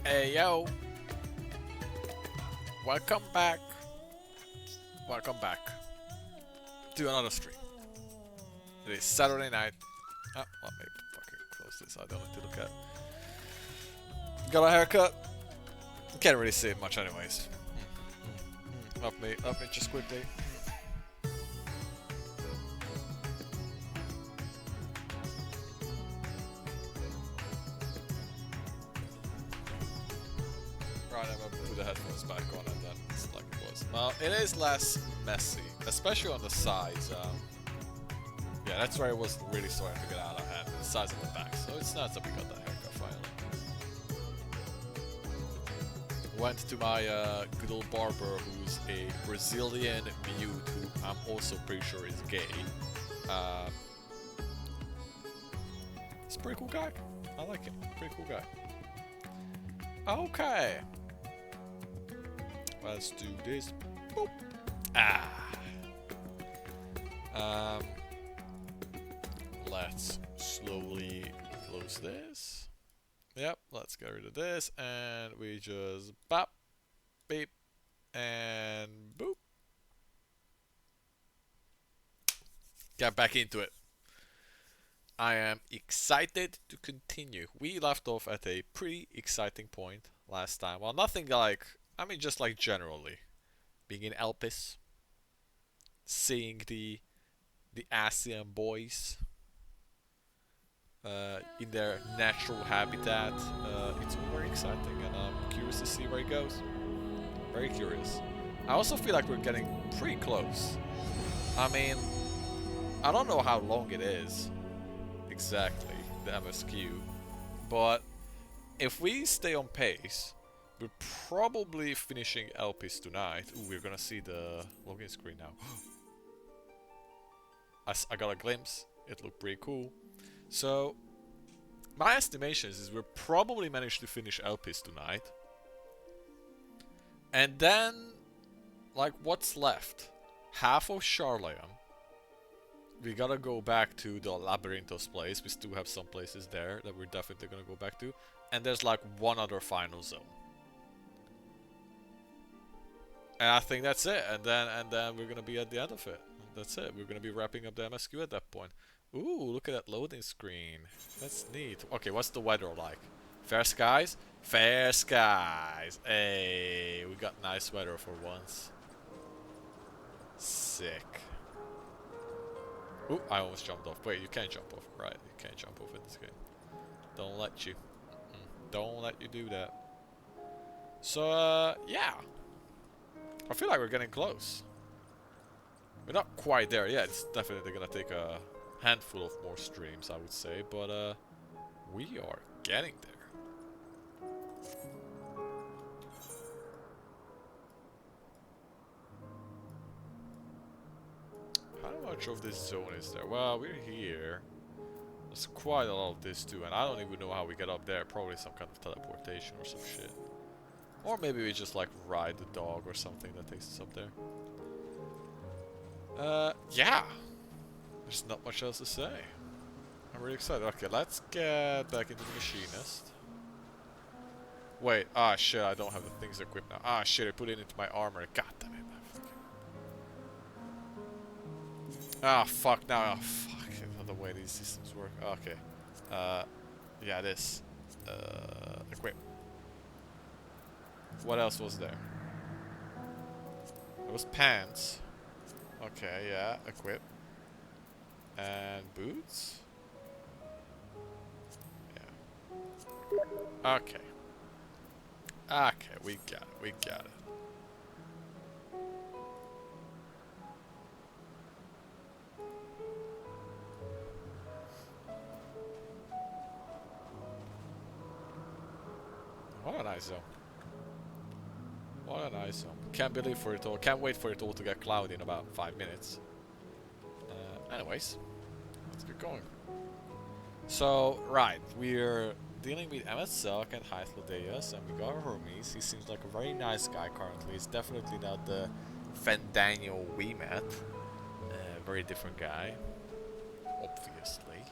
Hey yo, welcome back. Welcome back to another stream. It is Saturday night. Oh, let me fucking close this. I don't need to look at. Got a haircut. Can't really see it much, anyways. Up me just quickly. Right, I'm gonna put the headphones back on, and then it's like it was. Well, it is less messy, especially on the sides. Yeah, that's where it was really starting to get out of hand. The sides of the back, so it's nice that we got that haircut finally. Went to my good old barber, who's a Brazilian mute, who I'm also pretty sure is gay. He's a pretty cool guy. I like him. Pretty cool guy. Okay. Let's do this. Boop. Let's slowly close this. Yep, let's get rid of this, and we just bop, beep, and boop. Get back into it. I am excited to continue. We left off at a pretty exciting point last time. Well, nothing like, I mean, just like generally. Being in Elpis, seeing the ASEAN boys in their natural habitat. It's all very exciting, and I'm curious to see where it goes. Very curious. I also feel like we're getting pretty close. I mean, I don't know how long it is exactly, the MSQ, but if we stay on pace, we're probably finishing LPs tonight. Ooh, we're gonna see the login screen now. I got a glimpse. It looked pretty cool. So, my estimations is we'll probably manage to finish LPs tonight. And then, like, what's left? Half of Charleon. We gotta go back to the Labyrinthos place. We still have some places there that we're definitely gonna go back to. And there's like one other final zone. And I think that's it. And then we're gonna be at the end of it. That's it. We're gonna be wrapping up the MSQ at that point. Ooh, look at that loading screen. That's neat. Okay, what's the weather like? Fair skies? Fair skies. Hey, we got nice weather for once. Sick. Ooh, I almost jumped off. Wait, you can't jump off. Right, you can't jump off in this game. Don't let you. Don't let you do that. So, yeah. I feel like we're getting close. We're not quite there yet. It's definitely gonna take a handful of more streams, I would say. But, we are getting there. How much of this zone is there? Well, we're here. There's quite a lot of this too, and I don't even know how we get up there. Probably some kind of teleportation or some shit. Or maybe we just like ride the dog or something that takes us up there. Yeah. There's not much else to say. I'm really excited. Okay, let's get back into the machinist. Wait, ah shit, I don't have the things equipped now. Ah shit, I put it into my armor. God damn it. Ah fuck now. Oh, fuck. The way these systems work. Okay. Yeah, this. Equip. What else was there? There was pants. Okay, yeah, equip. And boots? Yeah. Okay. Okay, we got it, we got it. What a nice zone. What a nice zone. Can't believe for it all. Can't wait for it all to get cloudy in about 5 minutes. Anyways, let's get going. So, right, we're dealing with MSLK and Hythlodeus, and we got Hermes. He seems like a very nice guy currently. He's definitely not the Fendaniel we met. Very different guy, obviously.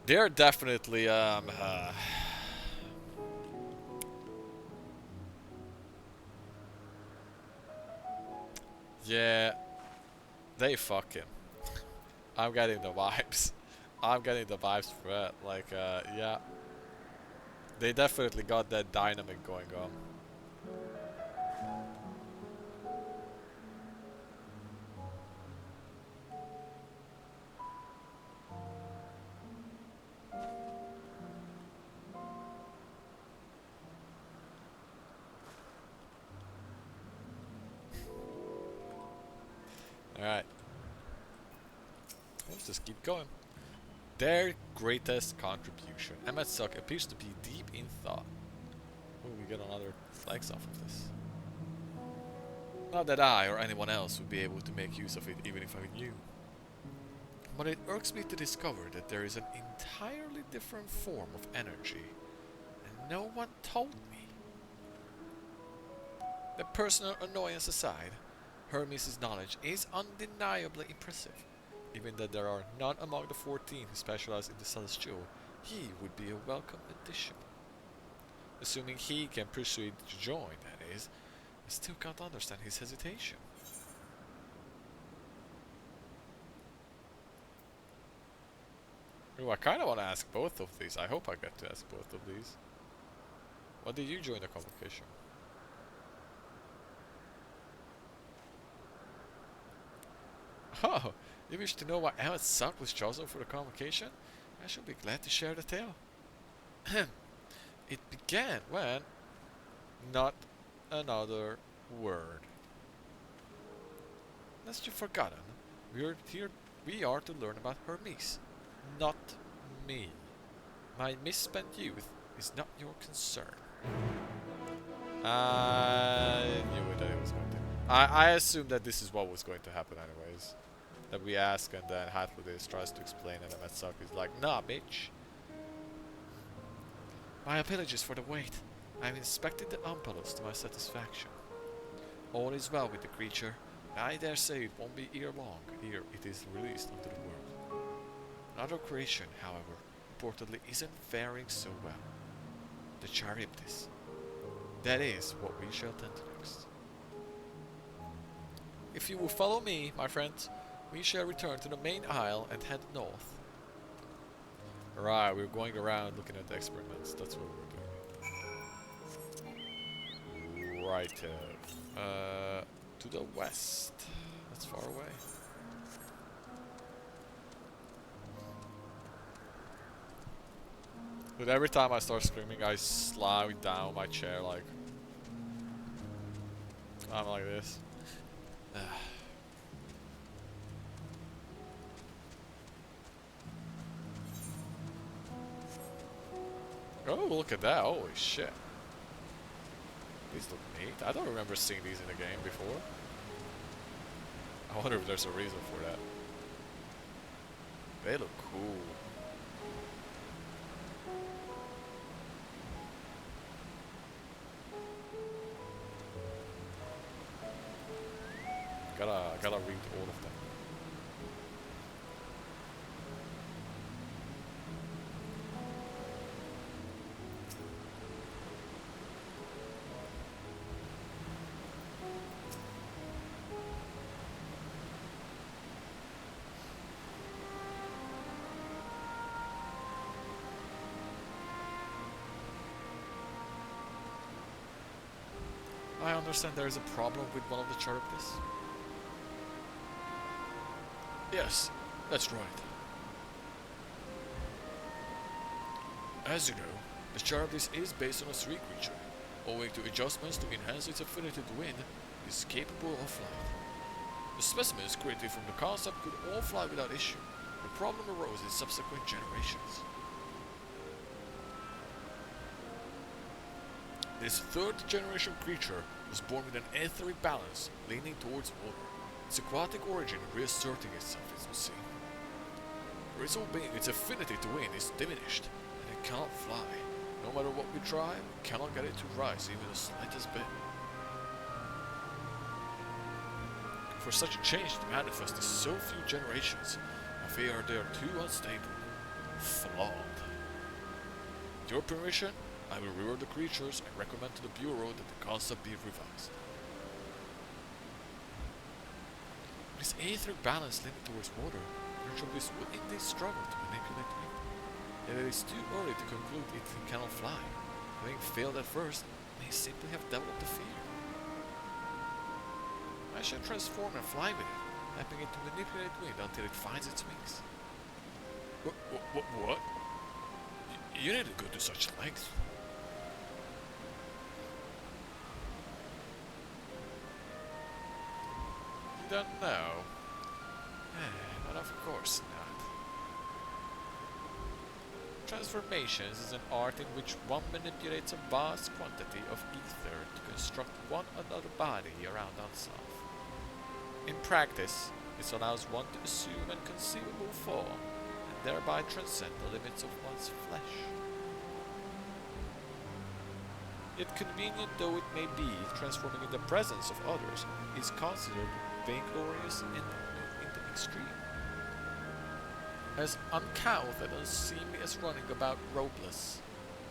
They're definitely Yeah, they fuck him. I'm getting the vibes. I'm getting the vibes for it. Like, yeah. They definitely got that dynamic going on. Alright. Let's just keep going. Their greatest contribution. Emetsuck appears to be deep in thought. Oh, we get another flex off of this. Not that I or anyone else would be able to make use of it even if I knew. But it irks me to discover that there is an entirely different form of energy, and no one told me. The personal annoyance aside, Hermes' knowledge is undeniably impressive. Even that there are none among the 14 who specialize in the Celestial, he would be a welcome addition. Assuming he can persuade to join, that is, I still can't understand his hesitation. Ooh, I kinda wanna ask both of these. I hope I get to ask both of these. Why did you join the convocation? Oh, you wish to know why Emetsuck was chosen for the convocation? I shall be glad to share the tale. It began when... Not another word. Lest you've forgotten, we are to learn about Hermes, not me. My misspent youth is not your concern. I knew that it was going to. I assumed that this is what was going to happen anyways. That we ask and then Half-This tries to explain and Emetsuck is like, nah bitch. My apologies for the wait. I've inspected the Umpelos to my satisfaction. All is well with the creature. I dare say it won't be ere long ere it is released onto the world. Another creation, however, reportedly isn't faring so well. The Charybdis. That is what we shall tend to next. If you will follow me, my friends, we shall return to the main aisle and head north. Right, we're going around looking at the experiments. That's what we're doing. Right, to the west. That's far away. But every time I start screaming, I slide down my chair like... I'm like this. Oh, look at that. Holy shit. These look neat. I don't remember seeing these in the game before. I wonder if there's a reason for that. They look cool. Gotta read all of them. I understand there is a problem with one of the Charybdis. Yes, that's right. As you know, the Charybdis is based on a sea creature. Owing to adjustments to enhance its affinity to wind, it is capable of flight. The specimens created from the concept could all fly without issue. The problem arose in subsequent generations. This third-generation creature was born with an ethery balance, leaning towards water. Its aquatic origin reasserting itself, as we see. For its own being, its affinity to wind is diminished, and it cannot fly. No matter what we try, we cannot get it to rise even the slightest bit. For such a change to manifest in so few generations, I fear they are too unstable, flawed. With your permission, I will reward the creatures and recommend to the Bureau that the concept be revised. His etheric balance leaning towards water, Archibald will indeed struggle to manipulate wind. Yet it is too early to conclude it cannot fly. Having failed at first, it may simply have developed a fear. I shall transform and fly with it, helping it to manipulate wind until it finds its wings. What? You need to go to such lengths. You don't know? But of course not. Transformations is an art in which one manipulates a vast quantity of ether to construct one another body around oneself. In practice, this allows one to assume inconceivable form and thereby transcend the limits of one's flesh. Yet convenient though it may be, transforming in the presence of others is considered vainglorious in the extreme. As uncouth and unseemly as running about robeless.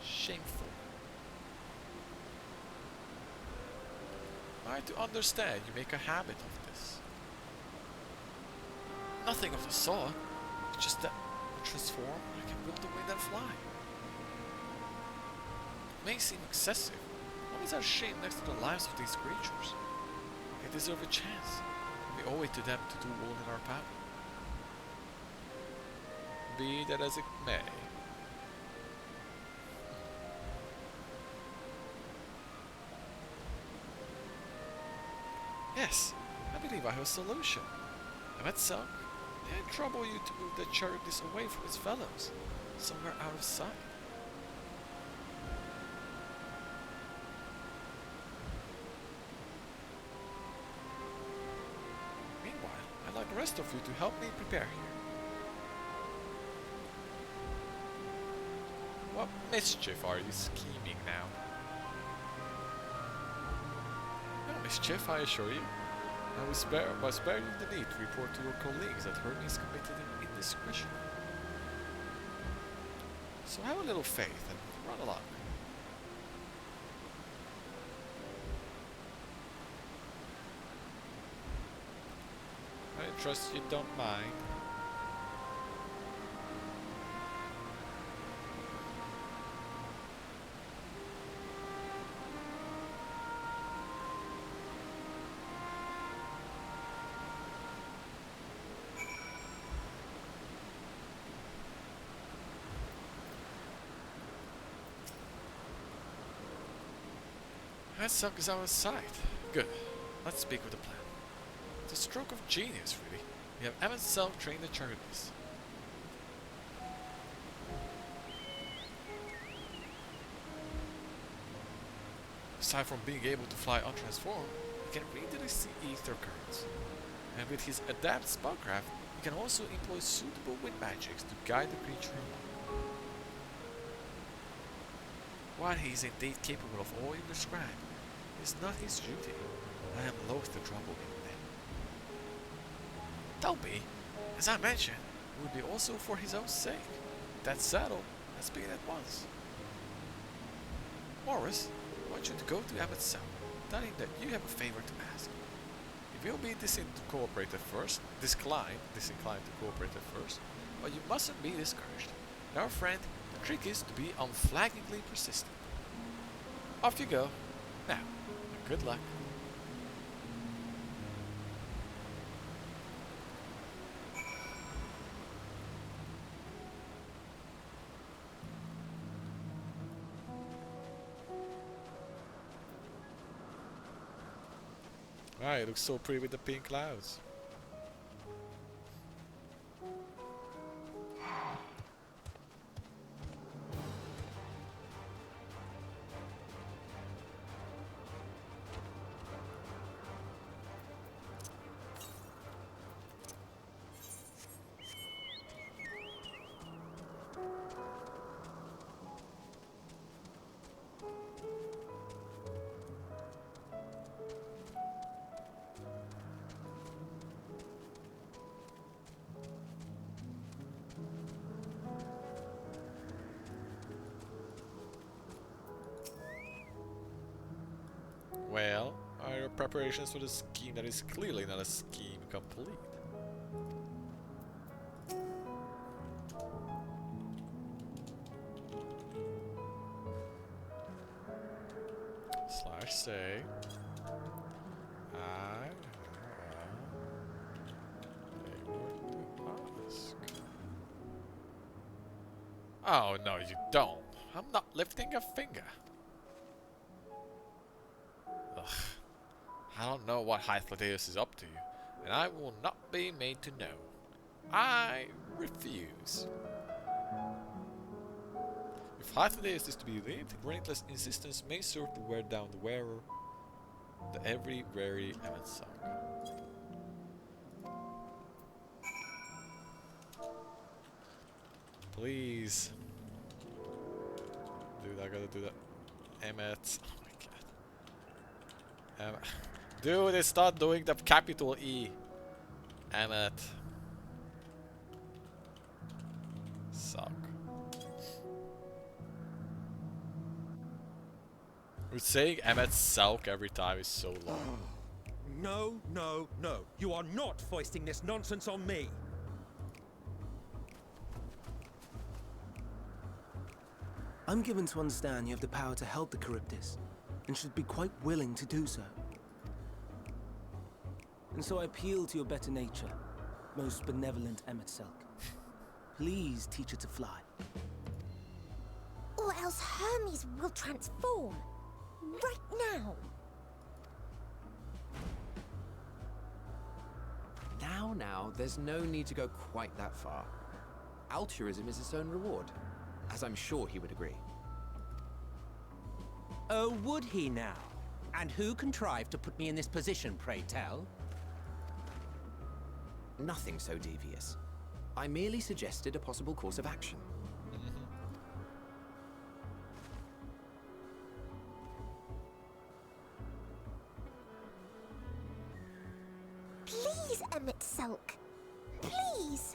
Shameful. I to understand you make a habit of this. Nothing of the sort. It's just that when transform, I can wield the wind and fly. It may seem excessive. What is our shame next to the lives of these creatures? They deserve a chance. We owe it to them to do all in our power. Be that as it may. Yes, I believe I have a solution. Emmett Silk, may I trouble you to move the Charybdis away from its fellows, somewhere out of sight? Meanwhile, I'd like the rest of you to help me prepare here. What mischief are you scheming now? No mischief, I assure you. I will spare you the need to report to your colleagues that Hermes committed an indiscretion. So have a little faith and run along. I trust you don't mind. That suck is out of sight. Good. Let's speak with the plan. It's a stroke of genius, really. We have Emmett Self train the Charybdis. Aside from being able to fly untransformed, he can readily see ether currents. And with his adept spellcraft, he can also employ suitable wind magics to guide the creature along. While he is indeed capable of all you describe, it is not his duty. I am loath to trouble him then. Don't be. As I mentioned, it would be also for his own sake. That settled, let's begin at once. Morris, I want you to go to Emmett's cell, tell him that you have a favor to ask. He will be disinclined to cooperate at first, but you mustn't be discouraged. And our friend, the trick is to be unflaggingly persistent. Off you go. Now, good luck. Ah, it looks so pretty with the pink clouds. Well, are your preparations for the scheme that is clearly not a scheme complete. Slash say I oh, no, you don't. I'm not lifting a finger. Ugh. I don't know what Hythlodaeus is up to, and I will not be made to know. I refuse. If Hythlodaeus is to be believed, relentless insistence may serve to wear down the wearer, the every wary Emmet song. Please. Dude, I gotta do that. Emmet. Oh my god. Dude, it's not doing the capital E. Emmet. Suck. We're saying Emmet Selk every time is so long. No, no, no. You are not foisting this nonsense on me. I'm given to understand you have the power to help the Charybdis, and should be quite willing to do so. And so I appeal to your better nature, most benevolent Emmet Selk. Please teach her to fly. Or else Hermes will transform. Right now. Now, there's no need to go quite that far. Altruism is its own reward, as I'm sure he would agree. Oh, would he now? And who contrived to put me in this position, pray tell? Nothing so devious. I merely suggested a possible course of action. Please, Emmet Selk. Please.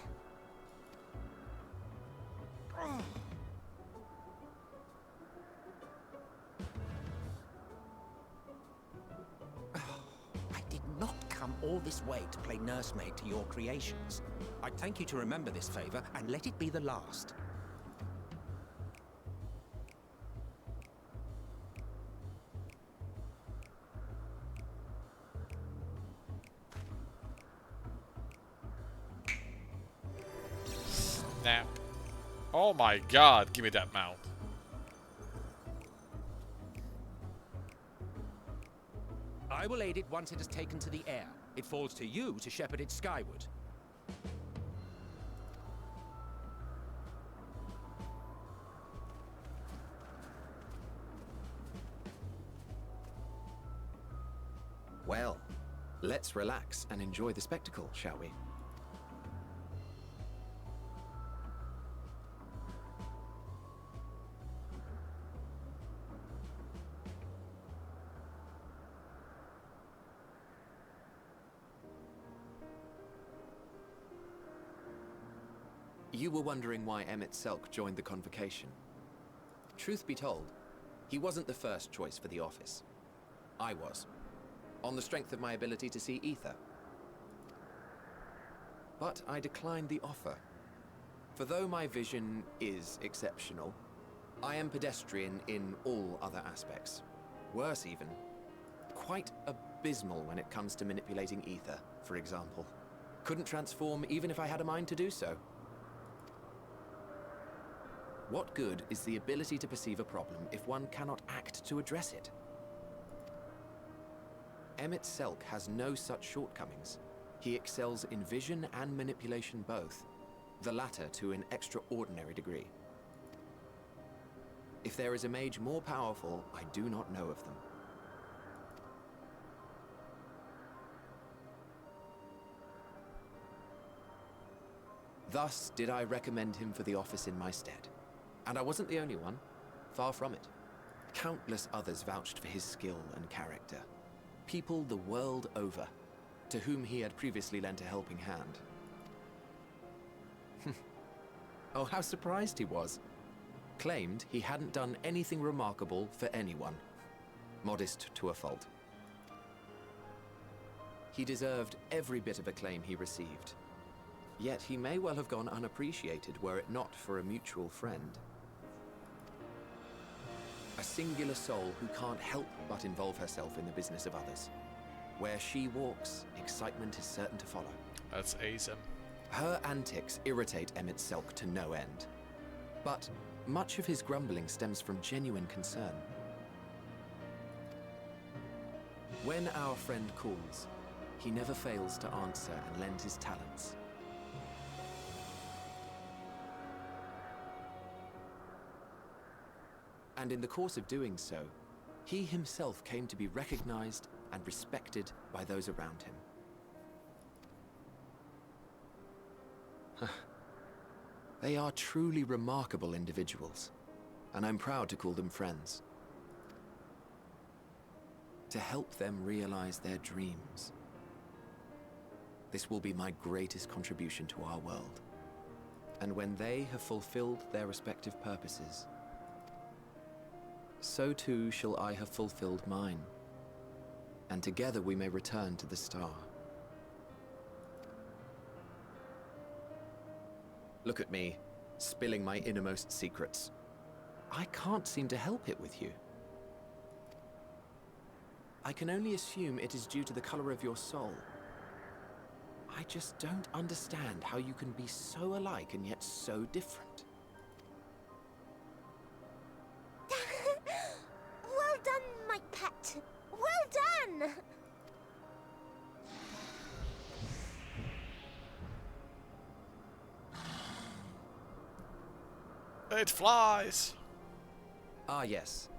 I did not come all this way to play nursemaid to your creations. I'd thank you to remember this favor and let it be the last. Snap. Oh my god, give me that mount. I will aid it once it is taken to the air. It falls to you to shepherd it skyward. Well, let's relax and enjoy the spectacle, shall we? You were wondering why Emmet Selk joined the convocation. Truth be told, he wasn't the first choice for the office. I was, on the strength of my ability to see ether. But I declined the offer. For though my vision is exceptional, I am pedestrian in all other aspects. Worse even, quite abysmal when it comes to manipulating ether, for example. Couldn't transform even if I had a mind to do so. What good is the ability to perceive a problem if one cannot act to address it? Emmet Selk has no such shortcomings. He excels in vision and manipulation both, the latter to an extraordinary degree. If there is a mage more powerful, I do not know of them. Thus did I recommend him for the office in my stead. And I wasn't the only one, far from it. Countless others vouched for his skill and character. People the world over, to whom he had previously lent a helping hand. Oh, how surprised he was. Claimed he hadn't done anything remarkable for anyone. Modest to a fault. He deserved every bit of acclaim he received. Yet he may well have gone unappreciated were it not for a mutual friend. A singular soul who can't help but involve herself in the business of others. Where she walks, excitement is certain to follow. That's awesome. Her antics irritate Emmett Selk to no end. But much of his grumbling stems from genuine concern. When our friend calls, he never fails to answer and lend his talents. And in the course of doing so, he himself came to be recognized and respected by those around him. They are truly remarkable individuals, and I'm proud to call them friends. To help them realize their dreams. This will be my greatest contribution to our world. And when they have fulfilled their respective purposes, so too shall I have fulfilled mine. And together we may return to the star. Look at me, spilling my innermost secrets. I can't seem to help it with you. I can only assume it is due to the color of your soul. I just don't understand how you can be so alike and yet so different. Well done, my pet. Well done! It flies! Ah, yes.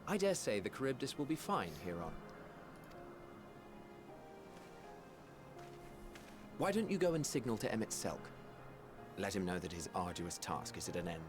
I dare say the Charybdis will be fine here on. Why don't you go and signal to Emmett Selk? Let him know that his arduous task is at an end.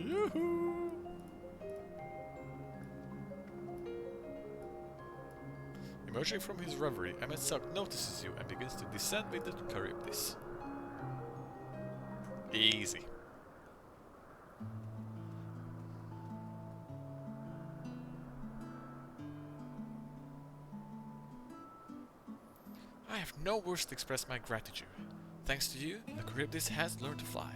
Yoo-hoo! Emerging from his reverie, Emmett Selk notices you and begins to descend with the Charybdis. Easy. I have no words to express my gratitude. Thanks to you, the Charybdis has learned to fly.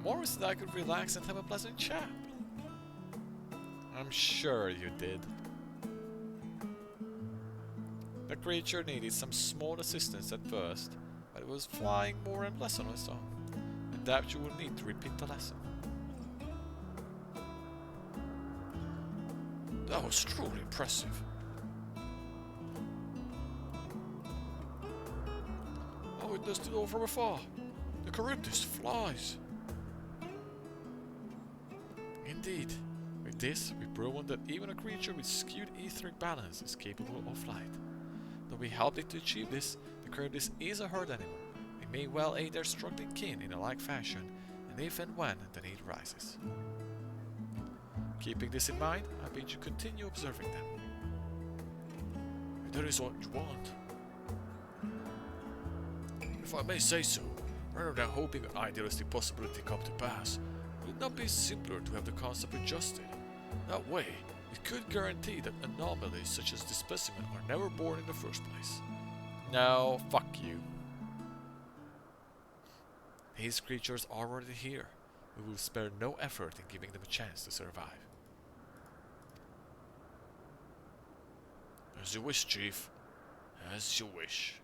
More so that I could relax and have a pleasant chat. I'm sure you did. The creature needed some small assistance at first, but it was flying more and less on its own, and that you will need to repeat the lesson. That was truly impressive. I witnessed it all from afar. The Charybdis flies. Indeed, with this, we've proven that even a creature with skewed etheric balance is capable of flight. Though we helped it to achieve this, the Charybdis is a herd animal. We may well aid their struggling kin in a like fashion, and if and when the need rises. Keeping this in mind, I bid you continue observing them. If that is what you want. If I may say so, rather than hoping an idealistic possibility come to pass, would it not be simpler to have the concept adjusted? That way, it could guarantee that anomalies such as this specimen are never born in the first place. No, fuck you. These creatures are already here. We will spare no effort in giving them a chance to survive. As you wish, Chief. As you wish.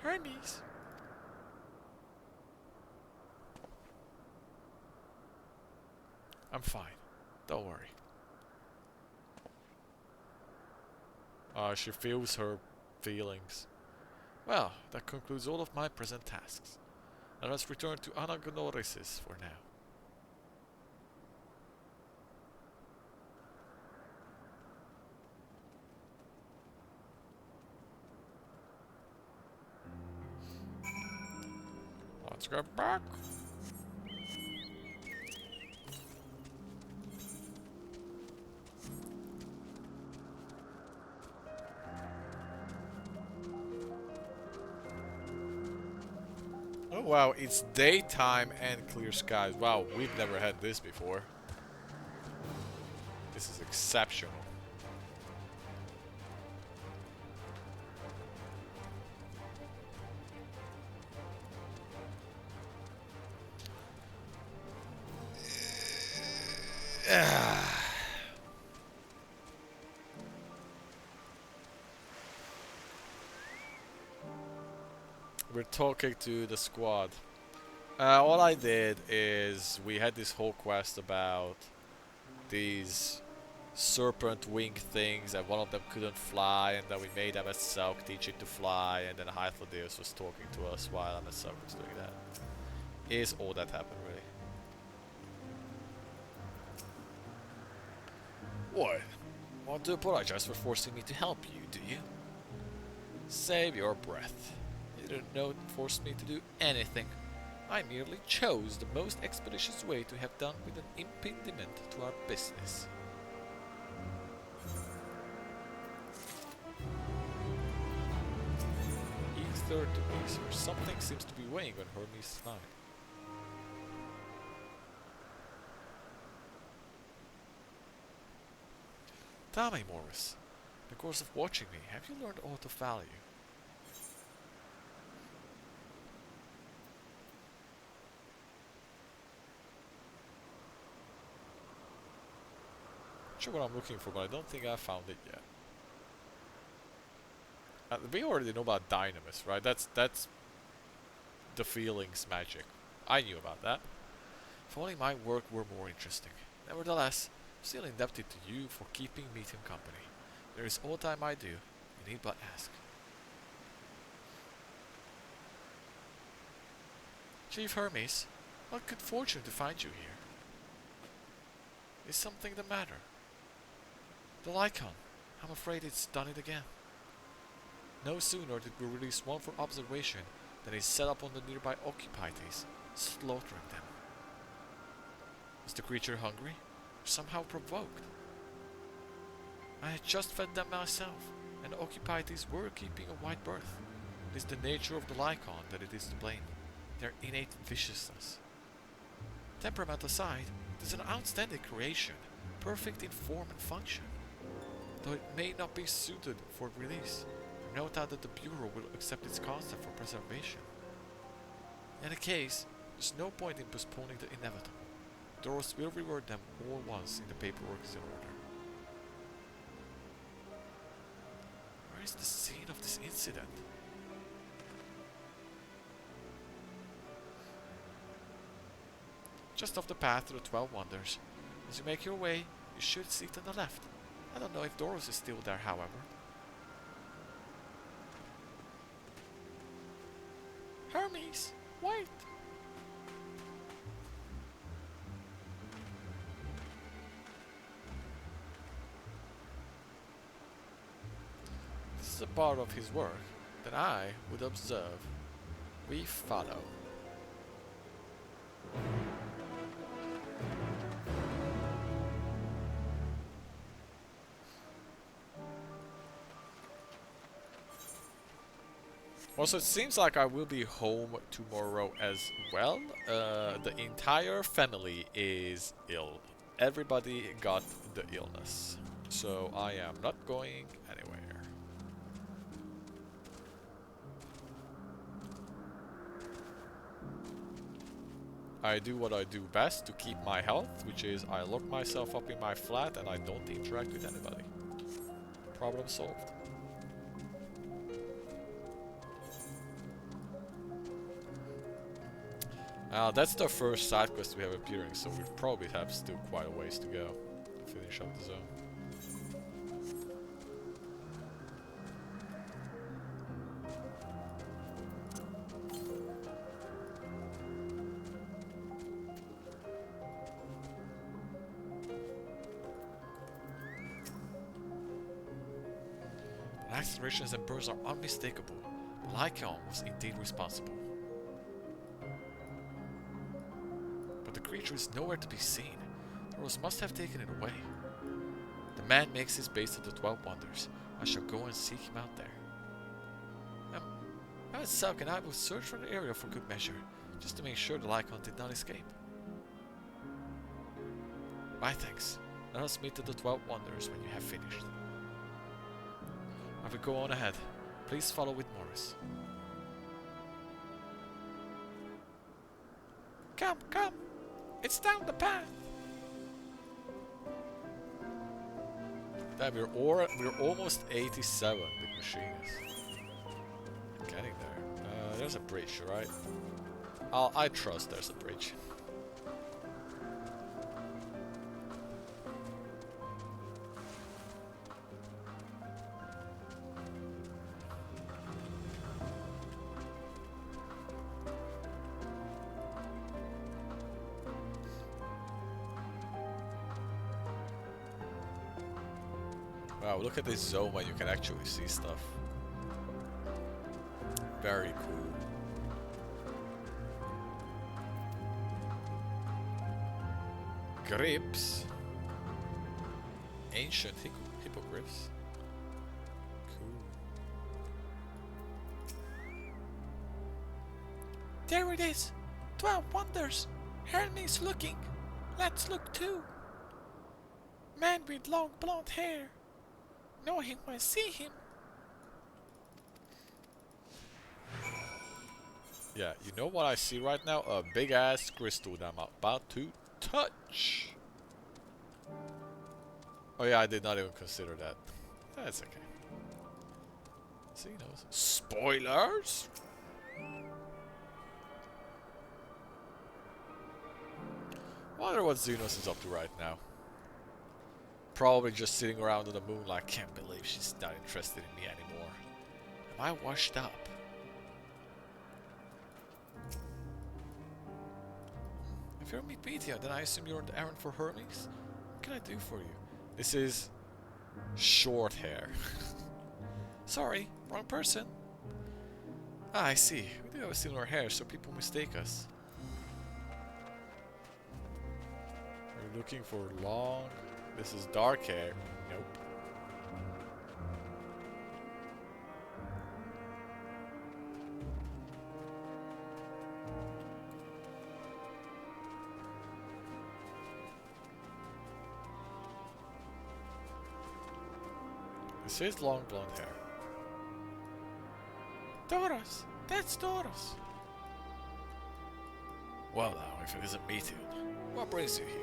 Hermes. I'm fine. Don't worry. She feels her feelings. Well, that concludes all of my present tasks. Now let's return to Anagnorisis for now. Let's go back. Oh wow, it's daytime and clear skies. Wow, we've never had this before. This is exceptional. We're talking to the squad. All I did is we had this whole quest about these serpent wing things, and one of them couldn't fly, and then we made Selk teach it to fly, and then Hythlodeus was talking to us while Selk was doing that. Is all that happened, really. What? Want to apologize for forcing me to help you, do you? Save your breath. You don't force me to do anything. I merely chose the most expeditious way to have done with an impediment to our business. E30 Macer. Something seems to be weighing on Hermes' mind. Tell me, Morris, in the course of watching me, have you learned aught of value? Not sure what I'm looking for, but I don't think I found it yet. We already know about Dynamis, right? That's the feelings magic. I knew about that. If only my work were more interesting. Nevertheless, I'm still indebted to you for keeping me in company. There is all time I do. You need but ask. Chief Hermes, what good fortune to find you here. Is something the matter? The Lycon. I'm afraid it's done it again. No sooner did we release one for observation than he set up on the nearby occupities, slaughtering them. Was the creature hungry, or somehow provoked? I had just fed them myself, and the occupities were keeping a wide berth. It is the nature of the Lycon that it is to blame, their innate viciousness. Temperament aside, it is an outstanding creation, perfect in form and function. Though it may not be suited for release, no doubt that the Bureau will accept its concept for preservation. In any case, there's no point in postponing the inevitable. Doros will reward them all once in the paperwork is in order. Where is the scene of this incident? Just off the path to the 12 Wonders. As you make your way, you should see to the left. I don't know if Doros is still there, however. Hermes, wait! This is a part of his work that I would observe. We follow. Also, it seems like I will be home tomorrow as well. The entire family is ill. Everybody got the illness. So I am not going anywhere. I do what I do best to keep my health, which is I lock myself up in my flat and I don't interact with anybody. Problem solved. That's the first side quest we have appearing, so we probably have still quite a ways to go to finish up the zone. The accelerations and bursts are unmistakable. Lycaon was indeed responsible. But the creature is nowhere to be seen. Thoros must have taken it away. The man makes his base at the 12 Wonders. I shall go and seek him out there. Selk and I will search for the area for good measure, just to make sure the Lycaon did not escape. My thanks. Let us meet at the 12 Wonders when you have finished. I will go on ahead. Please follow with Morris. Come, come! It's down the path! Damn, we're almost 87, Big Machine is. Getting there. There's a bridge, right? I trust there's a bridge. Wow, look at this zone where you can actually see stuff. Very cool. Grips. Ancient hippogriffs. Cool. There it is! 12 Wonders! Hermes looking! Let's look too! Man with long blonde hair! Know him when I see him! Yeah, you know what I see right now? A big ass crystal that I'm about to touch! Oh yeah, I did not even consider that. That's okay. See, you know, spoilers! Wonder what Xenos is up to right now. Probably just sitting around on the moon like, can't believe she's not interested in me anymore. Am I washed up? If you're Mepetia, then I assume you're on the errand for Hermes? What can I do for you? This is short hair. Sorry, wrong person. Ah, I see. We do have similar hair, so people mistake us. We're looking for long... This is dark hair. Nope. This is long blonde hair. Doros! That's Doros! Well now, if it isn't Meteor, what brings you here?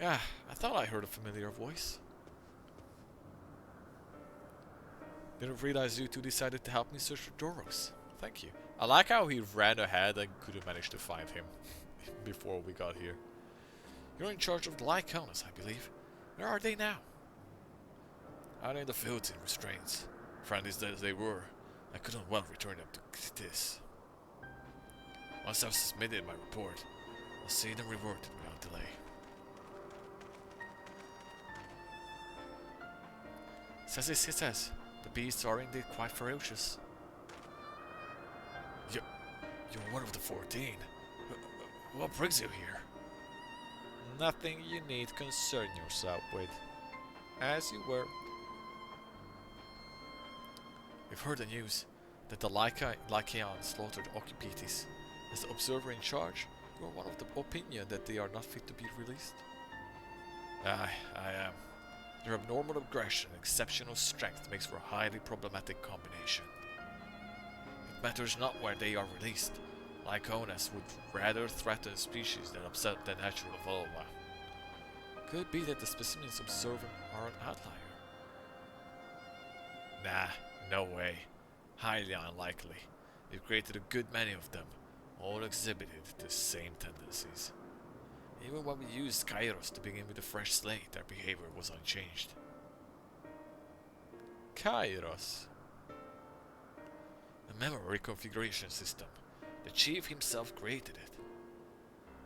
Ah, I thought I heard a familiar voice. Didn't realize you two decided to help me search for Doros. Thank you. I like how he ran ahead and couldn't manage to find him before we got here. You're in charge of the Lycaonas, I believe. Where are they now? Out in the fields in restraints. Friendly as they were, I couldn't well return them to this. Once I've submitted my report, I'll see them reverted without delay. Says he says, the beasts are indeed quite ferocious. You're one of the 14. What brings you here? Nothing you need concern yourself with. As you were. We've heard the news that the Lycaon slaughtered Occupites. As the observer in charge, you are one of the opinion that they are not fit to be released. Aye, I am. Their abnormal aggression and exceptional strength makes for a highly problematic combination. It matters not where they are released. Lycaonas would rather threaten species than upset the natural evolva. Could it be that the specimens observed are an outlier? Nah, no way. Highly unlikely. We've created a good many of them. All exhibited the same tendencies. Even when we used Kairos to begin with a fresh slate, their behavior was unchanged. Kairos? A memory configuration system. The chief himself created it.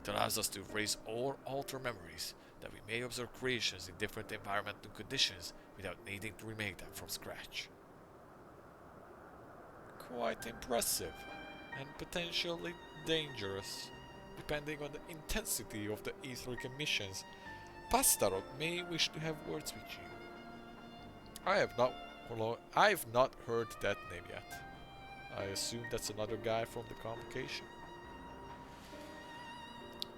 It allows us to erase or alter memories that we may observe creations in different environmental conditions without needing to remake them from scratch. Quite impressive, and potentially dangerous, depending on the intensity of the etheric emissions. Pastarok may wish to have words with you. I've not heard that name yet. I assume that's another guy from the convocation.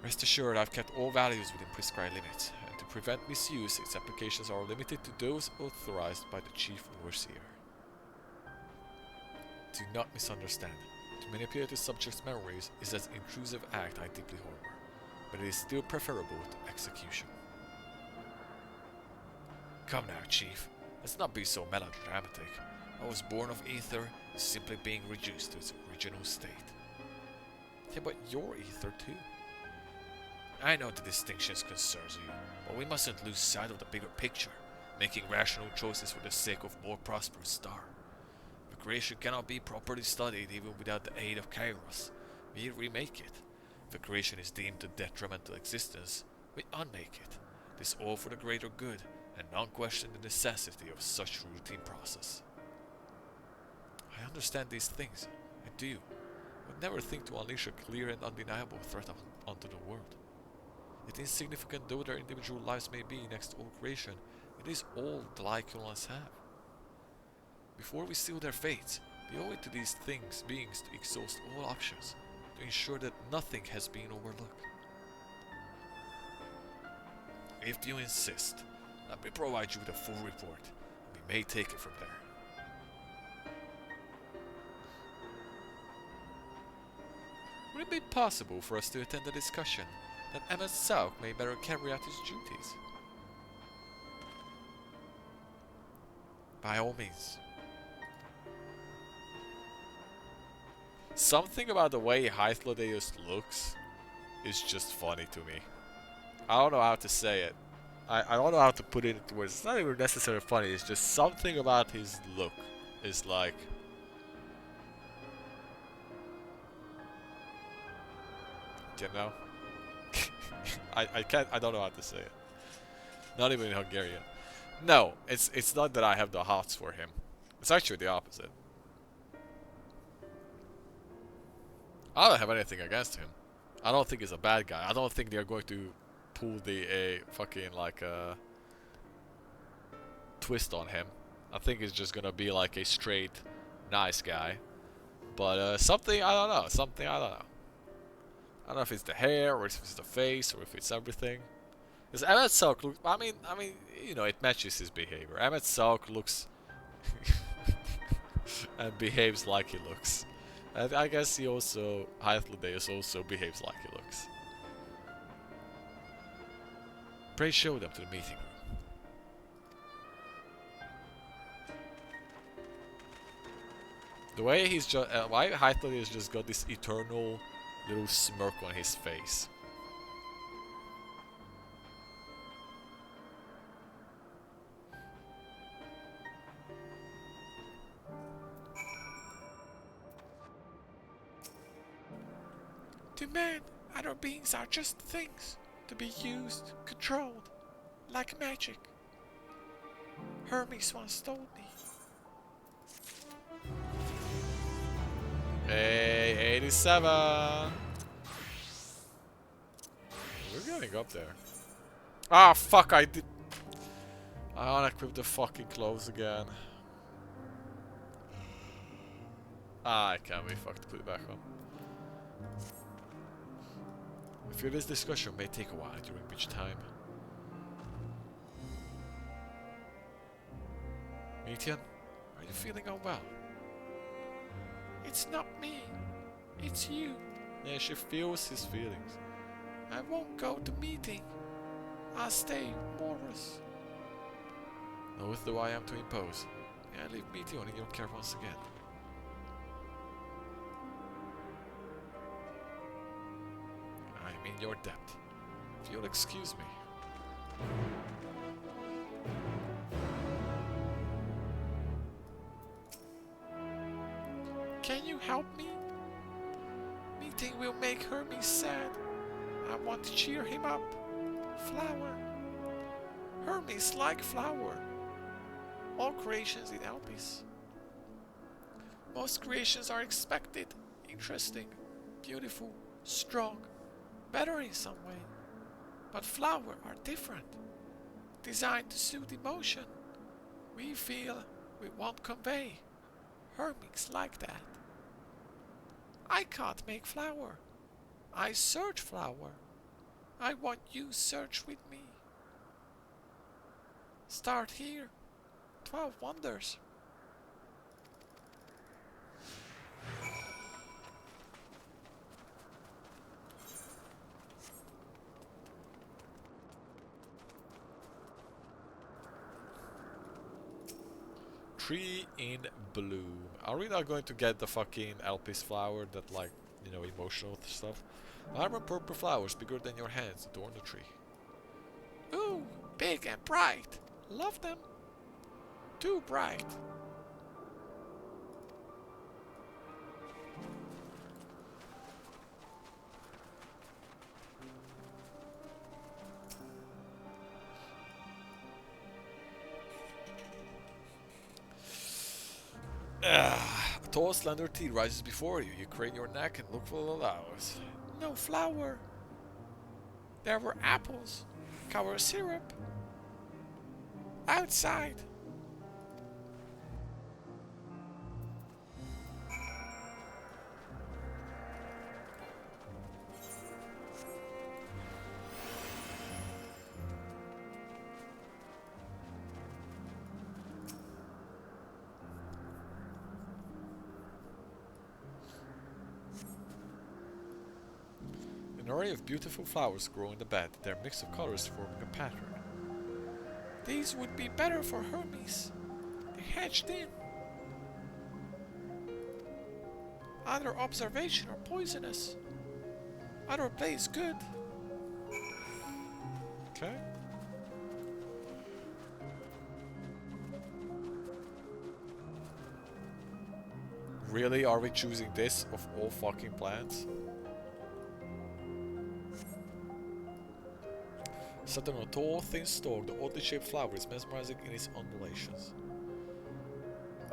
Rest assured, I've kept all values within prescribed limits, and to prevent misuse, its applications are limited to those authorized by the Chief Overseer. Do not misunderstand. To manipulate the subject's memories is an intrusive act I deeply horror, but it is still preferable to execution. Come now, Chief. Let's not be so melodramatic. I was born of ether, simply being reduced to its original state. Yeah, but you're ether too. I know the distinctions concerns you, but we mustn't lose sight of the bigger picture, making rational choices for the sake of more prosperous star. The creation cannot be properly studied even without the aid of Kairos. We remake it. If the creation is deemed a detrimental existence, we unmake it. This all for the greater good, and none question the necessity of such routine process. I understand these things. I do. I would never think to unleash a clear and undeniable threat onto the world. Yet insignificant though their individual lives may be next to all creation, it is all the Lyculans have. Before we seal their fates, we owe it to these beings to exhaust all options, to ensure that nothing has been overlooked. If you insist, let me provide you with a full report, and we may take it from there. Would it be possible for us to attend a discussion that Emmet Sauk may better carry out his duties? By all means. Something about the way Hythlodeus looks is just funny to me. I don't know how to say it. I don't know how to put it into words. It's not even necessarily funny, it's just something about his look is like... You know? I don't know how to say it. Not even in Hungarian. No, it's not that I have the hots for him. It's actually the opposite. I don't have anything against him. I don't think he's a bad guy. I don't think they're going to pull the fucking like twist on him. I think it's just gonna be like a straight nice guy. But something I don't know. Something I don't know. I don't know if it's the hair or if it's the face or if it's everything. Because Emmet Sauk looks. I mean, you know, it matches his behavior. Emmet Sauk looks and behaves like he looks. And I guess he also, Hythlodeus also behaves like he looks. Pray show them to the meeting room. The way he's just, why Hythlodeus just got this eternal little smirk on his face. To man, other beings are just things to be used, controlled, like magic. Hermes once told me. Hey, 87! We're getting up there. Ah, fuck, I unequipped the fucking clothes again. Ah, I can't be fucked. Put it back on. I feel this discussion may take a while, during which time... Metian, are you feeling unwell? It's not me. It's you. Yeah, she feels his feelings. I won't go to meeting. I'll stay, Morris. No oath do I am to impose. And leave me the only young care once again. I'm in your debt. If you'll excuse me. Can you help me? Meeting will make Hermes sad. I want to cheer him up. Flower. Hermes like flower. All creations in Elpis. Most creations are expected, interesting, beautiful, strong, better in some way. But flower are different. Designed to suit emotion. We feel we won't convey. Hermes like that. I can't make flower. I search flower. I want you search with me. Start here. 12 wonders. Tree in bloom. Are we not going to get the fucking Elpis flower that, like, you know, emotional stuff? Vibrant purple flowers bigger than your hands adorn the tree. Ooh, big and bright. Love them. Too bright. A tall, slender tree rises before you. You crane your neck and look for the flowers. No flower. There were apples, cover syrup. Outside. An array of beautiful flowers grow in the bed, their mix of colors forming a pattern. These would be better for Hermes. They hatched in. Other observation are poisonous. Other plays good. Okay. Really? Are we choosing this of all fucking plants? Set on a tall, thin stalk, the oddly shaped flower is mesmerizing in its undulations.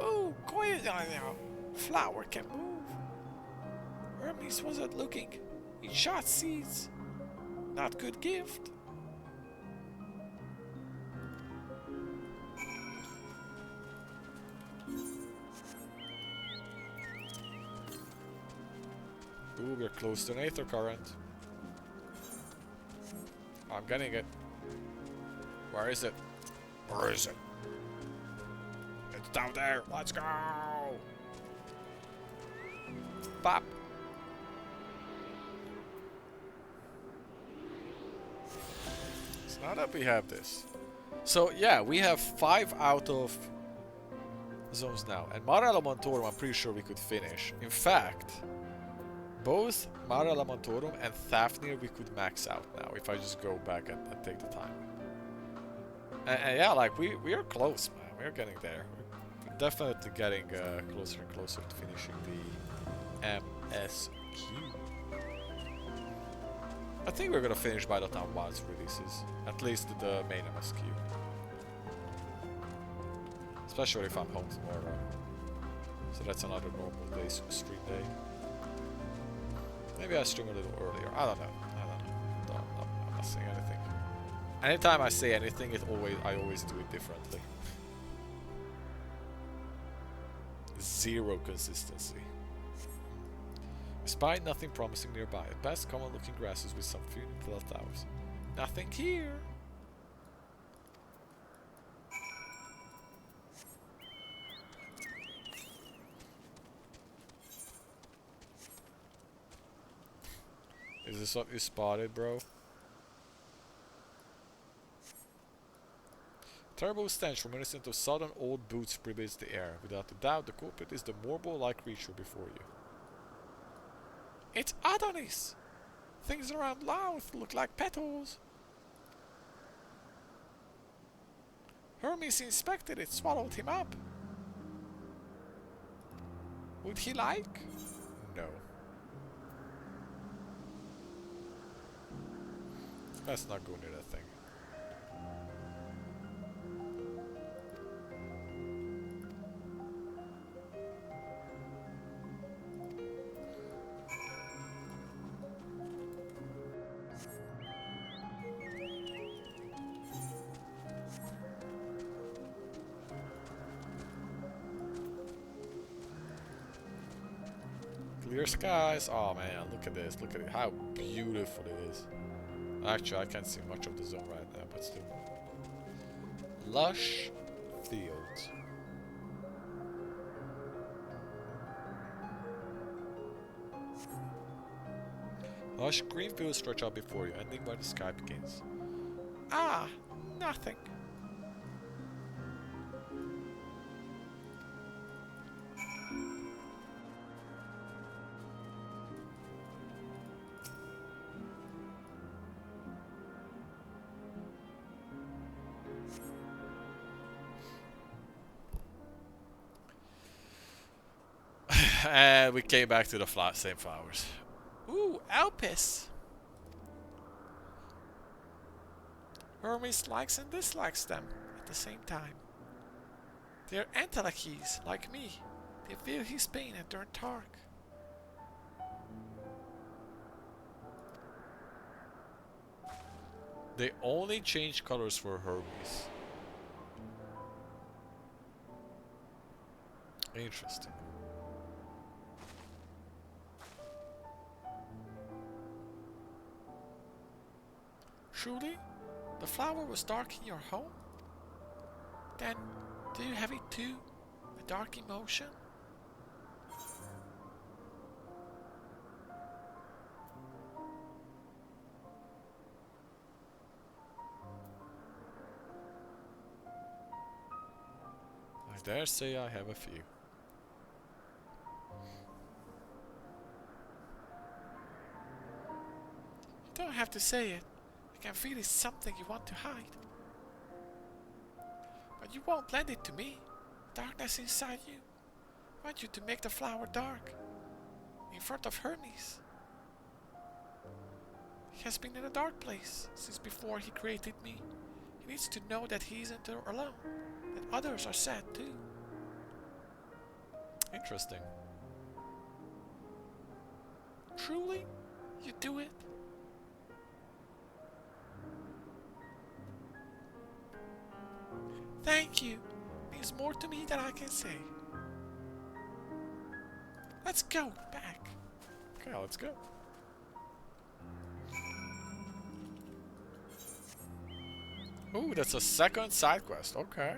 Oh, now. Flower can move. Hermes wasn't looking. He shot seeds. Not good gift. Ooh, we're close to an aether current. I'm getting it. Where is it? Where is it? It's down there. Let's go. Pop. So now that we have this. So yeah, we have 5 out of zones now. And Mare Lamontorum, I'm pretty sure we could finish. In fact, both Mare Lamontorum and Thafnir we could max out now if I just go back and take the time. And yeah, like we are close, man. We're getting there. We're definitely getting closer and closer to finishing the MSQ. I think we're gonna finish by the time WASD releases, at least the main MSQ. Especially if I'm home tomorrow. So that's another normal day's stream day. Maybe I stream a little earlier. I don't know. I'm not saying anything. Anytime I say anything, I always do it differently. Zero consistency. Despite nothing promising nearby, at best common looking grasses with some few little flowers. Nothing here. Is this what you spotted, bro? Terrible stench reminiscent of southern old boots pervades the air. Without a doubt, the culprit is the Morbo-like creature before you. It's Adonis! Things around Louth look like petals. Hermes inspected it, swallowed him up. Would he like? No. Let's not go near that thing. Clear skies. Oh man, look at this. Look at it. How beautiful it is. Actually, I can't see much of the zone right now, but still. Lush fields. Lush green fields stretch out before you, ending where the sky begins. Ah, nothing. And we came back to the same flowers. Ooh, Alpis! Hermes likes and dislikes them at the same time. They're Entelakis, like me. They feel his pain and turn dark. They only change colors for Hermes. Interesting. Truly? The flower was dark in your home? Then, do you have it too? A dark emotion? I dare say I have a few. You don't have to say it. I can feel it's something you want to hide. But you won't lend it to me. Darkness inside you. I want you to make the flower dark. In front of Hermes. He has been in a dark place since before he created me. He needs to know that he isn't alone. That others are sad too. Interesting. Truly? You do it? Thank you. Means more to me than I can say. Let's go back. Okay, let's go. Ooh, that's a second side quest. Okay.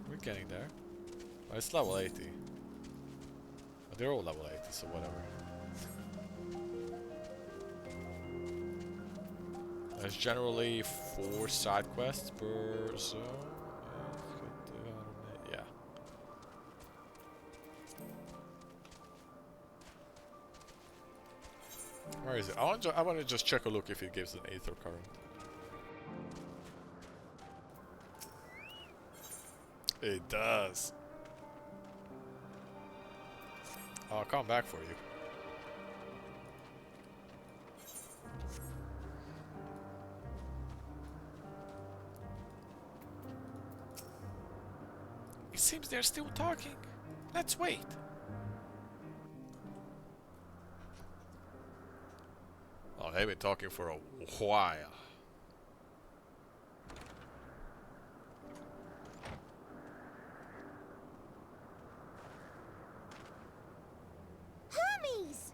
We're getting there. Oh, it's level 80. But they're all level 80, so whatever. There's generally 4 side quests per zone. Yeah. Where is it? I want to just check a look if it gives an Aether current. It does. I'll come back for you. It seems they're still talking. Let's wait. Oh, they've been talking for a while. Hermes!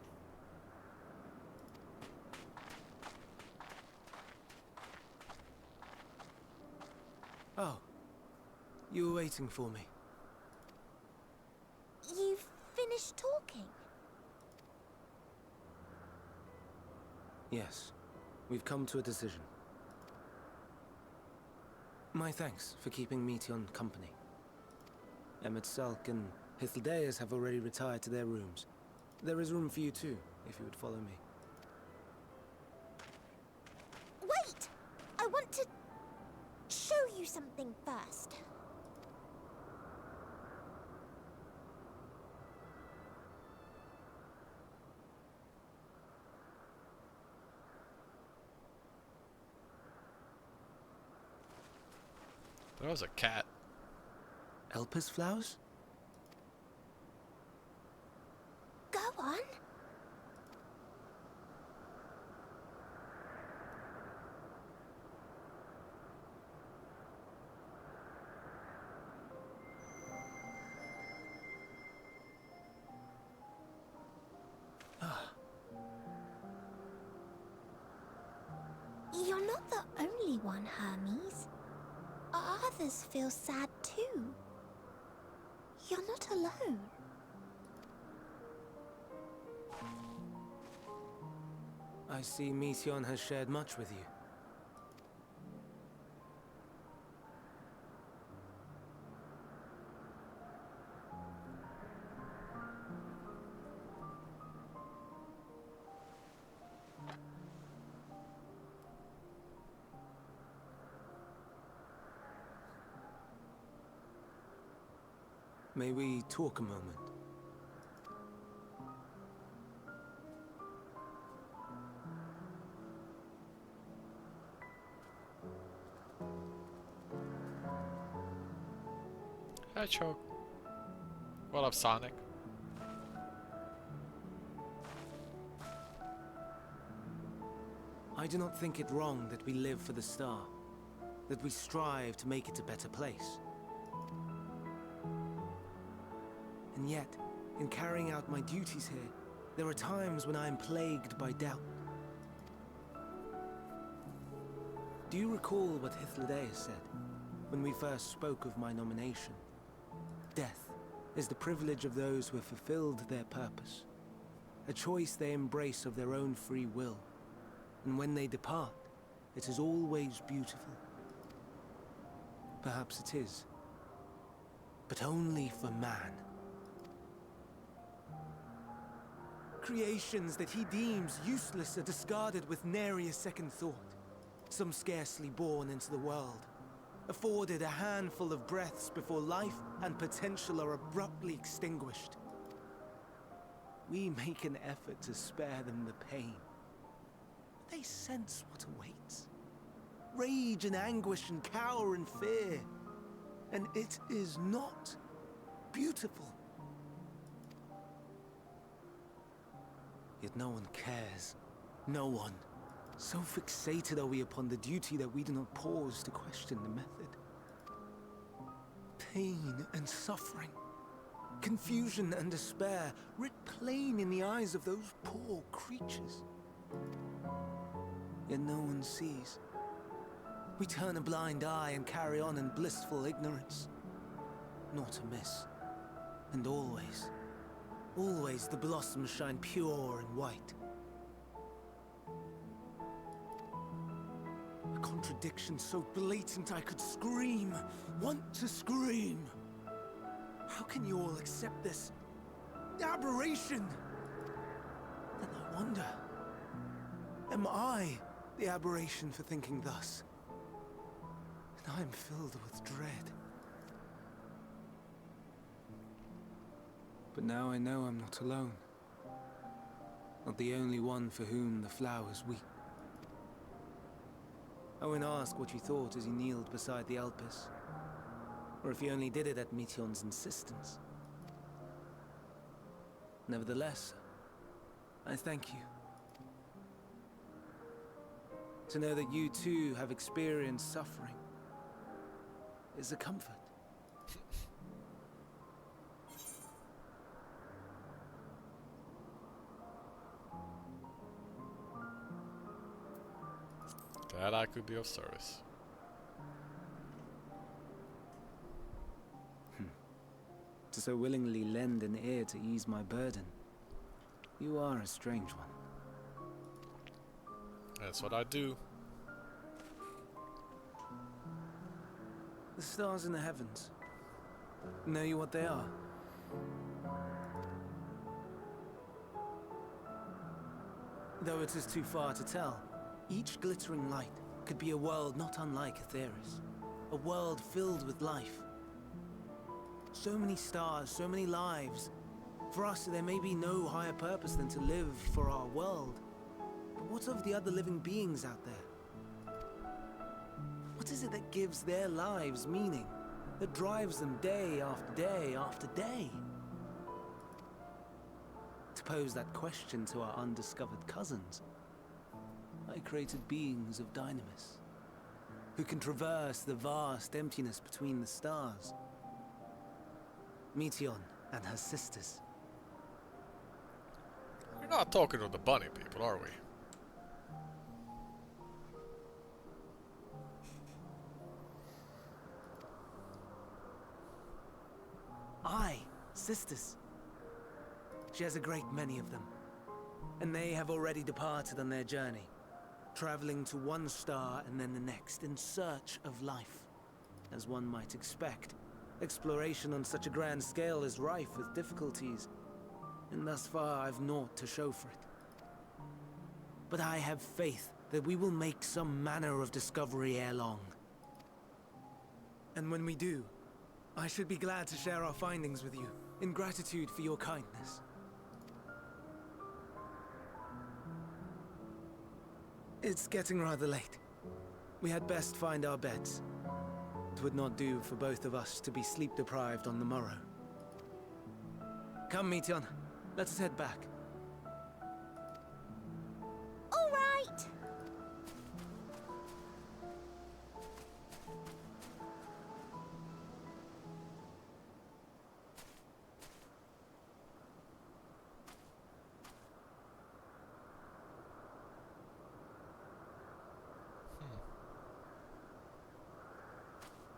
Oh, you were waiting for me. You've finished talking? Yes, we've come to a decision. My thanks for keeping Meteon company. Emet-Selch and Hythlodaeus have already retired to their rooms. There is room for you too, if you would follow me. Wait! I want to show you something first. There was a cat. Elpis flowers? Go on. You're not the only one, Hermes. Others feel sad too. You're not alone. I see Meteon has shared much with you. May we talk a moment? Hi, Choke. What up, Sonic? I do not think it wrong that we live for the star, that we strive to make it a better place. And yet, in carrying out my duties here, there are times when I am plagued by doubt. Do you recall what Hythlodaeus said when we first spoke of my nomination? Death is the privilege of those who have fulfilled their purpose, a choice they embrace of their own free will, and when they depart, it is always beautiful. Perhaps it is, but only for man. Creations that he deems useless are discarded with nary a second thought. Some scarcely born into the world, afforded a handful of breaths before life and potential are abruptly extinguished. We make an effort to spare them the pain. They sense what awaits. Rage and anguish and cower and fear. And it is not beautiful. Yet no one cares. No one. So fixated are we upon the duty that we do not pause to question the method. Pain and suffering, confusion and despair, writ plain in the eyes of those poor creatures. Yet no one sees. We turn a blind eye and carry on in blissful ignorance. Not amiss. And always, always the blossoms shine pure and white. A contradiction so blatant I could scream, want to scream. How can you all accept this aberration? Then I wonder, am I the aberration for thinking thus? And I am filled with dread. But now I know I'm not alone. Not the only one for whom the flowers weep. I won't ask what you thought as you kneeled beside the Elpis, or if you only did it at Meteon's insistence. Nevertheless, I thank you. To know that you too have experienced suffering is a comfort. Glad I could be of service. To so willingly lend an ear to ease my burden. You are a strange one. That's what I do. The stars in the heavens. Know you what they are? Though it is too far to tell, each glittering light could be a world not unlike Aetheris. A world filled with life. So many stars, so many lives. For us, there may be no higher purpose than to live for our world. But what of the other living beings out there? What is it that gives their lives meaning? That drives them day after day after day? To pose that question to our undiscovered cousins, I created beings of Dynamis, who can traverse the vast emptiness between the stars. Meteon and her sisters. We're not talking to the bunny people, are we? Aye, sisters. She has a great many of them, and they have already departed on their journey, traveling to one star and then the next in search of life. As one might expect, exploration on such a grand scale is rife with difficulties, and thus far I've naught to show for it. But I have faith that we will make some manner of discovery ere long. And when we do, I should be glad to share our findings with you, in gratitude for your kindness. It's getting rather late. We had best find our beds. It would not do for both of us to be sleep-deprived on the morrow. Come, Meteon. Let us head back. All right.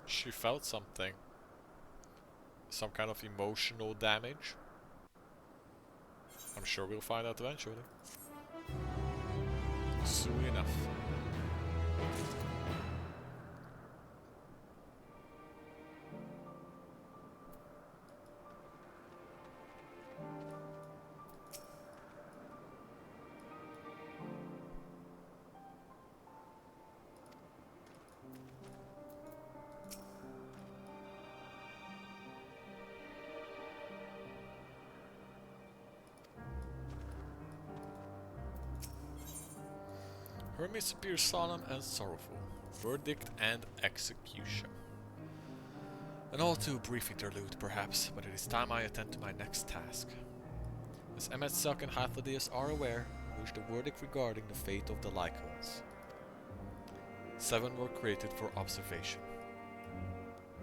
She felt something. Some kind of emotional damage. I'm sure we'll find out eventually. Soon enough. Hermes appears solemn and sorrowful. Verdict and execution. An all too brief interlude, perhaps, but it is time I attend to my next task. As Emmet Suck and Hythlodeus are aware, I wish the verdict regarding the fate of the Lycons. 7 were created for observation,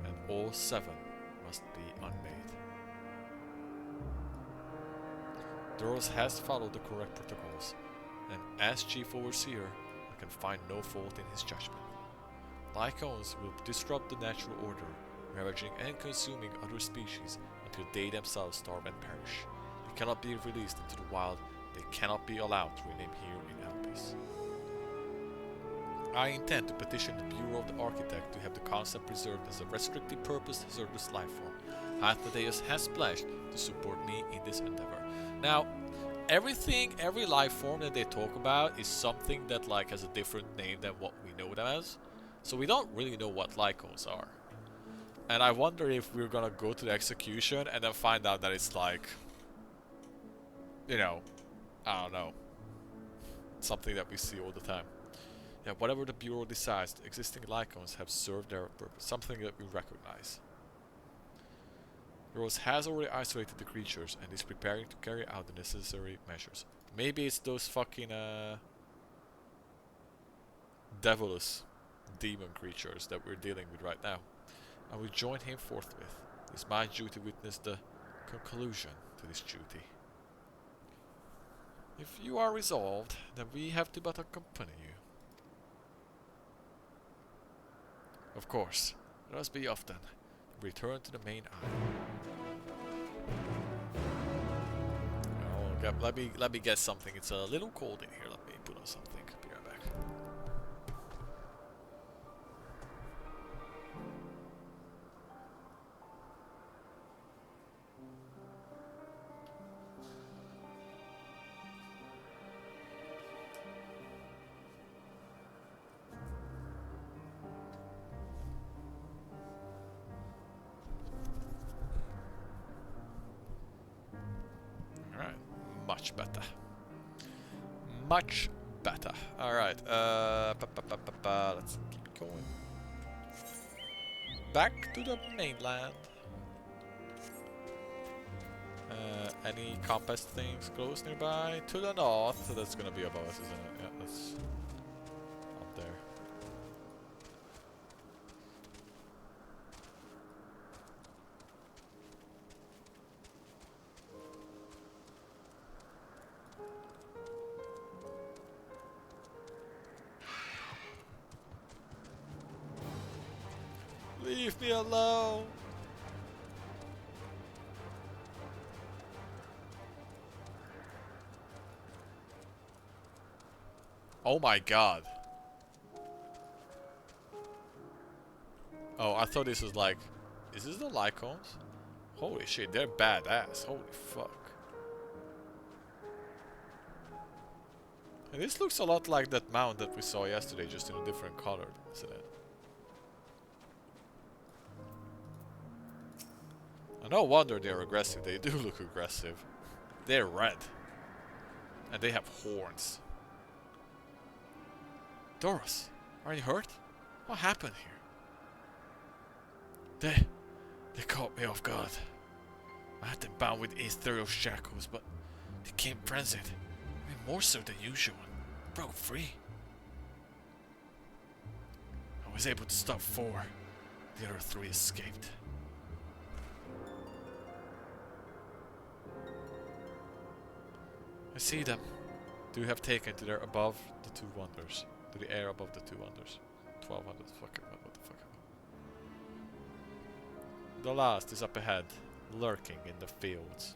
and all 7 must be unmade. Duros has followed the correct protocols, and as Chief Overseer, I can find no fault in his judgment. Lycons will disrupt the natural order, ravaging and consuming other species until they themselves starve and perish. They cannot be released into the wild, they cannot be allowed to remain here in Elpis. I intend to petition the Bureau of the Architect to have the concept preserved as a restricted purpose hazardous life form. Hythlodeus has pledged to support me in this endeavor. Now, every life form that they talk about is something that like has a different name than what we know them as. So we don't really know what Lycons are. And I wonder if we're gonna go to the execution and then find out that it's like, you know, I don't know, something that we see all the time. Yeah, whatever the Bureau decides, the existing Lycons have served their purpose, something that we recognize. Rose has already isolated the creatures and is preparing to carry out the necessary measures. Maybe it's those fucking devilish demon creatures that we're dealing with right now. I will join him forthwith. It is my duty to witness the conclusion to this duty. If you are resolved, then we have to but accompany you. Of course, let us be off then. Return to the main island. Oh, okay, let me guess something. It's a little cold in here. Let me put on something. Be right back. much better. Much better. Alright, let's keep going. Back to the mainland. Any compass things close nearby? To the north, so that's gonna be above us, isn't it? Yeah, that's up there. Leave me alone! Oh my god. Oh, I thought this was like... Is this the Lycons? Holy shit, they're badass. Holy fuck. And this looks a lot like that mount that we saw yesterday, just in a different color, isn't it? No wonder they're aggressive. They do look aggressive. They're red. And they have horns. Doros, are you hurt? What happened here? They caught me off guard. I had them bound with ethereal shackles, but they came frenzied. Even more so than usual. Broke free. I was able to stop 4. The other 3 escaped. I see them. Do you have taken to their above the 2 wonders? To the air above the 2 wonders. 1200. Fuck it. What the fuck? The last is up ahead, lurking in the fields.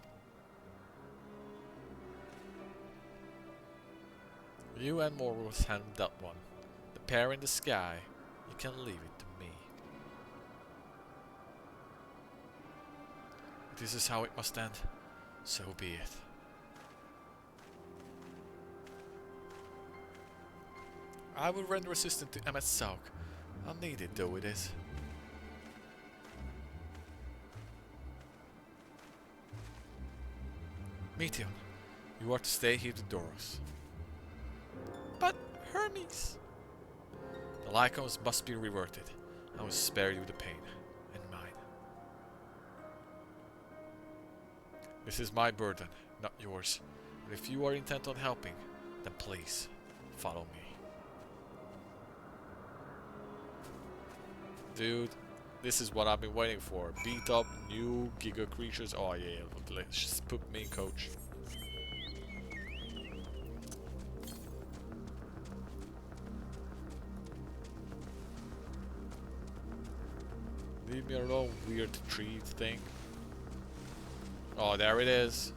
You and Morgos handled that one. The pair in the sky, you can leave it to me. If this is how it must end, so be it. I will render assistance to Emmet Sauk. Unneeded though it is. Meteon, you are to stay here to Doros. But Hermes! The Lycons must be reverted. I will spare you the pain, and mine. This is my burden, not yours. But if you are intent on helping, then please, follow me. Dude, this is what I've been waiting for. Beat up new Giga creatures. Oh yeah, let's just put me in coach. Leave me alone, weird tree thing. Oh, there it is.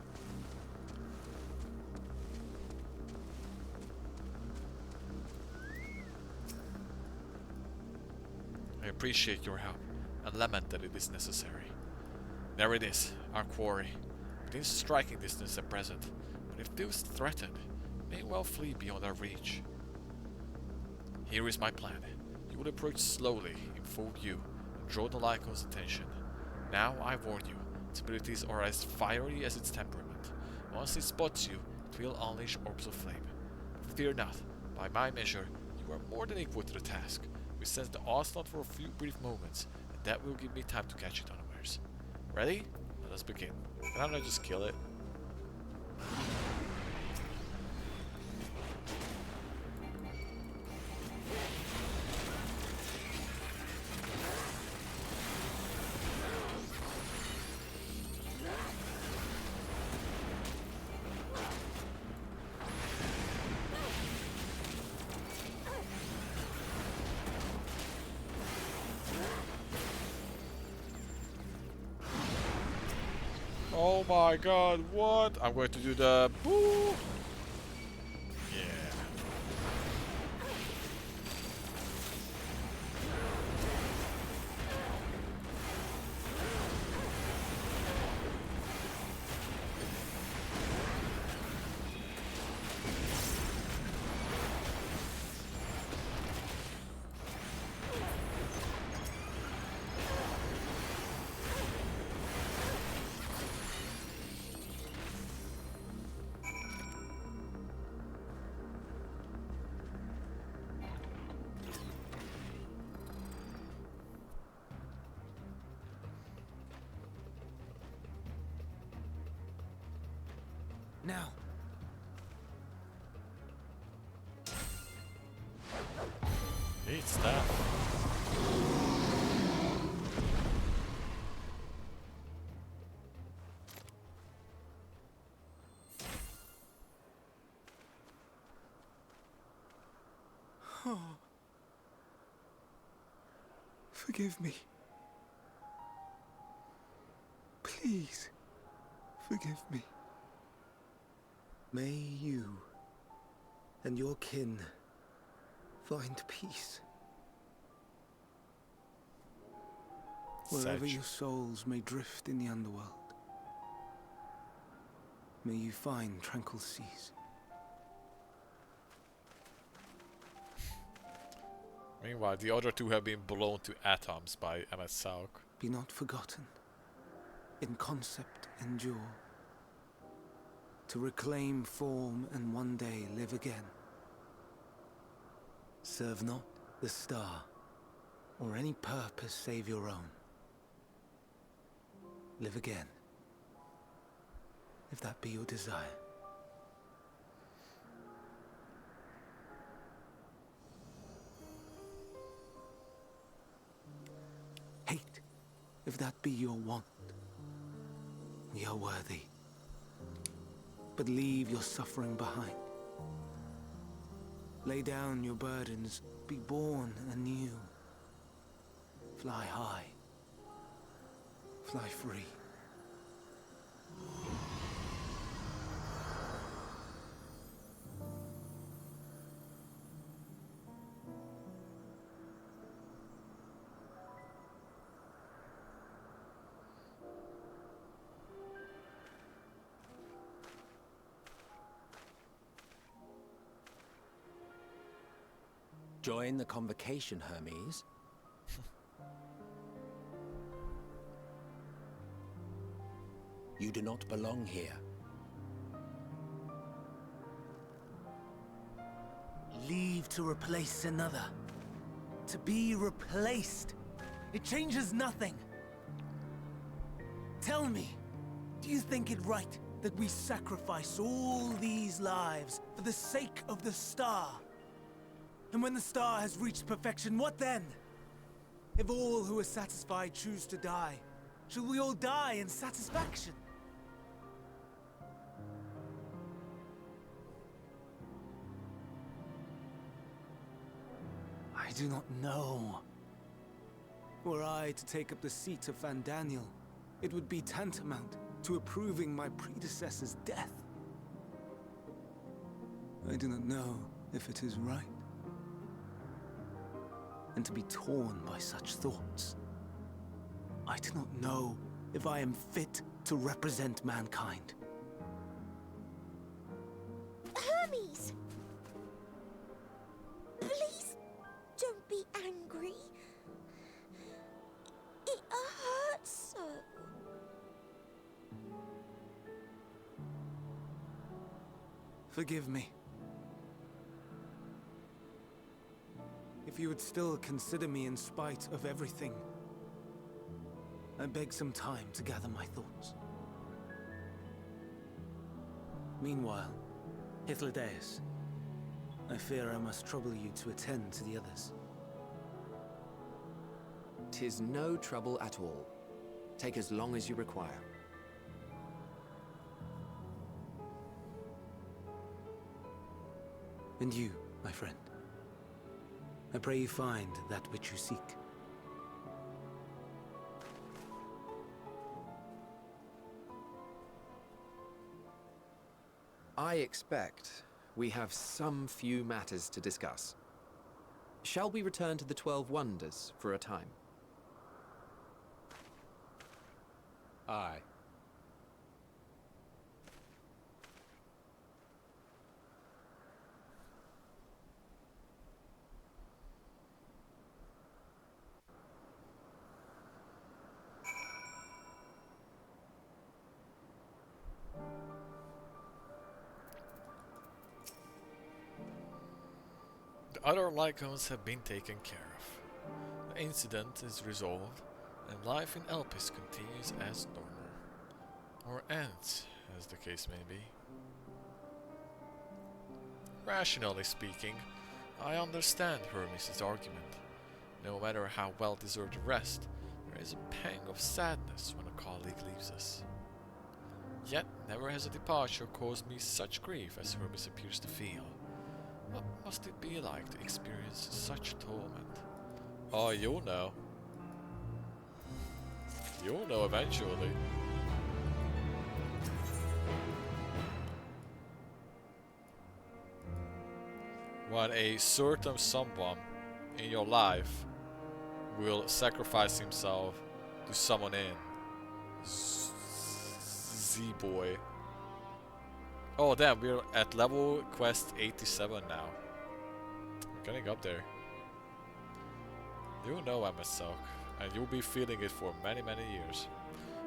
I appreciate your help and lament that it is necessary. There it is, our quarry. Within striking distance at present, but if feels threatened, it may well flee beyond our reach. Here is my plan. You will approach slowly in full view and draw the Lycon's attention. Now I warn you, its abilities are as fiery as its temperament. Once it spots you, it will unleash orbs of flame. But fear not, by my measure, you are more than equal to the task. We sense the onslaught for a few brief moments, and that will give me time to catch it unawares. Ready? Let us begin. Can I not just kill it? Oh my god, what? I'm going to do the boo! Yeah. Now. Eat stuff. Forgive me. Please, forgive me. May you and your kin find peace. Wherever Sage. your souls may drift in the underworld, may you find tranquil seas. Meanwhile, the other two have been blown to atoms by MS Sauk. Be not forgotten. In concept endure. To reclaim form and one day live again. Serve not the star, or any purpose save your own. Live again, if that be your desire. Hate, if that be your want. We are worthy. But leave your suffering behind. Lay down your burdens, be born anew. Fly high. Fly free. Join the convocation, Hermes. You do not belong here. Leave to replace another. To be replaced. It changes nothing. Tell me, do you think it right that we sacrifice all these lives for the sake of the star? And when the star has reached perfection, what then? If all who are satisfied choose to die, shall we all die in satisfaction? I do not know. Were I to take up the seat of Van Daniel, it would be tantamount to approving my predecessor's death. I do not know if it is right. And to be torn by such thoughts. I do not know if I am fit to represent mankind. Hermes! Please don't be angry. It hurts so. Forgive me. If you would still consider me in spite of everything, I beg some time to gather my thoughts. Meanwhile, Hythlodaeus, I fear I must trouble you to attend to the others. 'Tis no trouble at all. Take as long as you require. And you, my friend, I pray you find that which you seek. I expect we have some few matters to discuss. Shall we return to the 12 Wonders for a time? Aye. The other Lycons have been taken care of. The incident is resolved, and life in Elpis continues as normal. Or ends, as the case may be. Rationally speaking, I understand Hermes' argument. No matter how well deserved a rest, there is a pang of sadness when a colleague leaves us. Yet never has a departure caused me such grief as Hermes appears to feel. What must it be like to experience such torment? Oh, you'll know. You'll know eventually. When a certain someone in your life will sacrifice himself to summon in Z-Boy. Oh damn, we're at level quest 87 now. We're getting up there. You know MSLK, and you'll be feeling it for many years.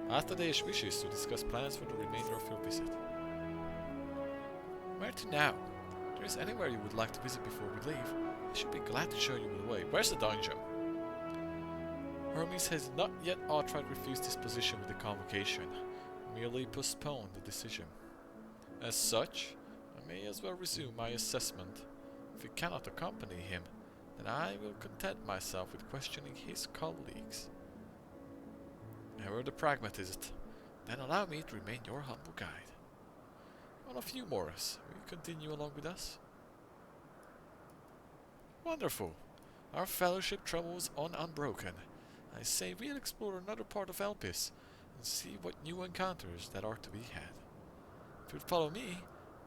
After the wishes to discuss plans for the remainder of your visit. Where to now? If there is anywhere you would like to visit before we leave, I should be glad to show you the way. Where's the dungeon? Hermes has not yet outright refused his position with the convocation, merely postponed the decision. As such, I may as well resume my assessment. If you cannot accompany him, then I will content myself with questioning his colleagues. Ever the pragmatist, then allow me to remain your humble guide. One of you, Morris, will you continue along with us? Wonderful. Our fellowship travels on unbroken. I say we'll explore another part of Elpis and see what new encounters that are to be had. If you'll follow me,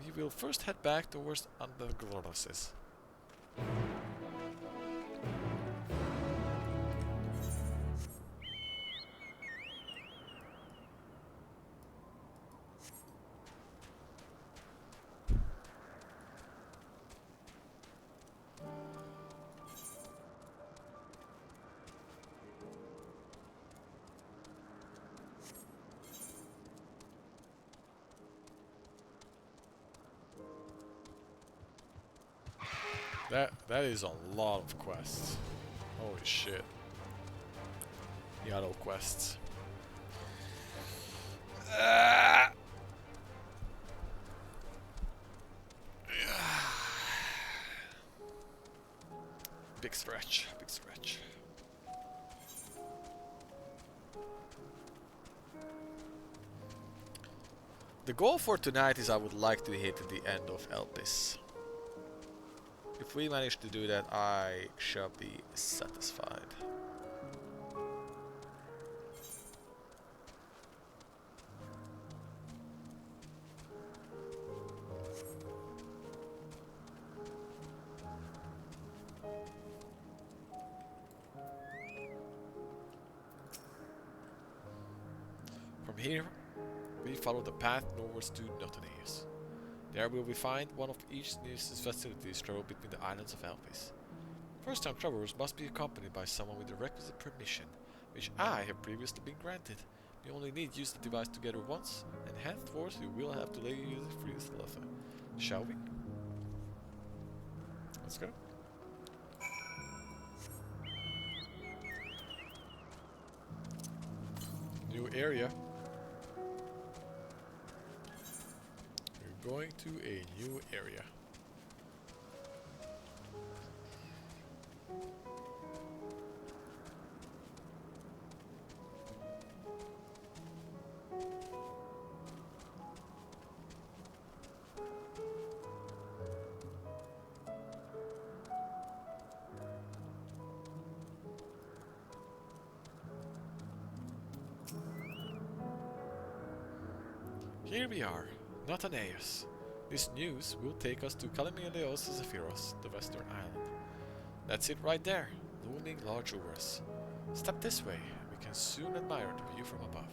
we will first head back towards Underglosses. That is a lot of quests. Holy shit. Yaddle quests. Big stretch, big stretch. The goal for tonight is I would like to hit the end of Elpis. If we manage to do that, I shall be satisfied. From here, we follow the path northwards to Notaneus. There will we find one of each nearest facilities traveled between the islands of Elpis. First-time travelers must be accompanied by someone with the requisite permission, which I have previously been granted. We only need use the device together once, and henceforth you will have to lay use it free as leather. Shall we? Let's go. New area. Going to a new area. Here we are. Notaneus. This news will take us to Kalimileos Zephyros, the western island. That's it right there, looming large over us. Step this way, and we can soon admire the view from above.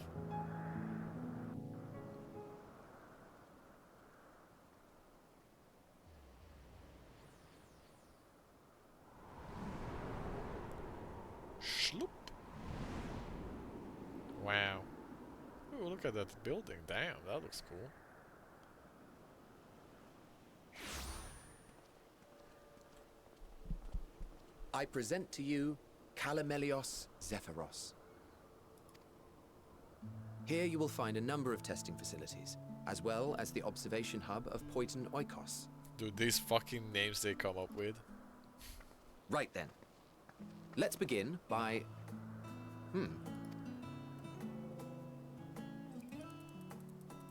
Schloop! Wow. Ooh, look at that building. Damn, that looks cool. I present to you Kalimileos Zephyros. Here you will find a number of testing facilities, as well as the observation hub of Poiton Oikos. Dude, these fucking names they come up with. Right then. Let's begin by...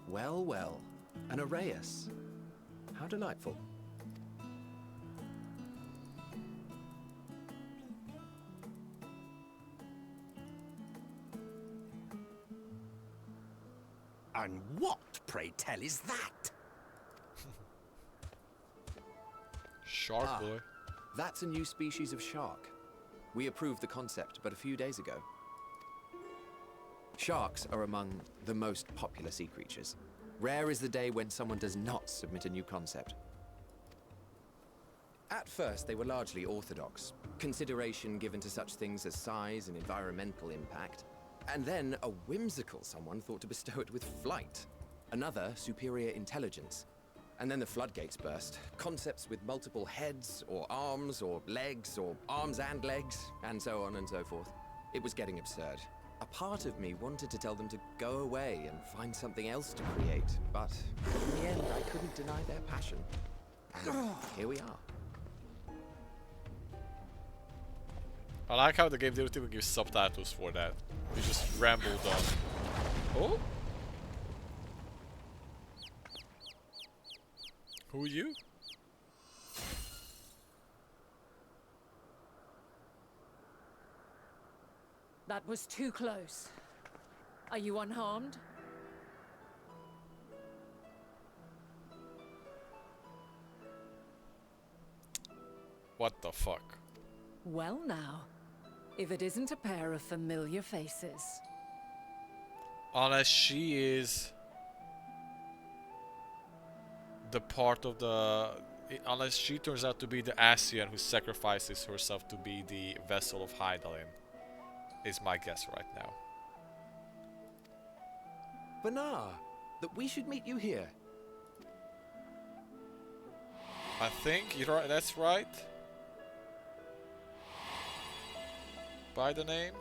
Well, well. An Arrayus. How delightful. And what, pray tell, is that? Shark boy. That's a new species of shark. We approved the concept but a few days ago. Sharks are among the most popular sea creatures. Rare is the day when someone does not submit a new concept. At first, they were largely orthodox, consideration given to such things as size and environmental impact. And then a whimsical someone thought to bestow it with flight. Another, superior intelligence. And then the floodgates burst. Concepts with multiple heads, or arms and legs, and so on and so forth. It was getting absurd. A part of me wanted to tell them to go away and find something else to create, but in the end I couldn't deny their passion. And here we are. I like how the game didn't even give subtitles for that. We just rambled on. Oh? Who are you? That was too close. Are you unharmed? What the fuck? Well now, if it isn't a pair of familiar faces. Unless she is the part of the... Unless she turns out to be the Asian who sacrifices herself to be the vessel of Hydaelyn. Is my guess right now. Banar, that we should meet you here. I think you're right, that's right. By the name?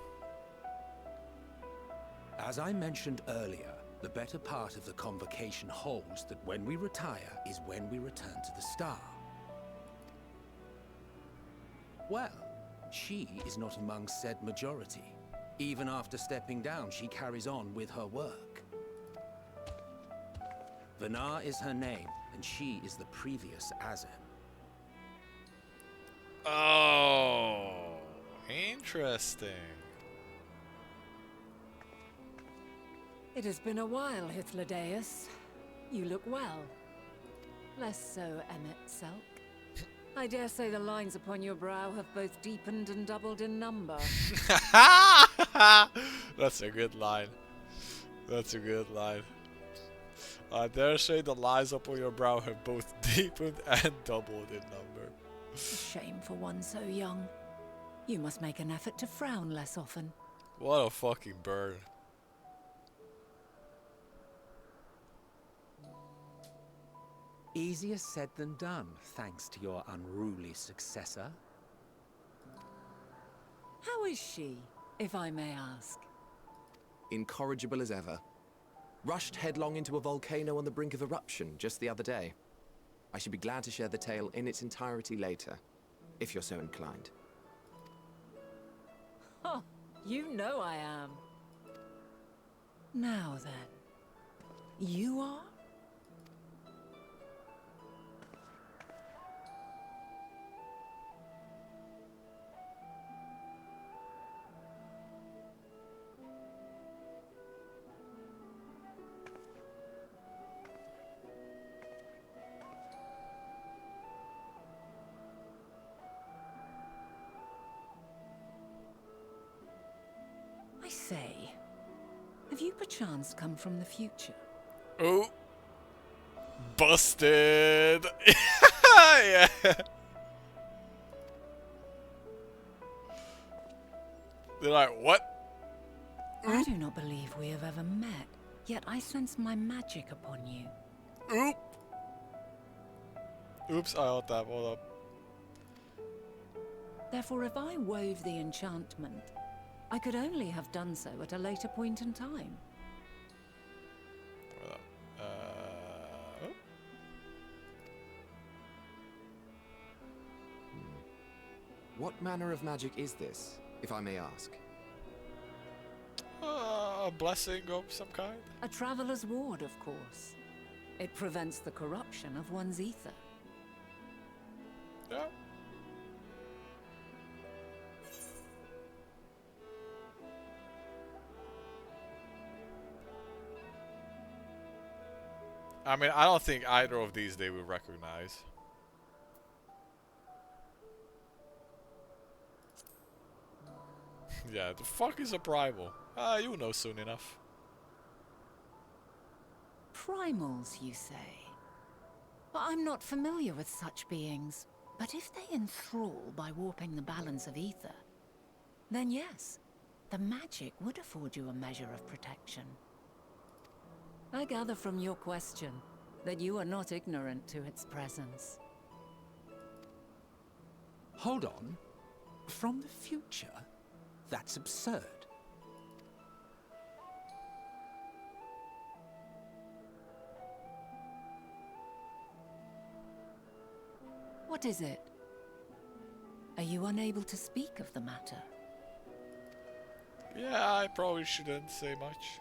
As I mentioned earlier, the better part of the convocation holds that when we retire is when we return to the star. Well, she is not among said majority. Even after stepping down, she carries on with her work. Vanar is her name, and she is the previous Azem. Oh, interesting. It has been a while, Hythlodaeus. You look well. Less so, Emmett Selk. I dare say the lines upon your brow have both deepened and doubled in number. That's a good line. That's a good line. I dare say the lines upon your brow have both deepened and doubled in number. A shame for one so young. You must make an effort to frown less often. What a fucking burn. Easier said than done, thanks to your unruly successor. How is she, if I may ask? Incorrigible as ever. Rushed headlong into a volcano on the brink of eruption just the other day. I should be glad to share the tale in its entirety later, if you're so inclined. Huh, you know I am. Now then, you are? I say, have you perchance come from the future? Oh. Busted. Yeah. They're like, what? I do not believe we have ever met, yet I sense my magic upon you. Oop. Oops, I held that. Hold up. Therefore, if I wove the enchantment, I could only have done so at a later point in time. Hold up. Oh. What manner of magic is this, if I may ask? A blessing of some kind? A traveler's ward, of course. It prevents the corruption of one's ether. Yeah. I mean, I don't think either of these they will recognize. Yeah, the fuck is a primal? Ah, you'll know soon enough. Primals, you say? But I'm not familiar with such beings. But if they enthrall by warping the balance of ether, then yes, the magic would afford you a measure of protection. I gather from your question that you are not ignorant to its presence. Hold on. From the future? That's absurd. What is it? Are you unable to speak of the matter? Yeah, I probably shouldn't say much.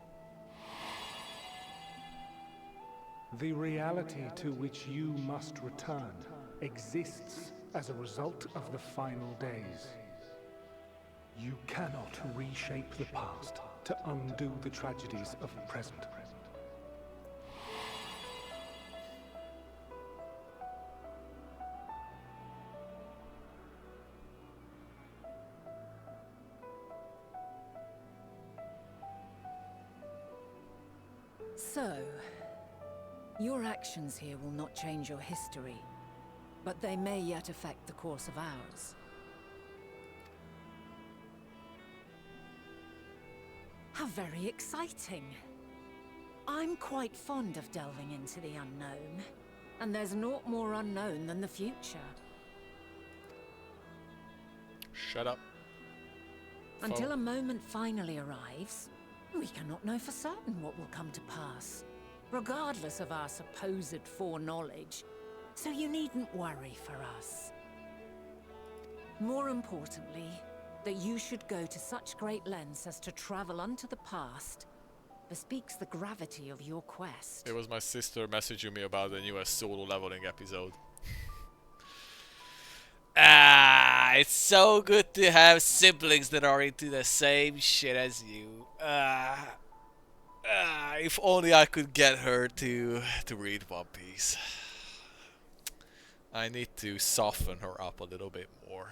The reality to which you must return exists as a result of the final days. You cannot reshape the past to undo the tragedies of the present. So, your actions here will not change your history, but they may yet affect the course of ours. How very exciting! I'm quite fond of delving into the unknown, and there's naught more unknown than the future. Shut up. Until a moment finally arrives, we cannot know for certain what will come to pass, regardless of our supposed foreknowledge, so you needn't worry for us. More importantly, that you should go to such great lengths as to travel unto the past bespeaks the gravity of your quest. It was my sister messaging me about the newest solo leveling episode. Ah, it's so good to have siblings that are into the same shit as you. If only I could get her to read One Piece. I need to soften her up a little bit more.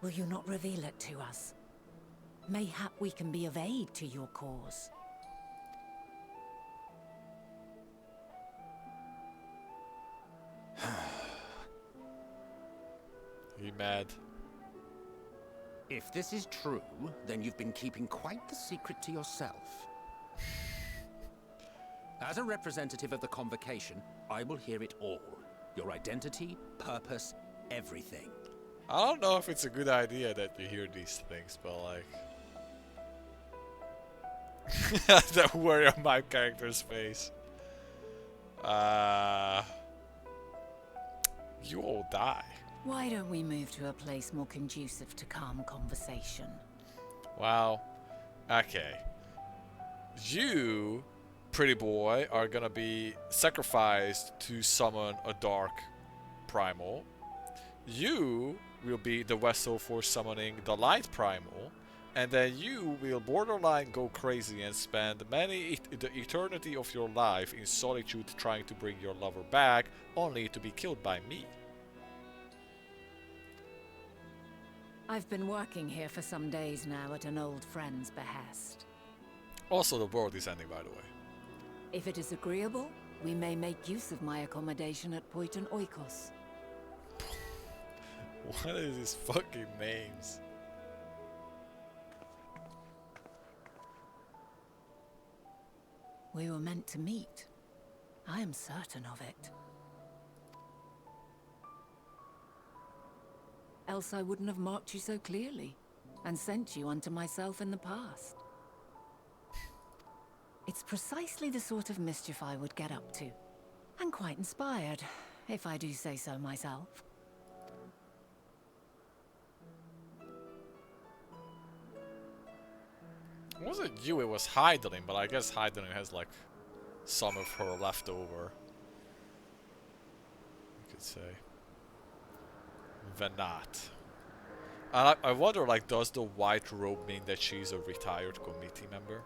Will you not reveal it to us? Mayhap we can be of aid to your cause. You mad? If this is true, then you've been keeping quite the secret to yourself. As a representative of the Convocation, I will hear it all. Your identity, purpose, everything. I don't know if it's a good idea that you hear these things, but like... that worry on my character's face. You all die. Why don't we move to a place more conducive to calm conversation? Wow. Okay. You, pretty boy, are gonna be sacrificed to summon a dark primal. You will be the vessel for summoning the light primal. And then you will borderline go crazy and spend the eternity of your life in solitude trying to bring your lover back, only to be killed by me. I've been working here for some days now at an old friend's behest. Also, the world is ending, by the way. If it is agreeable, we may make use of my accommodation at Poiton Oikos. What is these fucking names? We were meant to meet. I am certain of it. Else I wouldn't have marked you so clearly, and sent you unto myself in the past. It's precisely the sort of mischief I would get up to. And quite inspired, if I do say so myself. It wasn't you, it was Heidelin, but I guess Heidelin has like some of her left over. You could say. Venat. And I wonder, like, does the white robe mean that she's a retired committee member?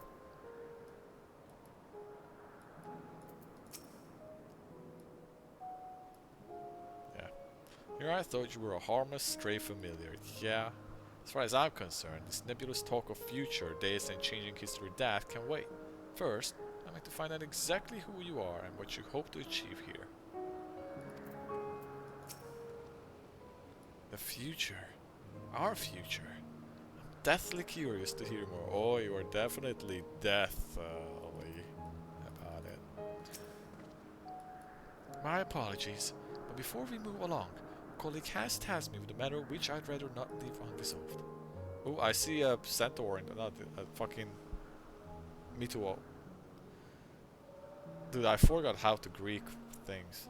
Yeah. Here I thought you were a harmless stray familiar. Yeah. As far as I'm concerned, this nebulous talk of future, days and changing history, that can wait. First, I'd like to find out exactly who you are and what you hope to achieve here. The future. Our future. I'm deathly curious to hear more. Oh, you are definitely deathly about it. My apologies, but before we move along, a colleague has tasked me with a matter which I'd rather not leave unresolved. Oh, I see a centaur and a fucking Mituo. Dude, I forgot how to Greek things.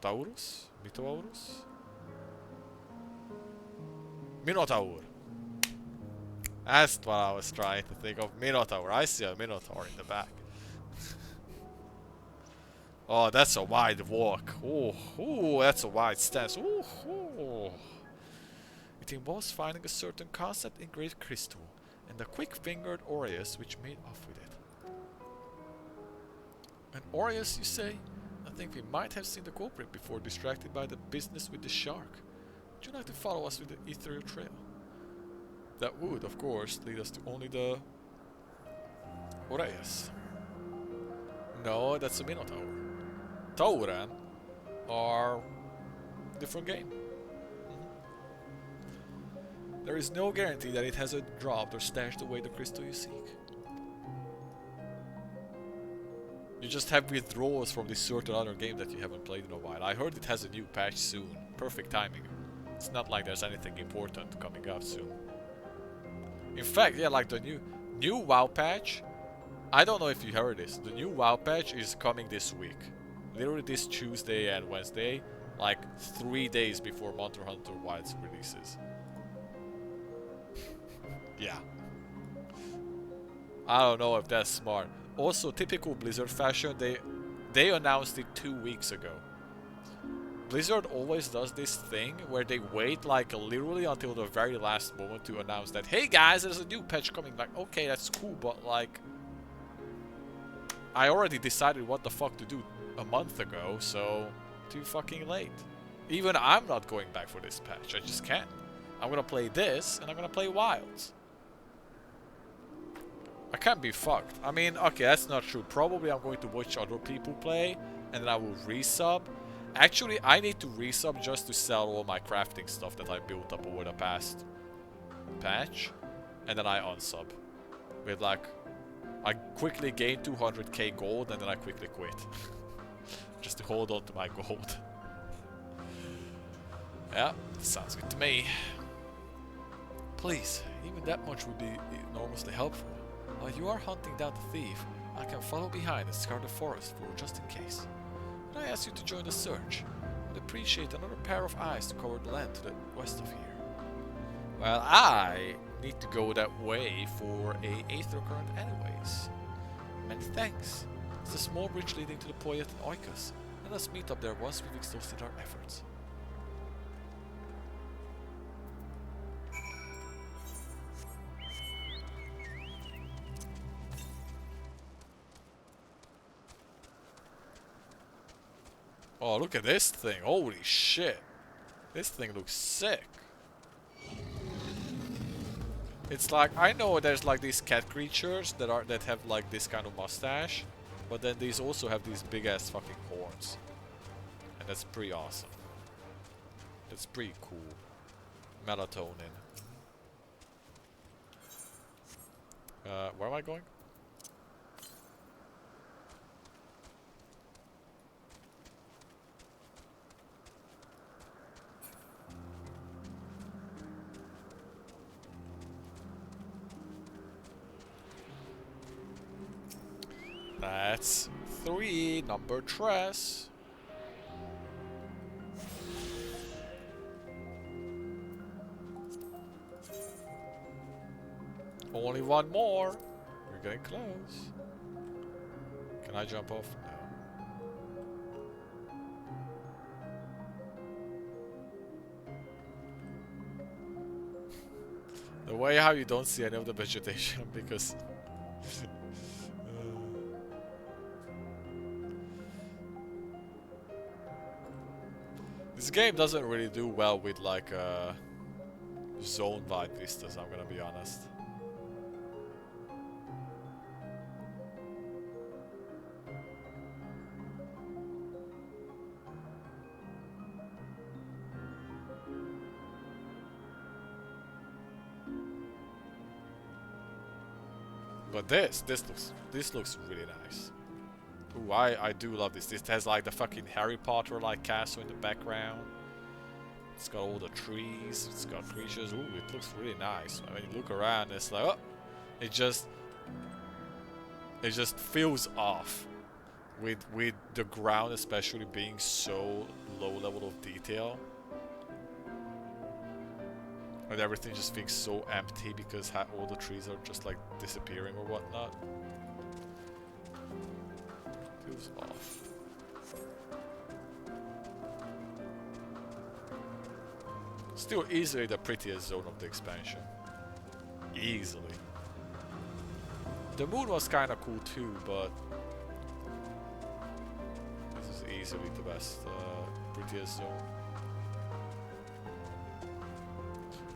Taurus? Minotaurus? Minotaur. That's what I was trying to think of. Minotaur. I see a Minotaur in the back. Oh, that's a wide walk. Oh, that's a wide stance. Oh. It involves finding a certain concept in great crystal and the quick-fingered Aureus which made off with it. An Aureus, you say? I think we might have seen the culprit before, distracted by the business with the shark. Would you like to follow us with the ethereal trail? That would, of course, lead us to only the Aureus. No, that's a Minotaur. Tauren are different game. There is no guarantee that it hasn't dropped or stashed away the crystal you seek. You just have withdrawals from this certain other game that you haven't played in a while. I heard it has a new patch soon. Perfect timing. It's not like there's anything important coming up soon. In fact, yeah, like the new WoW patch. I don't know if you heard this. The new WoW patch is coming this week. Literally this Tuesday and Wednesday. Like 3 days before Monster Hunter Wilds releases. Yeah. I don't know if that's smart. Also, typical Blizzard fashion, they announced it 2 weeks ago. Blizzard always does this thing where they wait like literally until the very last moment to announce that, hey guys, there's a new patch coming. Like, okay, that's cool, but like, I already decided what the fuck to do a month ago, so too fucking late. Even I'm not going back for this patch, I just can't. I'm gonna play this, and I'm gonna play Wilds. I can't be fucked. I mean, okay, that's not true. Probably I'm going to watch other people play, and then I will resub. Actually, I need to resub just to sell all my crafting stuff that I built up over the past patch, and then I unsub. With like, I quickly gain 200k gold, and then I quickly quit. Just to hold on to my gold. Yeah, sounds good to me. Please, even that much would be enormously helpful. While you are hunting down the thief, I can follow behind and scour the forest for just in case. When I ask you to join the search, I'd appreciate another pair of eyes to cover the land to the west of here. Well, I need to go that way for a aether current anyways. Many thanks. It's a small bridge leading to the Poet and Oikos. Let us meet up there once we've exhausted our efforts. Oh, look at this thing. Holy shit. This thing looks sick. It's like, I know there's like these cat creatures that have like this kind of mustache, but then these also have these big ass fucking horns. And that's pretty awesome. That's pretty cool. Melatonin. Where am I going? That's 3, number 3. Only one more. We're getting close. Can I jump off? No. The way how you don't see any of the vegetation because this game doesn't really do well with like zone wide vistas, I'm gonna be honest. But this looks really nice. Ooh, I do love this. This has like the fucking Harry Potter like castle in the background. It's got all the trees. It's got creatures. Ooh, it looks really nice. I mean, you look around, it's like, oh, it just feels off with the ground, especially being so low level of detail. And everything just feels so empty because all the trees are just like disappearing or whatnot. Feels off. Still easily the prettiest zone of the expansion. Easily. The moon was kinda cool too, but this is easily the best, prettiest zone.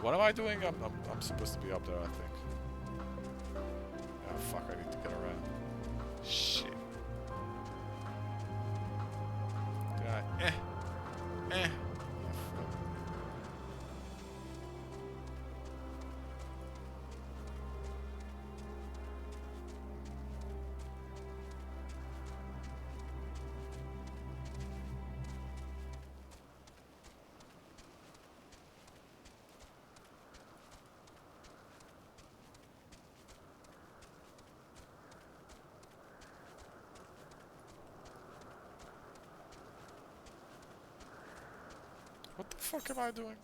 What am I doing? I'm supposed to be up there, I think. Oh fuck, I need to get around. Shit. Yeah, eh. What the fuck am I doing?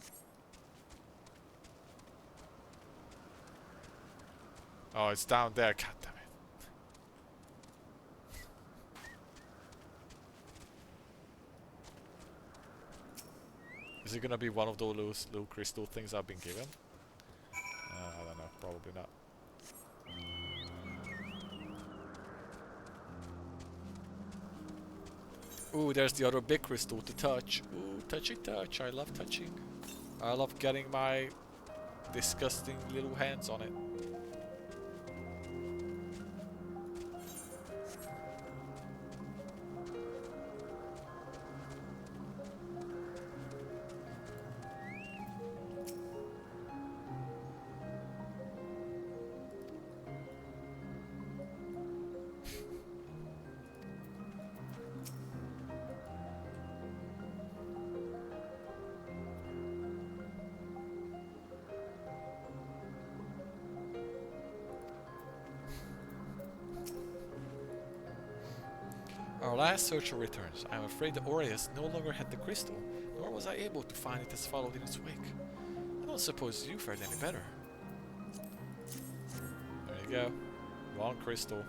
Oh, it's down there. God damn it. Is it gonna be one of those little crystal things I've been given? I don't know. Probably not. Ooh, there's the other big crystal to touch. Ooh, touchy touch. I love touching. I love getting my disgusting little hands on it. Our last searcher returns. I am afraid the Aureus no longer had the crystal, nor was I able to find it as followed in its wake. I don't suppose you fared any better. There you go. One crystal.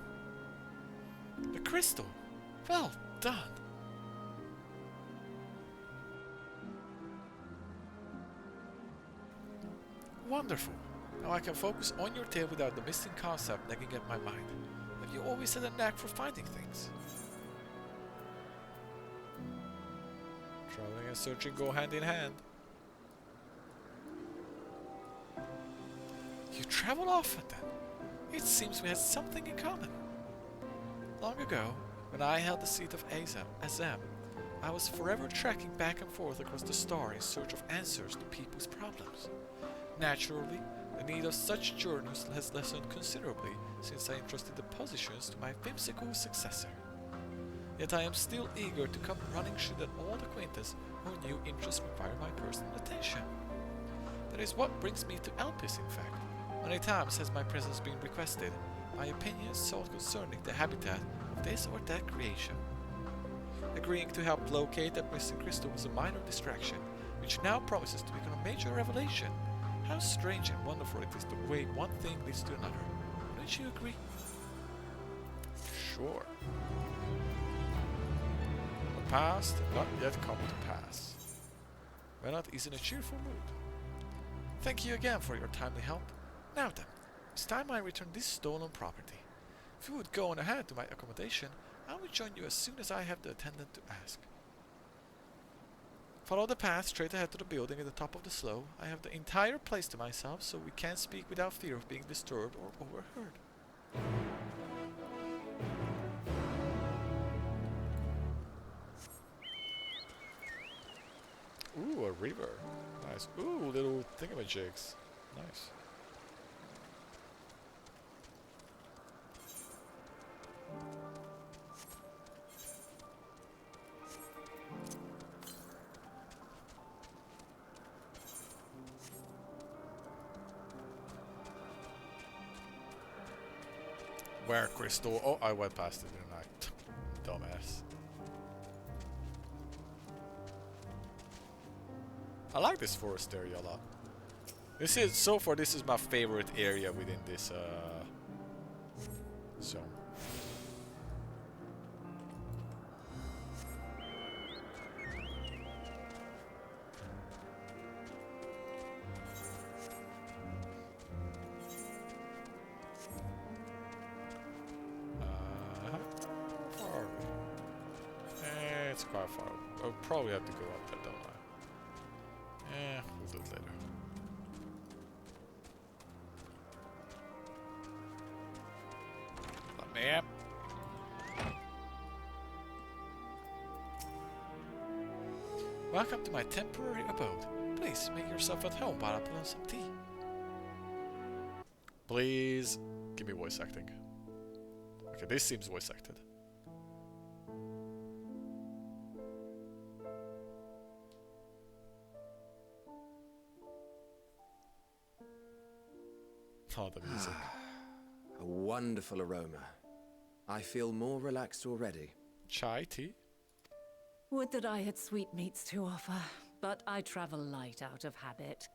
The crystal! Well done! Wonderful! Now I can focus on your tale without the missing concept nagging at my mind. Have you always had a knack for finding things? Traveling and searching go hand in hand. You travel often then. It seems we had something in common. Long ago, when I held the seat of Azam, I was forever trekking back and forth across the star in search of answers to people's problems. Naturally, the need of such journeys has lessened considerably since I entrusted the positions to my whimsical successor. Yet I am still eager to come running should an old acquaintance or new interest require my personal attention. That is what brings me to Elpis, in fact. Many times has my presence been requested, my opinions sought concerning the habitat of of this or that creation. Agreeing to help locate that missing crystal was a minor distraction, which now promises to become a major revelation. How strange and wonderful it is the way one thing leads to another. Wouldn't you agree? Sure. The past not yet come to pass. Renat is in a cheerful mood. Thank you again for your timely help. Now then, it's time I return this stolen property. If you would go on ahead to my accommodation, I will join you as soon as I have the attendant to ask. Follow the path straight ahead to the building at the top of the slope. I have the entire place to myself, so we can't speak without fear of being disturbed or overheard. Ooh, a river. Nice. Ooh, little thingamajigs. Nice. Where crystal? Oh, I went past it, didn't I? Dumbass. I like this forest area a lot. This is so far. This is my favorite area within this zone. Far are we? It's quite far. I'll probably have to go up there, don't I? We'll do it later. Map. Welcome to my temporary abode. Please make yourself at home while I put on some tea. Please give me voice acting. Okay, this seems voice acted. Oh, the music. A wonderful aroma. I feel more relaxed already. Chai tea? Would that I had sweetmeats to offer, but I travel light out of habit.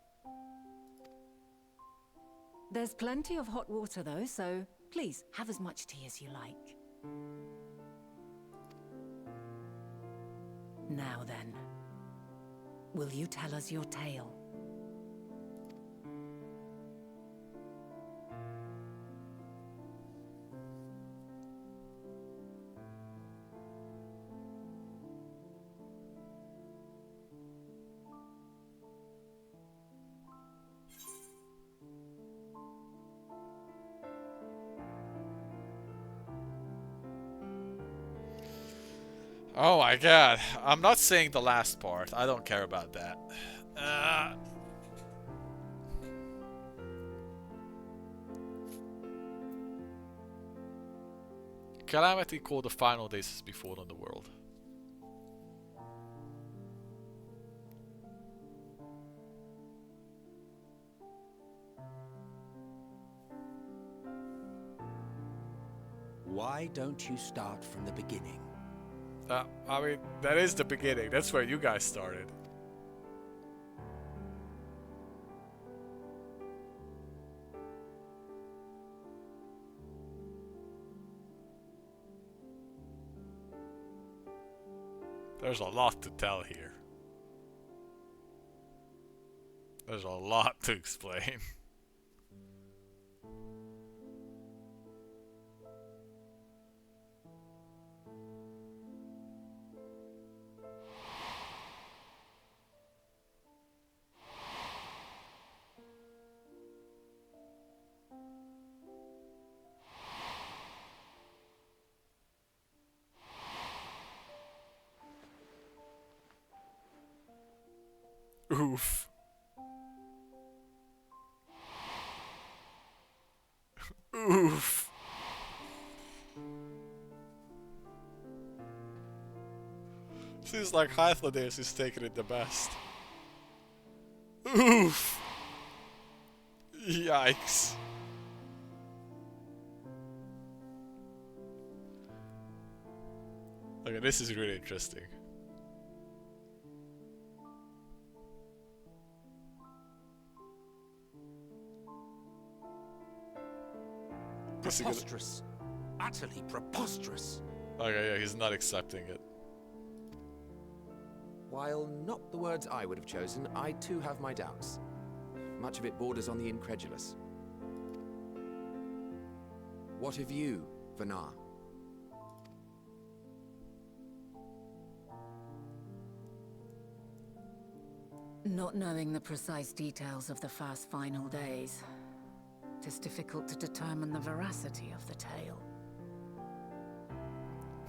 There's plenty of hot water though, so please have as much tea as you like. Now then, will you tell us your tale? Oh my god. I'm not saying the last part. I don't care about that. Calamity called the final days as before on the world. Why don't you start from the beginning? I mean, that is the beginning. That's where you guys started. There's a lot to tell here. There's a lot to explain. Oof. Oof. Seems like Hythlodaeus is taking it the best. Oof. Yikes. Okay, this is really interesting. Preposterous. Utterly preposterous. Okay, yeah, he's not accepting it. While not the words I would have chosen, I too have my doubts. Much of it borders on the incredulous. What of you, Vanar? Not knowing the precise details of the first final days, it is difficult to determine the veracity of the tale.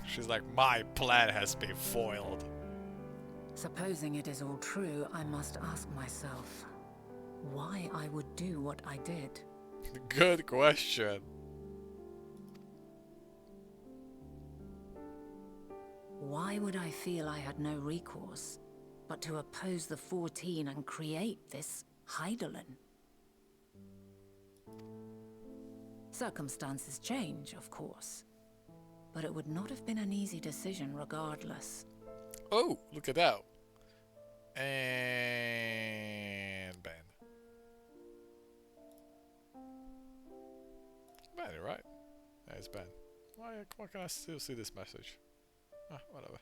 She's like, my plan has been foiled. Supposing it is all true, I must ask myself why I would do what I did. Good question. Why would I feel I had no recourse but to oppose the 14 and create this Hydaelyn? Circumstances change, of course, but it would not have been an easy decision regardless. Oh, look at that. And ban. Ban it, right? Yeah, it's banned. Why can I still see this message? Ah, whatever.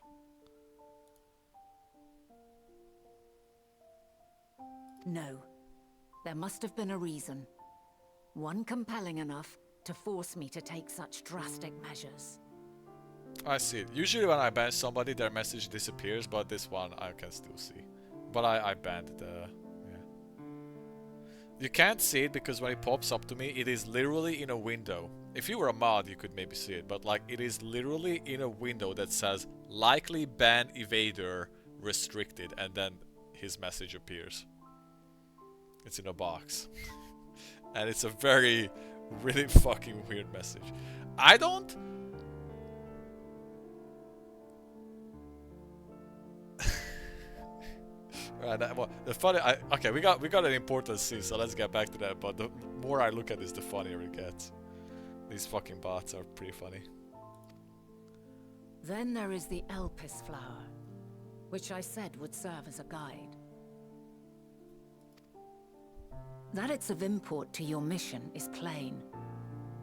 No. There must have been a reason. One compelling enough to force me to take such drastic measures. I see it. Usually when I ban somebody, their message disappears, but this one I can still see. But I banned the... yeah. You can't see it because when it pops up to me, it is literally in a window. If you were a mod, you could maybe see it, but like it is literally in a window that says likely ban evader restricted, and then his message appears. It's in a box. And it's a very, really fucking weird message. I don't... Right, well, the funny... okay, we got an important scene, so let's get back to that, but the more I look at this, the funnier it gets. These fucking bots are pretty funny. Then there is the Elpis flower, which I said would serve as a guide. That it's of import to your mission is plain,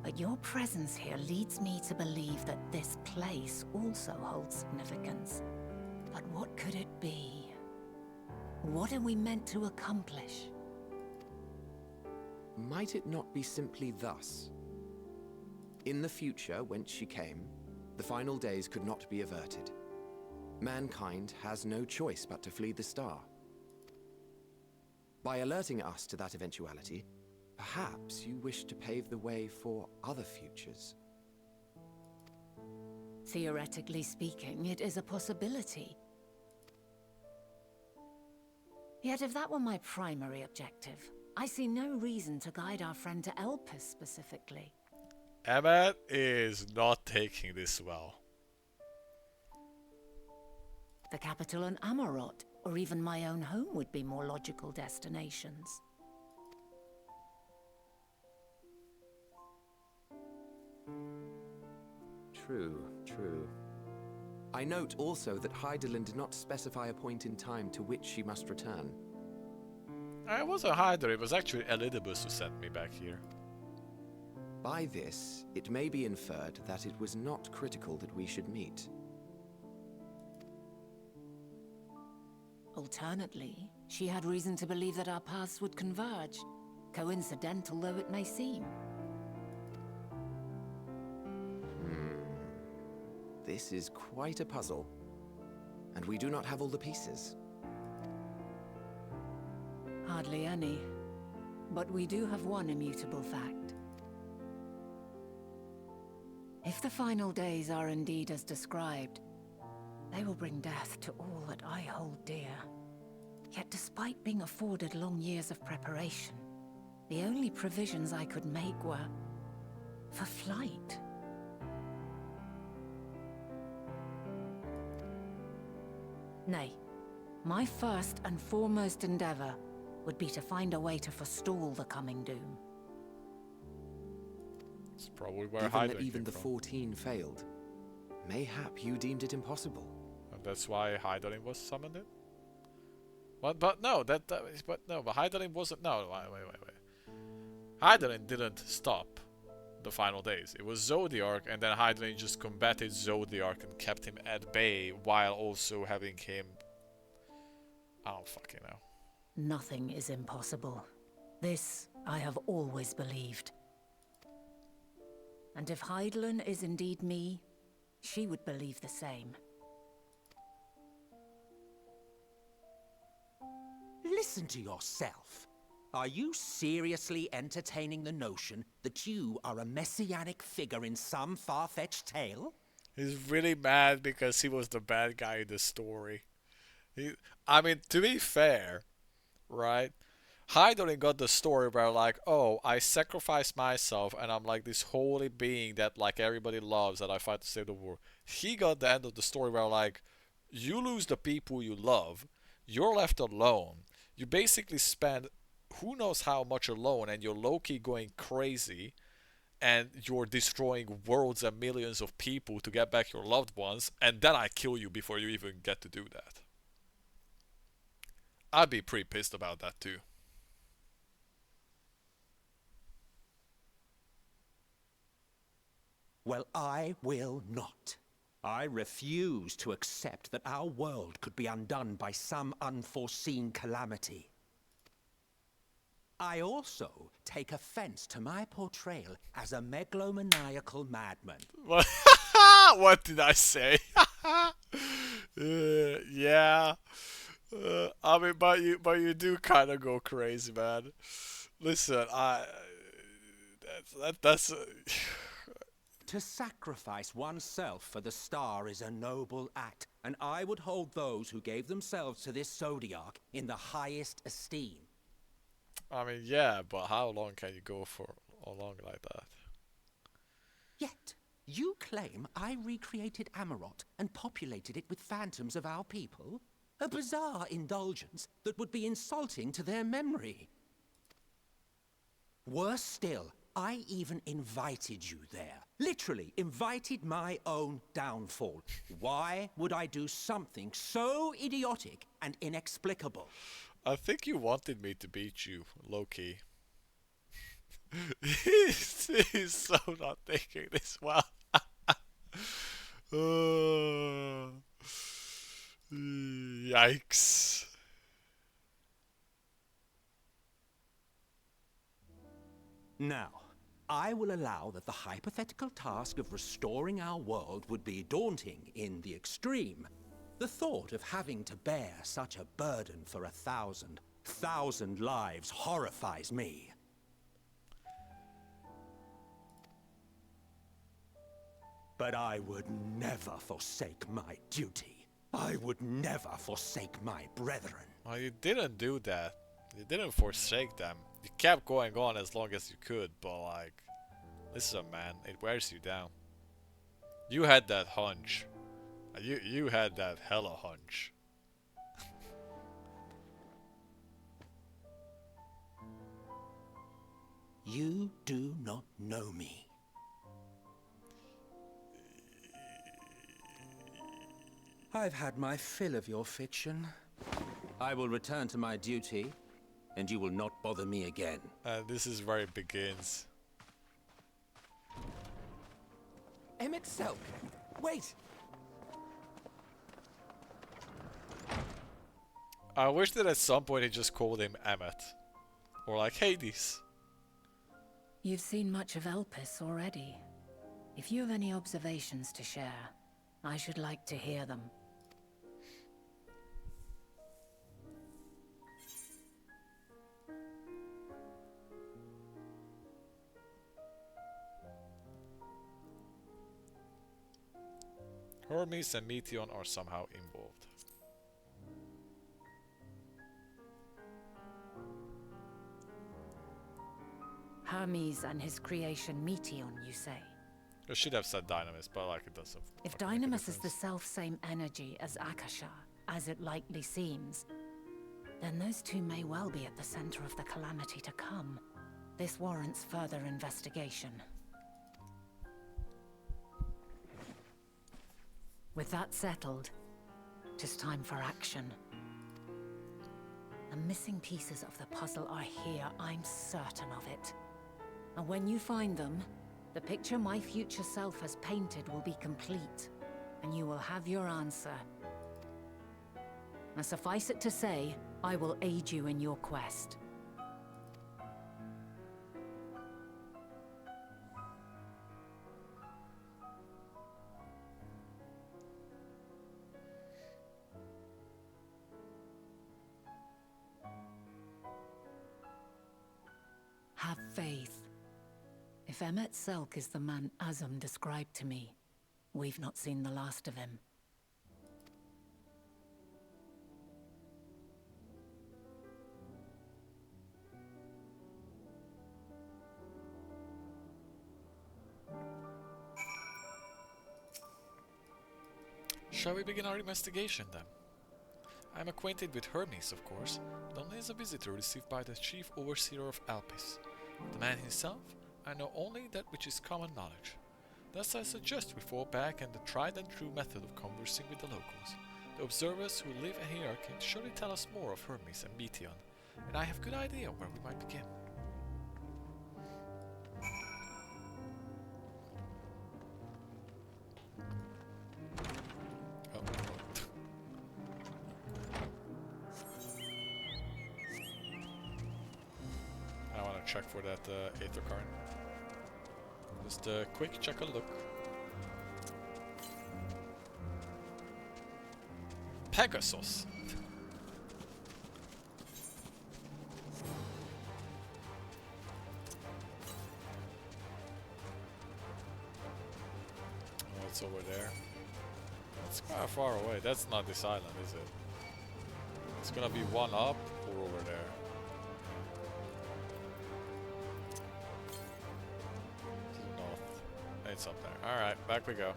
but your presence here leads me to believe that this place also holds significance. But what could it be? What are we meant to accomplish? Might it not be simply thus? In the future, whence she came, the final days could not be averted. Mankind has no choice but to flee the star. By alerting us to that eventuality, perhaps you wish to pave the way for other futures. Theoretically speaking, it is a possibility. Yet if that were my primary objective, I see no reason to guide our friend to Elpis specifically. Emmet is not taking this well. The capital and Amarot, or even my own home, would be more logical destinations. True, true. I note also that Hydaelyn did not specify a point in time to which she must return. It wasn't Hyder, it was actually Elidibus who sent me back here. By this, it may be inferred that it was not critical that we should meet. Alternately, she had reason to believe that our paths would converge, coincidental though it may seem. This is quite a puzzle, and we do not have all the pieces. Hardly any, but we do have one immutable fact. If the final days are indeed as described, they will bring death to all that I hold dear. Yet despite being afforded long years of preparation, the only provisions I could make were for flight. Nay, my first and foremost endeavor would be to find a way to forestall the coming doom. It's probably where Given Hyder that even came the from. 14 failed, Mayhap you deemed it impossible. And that's why Hydaelyn was summoned in? What? But no, but Hydaelyn wasn't. No, wait. Hydaelyn didn't stop the final days. It was Zodiark, and then Hydaelyn just combated Zodiark and kept him at bay while also having him. I don't fucking know. Nothing is impossible. This I have always believed. And if Hydaelyn is indeed me, she would believe the same. Listen to yourself. Are you seriously entertaining the notion that you are a messianic figure in some far-fetched tale? He's really mad because he was the bad guy in the story. I mean, to be fair, right? Hydaelyn got the story where like, oh, I sacrificed myself and I'm like this holy being that like everybody loves that I fight to save the world. He got the end of the story where like, you lose the people you love, you're left alone. You basically spend who knows how much alone and you're low-key going crazy and you're destroying worlds and millions of people to get back your loved ones, and then I kill you before you even get to do that. I'd be pretty pissed about that too. Well, I will not. I refuse to accept that our world could be undone by some unforeseen calamity. I also take offense to my portrayal as a megalomaniacal madman. What did I say? Yeah. I mean, but you do kind of go crazy, man. Listen, that's To sacrifice oneself for the star is a noble act, and I would hold those who gave themselves to this Zodiark in the highest esteem. I mean, yeah, but how long can you go for long like that? Yet, you claim I recreated Amarot and populated it with phantoms of our people? A bizarre indulgence that would be insulting to their memory. Worse still, I even invited you there. Literally invited my own downfall. Why would I do something so idiotic and inexplicable? I think you wanted me to beat you, low-key. he's so not thinking this well. Yikes. Now, I will allow that the hypothetical task of restoring our world would be daunting in the extreme. The thought of having to bear such a burden for 1,000 lives horrifies me. But I would never forsake my duty. I would never forsake my brethren. Well, you didn't do that. You didn't forsake them. You kept going on as long as you could, but like, listen, man, it wears you down. You had that hunch. You had that hella hunch. You do not know me. I've had my fill of your fiction. I will return to my duty, and you will not bother me again. This is where it begins. Emmett Selk, wait! I wish that at some point he just called him Emmet. Or like Hades. You've seen much of Elpis already. If you have any observations to share, I should like to hear them. Hermes and Meteon are somehow involved. Hermes and his creation Meteon, you say? I should have said Dynamis, but like it doesn't. If Dynamis is the self-same energy as Akasha, as it likely seems, then those two may well be at the center of the calamity to come. This warrants further investigation. With that settled, it is time for action. The missing pieces of the puzzle are here, I'm certain of it. And when you find them, the picture my future self has painted will be complete, and you will have your answer. Now suffice it to say, I will aid you in your quest. Have faith. If Emmett Selk is the man Azum described to me, we've not seen the last of him. Shall we begin our investigation then? I am acquainted with Hermes, of course, but only as a visitor received by the chief overseer of Alpis. The man himself, I know only that which is common knowledge. Thus I suggest we fall back on the tried and true method of conversing with the locals. The observers who live here can surely tell us more of Hermes and Meteon, and I have a good idea where we might begin. Check for that Aether card. Just a quick check a look. Pegasus. Oh, it's over there. It's quite far away. That's not this island, is it? It's gonna be one up or over there. It's up there. Alright, back we go.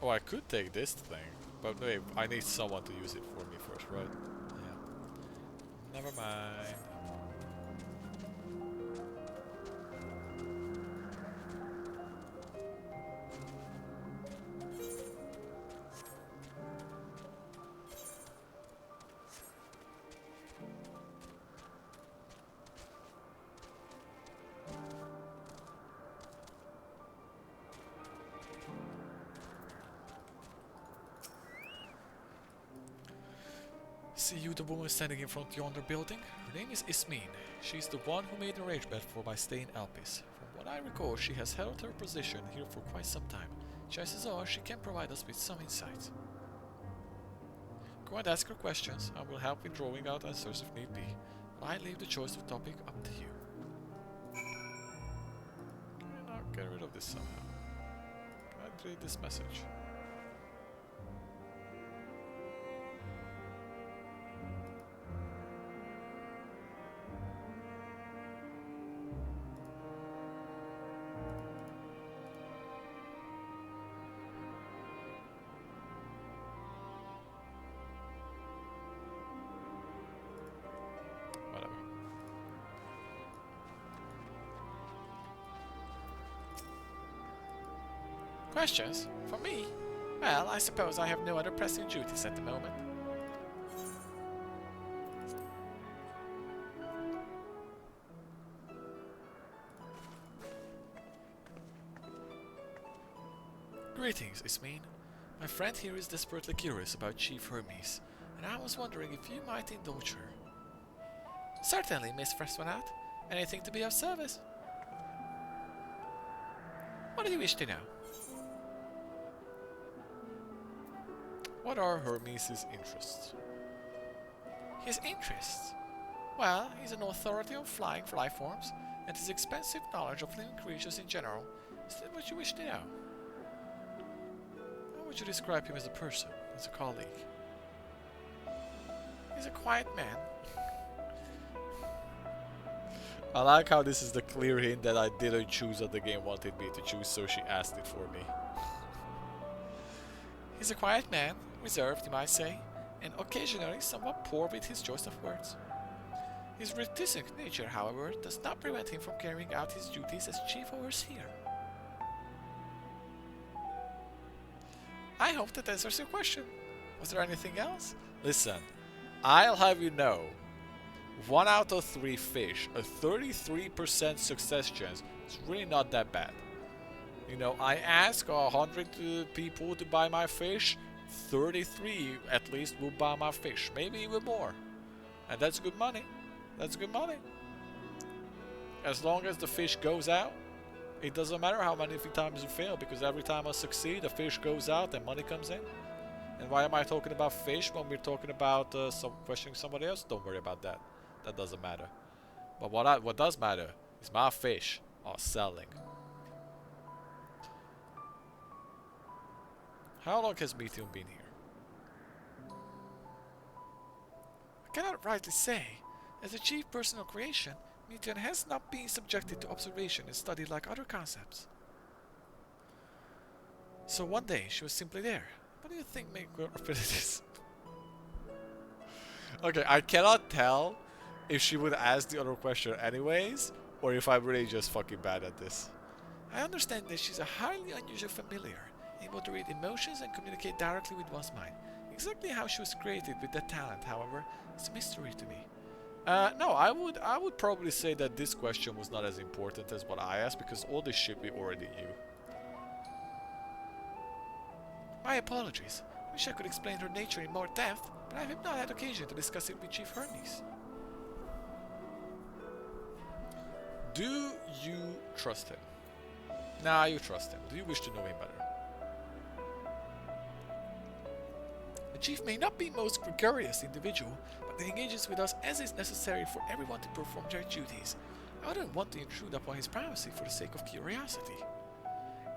Oh, I could take this thing, but wait, I need someone to use it for me first, right? Yeah. Never mind. See you, the woman standing in front of yonder building? Her name is Ismene. She's the one who made arrangement for my stay in Alpis. From what I recall, she has held her position here for quite some time. Chances are she can provide us with some insight. Go and ask her questions. I will help with drawing out answers if need be. But I leave the choice of topic up to you. Can I now get rid of this somehow? Can I delete this message? Questions? For me? Well, I suppose I have no other pressing duties at the moment. Greetings, Ismene. My friend here is desperately curious about Chief Hermes, and I was wondering if you might indulge her. Certainly, Miss Freswanat. Anything to be of service? What do you wish to know? What are Hermes' interests? His interests? Well, he's an authority on flying life forms, and his extensive knowledge of living creatures in general. Is that what you wish to know? How would you describe him as a person, as a colleague? He's a quiet man. I like how this is the clear hint that I didn't choose what the game wanted me to choose, so she asked it for me. He's a quiet man, reserved, you might say, and occasionally somewhat poor with his choice of words. His reticent nature, however, does not prevent him from carrying out his duties as chief overseer. I hope that answers your question. Was there anything else? Listen, I'll have you know, 1 out of 3 fish, a 33% success chance, is really not that bad. You know, I ask 100 people to buy my fish, 33 at least will buy my fish, maybe even more. And that's good money. That's good money. As long as the fish goes out, it doesn't matter how many times you fail, because every time I succeed, the fish goes out and money comes in. And why am I talking about fish when we're talking about questioning somebody else? Don't worry about that. That doesn't matter. But what does matter is my fish are selling. How long has Methium been here? I cannot rightly say. As a chief personal creation, Methium has not been subjected to observation and study like other concepts. So one day she was simply there. What do you think made her abilities? Okay, I cannot tell if she would ask the other question anyways, or if I'm really just fucking bad at this. I understand that she's a highly unusual familiar, able to read emotions and communicate directly with one's mind. Exactly how she was created with that talent, however, is a mystery to me. No, I would probably say that this question was not as important as what I asked, because all this shit we already knew. My apologies. I wish I could explain her nature in more depth, but I have not had occasion to discuss it with Chief Hermes. Do you trust him? Nah, you trust him. Do you wish to know him better? The Chief may not be the most gregarious individual, but he engages with us as is necessary for everyone to perform their duties. I wouldn't want to intrude upon his privacy for the sake of curiosity.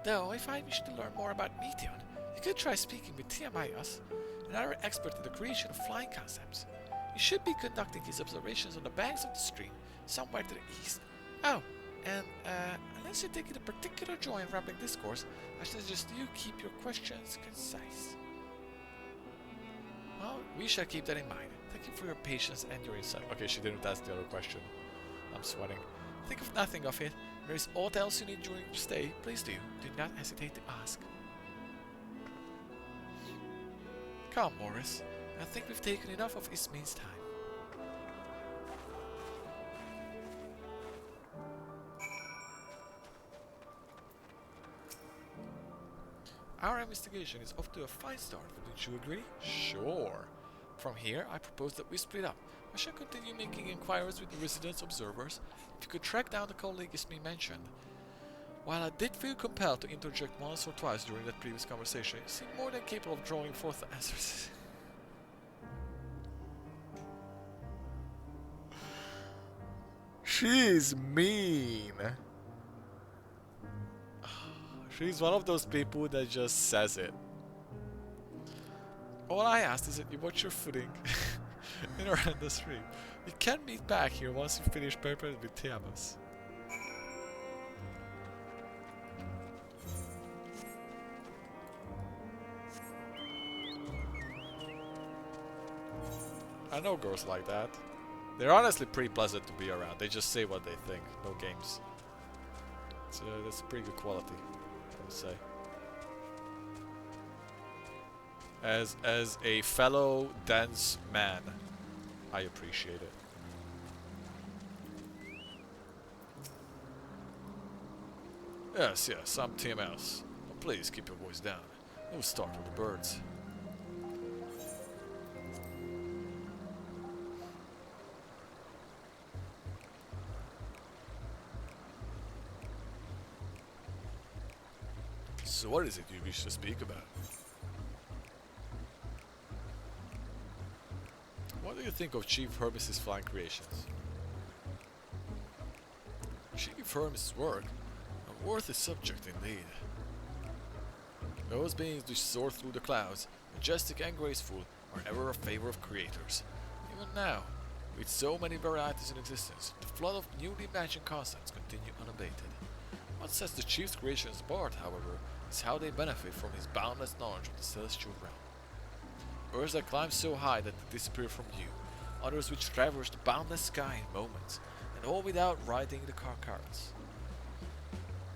Though, if I wish to learn more about Meteon, you could try speaking with Tiamayas, another expert in the creation of flying concepts. He should be conducting his observations on the banks of the stream, somewhere to the east. Oh, and unless you're taking a particular joy in rambling discourse, I suggest you keep your questions concise. Well, we shall keep that in mind. Thank you for your patience and your insight. Okay, she didn't ask the other question. I'm sweating. Think of nothing of it. If there is aught else you need during your stay, please do. Do not hesitate to ask. Come, Morris. I think we've taken enough of Ismail's time. Our investigation is off to a fine start, wouldn't you agree? Sure. From here, I propose that we split up. I shall continue making inquiries with the residents observers. If you could track down the colleague Ismail mentioned. While I did feel compelled to interject once or twice during that previous conversation, you seem more than capable of drawing forth the answers. She's mean. She's one of those people that just says it. All I asked is that you watch your footing in around the stream. We can meet back here once you finish preparing with Tiamas. I know girls like that. They're honestly pretty pleasant to be around. They just say what they think. No games. So that's pretty good quality, I would say. As a fellow dense man, I appreciate it. Yes, I'm TMS. But please keep your voice down. We'll start with the birds. So what is it you wish to speak about? What do you think of Chief Hermes' flying creations? Chief Hermes' work? A worthy subject indeed. Those beings which soar through the clouds, majestic and graceful, are ever a favor of creators. Even now, with so many varieties in existence, the flood of newly imagined concepts continue unabated. What sets the Chief's creations apart, however, is how they benefit from his boundless knowledge of the celestial realm. Birds that climb so high that they disappear from view, others which traverse the boundless sky in moments, and all without riding the car carts.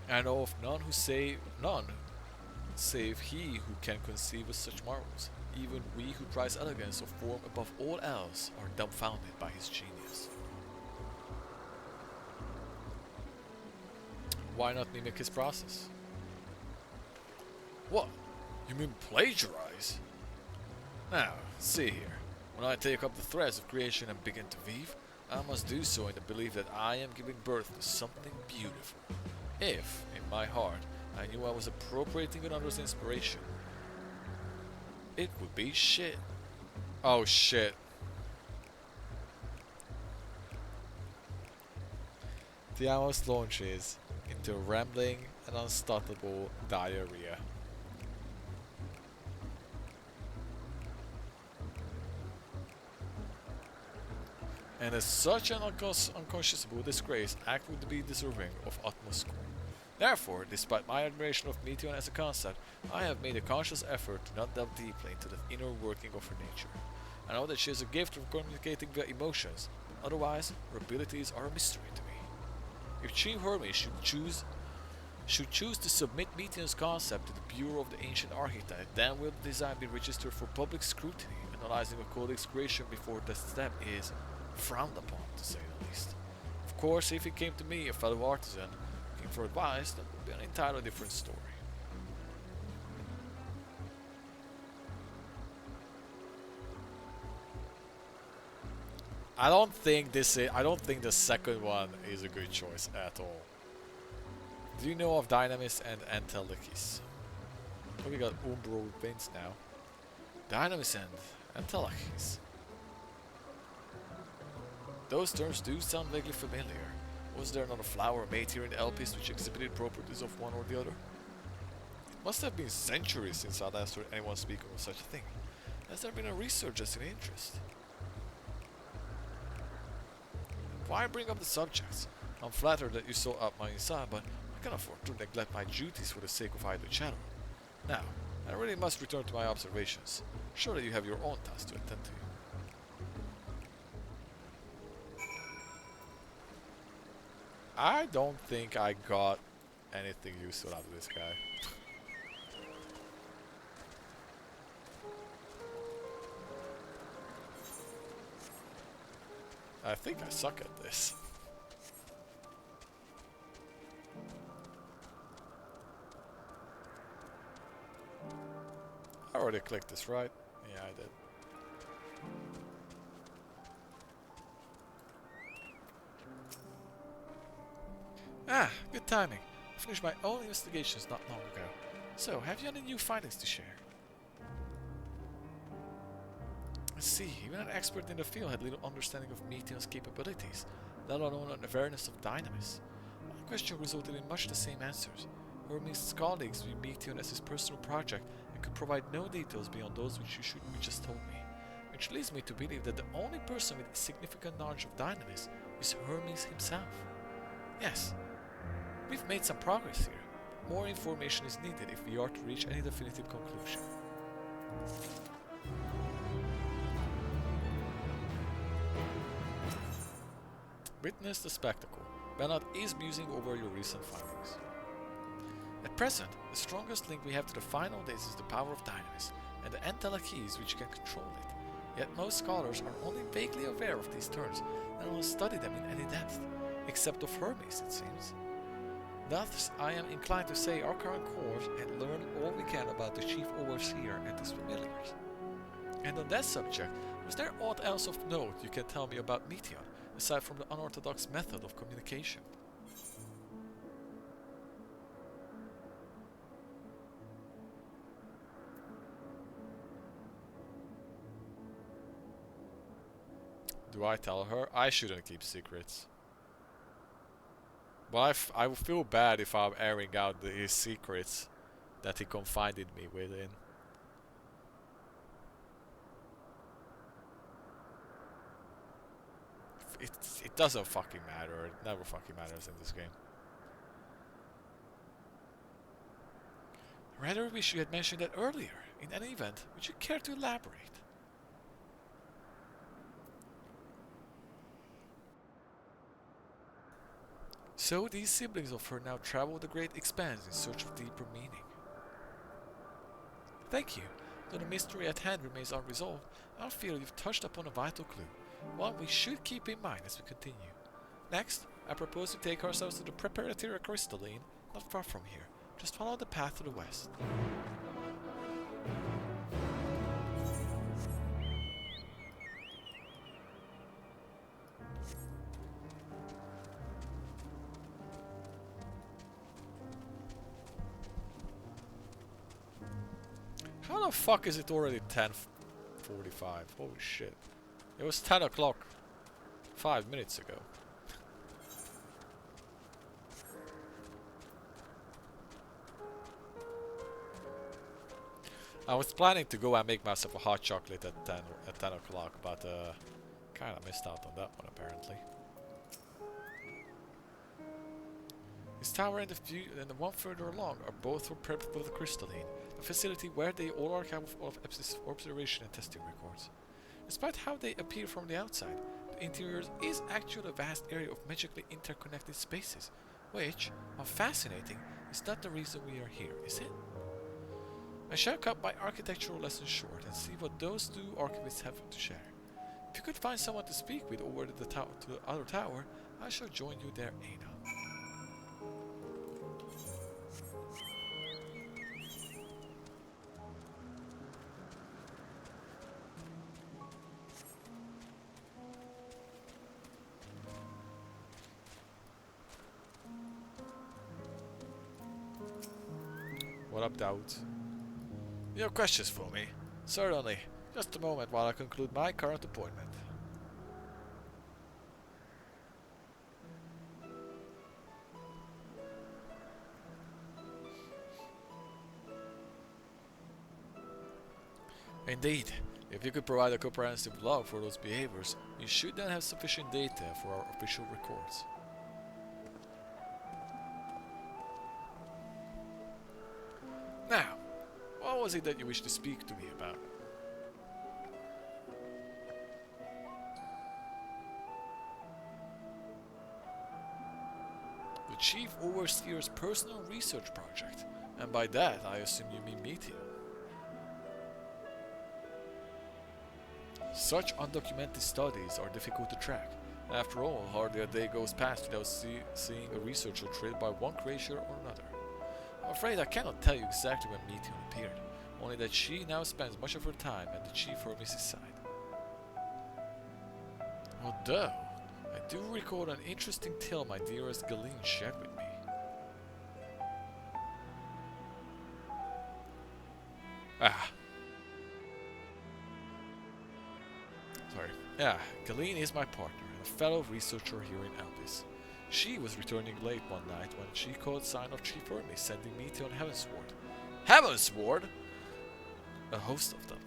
I know of none save he who can conceive of such marvels. Even we who prize elegance of form above all else are dumbfounded by his genius. Why not mimic his process? What? You mean plagiarize? Now, see here. When I take up the threads of creation and begin to weave, I must do so in the belief that I am giving birth to something beautiful. If, in my heart, I knew I was appropriating another's inspiration, it would be shit. Oh shit. Tiamos launches into rambling and unstoppable diarrhea. And as such an unconscionable disgrace, act would be deserving of utmost scorn. Therefore, despite my admiration of Meteon as a concept, I have made a conscious effort to not delve deeply into the inner working of her nature. I know that she has a gift of communicating via emotions, but otherwise, her abilities are a mystery to me. If Chief Hermes should choose to submit Meteon's concept to the Bureau of the Ancient Architect, then will the design be registered for public scrutiny, analyzing a codex creation before that step is frowned upon, to say the least. Of course, if it came to me, a fellow artisan, looking for advice, that would be an entirely different story. I don't think the second one is a good choice at all. Do you know of Dynamis and Entelechis? Oh, we got Umbro Vince now. Dynamis and Entelechis. Those terms do sound vaguely familiar. Was there not a flower made here in Elpis which exhibited properties of one or the other? It must have been centuries since I last heard anyone speak of such a thing. Has there been a resurgence in interest? Why bring up the subjects? I'm flattered that you saw up my inside, but I can afford to neglect my duties for the sake of idle chatter. Now, I really must return to my observations. Surely you have your own tasks to attend to. I don't think I got anything useful out of this guy. I think I suck at this. I already clicked this, right? Yeah, I did. Ah, good timing. I finished my own investigations not long ago. So, have you any new findings to share? I see, even an expert in the field had little understanding of Meteon's capabilities, let alone an awareness of Dynamis. My question resulted in much the same answers. Hermes' colleagues viewed Meteon as his personal project and could provide no details beyond those which you just told me. Which leads me to believe that the only person with significant knowledge of Dynamis is Hermes himself. Yes, we've made some progress here. More information is needed if we are to reach any definitive conclusion. Witness the spectacle. Bernard is musing over your recent findings. At present, the strongest link we have to the final days is the power of Dynamis, and the Entelechis which can control it. Yet most scholars are only vaguely aware of these terms, and will study them in any depth, except of Hermes, it seems. Thus, I am inclined to say our current course and learn all we can about the Chief Overseer and his familiars. And on that subject, was there aught else of note you can tell me about Meteon, aside from the unorthodox method of communication? Do I tell her? I shouldn't keep secrets. But I will feel bad if I'm airing out his secrets that he confided me within. It doesn't fucking matter. It never fucking matters in this game. Rather wish you had mentioned that earlier. In any event, would you care to elaborate? So these siblings of her now travel the great expanse in search of deeper meaning. Thank you. Though the mystery at hand remains unresolved, I feel you've touched upon a vital clue, one we should keep in mind as we continue. Next, I propose we take ourselves to the preparatory crystalline, not far from here. Just follow the path to the west. How the fuck is it already 10:45? Holy shit. It was 10 o'clock 5 minutes ago. I was planning to go and make myself a hot chocolate at 10 o'clock, but kinda missed out on that one apparently. This tower and the one further along are both prepped for the crystalline, a facility where they all archive all of observation and testing records. Despite how they appear from the outside, the interior is actually a vast area of magically interconnected spaces, which, while fascinating, is not the reason we are here, is it? I shall cut my architectural lessons short and see what those two archivists have to share. If you could find someone to speak with over to the other tower, I shall join you there, Ada. What up, Doubt? You have questions for me? Certainly. Just a moment while I conclude my current appointment. Indeed. If you could provide a comprehensive log for those behaviors, you should then have sufficient data for our official records. Now, what was it that you wished to speak to me about? The Chief Overseer's personal research project, and by that I assume you mean Meteor. Such undocumented studies are difficult to track. After all, hardly a day goes past without seeing a researcher trailed by one creature or another. I'm afraid I cannot tell you exactly when Meteor appeared, only that she now spends much of her time at the Chief Hermes' side. Although, I do recall an interesting tale my dearest Galeen shared with me. Galeen is my partner and a fellow researcher here in Albis. She was returning late one night when she caught sign of Chief Hermes sending Meteor on Heavensward. Heavensward? A host of them.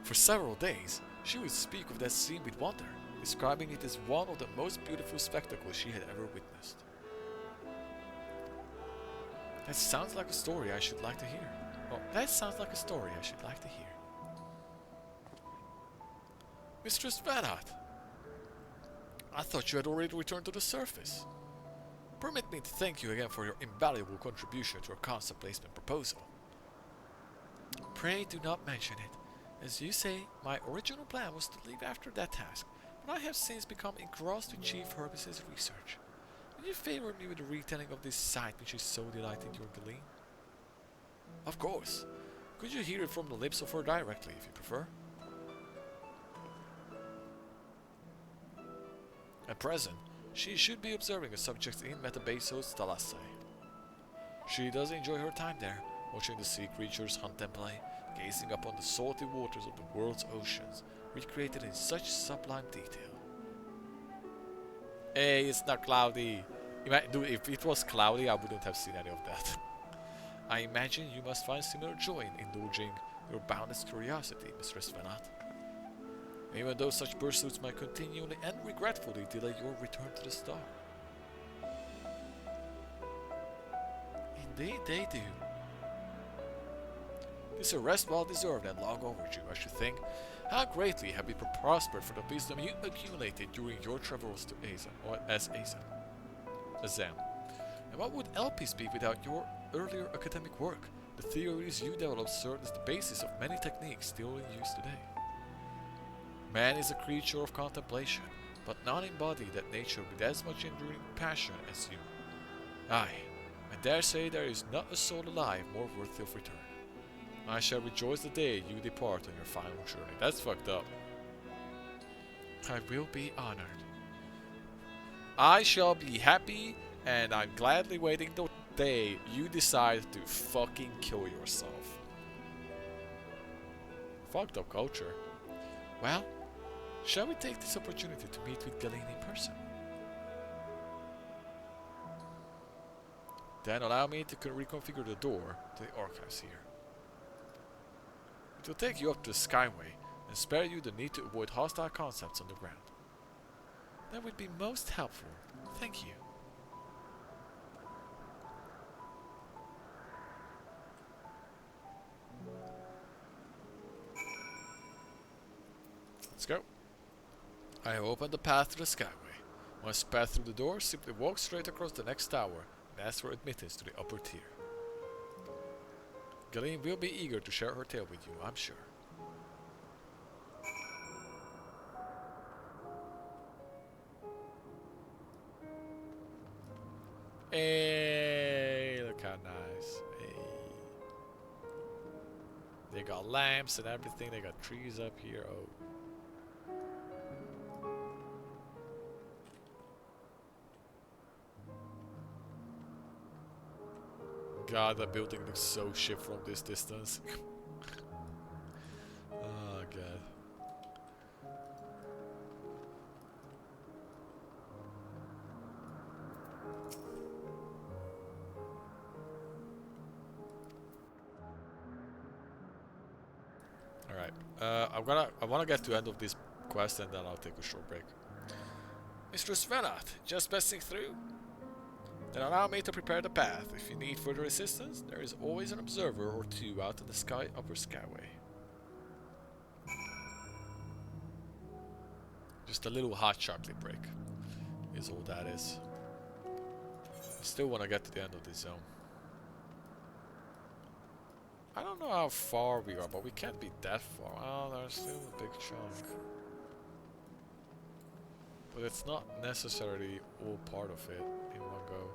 For several days, she would speak of that scene with wonder, describing it as one of the most beautiful spectacles she had ever witnessed. That sounds like a story I should like to hear. Mistress Vanat, I thought you had already returned to the surface. Permit me to thank you again for your invaluable contribution to our concept placement proposal. Pray do not mention it. As you say, my original plan was to leave after that task, but I have since become engrossed with Chief Hermes' research. Will you favor me with a retelling of this sight which is so delighting your Galeen? Of course. Could you hear it from the lips of her directly, if you prefer? At present, she should be observing the subjects in Metabasos Thalassae. She does enjoy her time there, watching the sea creatures hunt and play, gazing upon the salty waters of the world's oceans, recreated in such sublime detail. Hey, it's not cloudy. Dude, if it was cloudy, I wouldn't have seen any of that. I imagine you must find similar joy in indulging your boundless curiosity, Mistress Vanat. Even though such pursuits might continually and regretfully delay your return to the star. Indeed they do. This a rest well deserved and long overdue, I should think. How greatly have we prospered for the wisdom you accumulated during your travels to Azan, or as Azan. And what would Elpis be without your earlier academic work, the theories you developed served as the basis of many techniques still in use today. Man is a creature of contemplation, but not embodied at nature with as much enduring passion as you. Aye, I dare say there is not a soul alive more worthy of return. I shall rejoice the day you depart on your final journey. That's fucked up. I will be honored. I shall be happy, and I'm gladly waiting the day you decide to fucking kill yourself. Fucked up culture. Well, shall we take this opportunity to meet with Galeen in person? Then allow me to reconfigure the door to the archives here. It will take you up to the Skyway and spare you the need to avoid hostile concepts on the ground. That would be most helpful. Thank you. Let's go. I have opened the path to the Skyway. Once you pass through the door, simply walk straight across the next tower and ask for admittance to the upper tier. Galeen will be eager to share her tale with you, I'm sure. Hey, look how nice. Hey. They got lamps and everything, they got trees up here. Oh. God, that building looks so shit from this distance. Oh god. Alright. I wanna get to the end of this quest and then I'll take a short break. Mr. Svenat, just passing through? Then allow me to prepare the path. If you need further assistance, there is always an observer or two out in the upper Skyway. Just a little hot chocolate break is all that is. I still want to get to the end of this zone. I don't know how far we are, but we can't be that far. Oh, there's still a big chunk. But it's not necessarily all part of it in one go.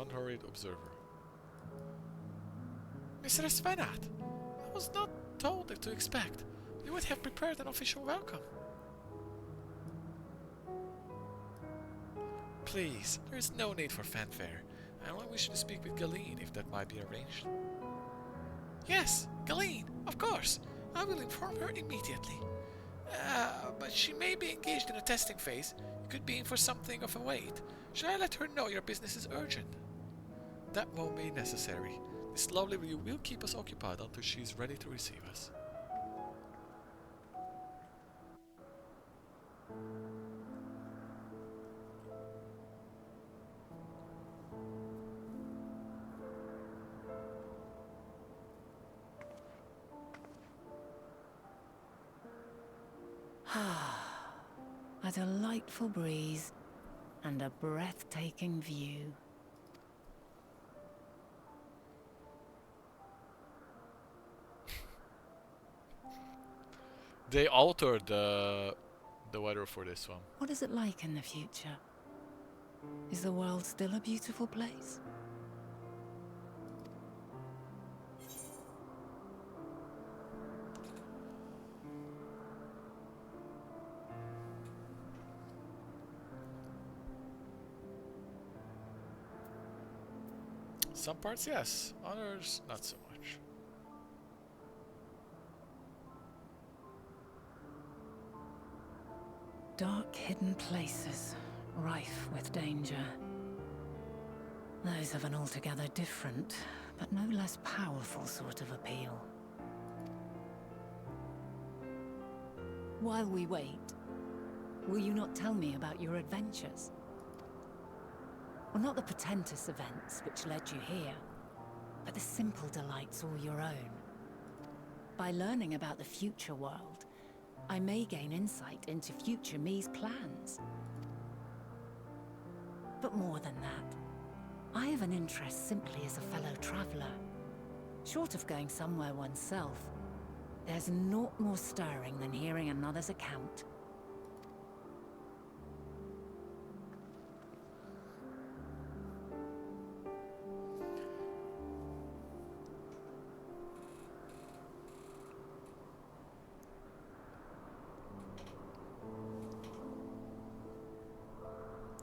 Unhurried observer. Mr. Svenat, I was not told what to expect. You would have prepared an official welcome. Please, there is no need for fanfare. I only wish to speak with Galeen, if that might be arranged. Yes, Galeen, of course. I will inform her immediately. But she may be engaged in a testing phase. Could be in for something of a wait. Shall I let her know your business is urgent? That won't be necessary. This lovely view will keep us occupied until she is ready to receive us. A delightful breeze and a breathtaking view. They altered the weather for this one. What is it like in the future? Is the world still a beautiful place? Some parts, yes. Others, not so much. Dark, hidden places, rife with danger. Those have an altogether different, but no less powerful sort of appeal. While we wait, will you not tell me about your adventures? Well, not the portentous events which led you here, but the simple delights all your own. By learning about the future world, I may gain insight into future me's plans. But more than that, I have an interest simply as a fellow traveler. Short of going somewhere oneself, there's naught more stirring than hearing another's account.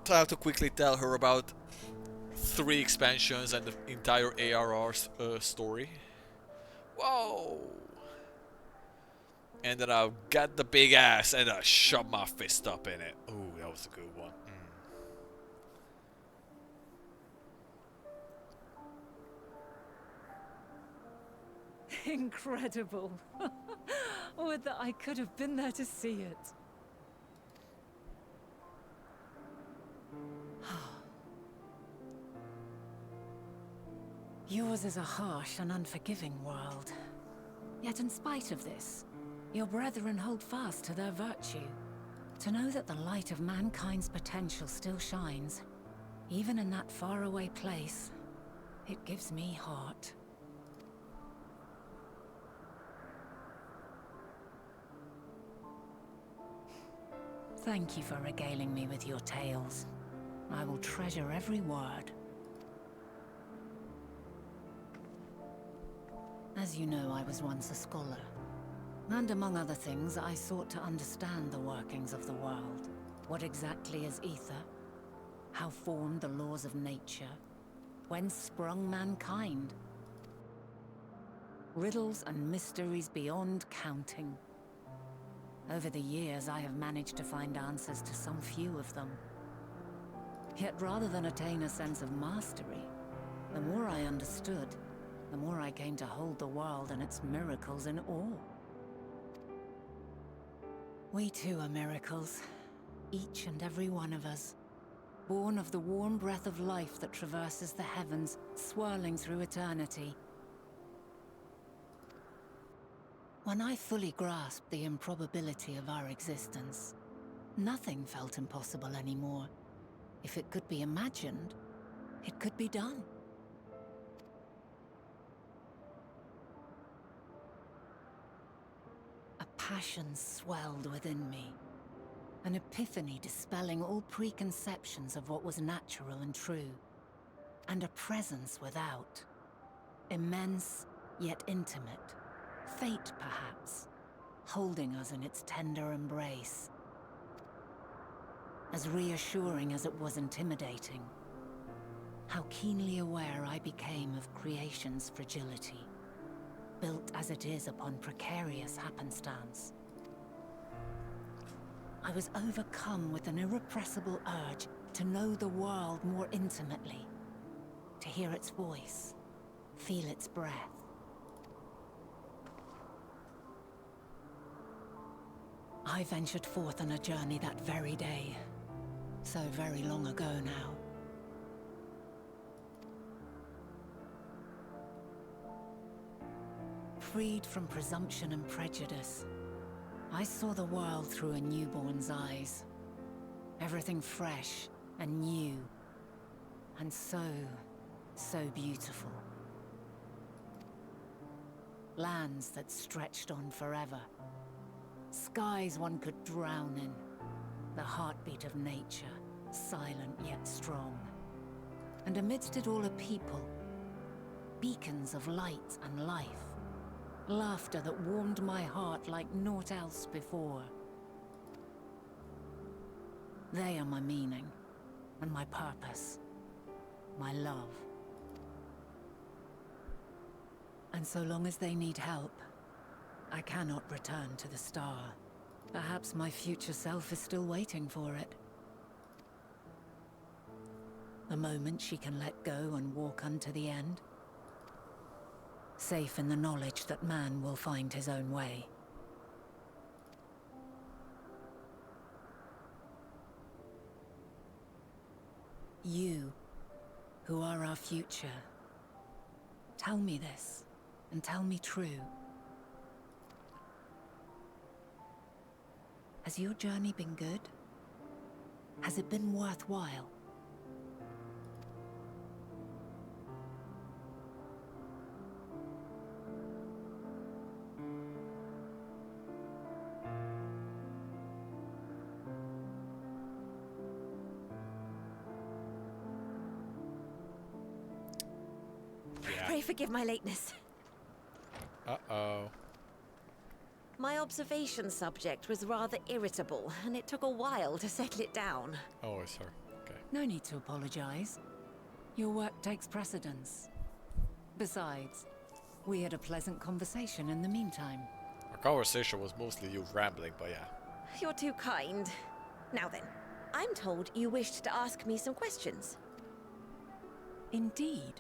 So I have to quickly tell her about 3 expansions and the entire ARR story. Whoa! And then I'll get the big ass and I'll shove my fist up in it. Ooh, that was a good one. Incredible. Would that I could have been there to see it. Yours is a harsh and unforgiving world. Yet in spite of this, your brethren hold fast to their virtue. To know that the light of mankind's potential still shines, even in that faraway place, it gives me heart. Thank you for regaling me with your tales. I will treasure every word. As you know, I was once a scholar. And among other things, I sought to understand the workings of the world. What exactly is ether? How formed the laws of nature? Whence sprung mankind? Riddles and mysteries beyond counting. Over the years, I have managed to find answers to some few of them. Yet rather than attain a sense of mastery, the more I understood, the more I came to hold the world and its miracles in awe. We too are miracles, each and every one of us, born of the warm breath of life that traverses the heavens, swirling through eternity. When I fully grasped the improbability of our existence, nothing felt impossible anymore. If it could be imagined, it could be done. A passion swelled within me, an epiphany dispelling all preconceptions of what was natural and true, and a presence without, immense yet intimate, fate perhaps, holding us in its tender embrace. As reassuring as it was intimidating, how keenly aware I became of creation's fragility, built as it is upon precarious happenstance. I was overcome with an irrepressible urge to know the world more intimately, to hear its voice, feel its breath. I ventured forth on a journey that very day, so very long ago now. Freed from presumption and prejudice, I saw the world through a newborn's eyes. Everything fresh and new, and so beautiful. Lands that stretched on forever. Skies one could drown in. The heartbeat of nature, silent yet strong. And amidst it all a people, beacons of light and life. Laughter that warmed my heart like naught else before. They are my meaning, and my purpose, my love. And so long as they need help, I cannot return to the star. Perhaps my future self is still waiting for it. The moment she can let go and walk unto the end. Safe in the knowledge that man will find his own way. You, who are our future, tell me this, and tell me true. Has your journey been good? Has it been worthwhile? Pray forgive my lateness. Uh-oh. My observation subject was rather irritable, and it took a while to settle it down. Oh, it's her. Okay. No need to apologize. Your work takes precedence. Besides, we had a pleasant conversation in the meantime. Our conversation was mostly you rambling, but yeah. You're too kind. Now then, I'm told you wished to ask me some questions. Indeed.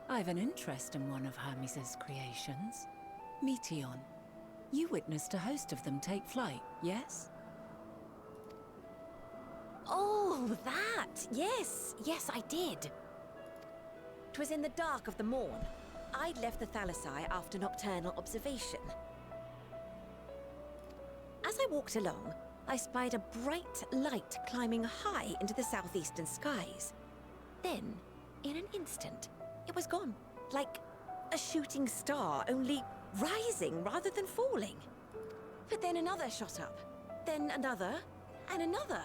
I've an interest in one of Hermes' creations. Meteon. You witnessed a host of them take flight, yes? Oh, that! Yes, I did. 'Twas in the dark of the morn. I'd left the Thalassai after nocturnal observation. As I walked along, I spied a bright light climbing high into the southeastern skies. Then, in an instant, it was gone, like a shooting star, only rising rather than falling. But then another shot up, then another, and another.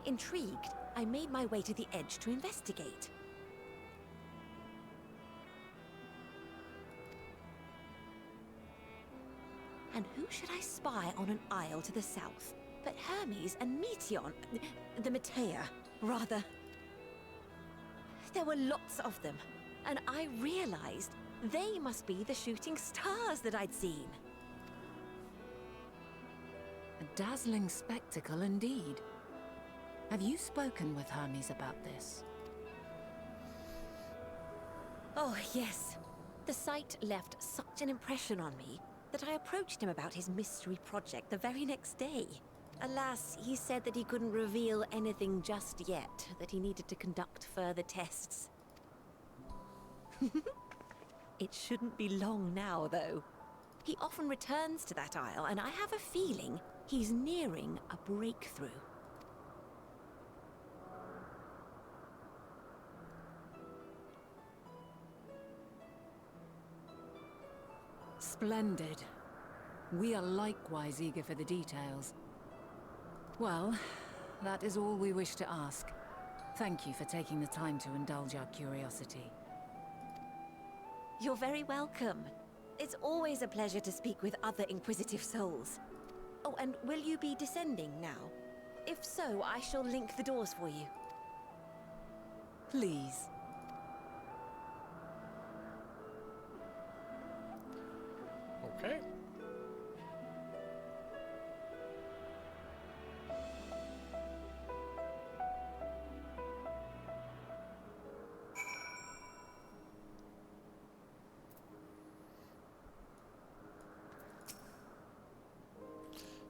Intrigued, I made my way to the edge to investigate. And who should I spy on an isle to the south but Hermes and Meteon, the Metea, rather. There were lots of them, and I realized they must be the shooting stars that I'd seen. A dazzling spectacle indeed. Have you spoken with Hermes about this? Oh, yes. The sight left such an impression on me that I approached him about his mystery project the very next day. Alas, he said that he couldn't reveal anything just yet, that he needed to conduct further tests. It shouldn't be long now, though. He often returns to that isle, and I have a feeling he's nearing a breakthrough. Splendid. We are likewise eager for the details. Well, that is all we wish to ask. Thank you for taking the time to indulge our curiosity. You're very welcome. It's always a pleasure to speak with other inquisitive souls. Oh, and will you be descending now? If so, I shall link the doors for you. Please. Okay.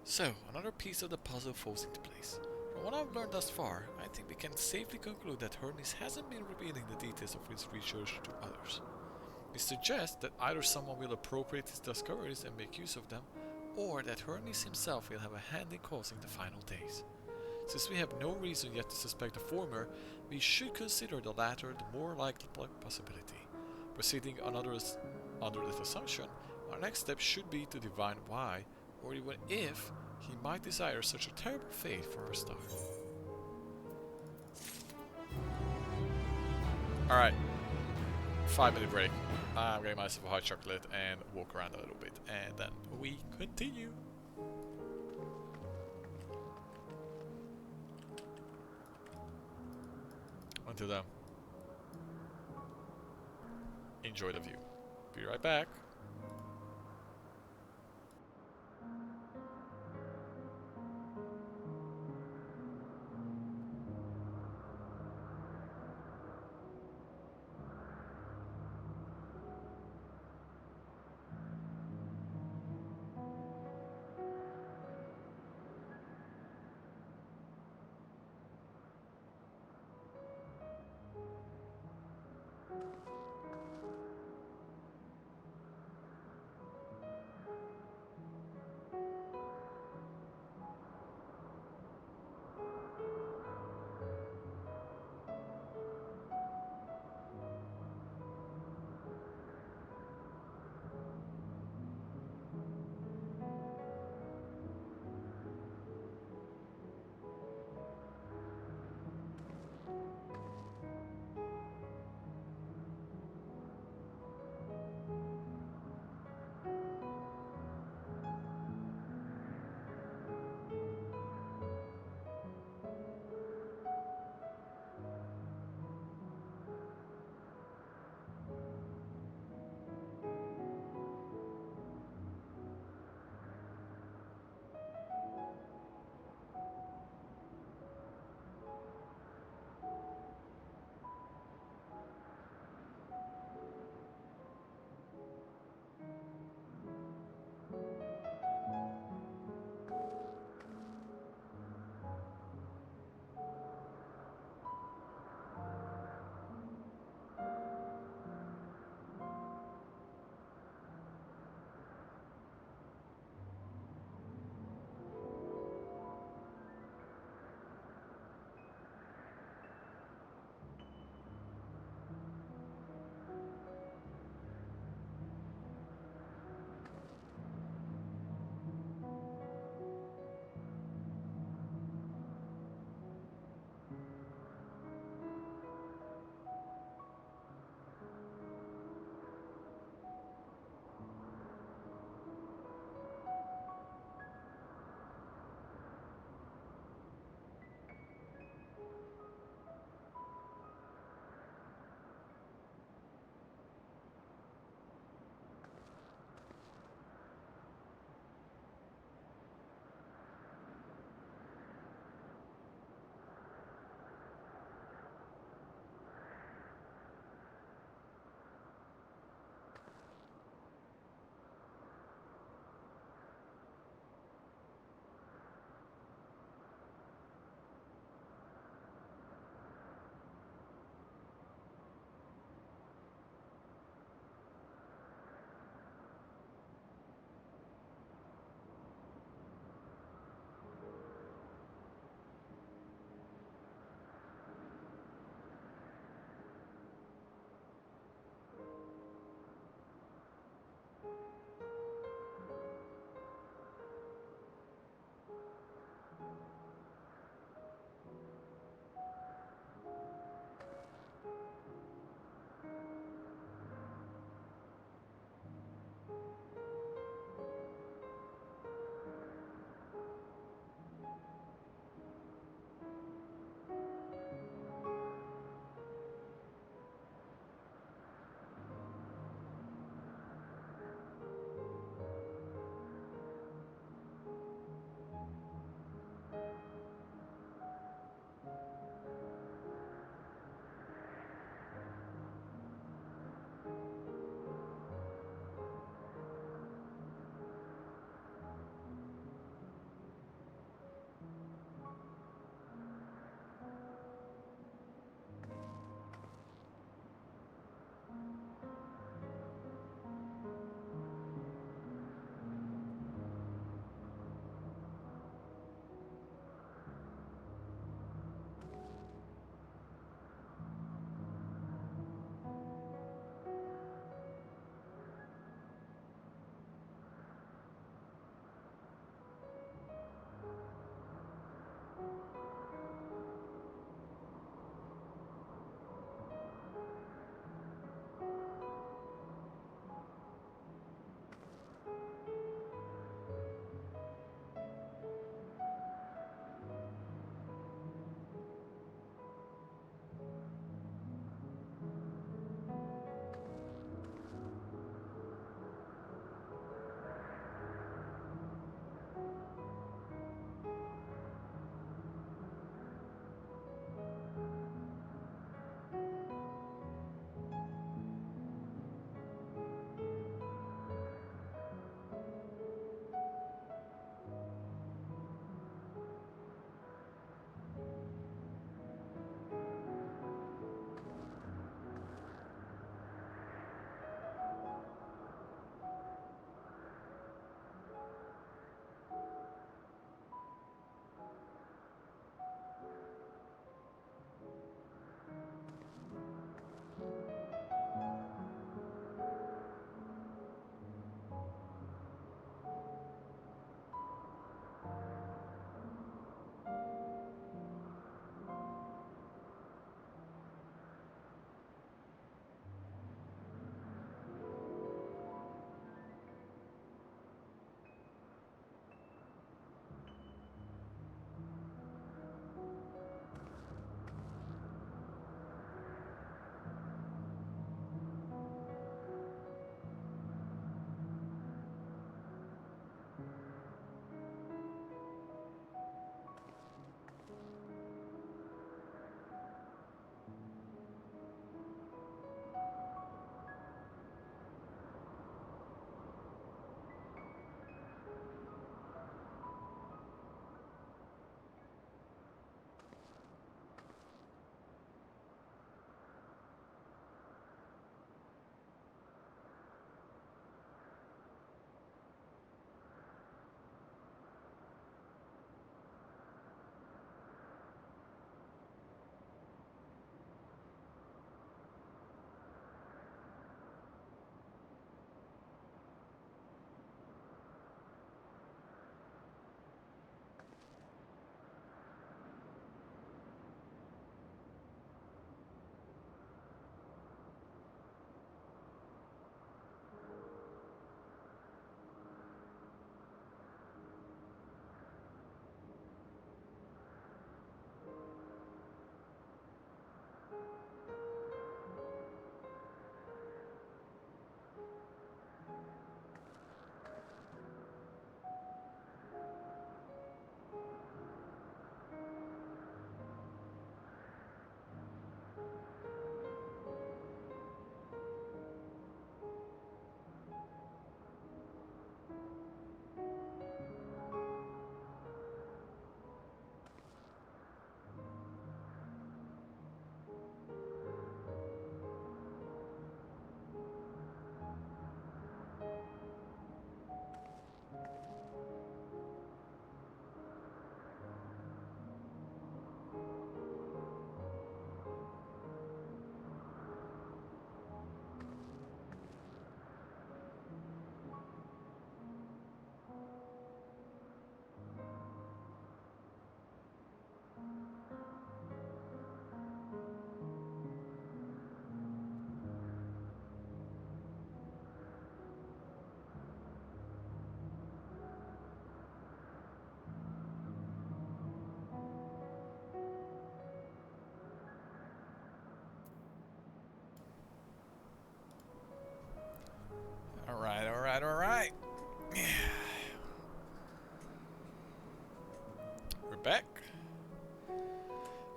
So, another piece of the puzzle falls into place. From what I've learned thus far, I think we can safely conclude that Hermes hasn't been revealing the details of his research to others. It suggests that either someone will appropriate his discoveries and make use of them, or that Hermes himself will have a hand in causing the final days. Since we have no reason yet to suspect the former, we should consider the latter the more likely possibility. Proceeding under this assumption, our next step should be to divine why, or even if, he might desire such a terrible fate for our star. Alright. 5-minute break. I'm getting myself a hot chocolate and walk around a little bit, and then we continue. Until then, enjoy the view. Be right back.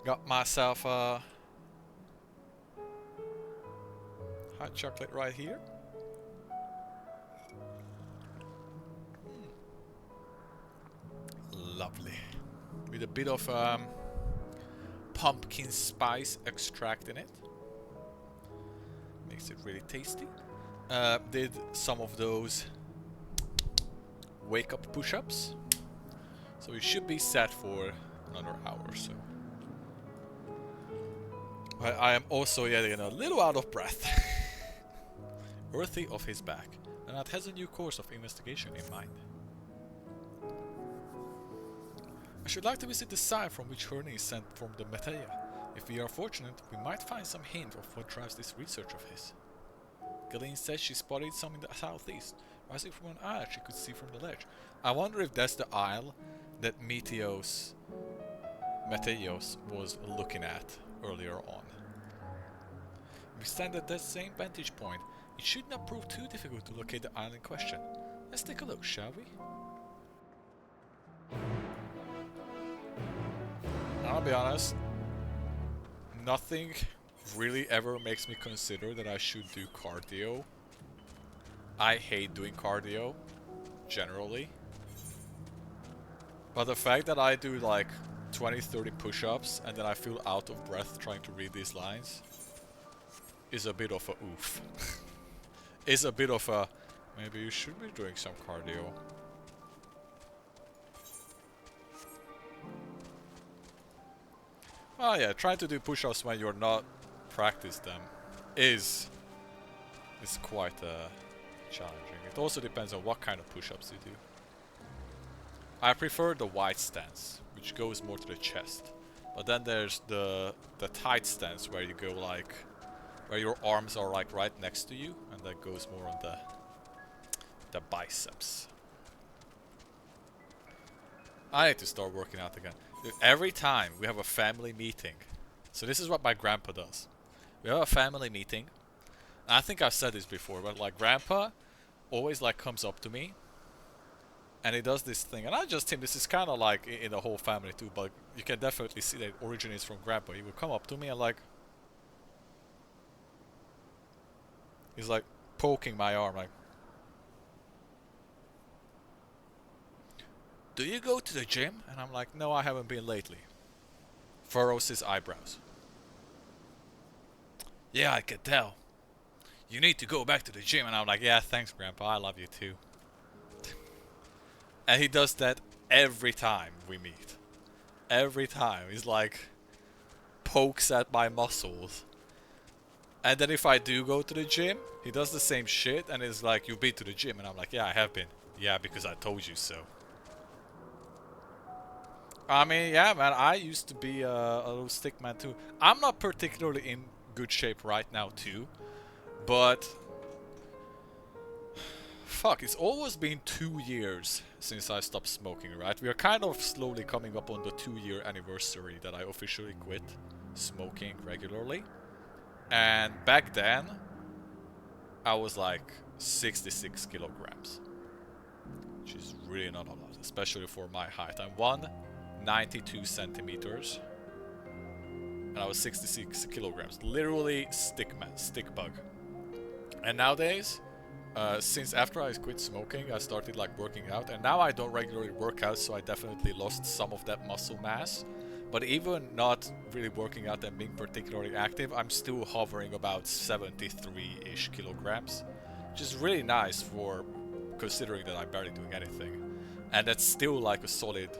Got myself a hot chocolate right here. Lovely. With a bit of pumpkin spice extract in it. Makes it really tasty. Did some of those wake up push-ups. So we should be set for another hour or so. But I am also getting a little out of breath. Worthy of his back. And that has a new course of investigation in mind. I should like to visit the site from which Herne is sent from the Metea. If we are fortunate, we might find some hint of what drives this research of his. Galeen says she spotted some in the southeast, rising from an isle she could see from the ledge. I wonder if that's the isle that Meteos was looking at earlier on. If we stand at that same vantage point, it should not prove too difficult to locate the island in question. Let's take a look, shall we? I'll be honest, nothing really ever makes me consider that I should do cardio. I hate doing cardio, generally. But the fact that I do like 20-30 push-ups and then I feel out of breath trying to read these lines is a bit of a oof. Is a bit of a, maybe you should be doing some cardio. Oh yeah, trying to do push-ups when you're not practice them is quite challenging. It also depends on what kind of push-ups you do. I prefer the wide stance, which goes more to the chest. But then there's the tight stance where you go like, where your arms are like right next to you, and that goes more on the biceps. I need to start working out again. Every time we have a family meeting, so this is what my grandpa does. We have a family meeting, and I think I've said this before, but like grandpa always like comes up to me, and he does this thing, and I just think this is kind of like in the whole family too, but you can definitely see that it originates from grandpa. He would come up to me and like, he's like poking my arm like, do you go to the gym? And I'm like, no, I haven't been lately. Furrows his eyebrows. Yeah, I can tell. You need to go back to the gym. And I'm like, yeah, thanks, Grandpa. I love you too. And he does that every time we meet. Every time. He's like, pokes at my muscles. And then if I do go to the gym, he does the same shit. And is like, you've been to the gym. And I'm like, yeah, I have been. Yeah, because I told you so. I mean, yeah, man, I used to be a little stick man too. I'm not particularly in good shape right now too, but fuck, it's almost been 2 years since I stopped smoking, right? We are kind of slowly coming up on the 2-year anniversary that I officially quit smoking regularly. And back then, I was like 66 kilograms, which is really not a lot, especially for my height. I'm 192 centimeters, and I was 66 kilograms. Literally stick bug. And nowadays, since after I quit smoking, I started like working out, and now I don't regularly work out, so I definitely lost some of that muscle mass. But even not really working out and being particularly active, I'm still hovering about 73-ish kilograms, which is really nice for considering that I'm barely doing anything. And that's still like a solid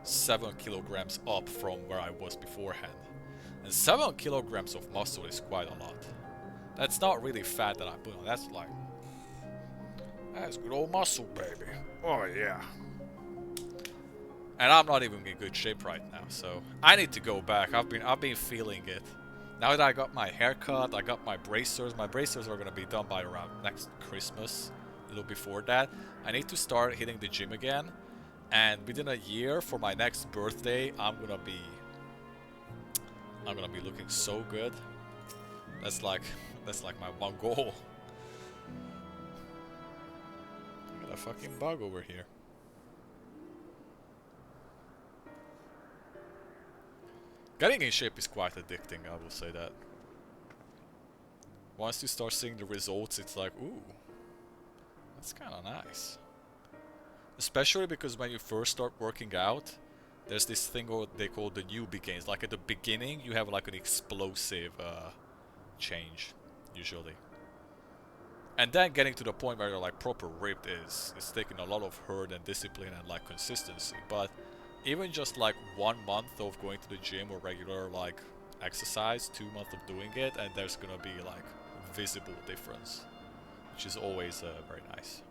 7 kilograms up from where I was beforehand. And 7 kilograms of muscle is quite a lot. That's not really fat that I put on, that's like, that's good old muscle, baby. Oh yeah. And I'm not even in good shape right now, so I need to go back. I've been feeling it. Now that I got my haircut, I got my bracers. My bracers are gonna be done by around next Christmas, a little before that. I need to start hitting the gym again. And within a year, for my next birthday, I'm gonna be looking so good. That's like my one goal. I got a fucking bug over here. Getting in shape is quite addicting, I will say that. Once you start seeing the results, it's like, ooh, that's kind of nice. Especially because when you first start working out, there's this thing they call the newbie gains. Like at the beginning, you have like an explosive change, usually. And then getting to the point where you're like proper ripped is taking a lot of hurt and discipline and like consistency. But even just like 1 month of going to the gym or regular like exercise, 2 months of doing it, and there's gonna be like visible difference, which is always very nice.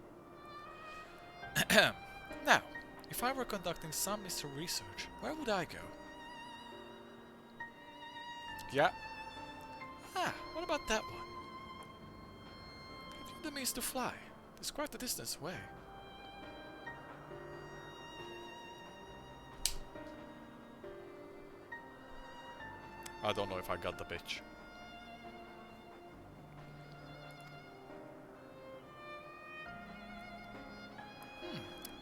Now, if I were conducting some mystery research, where would I go? Yeah. Ah, what about that one? Have you the means to fly? It's quite a distance away. I don't know if I got the bitch.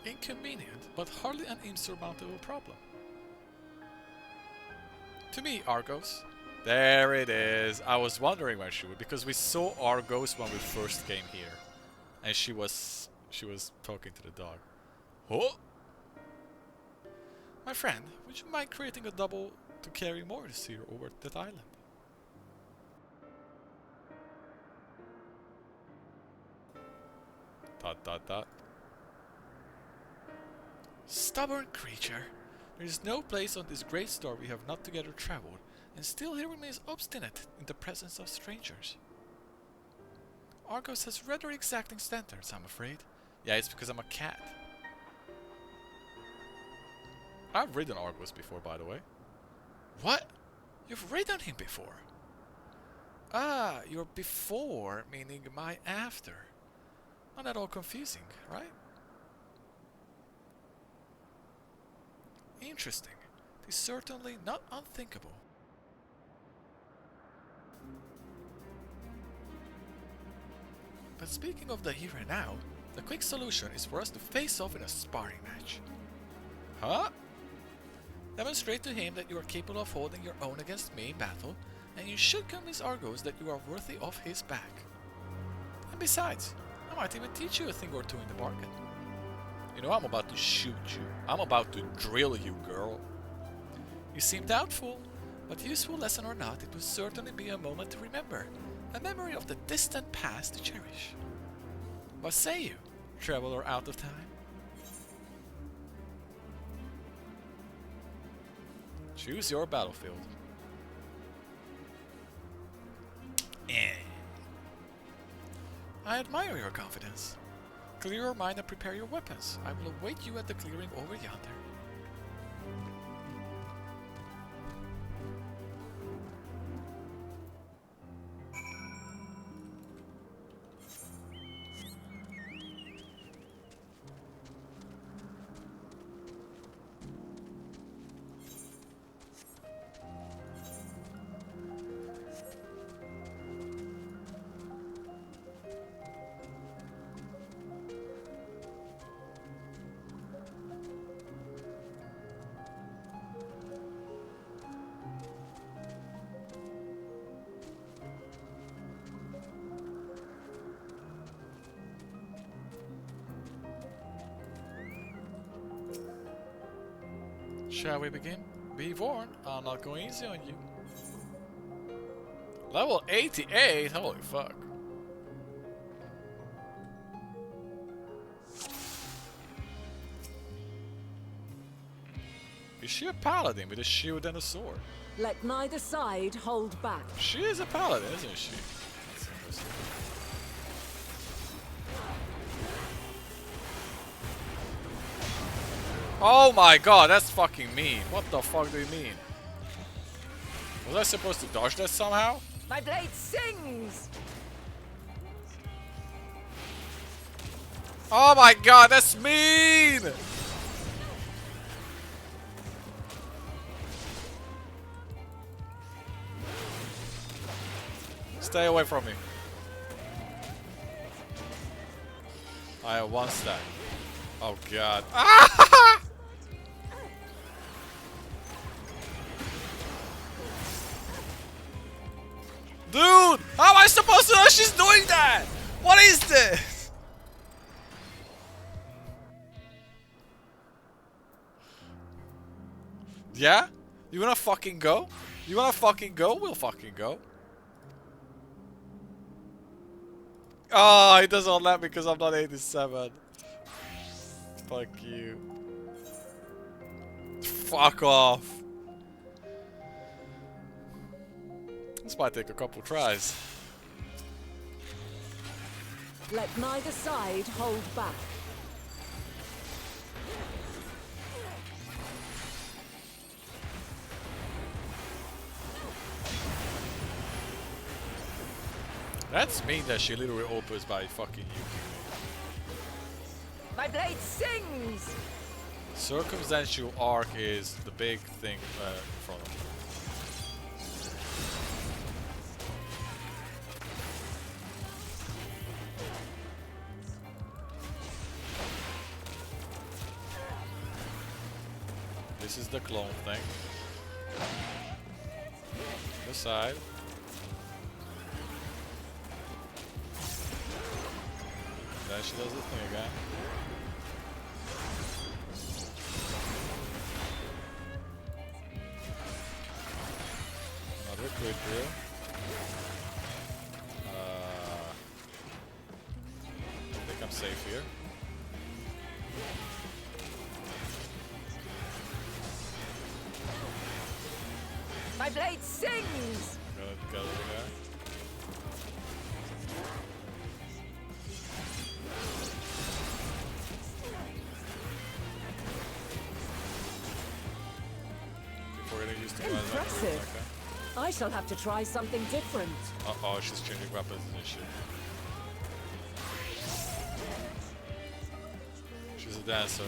Inconvenient, but hardly an insurmountable problem. To me, Argos. There it is. I was wondering where she would, because we saw Argos when we first came here, and she was talking to the dog. Oh, my friend, would you mind creating a double to carry Mortis here over that island? Dot dot dot. Stubborn creature. There is no place on this great star we have not together traveled, and still he remains obstinate in the presence of strangers. Argos has rather exacting standards, I'm afraid. Yeah, it's because I'm a cat. I've ridden Argos before, by the way. What? You've ridden him before? Ah, your before, meaning my after. Not at all confusing, right? Interesting. It is certainly not unthinkable. But speaking of the here and now, the quick solution is for us to face off in a sparring match. Huh? Demonstrate to him that you are capable of holding your own against me in battle, and you should convince Argos that you are worthy of his back. And besides, I might even teach you a thing or two in the bargain. You know, I'm about to shoot you. I'm about to drill you, girl. You seem doubtful, but useful lesson or not, it will certainly be a moment to remember. A memory of the distant past to cherish. What say you, traveler out of time? Choose your battlefield. I admire your confidence. Clear your mind and prepare your weapons. I will await you at the clearing over yonder. Shall we begin? Be warned, I'm not going easy on you. Level 88? Holy fuck. Is she a paladin with a shield and a sword? Let neither side hold back. She is a paladin, isn't she? That's interesting. Oh my god, that's fucking mean. What the fuck do you mean? Was I supposed to dodge that somehow? My blade sings! Oh my god, that's mean! Stay away from me. I have one stack. Oh god. Ah! she's doing that? What is this? Yeah? You wanna fucking go? You wanna fucking go? We'll fucking go. Oh, it doesn't let me because I'm not 87. Fuck you. Fuck off. This might take a couple tries. Let neither side hold back. That's mean that she literally opens by fucking you. My blade sings! Circumstantial arc is the big thing in front of me. This is the clone thing. This side. Then she does the thing again. Another crit drill. I think I'm safe here. My blade sings! Go over there. Before getting used to my Impressive. I shall have to try something different. Uh-oh, she's changing weapons, isn't she? She's a dancer.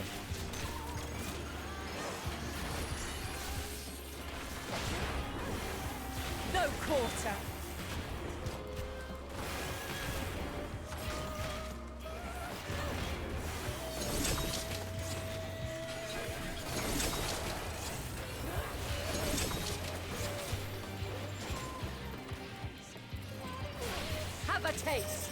No quarter. Have a taste.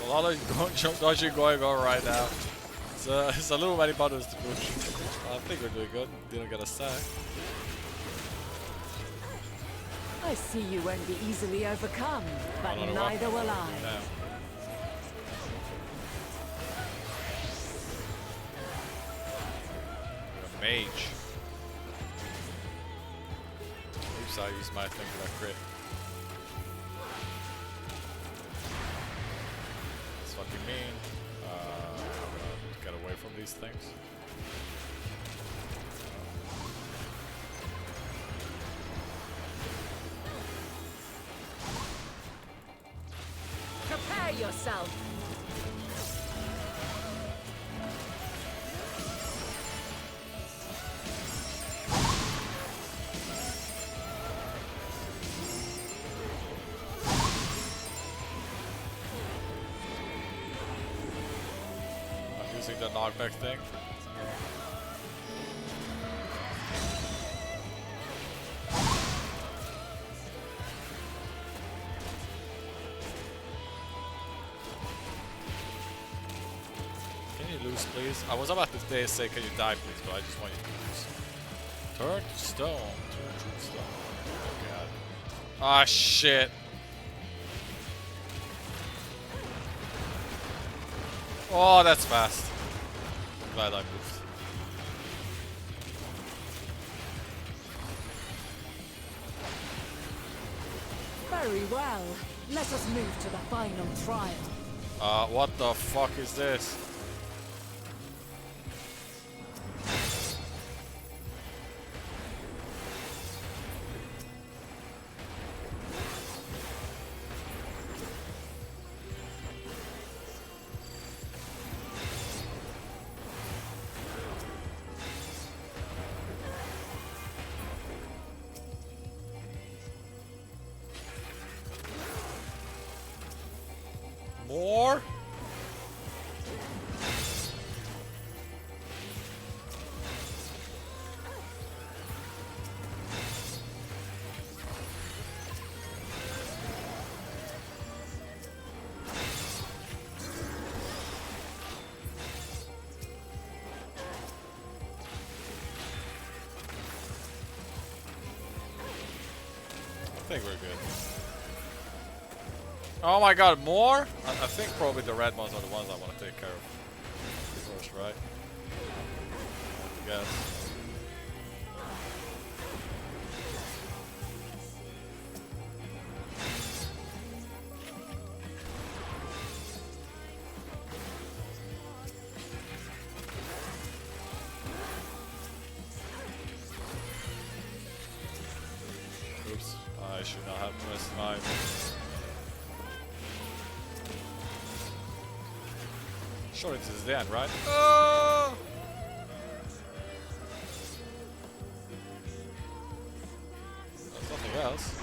A lot of dodging going on right now. It's a little many buttons to push. I think we're doing good. Didn't get a sack. I see you won't be easily overcome, but Another neither will I. Yeah. A mage. Oops, I used my thing for that crit. That's fucking mean. I'm gonna get away from these things. Prepare yourself. I'm using the knockback thing. Please. I was about to say, can you die, please? But I just want you to lose. Turn to stone. Turn to stone. Oh god. Ah, shit. Oh, that's fast. Glad I moved. Very well. Let us move to the final trial. What the fuck is this? More? I think we're good. Oh my god, more? I think probably the red ones are the ones I want to take care of first, right? I guess. Oops, I should not have pressed mine. Sure, this is the end, right? Oh! There's nothing else.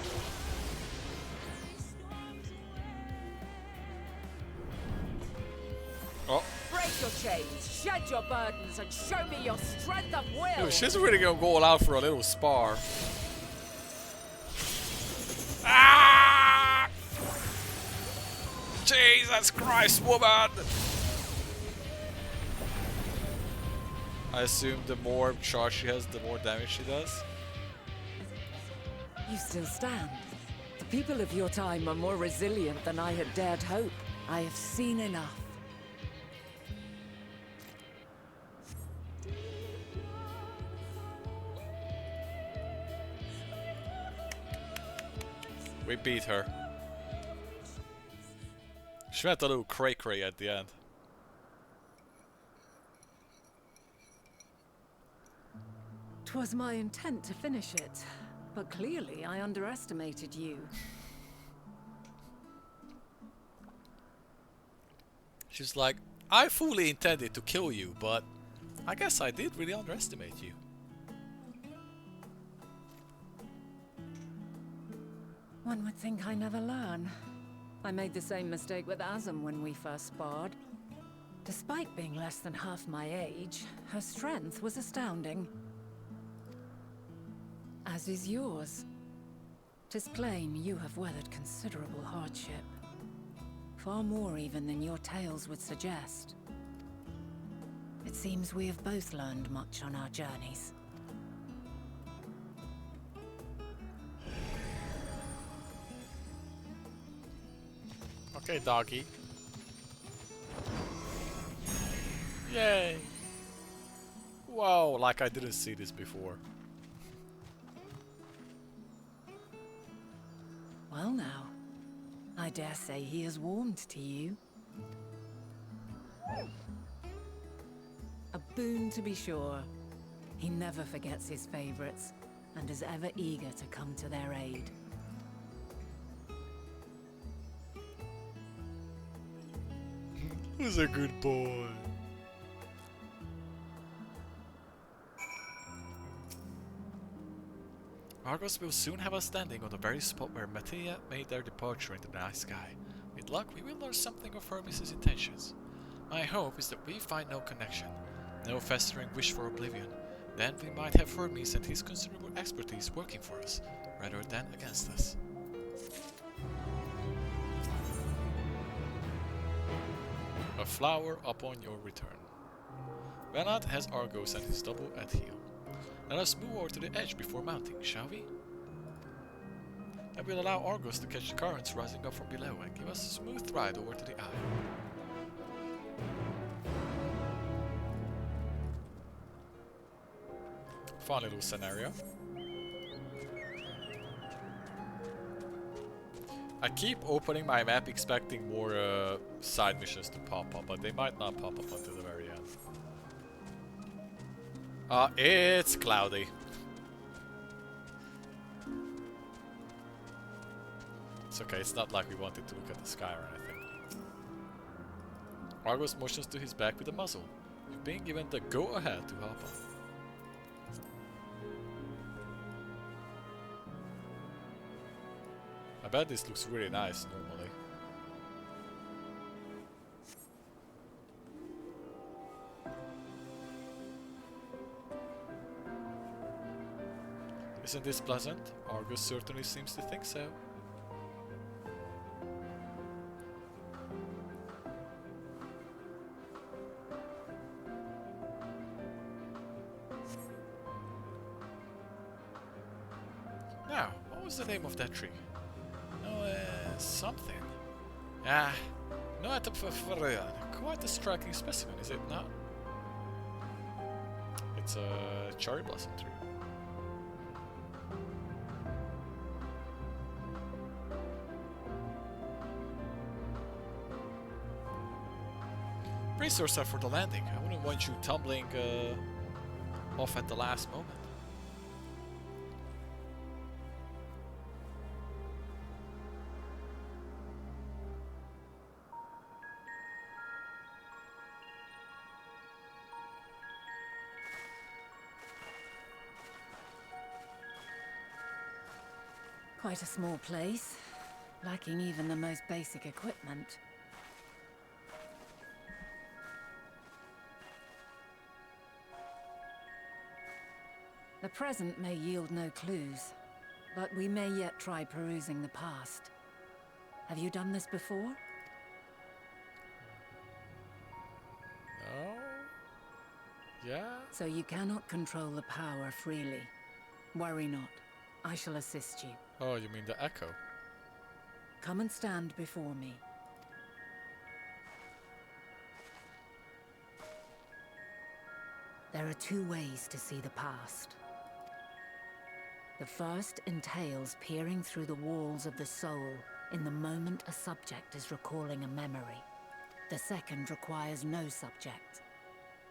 Oh. Break your chains, shed your burdens, and show me your strength of will. Dude, she's really gonna go all out for a little spar. Ah! Jesus Christ, woman! I assume the more charge she has, the more damage she does. You still stand. The people of your time are more resilient than I had dared hope. I have seen enough. We beat her. She went a little cray-cray at the end. 'Twas my intent to finish it, but clearly I underestimated you. She's like, I fully intended to kill you, but I guess I did really underestimate you. One would think I never learn. I made the same mistake with Azem when we first sparred. Despite being less than half my age, her strength was astounding. As is yours. 'Tis plain you have weathered considerable hardship. Far more even than your tales would suggest. It seems we have both learned much on our journeys. Okay, doggy. Yay! Whoa, like I didn't see this before. Well now, I dare say he has warmed to you. A boon to be sure. He never forgets his favorites, and is ever eager to come to their aid. He's a good boy. Argos will soon have us standing on the very spot where Mattea made their departure into the night sky. With luck, we will learn something of Hermes' intentions. My hope is that we find no connection, no festering wish for oblivion. Then we might have Hermes and his considerable expertise working for us, rather than against us. A flower upon your return. Renat has Argos and his double at heel. Let us move over to the edge before mounting, shall we? And we'll allow Argos to catch the currents rising up from below and give us a smooth ride over to the eye. Fun little scenario. I keep opening my map expecting more side missions to pop up, but they might not pop up until the very end. It's cloudy. It's okay, it's not like we wanted to look at the sky or anything. Argos motions to his back with a muzzle. You've been given the go-ahead to hop on. I bet this looks really nice normally. Isn't this pleasant? Argus certainly seems to think so. Now, what was the name of that tree? No, something. Ah, no, FF14. Quite a striking specimen, is it not? It's a cherry blossom tree. Brace yourself for the landing. I wouldn't want you tumbling off at the last moment. Quite a small place, lacking even the most basic equipment. The present may yield no clues, but we may yet try perusing the past. Have you done this before? No? Yeah? So you cannot control the power freely. Worry not. I shall assist you. Oh, you mean the echo? Come and stand before me. There are two ways to see the past. The first entails peering through the walls of the soul in the moment a subject is recalling a memory. The second requires no subject,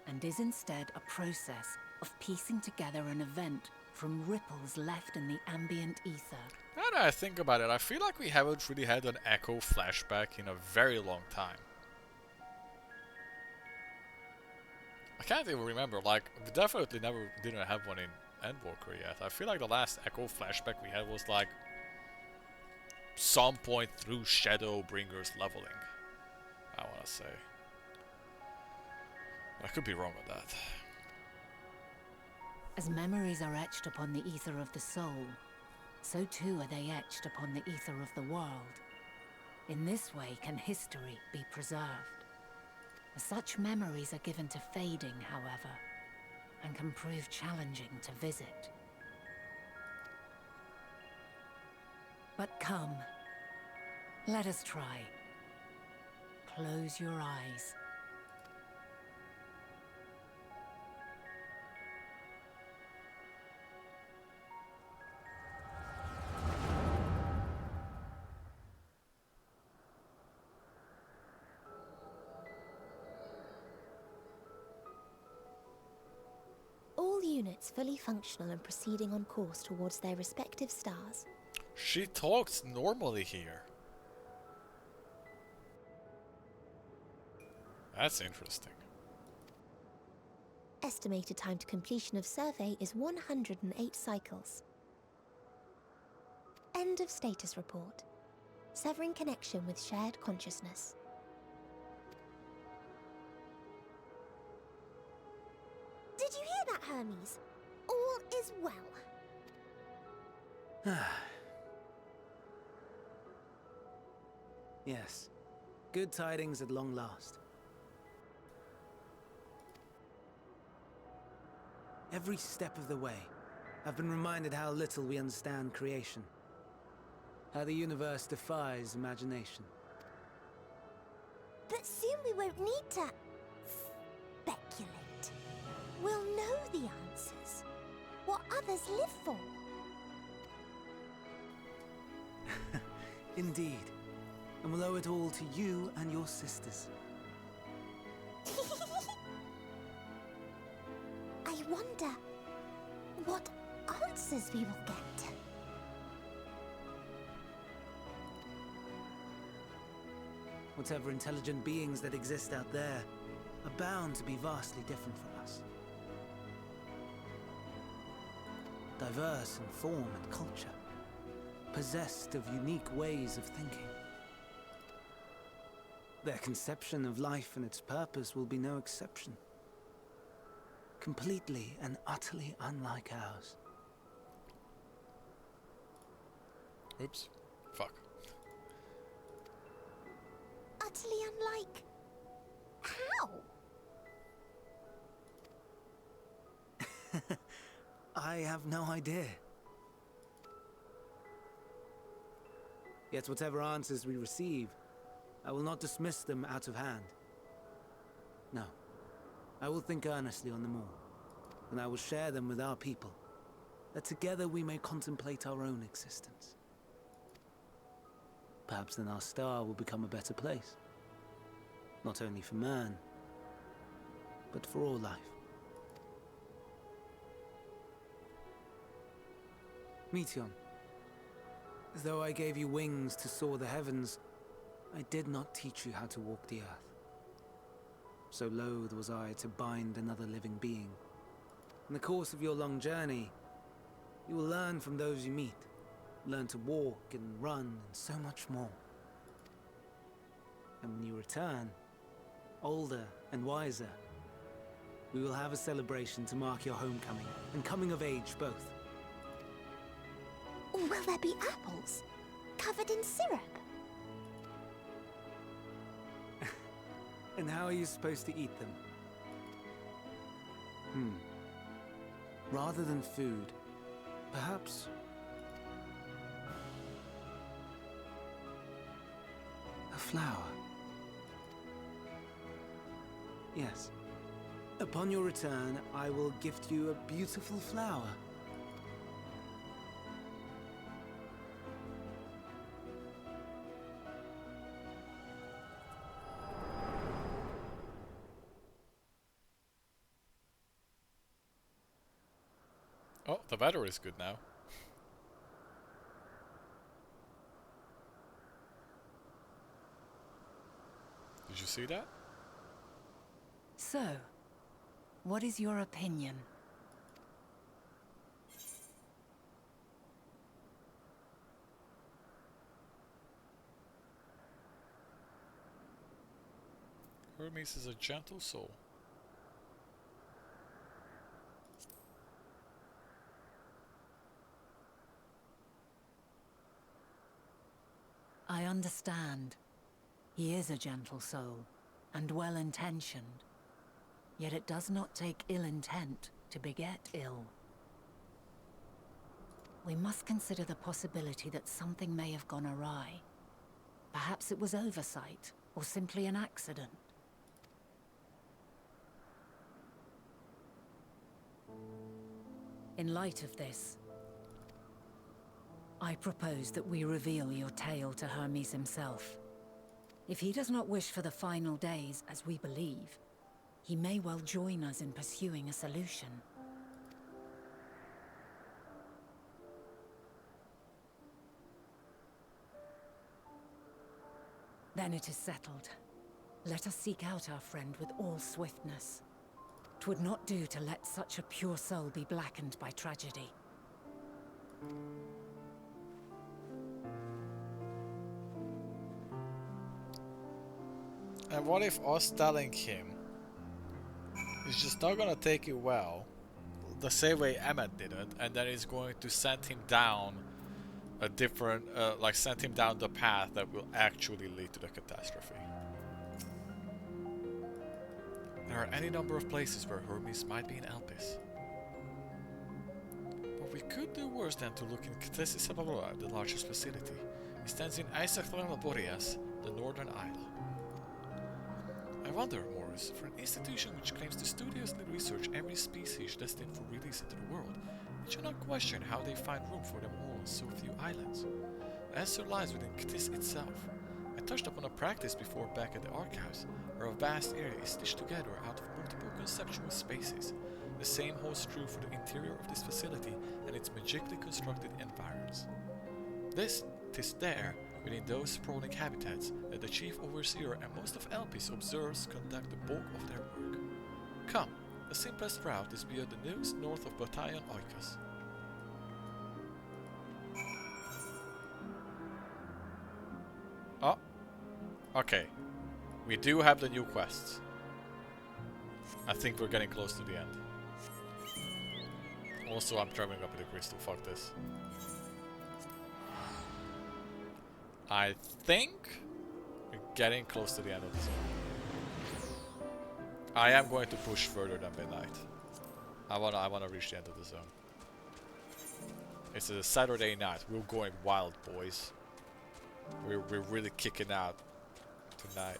and is instead a process of piecing together an event from ripples left in the ambient ether. Now that I think about it, I feel like we haven't really had an echo flashback in a very long time. I can't even remember, like, we definitely didn't have one in Endwalker yet. I feel like the last echo flashback we had was like some point through Shadowbringer's leveling, I wanna say. I could be wrong with that. As memories are etched upon the ether of the soul, so too are they etched upon the ether of the world. In this way can history be preserved. Such memories are given to fading, however, and can prove challenging to visit. But come, let us try. Close your eyes. Units fully functional and proceeding on course towards their respective stars. She talks normally here. That's interesting. Estimated time to completion of survey is 108 cycles. End of status report. Severing connection with shared consciousness. Did you hear that, Hermes? All is well. Yes. Good tidings at long last. Every step of the way, I've been reminded how little we understand creation. How the universe defies imagination. But soon we won't need to speculate. We'll know the answers. What others live for. Indeed. And we'll owe it all to you and your sisters. I wonder what answers we will get. Whatever intelligent beings that exist out there are bound to be vastly different from us. Diverse in form and culture, possessed of unique ways of thinking. Their conception of life and its purpose will be no exception. Completely and utterly unlike ours. Oops. Fuck. Utterly unlike. How? I have no idea. Yet whatever answers we receive, I will not dismiss them out of hand. No. I will think earnestly on them all, and I will share them with our people, that together we may contemplate our own existence. Perhaps then our star will become a better place. Not only for man, but for all life. Meteon, though I gave you wings to soar the heavens, I did not teach you how to walk the earth. So loath was I to bind another living being. In the course of your long journey, you will learn from those you meet. Learn to walk and run and so much more. And when you return, older and wiser, we will have a celebration to mark your homecoming and coming of age both. Or will there be apples covered in syrup? And how are you supposed to eat them? Rather than food, perhaps... a flower. Yes. Upon your return, I will gift you a beautiful flower. Oh, the weather is good now. Did you see that? So, what is your opinion? Hermes is a gentle soul. I understand. He is a gentle soul, and well-intentioned. Yet it does not take ill intent to beget ill. We must consider the possibility that something may have gone awry. Perhaps it was oversight, or simply an accident. In light of this, I propose that we reveal your tale to Hermes himself. If he does not wish for the final days, as we believe, he may well join us in pursuing a solution. Then it is settled. Let us seek out our friend with all swiftness. 'Twould not do to let such a pure soul be blackened by tragedy. And what if us telling him is just not gonna take it well, the same way Emmet did it, and then he's going to send him down a different, like send him down the path that will actually lead to the catastrophe. There are any number of places where Hermes might be in Elpis. But we could do worse than to look in Ctesis Abaloa, the largest facility. It stands in Isachlama Boreas, the northern isle. I wonder, Morris, for an institution which claims to studiously research every species destined for release into the world, it should not question how they find room for them all on so few islands. The answer lies within Ctis itself. I touched upon a practice before back at the archives, where a vast area is stitched together out of multiple conceptual spaces. The same holds true for the interior of this facility and its magically constructed environs. Tis there, within those sprawling habitats, that the Chief Overseer and most of Elpis observers conduct the bulk of their work. Come, the simplest route is via the news north of Bataillon Oikos. Oh, okay. We do have the new quests. I think we're getting close to the end. Also, I'm traveling up with the crystal. Fuck this. I think we're getting close to the end of the zone. I am going to push further than midnight. I wanna reach the end of the zone. It's a Saturday night. We're going wild, boys. We're really kicking out tonight.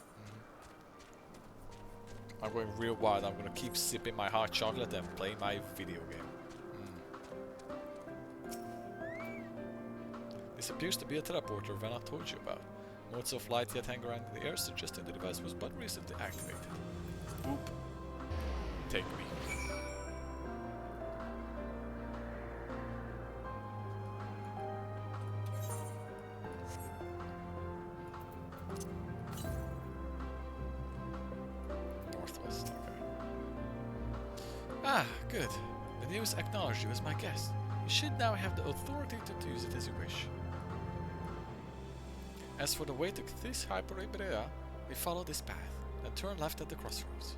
I'm going real wild. I'm gonna keep sipping my hot chocolate and playing my video game. This appears to be a teleporter Vanna told you about. Motes of light yet hang around in the air, suggesting the device was but recently activated. Boop. Take me. Northwest, okay. Ah, good. The news acknowledged you as my guest. You should now have the authority to use it as you wish. As for the way to this Hyperbrea, we follow this path, then turn left at the crossroads.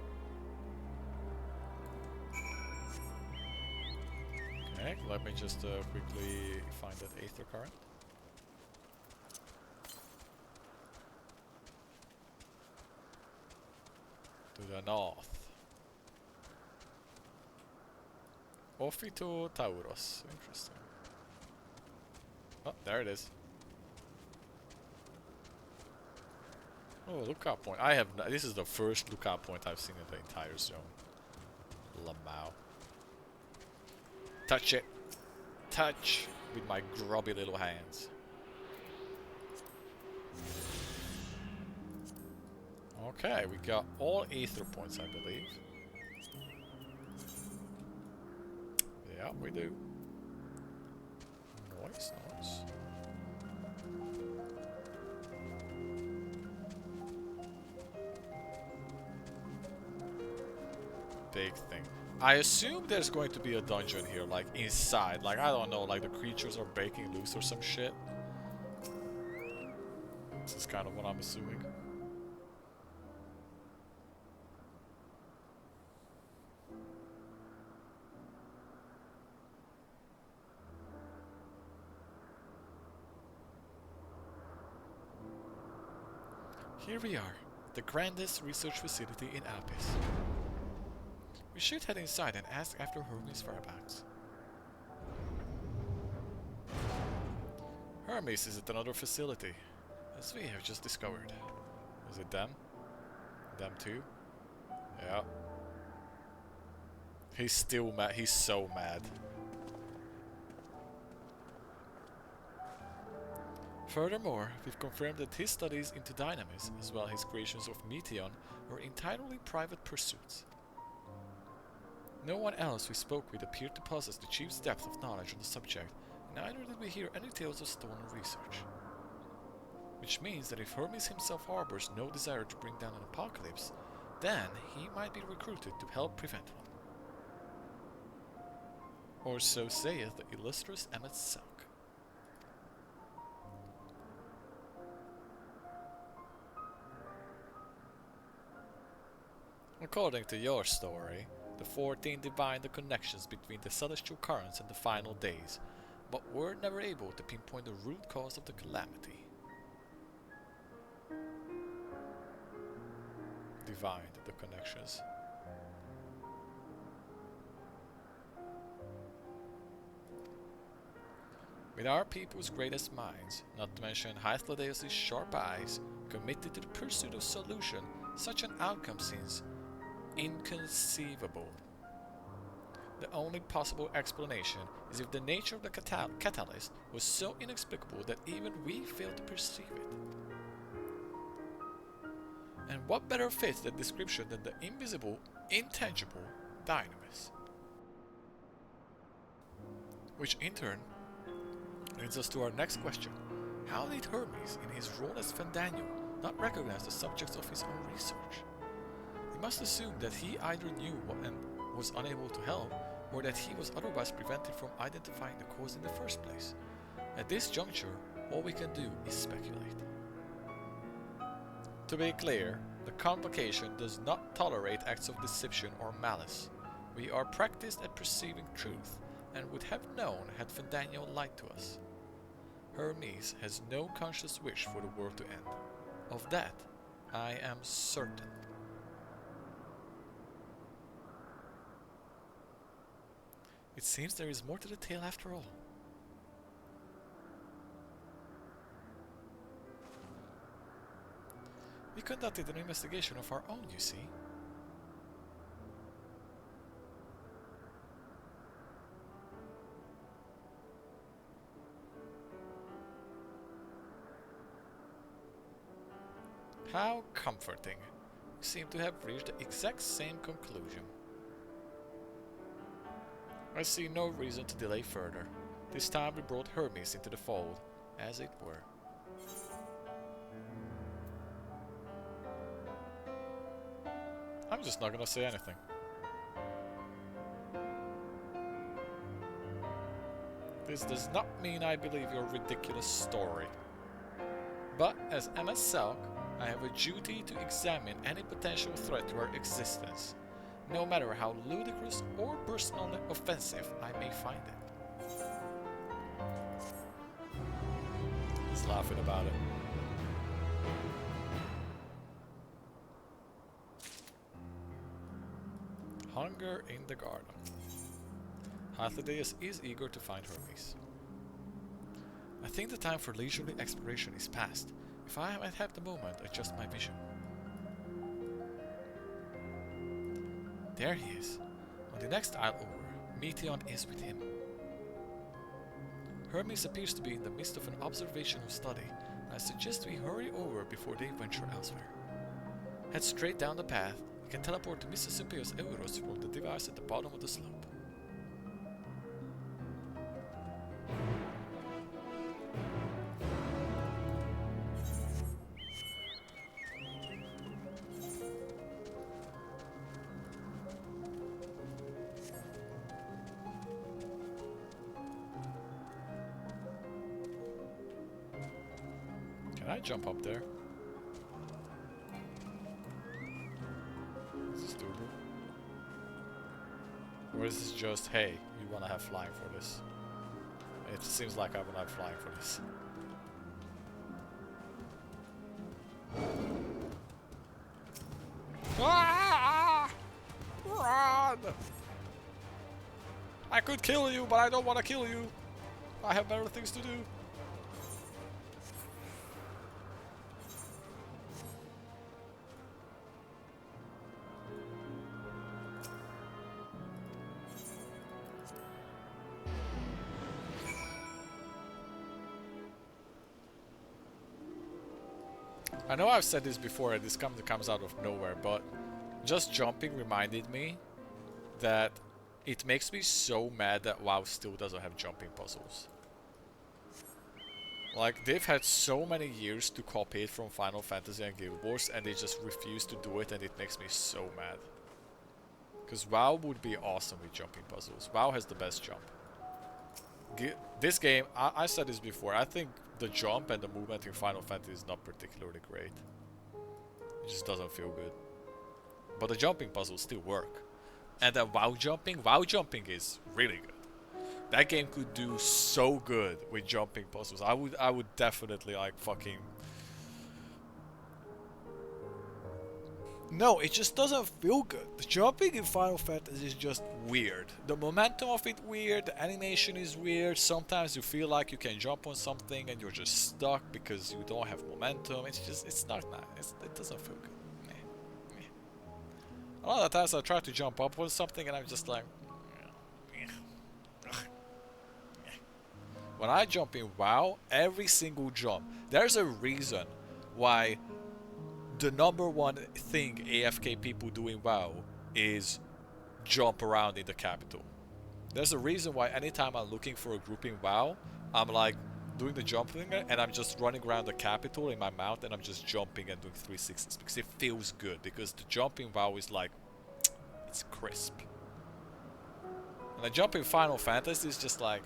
Okay, let me just quickly find that Aether current. To the north. Ophito Tauros. Interesting. Oh, there it is. Oh, lookout point. I have. This is the first lookout point I've seen in the entire zone. Lamau. Touch it. Touch with my grubby little hands. Okay, we got all Aether points, I believe. Yeah, we do. Nice, nice. Big thing. I assume there's going to be a dungeon here, like inside. Like, I don't know, like the creatures are breaking loose or some shit. This is kind of what I'm assuming. Here we are, the grandest research facility in Alpes. We should head inside and ask after Hermes' whereabouts. Hermes is at another facility, as we have just discovered. Is it them? Them too? Yeah. He's still mad. He's so mad. Furthermore, we've confirmed that his studies into Dynamis, as well as his creations of Meteon, were entirely private pursuits. No one else we spoke with appeared to possess the chief's depth of knowledge on the subject, neither did we hear any tales of stolen research. Which means that if Hermes himself harbors no desire to bring down an apocalypse, then he might be recruited to help prevent one. Or so saith the illustrious Emmet Selk. According to your story, the 14 divined the connections between the celestial currents and the final days, but were never able to pinpoint the root cause of the calamity. Divined the connections. With our people's greatest minds, not to mention Hythlodeus' sharp eyes, committed to the pursuit of solution, such an outcome seems inconceivable. The only possible explanation is if the nature of the catalyst was so inexplicable that even we failed to perceive it. And what better fits the description than the invisible, intangible Dynamis? Which in turn leads us to our next question. How did Hermes, in his role as Fandaniel, not recognize the subjects of his own research? We must assume that he either knew and was unable to help, or that he was otherwise prevented from identifying the cause in the first place. At this juncture, all we can do is speculate. To be clear, the Convocation does not tolerate acts of deception or malice. We are practiced at perceiving truth, and would have known had Fandaniel lied to us. Hermes has no conscious wish for the world to end. Of that, I am certain. It seems there is more to the tale after all. We conducted an investigation of our own, you see. How comforting. We seem to have reached the exact same conclusion. I see no reason to delay further. This time we brought Hermes into the fold, as it were. I'm just not gonna say anything. This does not mean I believe your ridiculous story. But as MS Selk, I have a duty to examine any potential threat to our existence, no matter how ludicrous or personally offensive I may find it. He's laughing about it. Hunger in the garden. Hythlodaeus is eager to find Hermes. I think the time for leisurely exploration is past. If I might have the moment, adjust my vision. There he is. On the next isle over, Meteon is with him. Hermes appears to be in the midst of an observational study. I suggest we hurry over before they venture elsewhere. Head straight down the path. You can teleport to Mr. Simpeo's Euros from the device at the bottom of the slope. Can I jump up there? Is this doable? Or is this just, hey, you wanna have flying for this? It seems like I wanna have flying for this. Ah! Run! I could kill you, but I don't wanna kill you. I have better things to do. I know I've said this before and this comes out of nowhere, but just jumping reminded me that it makes me so mad that WoW still doesn't have jumping puzzles. Like, they've had so many years to copy it from Final Fantasy and Guild Wars and they just refuse to do it, and it makes me so mad. Because WoW would be awesome with jumping puzzles. WoW has the best jump. This game, I said this before, I think the jump and the movement in Final Fantasy is not particularly great. It just doesn't feel good. But the jumping puzzles still work. And then WoW jumping is really good. That game could do so good with jumping puzzles. I would definitely like fucking... No, it just doesn't feel good. The jumping in Final Fantasy is just weird. The momentum of it weird, the animation is weird. Sometimes you feel like you can jump on something and you're just stuck because you don't have momentum. It's not nice. It doesn't feel good. Meh. A lot of times I try to jump up on something and I'm just like... When I jump in WoW, every single jump, there's a reason why the #1 thing AFK people do in WoW is jump around in the capital. There's a reason why anytime I'm looking for a group in WoW, I'm like doing the jump thing and I'm just running around the capital in my mount and I'm just jumping and doing 360s because it feels good, because the jump in WoW is like, it's crisp. And the jump in Final Fantasy is just like,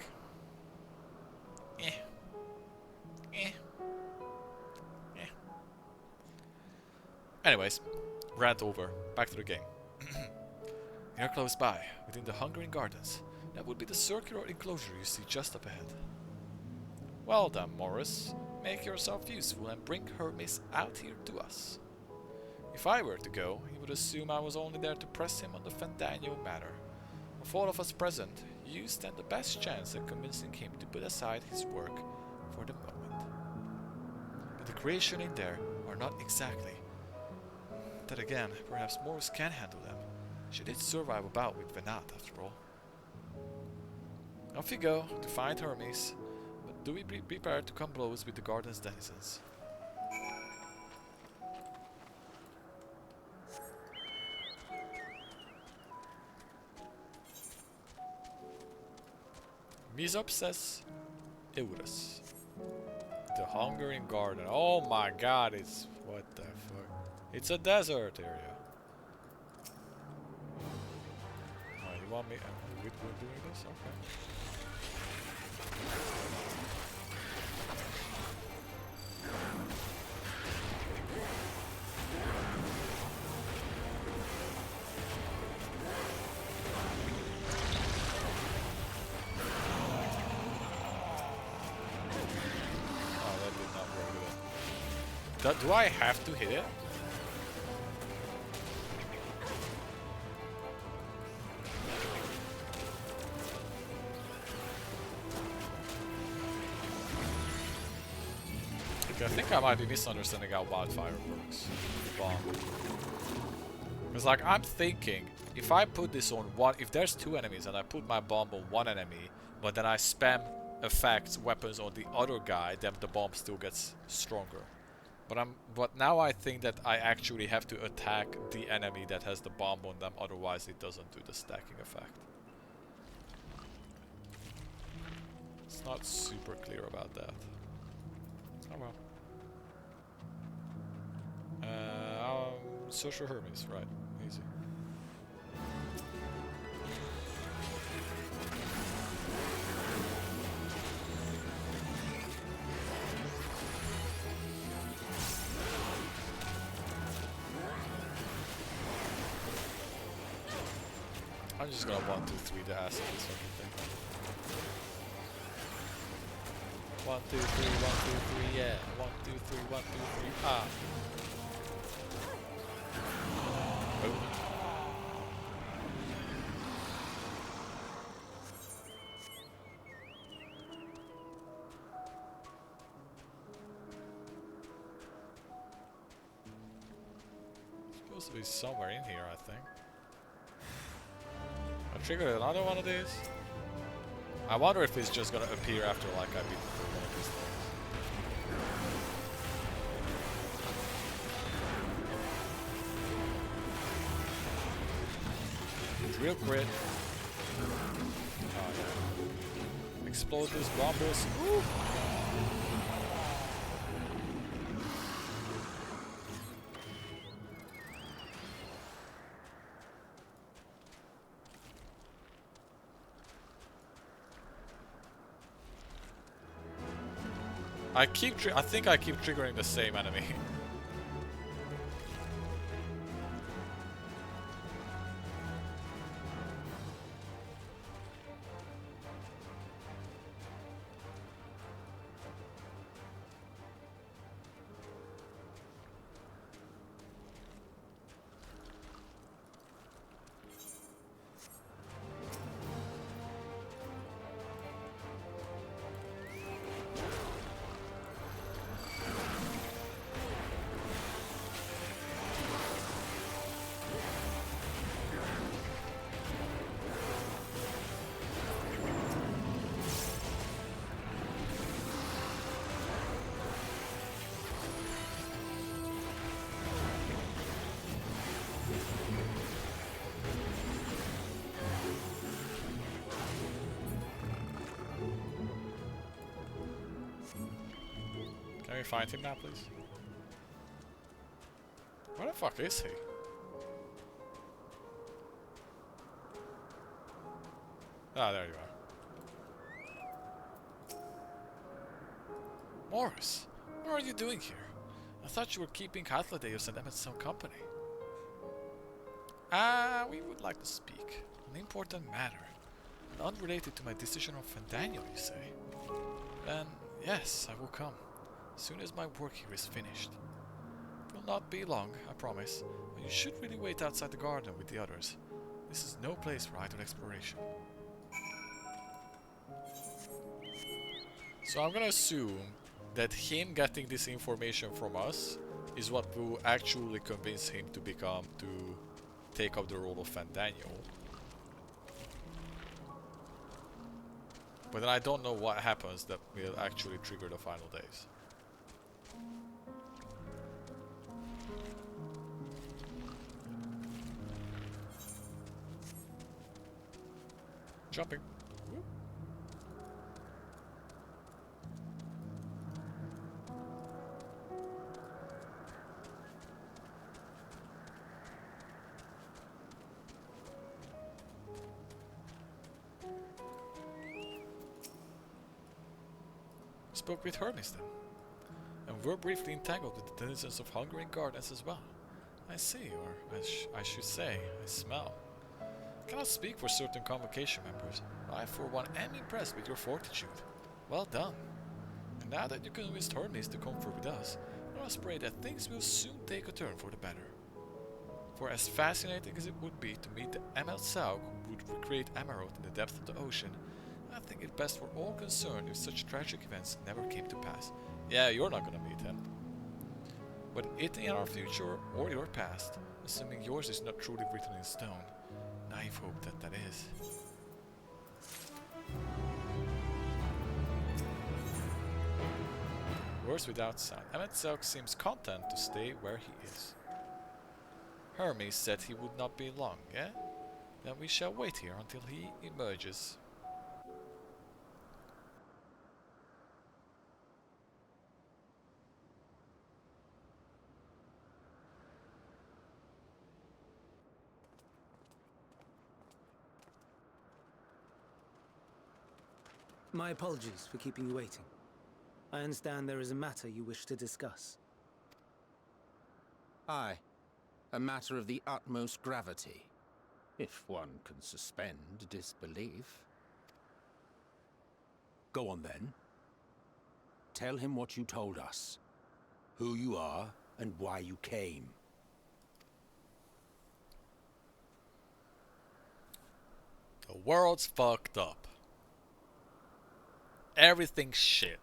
eh. Anyways, rant over. Back to the game. Here close by, within the Hungering Gardens. That would be the circular enclosure you see just up ahead. Well then, Morris, make yourself useful and bring Hermes out here to us. If I were to go, he would assume I was only there to press him on the Fandango matter. Of all of us present, you stand the best chance at convincing him to put aside his work for the moment. But the creation in there are not exactly. Then again, perhaps Morris can handle them. She did survive a bout with Venat, after all. Off you go to find Hermes, but do we be prepared to come blows with the garden's denizens? Misop says Eurus. The Hungarian garden. Oh my god, it's what the fuck? It's a desert area. Oh, you want me? We're doing this? Okay. Oh, that did not work good. Do I have to hit it? I think I might be misunderstanding how wildfire works. The bomb. Because like I'm thinking, if I put this on one, if there's two enemies and I put my bomb on one enemy, but then I spam effects, weapons on the other guy, then the bomb still gets stronger. But now I think that I actually have to attack the enemy that has the bomb on them, otherwise it doesn't do the stacking effect. It's not super clear about that. Oh well. Social Hermes, right. Easy. I'm just gonna 1, 2, 3 the ass of this fucking thing. 1, 2, 3, 1, 2, 3, yeah. 1, 2, 3, 1, 2, 3, ah. Boom. Supposed to be somewhere in here, I think. I triggered another one of these. I wonder if it's just gonna appear after like I beat one of these things. Real crit. Oh yeah. Explode this bombers. Woo! I think I keep triggering the same enemy. Can we find him now, please? Where the fuck is he? Ah, there you are. Morris, what are you doing here? I thought you were keeping Atladeus and them in some company. We would like to speak. An important matter. And unrelated to my decision on Fandango, you say? Then, Yes, I will come. As soon as my work here is finished. It will not be long, I promise. But you should really wait outside the garden with the others. This is no place for idle exploration. So I'm gonna assume that him getting this information from us is what will actually convince him to take up the role of Fandaniel. But then I don't know what happens that will actually trigger the final days. Jumping. Whoop. Spoke with Hermes then, and were briefly entangled with the denizens of hungering gardens as well. I see, or I should say, I smell. I cannot speak for certain convocation members, but I for one am impressed with your fortitude. Well done. And now that you convinced Hermes to comfort with us, let us pray that things will soon take a turn for the better. For as fascinating as it would be to meet the Emil Sauk who would recreate Emerald in the depth of the ocean, I think it best for all concerned if such tragic events never came to pass. Yeah, you're not gonna meet him. But it in our future or your past, assuming yours is not truly written in stone, naive hope that is. Words without sound. Emmet Sauk seems content to stay where he is. Hermes said he would not be long, eh? Then we shall wait here until he emerges. My apologies for keeping you waiting. I understand there is a matter you wish to discuss. Aye. A matter of the utmost gravity, if one can suspend disbelief. Go on then. Tell him what you told us. Who you are and why you came. The world's fucked up. Everything's shit.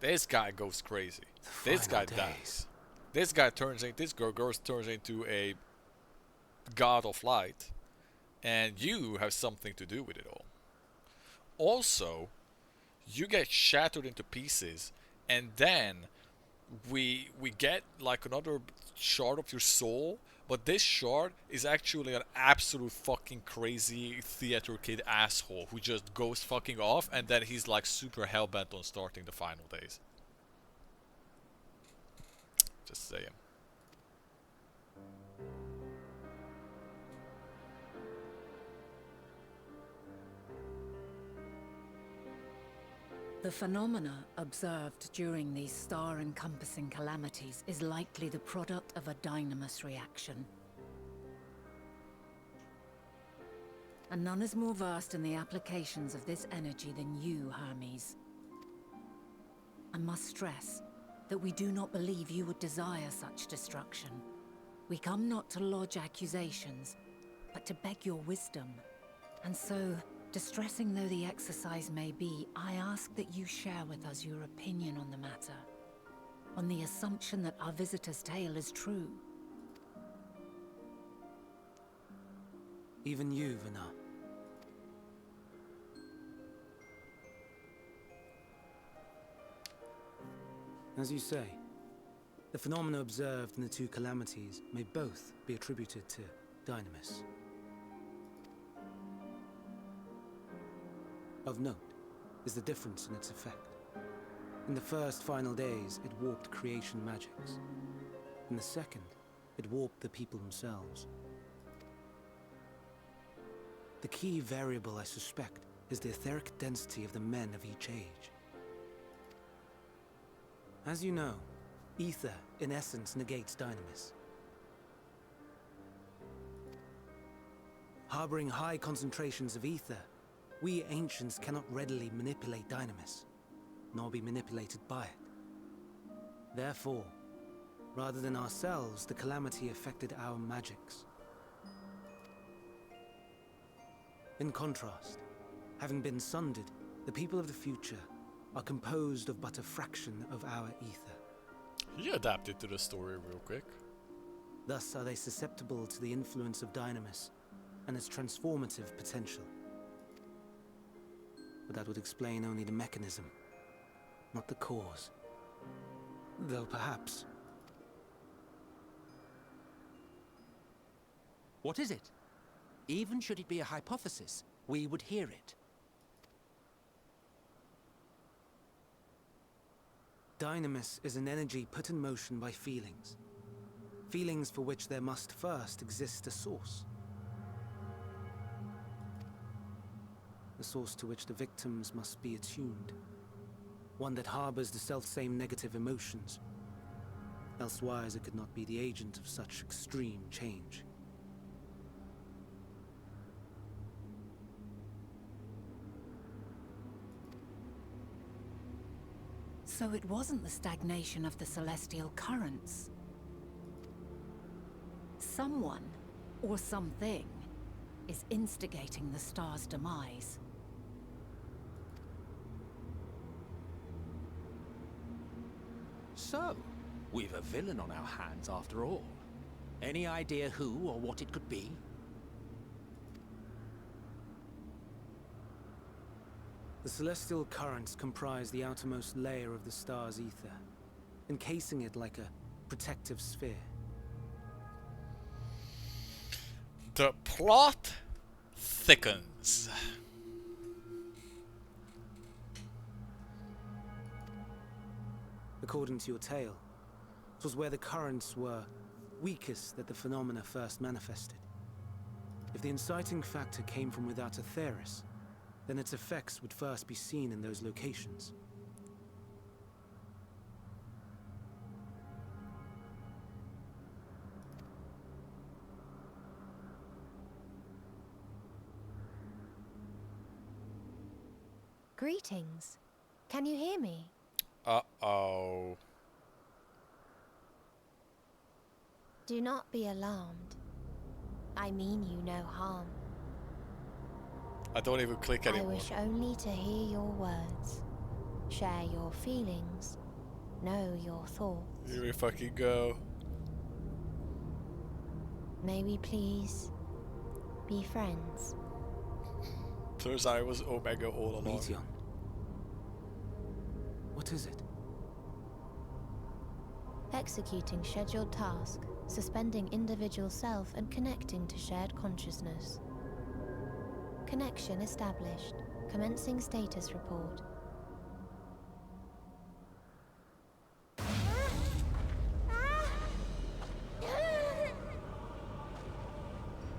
This guy goes crazy. This guy dies. This guy this girl turns into a god of light, and you have something to do with it all. Also, you get shattered into pieces, and then we get like another shard of your soul, but this shard is actually an absolute fucking crazy theater kid asshole who just goes fucking off, and then he's like super hellbent on starting the final days. Just saying. The phenomena observed during these star-encompassing calamities is likely the product of a dynamis reaction. And none is more versed in the applications of this energy than you, Hermes. I must stress that we do not believe you would desire such destruction. We come not to lodge accusations, but to beg your wisdom. And so, distressing though the exercise may be, I ask that you share with us your opinion on the matter, on the assumption that our visitor's tale is true. Even you, Vana. As you say, the phenomena observed in the two calamities may both be attributed to dynamis. Of note is the difference in its effect. In the first final days, it warped creation magics. In the second, it warped the people themselves. The key variable, I suspect, is the etheric density of the men of each age. As you know, ether, in essence, negates dynamis. Harboring high concentrations of ether, we ancients cannot readily manipulate dynamis. nor be manipulated by it. Therefore, rather than ourselves, the calamity affected our magics. In contrast, having been sundered, the people of the future are composed of but a fraction of our ether. He adapted to the story real quick. Thus are they susceptible to the influence of Dynamis and its transformative potential. But that would explain only the mechanism, not the cause. Though perhaps... What is it? Even should it be a hypothesis, we would hear it. Dynamis is an energy put in motion by feelings. Feelings for which there must first exist a source. A source to which the victims must be attuned. One that harbors the self-same negative emotions. Elsewise it could not be the agent of such extreme change. So it wasn't the stagnation of the celestial currents. Someone, or something, is instigating the star's demise. So, we've a villain on our hands after all. Any idea who or what it could be? The celestial currents comprise the outermost layer of the star's ether, encasing it like a protective sphere. The plot thickens. According to your tale, it was where the currents were weakest that the phenomena first manifested. If the inciting factor came from without Aetheris, then its effects would first be seen in those locations. Greetings. Can you hear me? Uh-oh. Do not be alarmed. I mean you no harm. I don't even click anymore. I wish only to hear your words, share your feelings, know your thoughts. Here we fucking go. May we please be friends? Turns out it was Omega all along. Meteon. What is it? Executing scheduled task, suspending individual self and connecting to shared consciousness. Connection established. Commencing status report.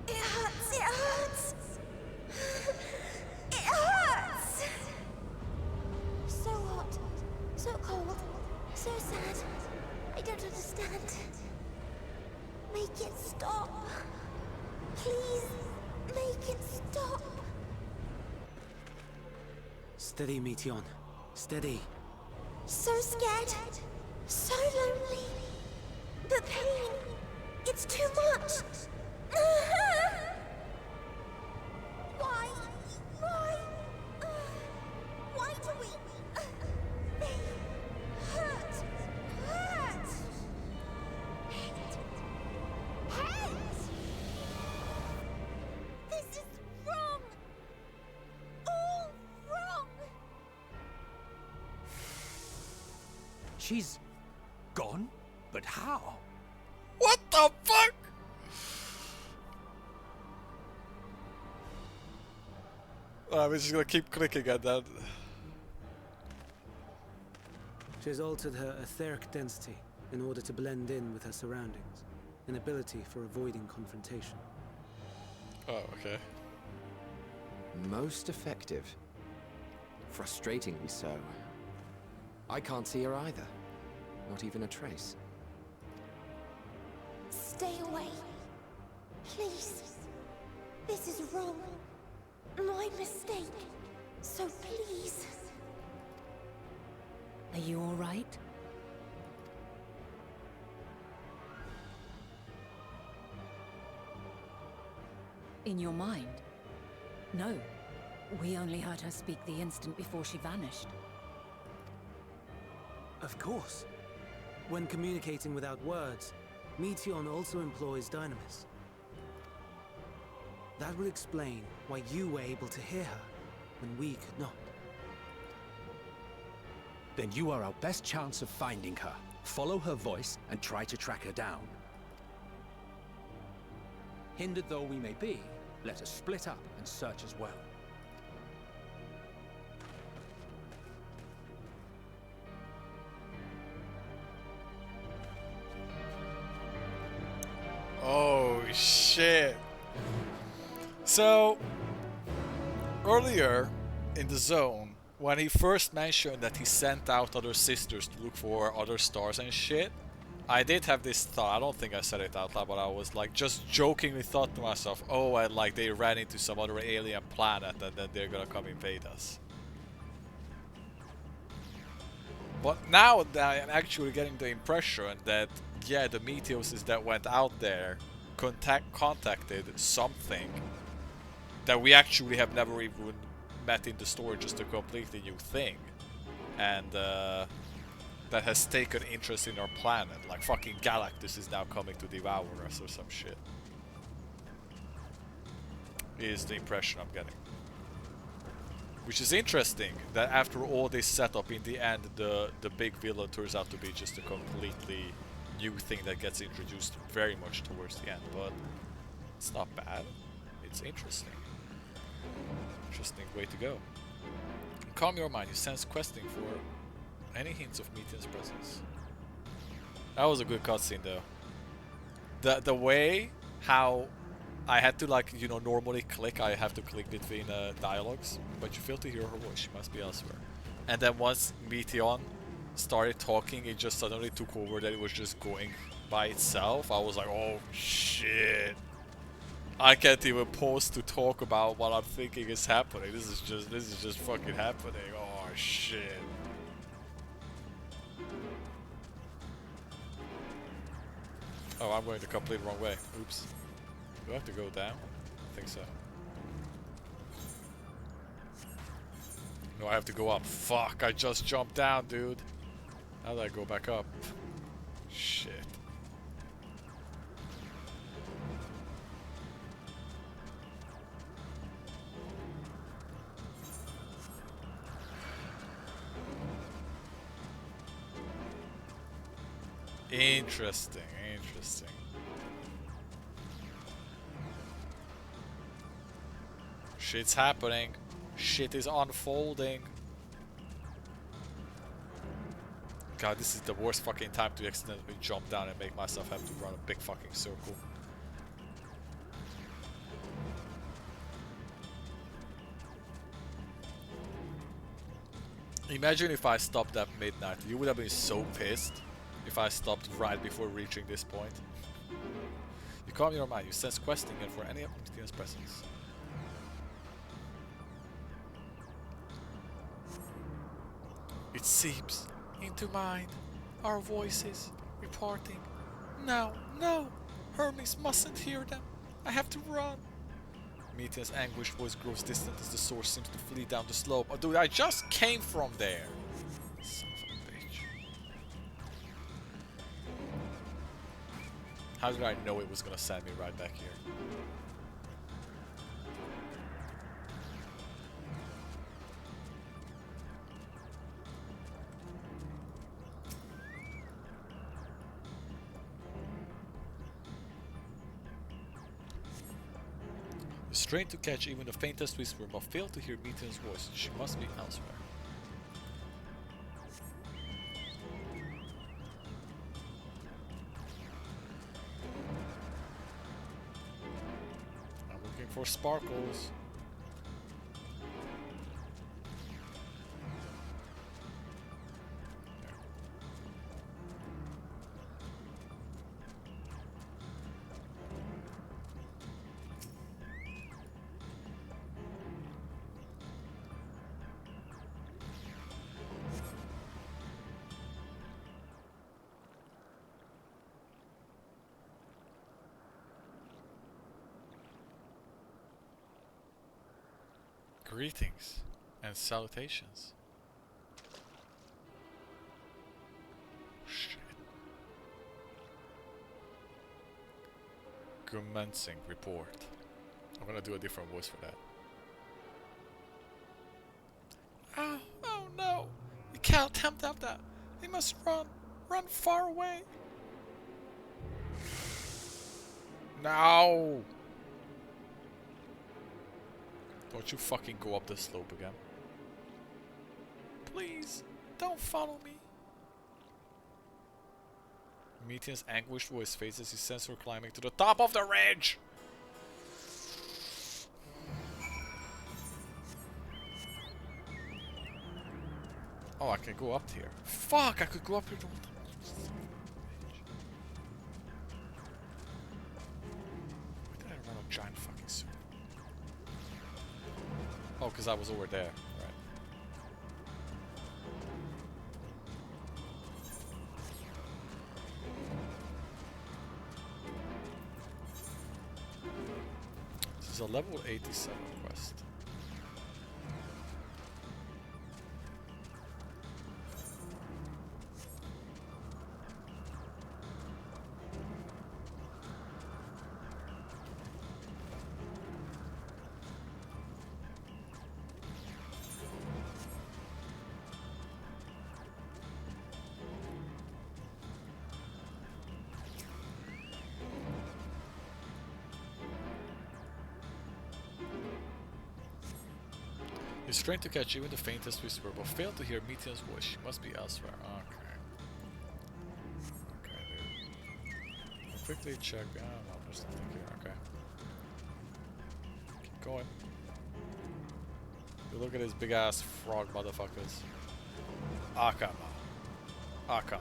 It hurts, it hurts! It hurts! So hot, so cold, so sad. I don't understand. Make it stop. Please, make it stop. Steady, Meteon. Steady. So scared, so lonely. The pain, it's too much. Why? Why do we? They hurt. Hate. This is wrong. All wrong. She's gone? But how? What the fuck? I'm just gonna keep clicking at that. She has altered her etheric density in order to blend in with her surroundings, an ability for avoiding confrontation. Oh, okay. Most effective. Frustratingly so. I can't see her either. Not even a trace. Stay away. Please. This is wrong. My mistake. So please. Are you all right? In your mind? No. We only heard her speak the instant before she vanished. Of course. When communicating without words, Meteon also employs Dynamis. That would explain why you were able to hear her when we could not. Then you are our best chance of finding her. Follow her voice and try to track her down. Hindered though we may be, let us split up and search as well. Oh shit. So earlier in the zone, when he first mentioned that he sent out other sisters to look for other stars and shit, I did have this thought. I don't think I said it out loud, but I was like just jokingly thought to myself, oh, and like they ran into some other alien planet and then they're gonna come invade us. But now that I'm actually getting the impression that, yeah, the Meteoses that went out there contacted something that we actually have never even met in the story, just a completely new thing. And that has taken interest in our planet. Like fucking Galactus is now coming to devour us or some shit. Is the impression I'm getting. Which is interesting, that after all this setup, in the end, the big villain turns out to be just a completely new thing that gets introduced very much towards the end. But it's not bad. It's interesting. Interesting way to go. Calm your mind. You sense questing for any hints of Meteon's presence. That was a good cutscene though. The way how I had to, like, you know, normally click, I have to click between dialogues, but you fail to hear her voice, she must be elsewhere. And then once Meteon started talking, it just suddenly took over that it was just going by itself. I was like, oh shit. I can't even pause to talk about what I'm thinking is happening. This is just fucking happening. Oh shit. Oh, I'm going the complete wrong way. Oops. Do I have to go down? I think so. No, I have to go up. Fuck, I just jumped down, dude. How do I go back up? Shit. Interesting, interesting. Shit's happening. Shit is unfolding. God, this is the worst fucking time to accidentally jump down and make myself have to run a big fucking circle. Imagine if I stopped at midnight. You would have been so pissed if I stopped right before reaching this point. You calm your mind. You sense questing and for any Meteon's presence. It seeps into mind, our voices reporting. No, no! Hermes mustn't hear them. I have to run. Meteon's anguished voice grows distant as the source seems to flee down the slope. Oh, dude, I just came from there. Son of a bitch. How did I know it was gonna send me right back here? Strained to catch even the faintest whisper, but failed to hear Meteon's voice. She must be elsewhere. I'm looking for sparkles. Greetings and salutations. Shit. Commencing report. I'm gonna do a different voice for that. Oh no! You can't attempt that. We must run. Run far away. No! Don't you fucking go up this slope again. Please, don't follow me. Meteor's anguished voice fades as he sends her climbing to the top of the ridge. Oh, I can go up here. Fuck, I could go up here. Why did I run a giant fucking circle? Oh, because I was over there. Right. This is a level 87 quest. You strain to catch even the faintest whisper, but fail to hear Meteor's voice. She must be elsewhere. Okay. Okay, dude. I'll quickly check. No, there's nothing here. Okay. Keep going. You look at these big ass frog motherfuckers. Akama. Akama.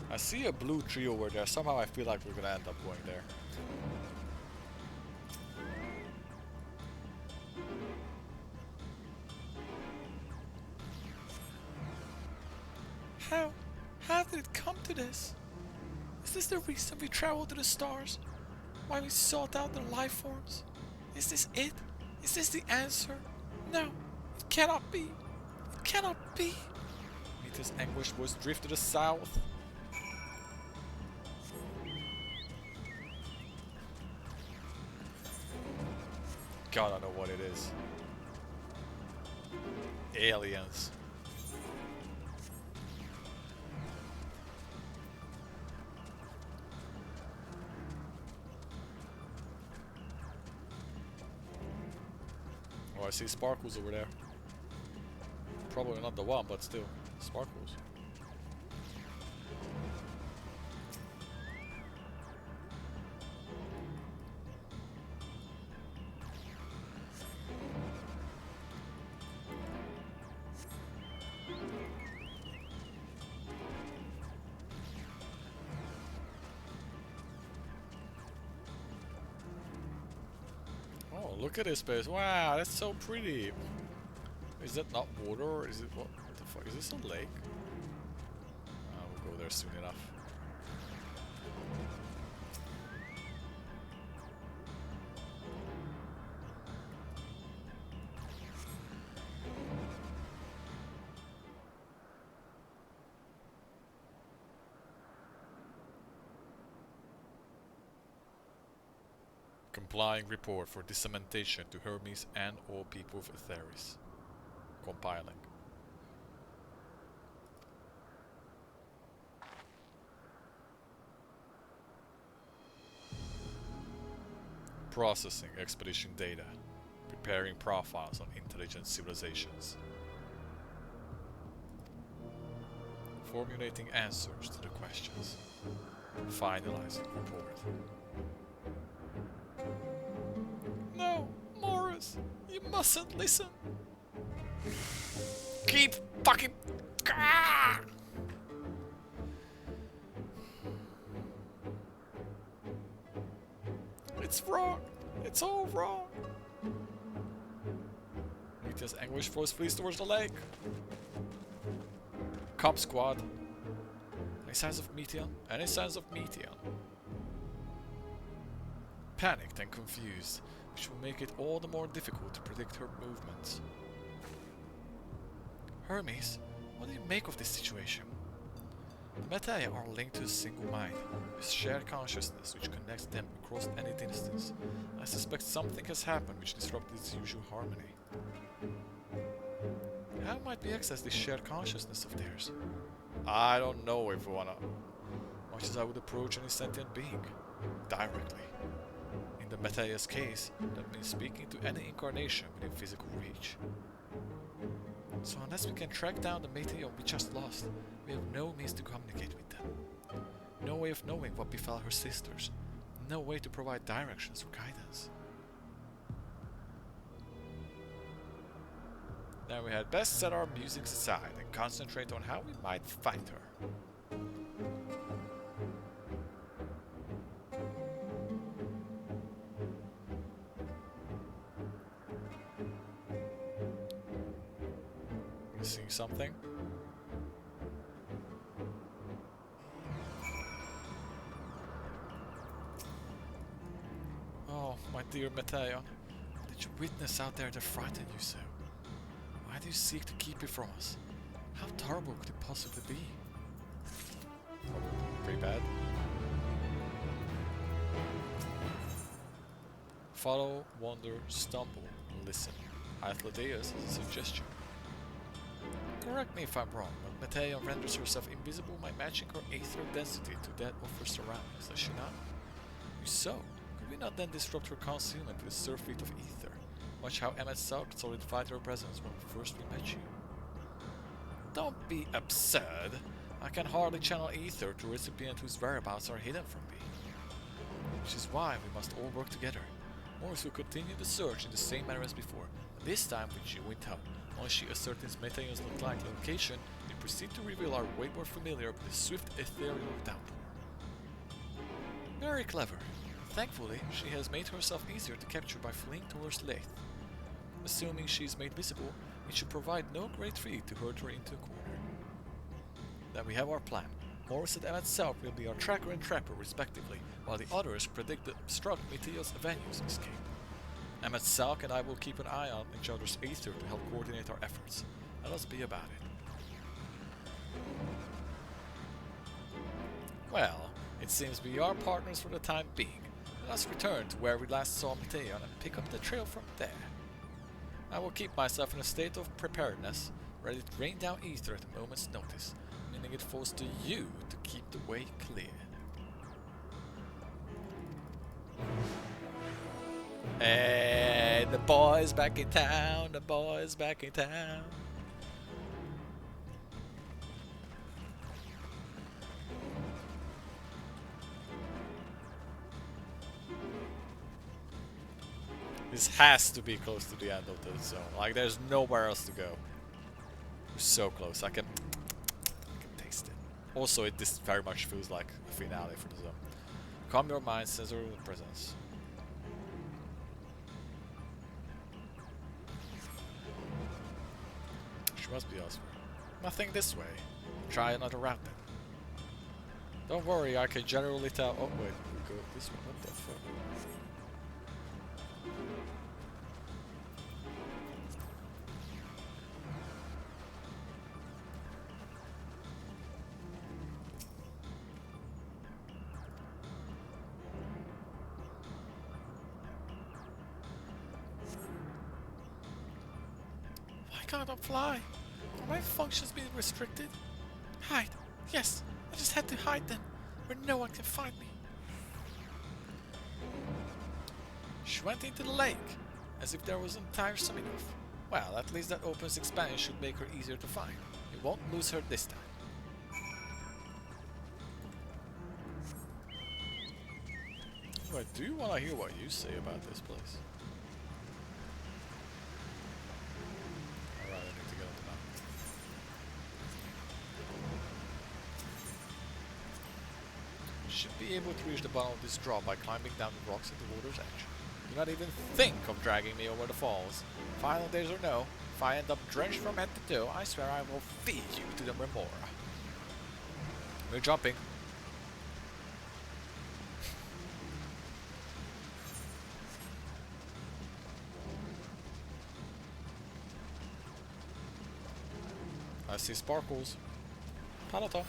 I see a blue tree over there. Somehow I feel like we're gonna end up going there. How did it come to this? Is this the reason we traveled to the stars? Why we sought out the life forms? Is this it? Is this the answer? No, it cannot be. It cannot be. Mita's anguished voice drifted to the south. God, I know what it is. Aliens. Oh, I see sparkles over there. Probably not the one, but still. Sparkles. Look at this place. Wow, that's so pretty. Is that not water or is it what the fuck? Is this a lake? We'll go there soon enough. Complying report for dissemination to Hermes and all people of Atheris. Compiling. Processing expedition data. Preparing profiles on intelligent civilizations. Formulating answers to the questions. Finalizing report. No, Morris, you mustn't listen. Keep fucking. Ah! It's wrong. It's all wrong. Meteor's anguished voice flees towards the lake. Comp squad. Any signs of Meteor? Any signs of Meteor? Panicked and confused, which will make it all the more difficult to predict her movements. Hermes, what do you make of this situation? The Metea are linked to a single mind, with shared consciousness which connects them across any distance. I suspect something has happened which disrupted its usual harmony. How might we access this shared consciousness of theirs? I don't know if we wanna... much as I would approach any sentient being. Directly. In the Metea's case, that means speaking to any incarnation within physical reach. So unless we can track down the Metea we just lost, we have no means to communicate with them. No way of knowing what befell her sisters. No way to provide directions or guidance. Then we had best set our musings aside and concentrate on how we might find her. You see something? Oh, my dear Metea, what did you witness out there that frightened you so? Why do you seek to keep it from us? How terrible could it possibly be? Probably pretty bad. Follow, wander, stumble, listen. Athledeus is a suggestion. Correct me if I'm wrong, but Metea renders herself invisible by matching her aether density to that of her surroundings, does she not? If so, could we not then disrupt her concealment with a surfeit of ether, much how Emmet Salk solidified her presence when first we met you? Don't be absurd! I can hardly channel ether to a recipient whose whereabouts are hidden from me. Which is why we must all work together. Morris will continue the search in the same manner as before, but this time with you in tow. Once she ascertains Metea's likely location, we proceed to reveal our way more familiar with the swift ethereal downpour. Very clever. Thankfully, she has made herself easier to capture by fleeing towards Leith. Assuming she is made visible, it should provide no great feat to herd her into a corner. Then we have our plan. Morris and Emmet Self will be our tracker and trapper respectively, while the others predict the obstruct Metea's avenues of escape. Emmet Salk and I will keep an eye on each other's aether to help coordinate our efforts. Let us be about it. Well, it seems we are partners for the time being. Let us return to where we last saw Metea and pick up the trail from there. I will keep myself in a state of preparedness, ready to rain down ether at a moment's notice, meaning it falls to you to keep the way clear. Hey, the boys back in town, the boys back in town. This has to be close to the end of the zone. Like, there's nowhere else to go. We're so close. I can taste it. Also, this very much feels like a finale for the zone. Calm your mind, sensor of presence. She must be elsewhere. Nothing this way. Try another route then. Don't worry, I can generally tell. Oh wait, we go this way. What the fuck? Why can't I fly? Are my functions being restricted? Hide. Yes, I just had to hide them, where no one can find me. She went into the lake, as if there wasn't tiresome enough. Well, at least that opens expansion should make her easier to find. We won't lose her this time. I do want to hear what you say about this place. Alright, I need to get on the map. Should be able to reach the bottom of this drop by climbing down the rocks at the water's edge. Do not even think of dragging me over the falls. Final days or no, if I end up drenched from head to toe, I swear I will feed you to the remora. We're jumping. see sparkles. Palato.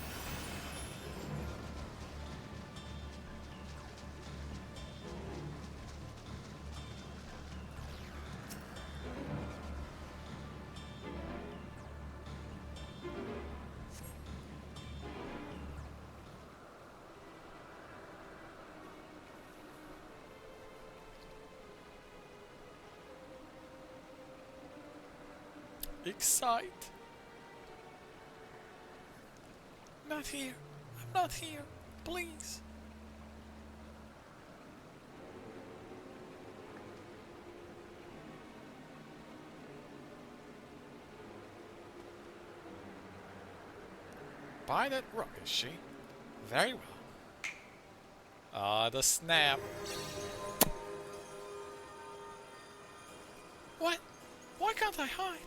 Excite. Not here. I'm not here. Please. By that rock, is she? Very well. Ah, the snap. What? Why can't I hide?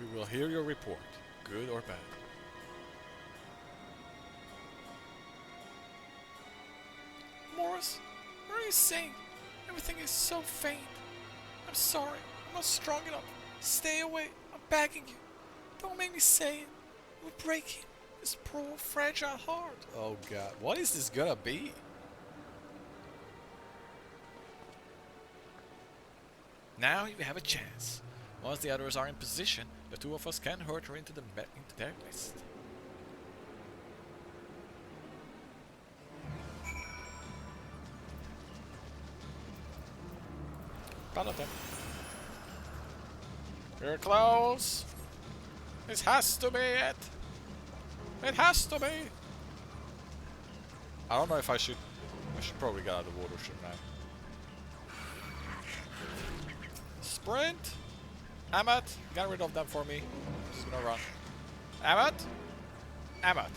We will hear your report, good or bad. Morris, what are you saying? Everything is so faint. I'm sorry, I'm not strong enough. Stay away, I'm begging you. Don't make me say it. We're breaking his poor, fragile heart. Oh god, what is this gonna be? Now you have a chance. Once the others are in position, the two of us can hurt her into their nest. Paladin. We're close. This has to be it. It has to be. I don't know if I should probably get out of the water, shouldn't I? Sprint. Amat, get rid of them for me. I'm just gonna run. Amat? Amat.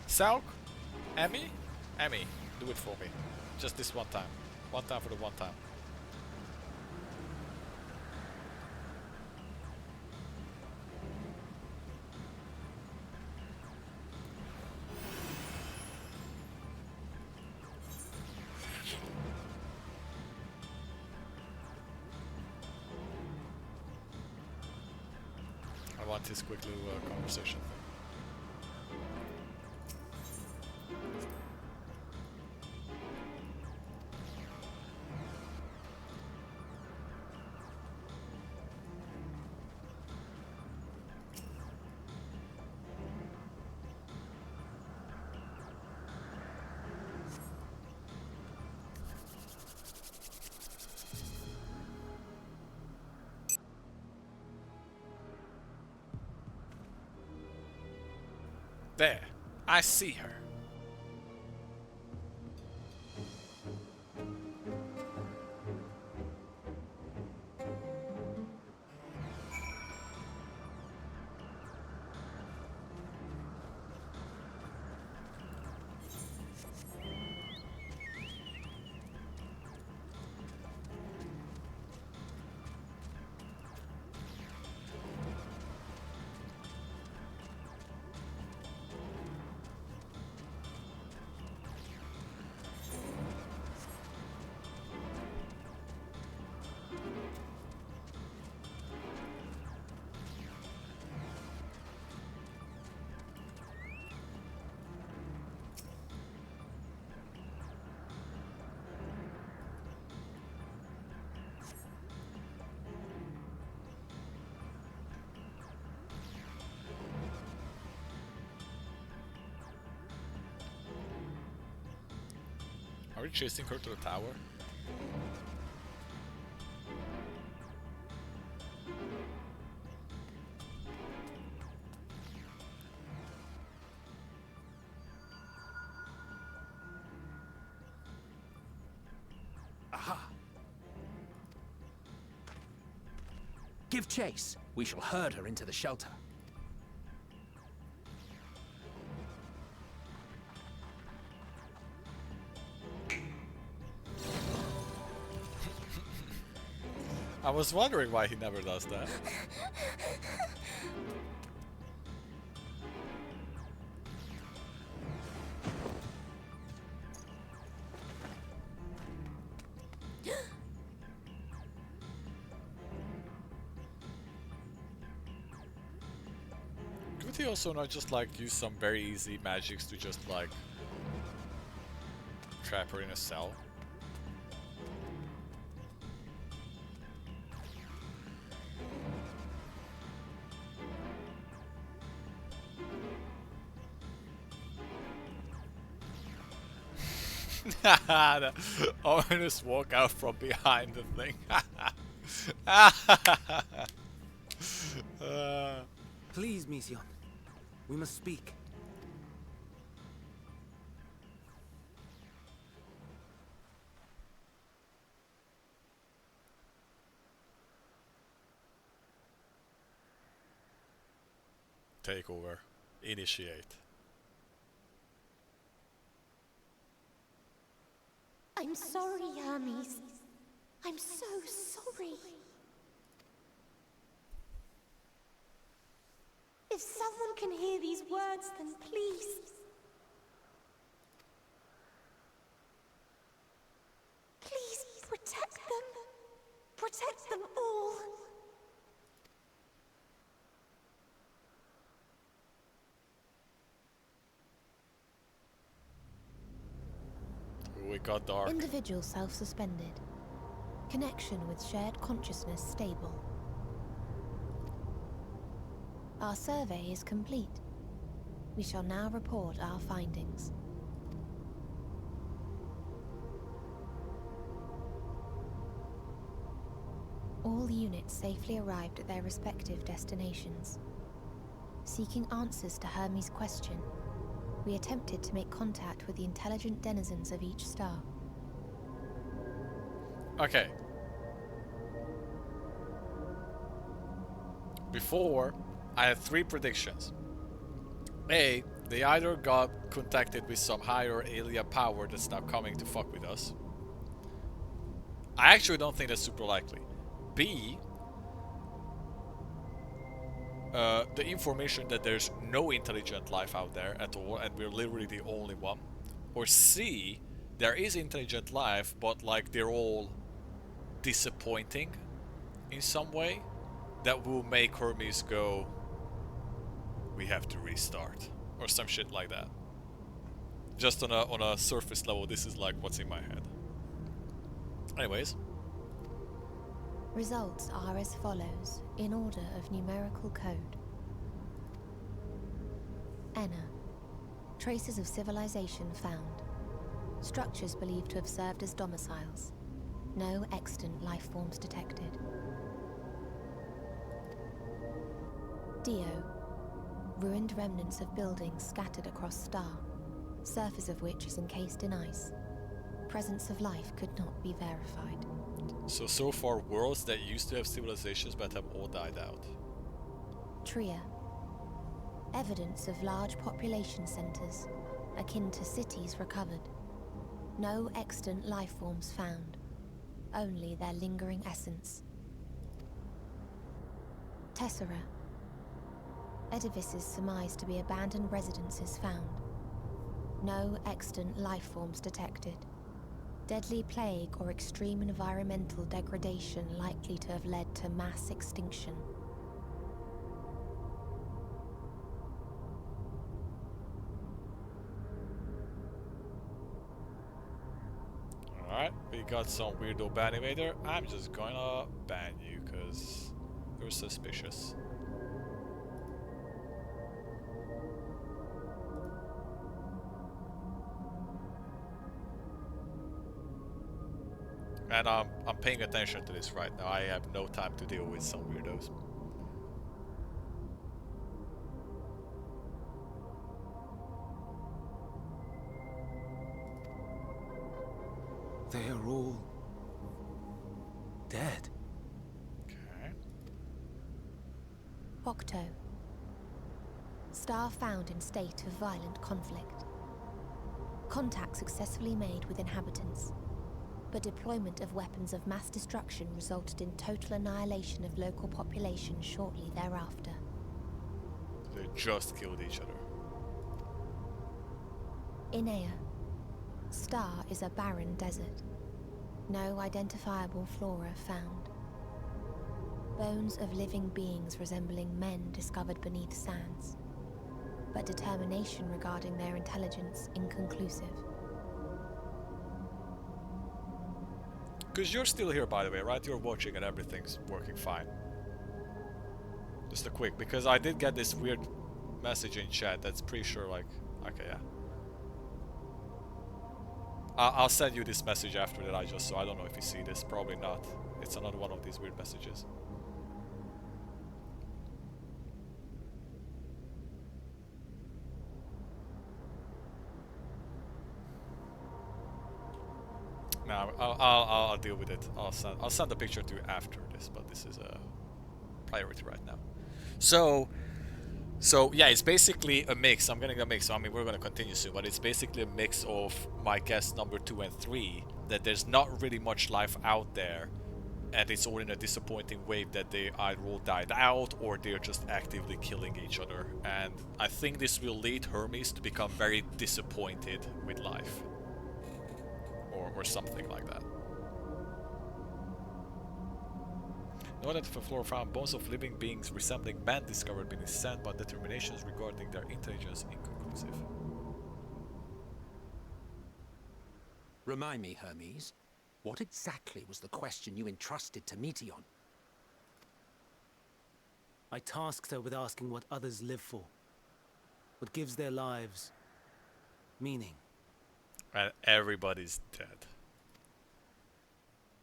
Salk? Emmy? Emmy, do it for me. Just this one time. One time for the one time. I want this quick little conversation thing. There, I see her. Are we chasing her to the tower? Aha! Give chase. We shall herd her into the shelter. I was wondering why he never does that. he also not just like use some very easy magics to just like trap her in a cell? The ominous walk out from behind the thing. Please, Mission. We must speak. Take over. Initiate. I'm sorry, Hermes. I'm so sorry. If someone can hear these words, then please. Please protect them. Protect them all. It got dark. Individual self-suspended. Connection with shared consciousness stable. Our survey is complete. We shall now report our findings. All units safely arrived at their respective destinations. Seeking answers to Hermes' question, we attempted to make contact with the intelligent denizens of each star. Okay. Before, I had 3 predictions. A, they either got contacted with some higher alien power that's now coming to fuck with us. I actually don't think that's super likely. B, the information that there's no intelligent life out there at all and we're literally the only one. Or C, there is intelligent life but like they're all disappointing in some way that will make Hermes go, we have to restart, or some shit like that. Just on a surface level, this is like what's in my head. Anyways. Results are as follows, in order of numerical code. Enna. Traces of civilization found. Structures believed to have served as domiciles. No extant life forms detected. Dio. Ruined remnants of buildings scattered across star, surface of which is encased in ice. Presence of life could not be verified. So far worlds that used to have civilizations but have all died out. Tria. Evidence of large population centers, akin to cities recovered. No extant life forms found, only their lingering essence. Tessera. Edifices surmised to be abandoned residences found. No extant life forms detected. Deadly plague or extreme environmental degradation likely to have led to mass extinction. Alright, we got some weirdo ban invader. I'm just gonna ban you because you're suspicious. And I'm paying attention to this right now. I have no time to deal with some weirdos. They are all dead. Okay. Octo. Star found in state of violent conflict. Contact successfully made with inhabitants, but deployment of weapons of mass destruction resulted in total annihilation of local population shortly thereafter. They just killed each other. Inea. Star is a barren desert. No identifiable flora found. Bones of living beings resembling men discovered beneath sands. but determination regarding their intelligence inconclusive. Because you're still here, by the way, right? You're watching and everything's working fine. Just a quick, because I did get this weird message in chat that's pretty sure, like, okay, yeah. I'll send you this message after that, so I don't know if you see this, probably not. It's another one of these weird messages. No, I'll deal with it. I'll send a picture to you after this, but this is a priority right now. So yeah, it's basically a mix. I'm getting a mix. So I mean, we're gonna continue soon, but it's basically a mix of my guess number 2 and 3. That there's not really much life out there, and it's all in a disappointing way that they either all died out or they're just actively killing each other. And I think this will lead Hermes to become very disappointed with life. Or something like that. Know that FF14 found bones of living beings resembling man discovered beneath sand, but determinations regarding their intelligence inconclusive. Remind me, Hermes, what exactly was the question you entrusted to Meteion? I tasked her with asking what others live for. What gives their lives meaning. And everybody's dead.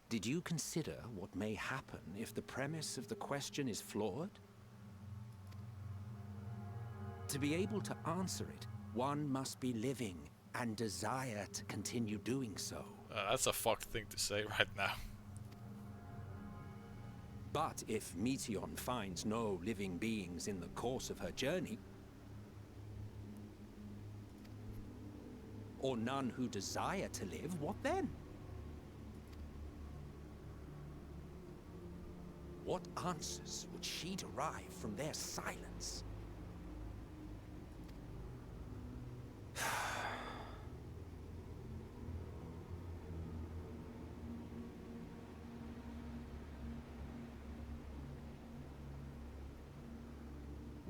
Did you consider what may happen if the premise of the question is flawed? To be able to answer it, one must be living and desire to continue doing so. That's a fucked thing to say right now. But if Meteion finds no living beings in the course of her journey, or none who desire to live, what then? What answers would she derive from their silence?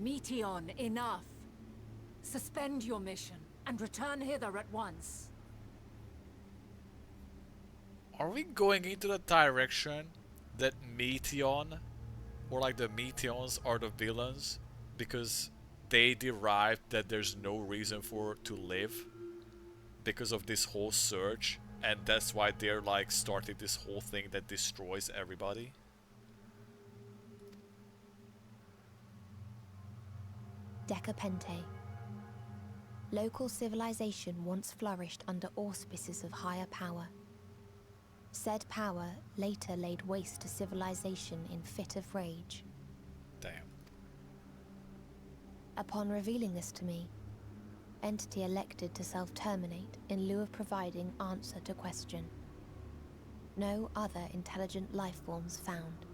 Meteion, enough. Suspend your mission and return hither at once. Are we going into the direction that Meteion, or like the Meteions, are the villains because they derived that there's no reason for to live because of this whole surge, and that's why they're like started this whole thing that destroys everybody? Decapente. Local civilization once flourished under auspices of higher power. Said power later laid waste to civilization in fit of rage. Damn. Upon revealing this to me, entity elected to self-terminate in lieu of providing answer to question. No other intelligent life forms found.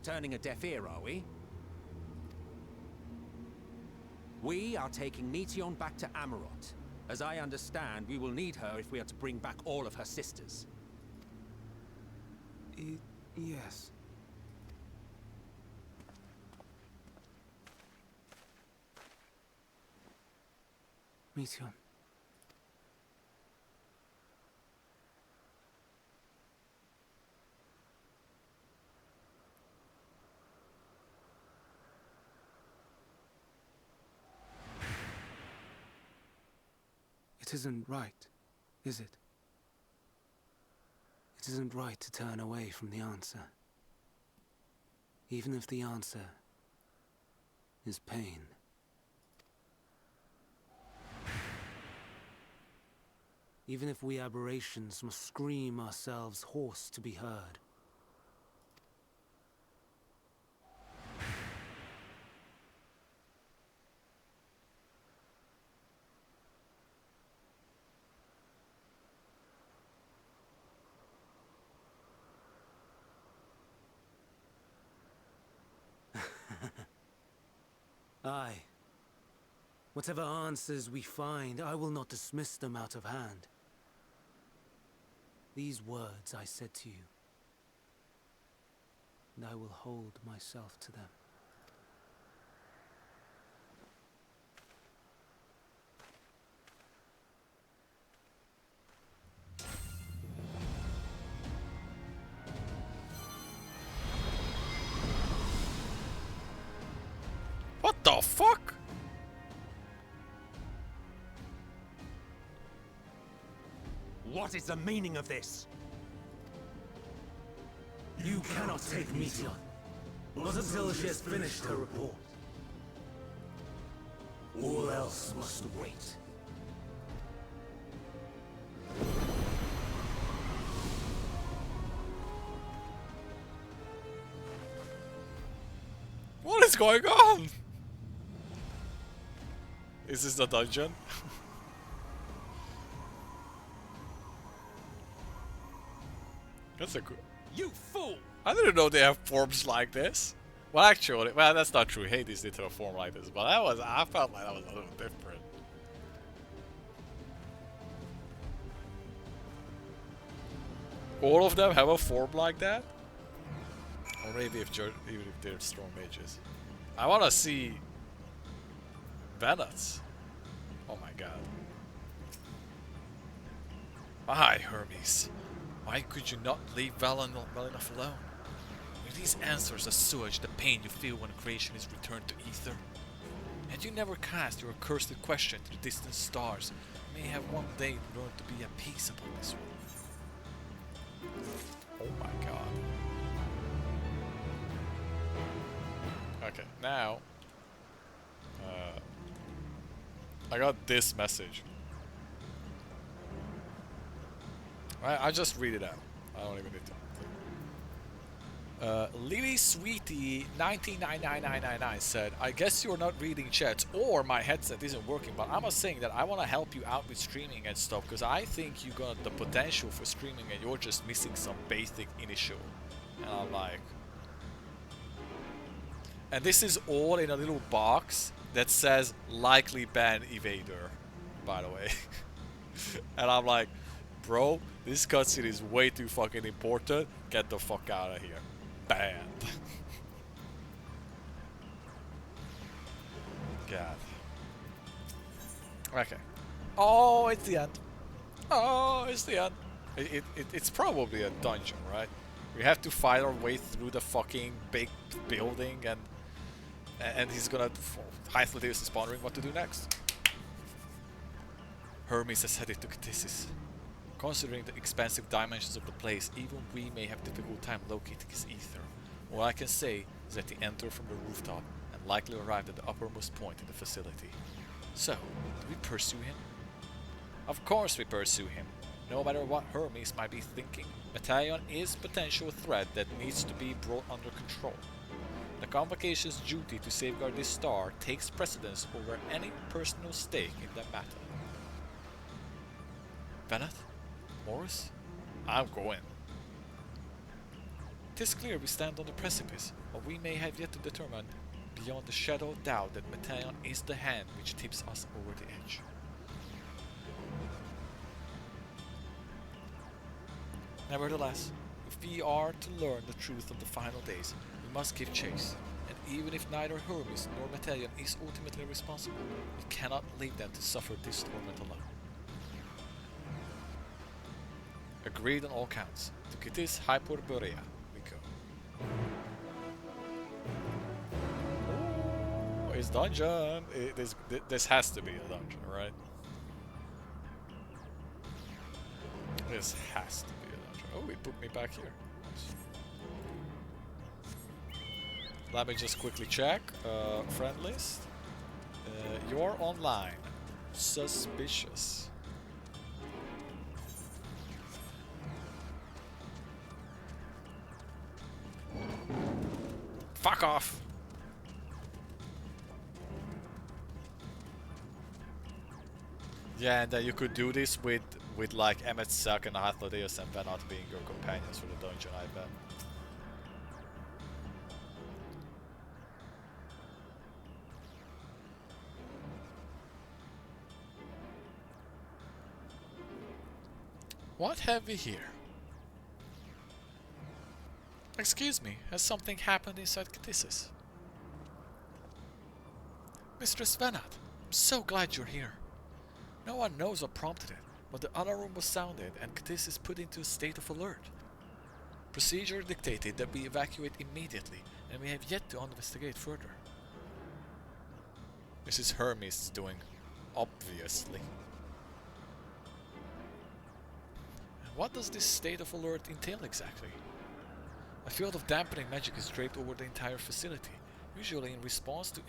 Turning a deaf ear, are we? We are taking Meteion back to Amarot. As I understand, we will need her if we are to bring back all of her sisters. Yes. Meteion. It isn't right, is it? It isn't right to turn away from the answer. Even if the answer is pain. Even if we aberrations must scream ourselves hoarse to be heard. Aye. Whatever answers we find, I will not dismiss them out of hand. these words I said to you, and I will hold myself to them. What the fuck? What is the meaning of this? You cannot take Meteon, not until she has finished her report. All else must wait. What is going on? Is this the dungeon? That's a good. You fool! I didn't know they have forms like this. Well, actually, well, that's not true. Hades did have a form like this, but I felt like that was a little different. All of them have a form like that? Or maybe even if they're strong mages. I want to see Venus. Oh my god. Why, Hermes? Why could you not leave well enough alone? Are these answers assuage the pain you feel when creation is returned to ether? Had you never cast your accursed question to the distant stars, you may have one day learned to be at peace upon this world. Oh my god. Okay, now I got this message. I just read it out. I don't even need to. Lily Sweetie 199999 said, I guess you're not reading chats or my headset isn't working, but I'm just saying that I want to help you out with streaming and stuff because I think you got the potential for streaming and you're just missing some basic initial. And I'm like... And this is all in a little box that says likely ban evader, by the way. And I'm like, bro, this cutscene is way too fucking important. Get the fuck out of here. Banned. God. Okay. Oh, it's the end. Oh, it's the end. It's probably a dungeon, right? We have to fight our way through the fucking big building and he's gonna... Hythlodeus is pondering what to do next. Hermes has headed to Ctisis. Considering the expansive dimensions of the place, even we may have difficult time locating his ether. All I can say is that he entered from the rooftop and likely arrived at the uppermost point in the facility. So, do we pursue him? Of course we pursue him. No matter what Hermes might be thinking, Metaion is a potential threat that needs to be brought under control. The Convocation's duty to safeguard this star takes precedence over any personal stake in the matter. Bennett? Morris? I'm going. 'Tis clear we stand on the precipice, but we may have yet to determine beyond the shadow of doubt that Metaion is the hand which tips us over the edge. Nevertheless, if we are to learn the truth of the final days, we must give chase, and even if neither Hermes nor Metaion is ultimately responsible, we cannot leave them to suffer this torment alone. Agreed on all counts. To Ctisis Hyperborea we go. Oh, it's dungeon! This has to be a dungeon, right? This has to be a dungeon. Oh, it put me back here. Nice. Let me just quickly check. Friend list. You're online. Suspicious. Fuck off! Yeah, and you could do this with like Emmet Suck and Hythlodeus and Venat being your companions for the dungeon, I bet. What have we here? Excuse me, has something happened inside Catissus? Mistress Venat, I'm so glad you're here. No one knows what prompted it, but the alarm was sounded and Catissus put into a state of alert. Procedure dictated that we evacuate immediately, and we have yet to investigate further. Mrs. Hermes is doing, obviously. And what does this state of alert entail exactly? A field of dampening magic is draped over the entire facility, usually in response to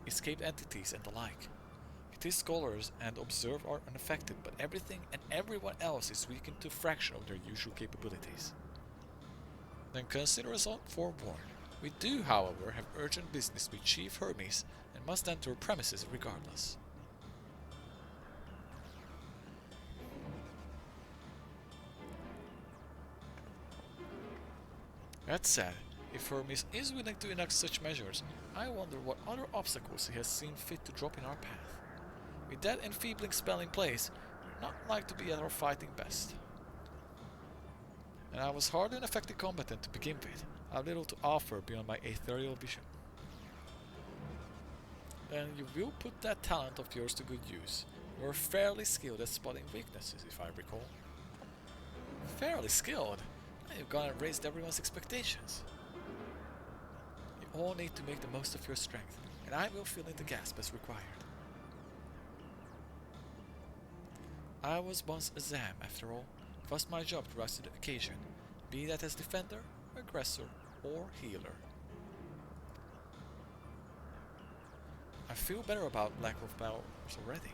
escaped entities and the like. It is scholars and observers are unaffected, but everything and everyone else is weakened to a fraction of their usual capabilities. Then consider us forewarned. We do, however, have urgent business with Chief Hermes and must enter her premises regardless. That said, if Hermes is willing to enact such measures, I wonder what other obstacles he has seen fit to drop in our path. With that enfeebling spell in place, we're not like to be at our fighting best. And I was hardly an effective combatant to begin with. I have little to offer beyond my ethereal vision. Then you will put that talent of yours to good use. You are fairly skilled at spotting weaknesses, if I recall. Fairly skilled? You've gone and raised everyone's expectations. You all need to make the most of your strength, and I will fill in the gaps as required. I was once a Zam, after all. It was my job to rise to the occasion, be that as defender, aggressor, or healer. I feel better about lack of powers already.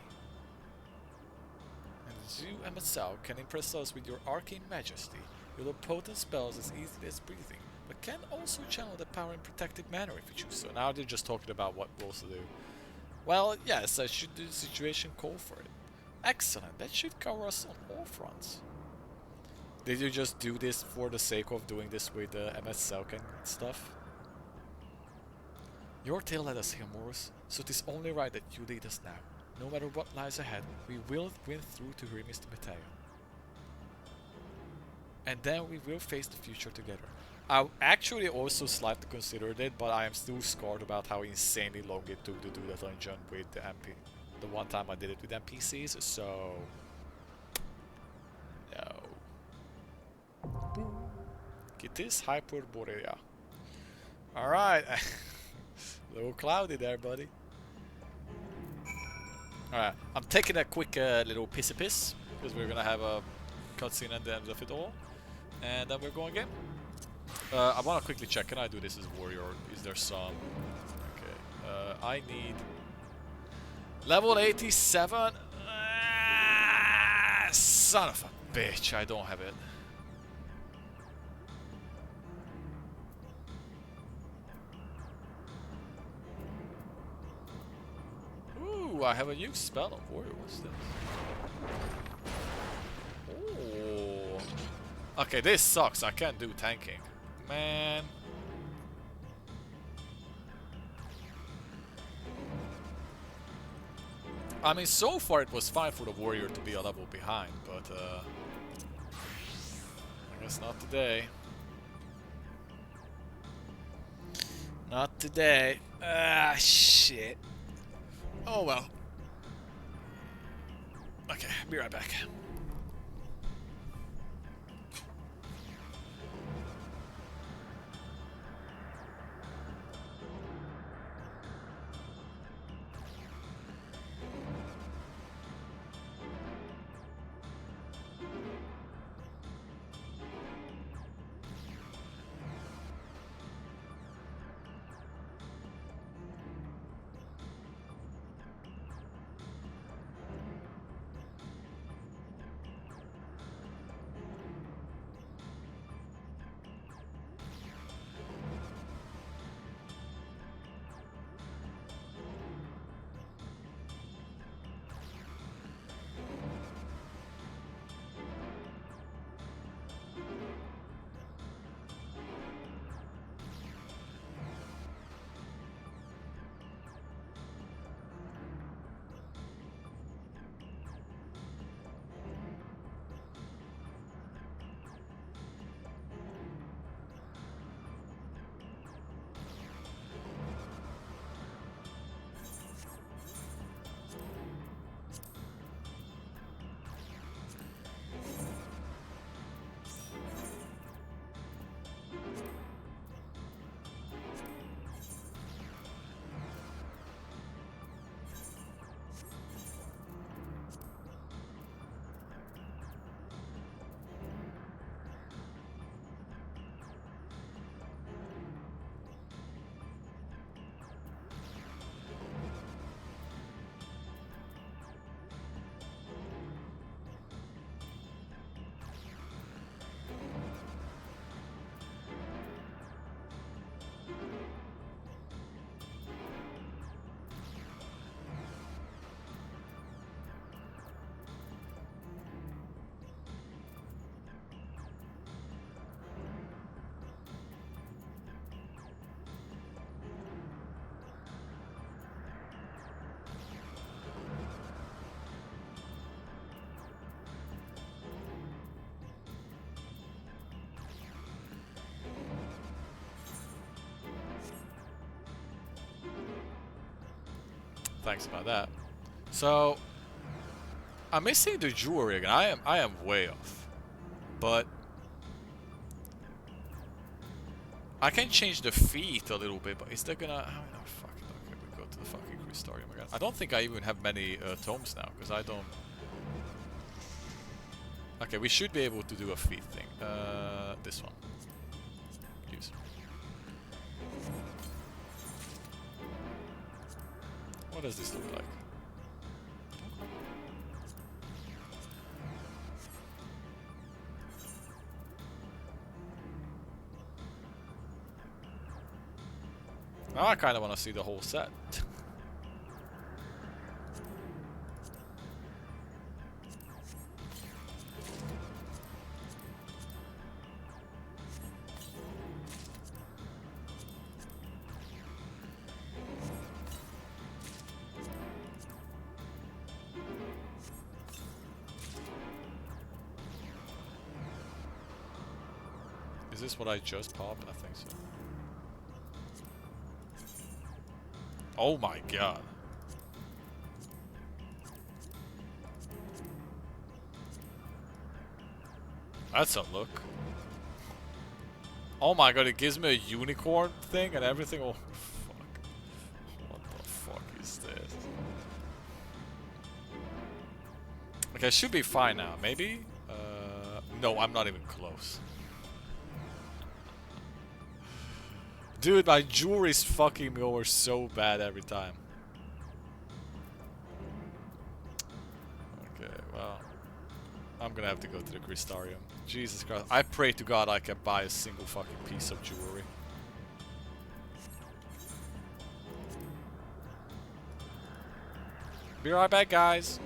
And as you and myself can impress us with your arcane majesty, you'll have potent spells as easily as breathing, but can also channel the power in protective manner if you choose so. Now they're just talking about what we'll also do. Well, yes, I should do the situation call for it. Excellent, that should cover us on all fronts. Did you just do this for the sake of doing this with MS Selk and stuff? Your tale led us here, Morris, so it is only right that you lead us now. No matter what lies ahead, we will win through to Hermes de Mateo. And then we will face the future together. I actually also slightly considered it, but I am still scarred about how insanely long it took to do that dungeon with the MP. The one time I did it with NPCs, so... no. It is Hyperborea. Alright. A little cloudy there, buddy. Alright, I'm taking a quick little pissy piss, because we're gonna have a cutscene at the end of it all. And then we're going again. I wanna quickly check, can I do this as warrior? Is there some... okay, I need... level 87? Son of a bitch, I don't have it. Ooh, I have a new spell on warrior, what's this? Oh. Okay, this sucks, I can't do tanking. Man. I mean, so far it was fine for the warrior to be a level behind, but I guess not today. Not today. Ah, shit. Oh well. Okay, be right back. Thanks about that. So I'm missing the jewelry again. I am way off. But I can change the feet a little bit, but is that gonna... Oh, no, fuck it. Okay, we go to the fucking Crystarium again. I don't think I even have many tomes now, because I don't... Okay, we should be able to do a feet thing. This one. Use. What does this look like? Now I kind of want to see the whole set. Is this what I just popped? I think so. Oh my god. That's a look. Oh my god, it gives me a unicorn thing and everything. Oh fuck. What the fuck is this? Okay, it should be fine now. Maybe? No, I'm not even close. Dude, my jewelry's fucking me over so bad every time. Okay, well, I'm gonna have to go to the Crystarium. Jesus Christ, I pray to God I can buy a single fucking piece of jewelry. Be right back, guys.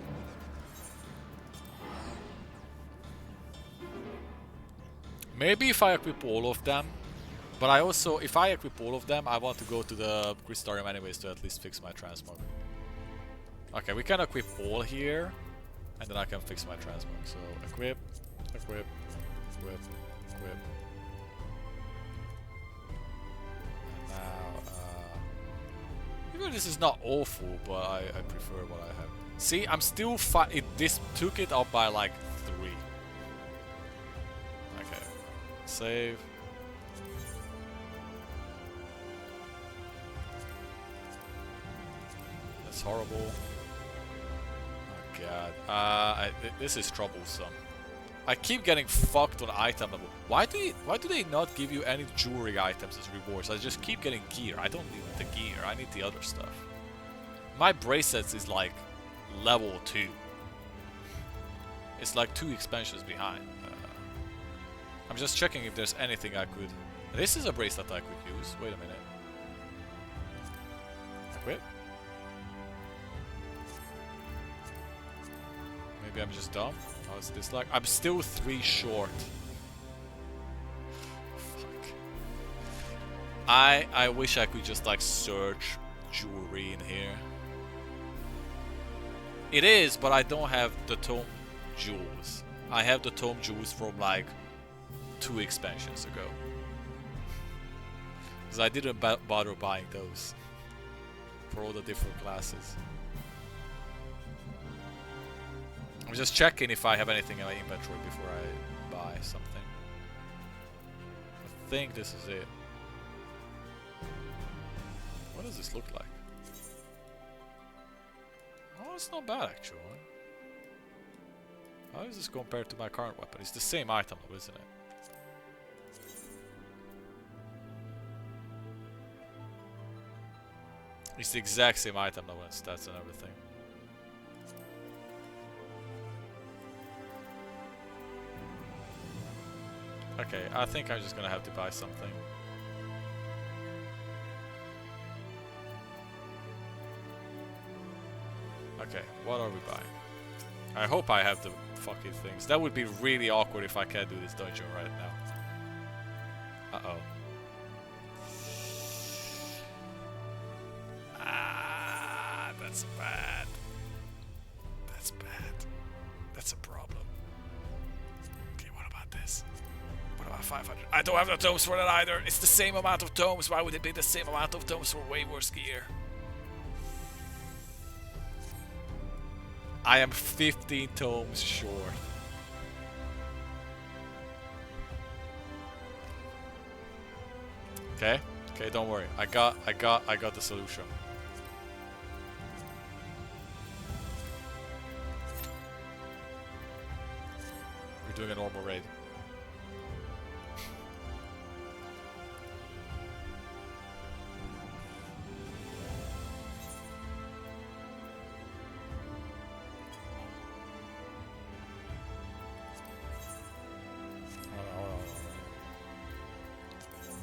Maybe if I equip all of them. But I also, if I equip all of them, I want to go to the Crystarium anyways to at least fix my transmog. Okay, we can equip all here, and then I can fix my transmog. So equip, equip, equip, equip. And now, even this is not awful, but I prefer what I have. See, I'm still this took it up by like 3. Okay, save. Horrible. Oh god. This is troublesome. I keep getting fucked on item level. Why do they not give you any jewelry items as rewards? I just keep getting gear. I don't need the gear. I need the other stuff. My bracelets is like level 2. It's like 2 expansions behind. I'm just checking if there's anything I could... This is a bracelet I could use. Wait a minute. Equip. Maybe I'm just dumb. How is this like? I'm still 3 short. Fuck. I wish I could just like search jewelry in here. It is, but I don't have the tome jewels. I have the tome jewels from like 2 expansions ago. Because I didn't bother buying those for all the different classes. I'm just checking if I have anything in my inventory before I buy something. I think this is it. What does this look like? Oh, it's not bad actually. How is this compared to my current weapon? It's the same item though, isn't it? It's the exact same item though, and stats and everything. Okay, I think I'm just gonna have to buy something. Okay, what are we buying? I hope I have the fucking things. That would be really awkward if I can't do this dungeon right now. Uh-oh. Ah, that's bad. That's bad. That's a problem. Okay, what about this? What about 500? I don't have the tomes for that either. It's the same amount of tomes. Why would it be the same amount of tomes for way worse gear? I am 15 tomes short. Okay, okay, don't worry. I got the solution. We're doing a normal raid.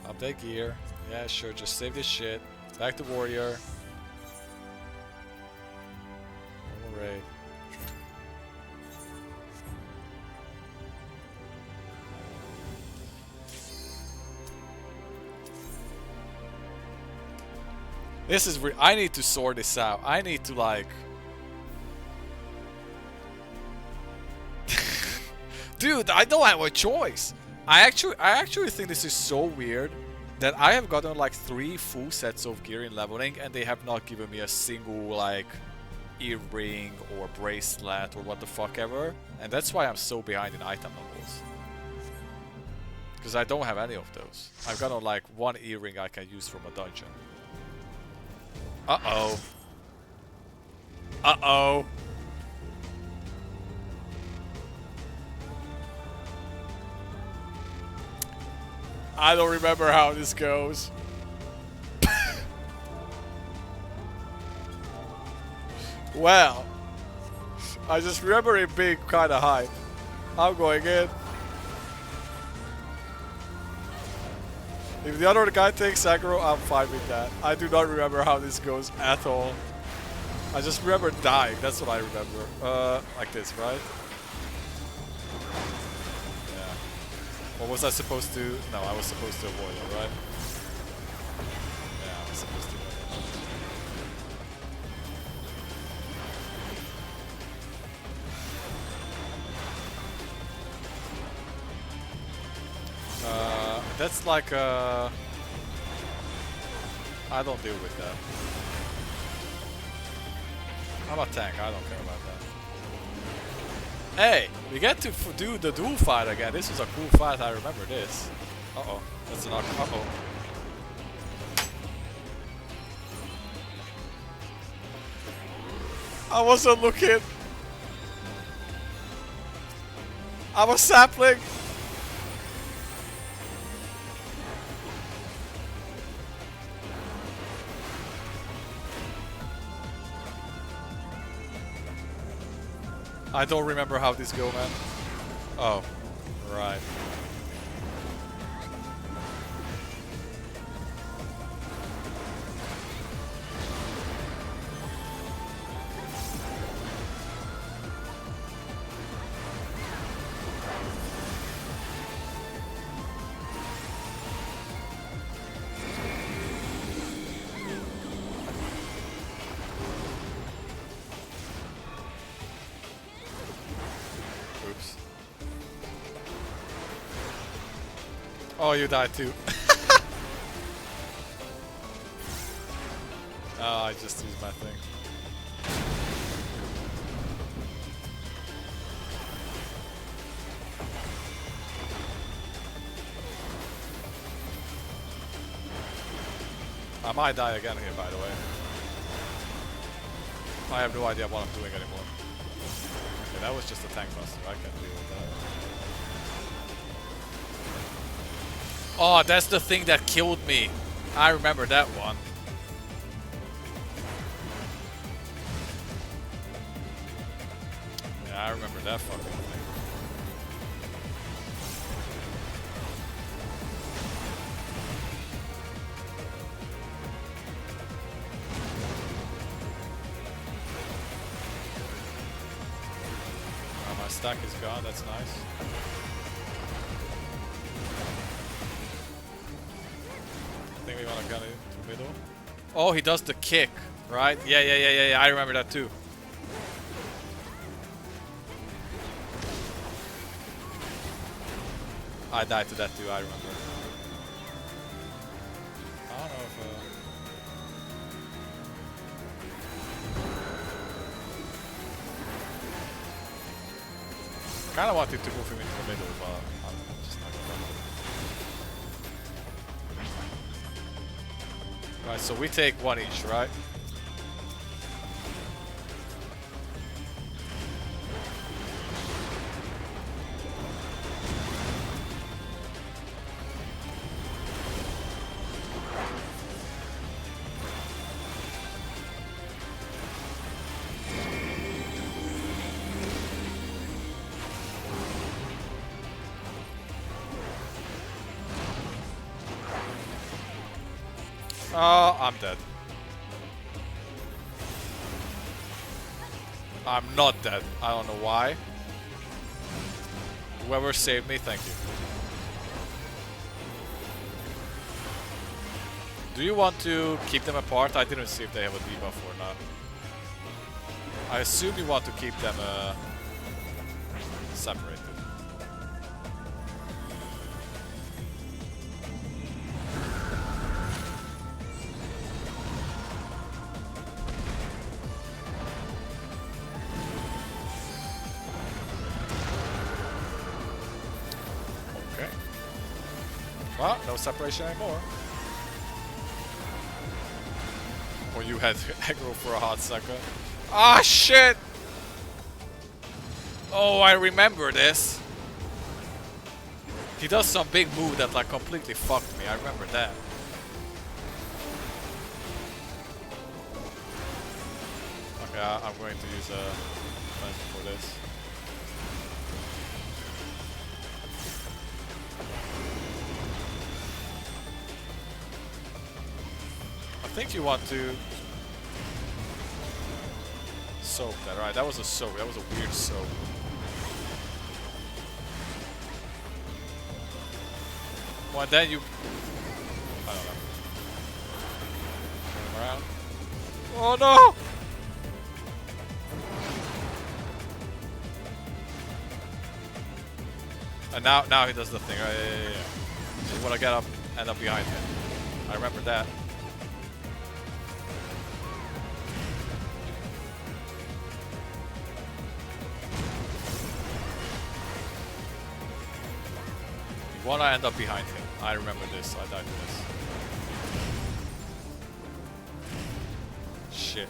Update gear. Yeah, sure. Just save this shit. Back to warrior. Normal raid. This is I need to sort this out. I need to like... Dude, I don't have a choice. I actually think this is so weird that I have gotten like 3 full sets of gear in leveling and they have not given me a single like earring or bracelet or what the fuck ever. And that's why I'm so behind in item levels. Because I don't have any of those. I've gotten like 1 earring I can use from a dungeon. Uh-oh. Uh-oh. I don't remember how this goes. Well, I just remember it being kind of high. I'm going in. If the other guy takes aggro, I'm fine with that. I do not remember how this goes at all. I just remember dying. That's what I remember. Like this, right? What was I supposed to... No, I was supposed to avoid it, right? Yeah, I was supposed to avoid it. That's like a... I don't deal with that. I'm a tank, I don't care about that. Hey, we get to do the duel fight again. This is a cool fight, I remember this. Uh-oh, that's an uh-oh. I wasn't looking. I was sapling. I don't remember how this go, man. Oh, right. Oh, you died too. Oh, I just used my thing. I might die again here, by the way. I have no idea what I'm doing anymore. Okay, that was just a tank buster. I can't deal with that. Oh, that's the thing that killed me. I remember that one. Yeah, I remember that fucking thing. Oh, my stack is gone, that's nice. I think we want to gun it to middle. Oh, he does the kick, right? Yeah, I remember that too. I died to that too, I remember. I don't know if... Kind of wanted to move him into the middle, but I'm just not gonna. Right, so we take one each, right? Oh, I'm dead. I'm not dead. I don't know why. Whoever saved me, thank you. Do you want to keep them apart? I didn't see if they have a debuff or not. I assume you want to keep them separated. Well, no separation anymore. Or you had aggro for a hot second. Ah, shit! Oh, I remember this. He does some big move that like completely fucked me. I remember that. Okay, I'm going to use a defense for this. I think you want to soak that, right? That was a soak. That was a weird soak. Well, then you... I don't know. Turn him around. Oh no! And now he does the thing. Right? Yeah. So you want to get up, end up behind him. I remember that. You want to end up behind him. I remember this. I died to this. Shit.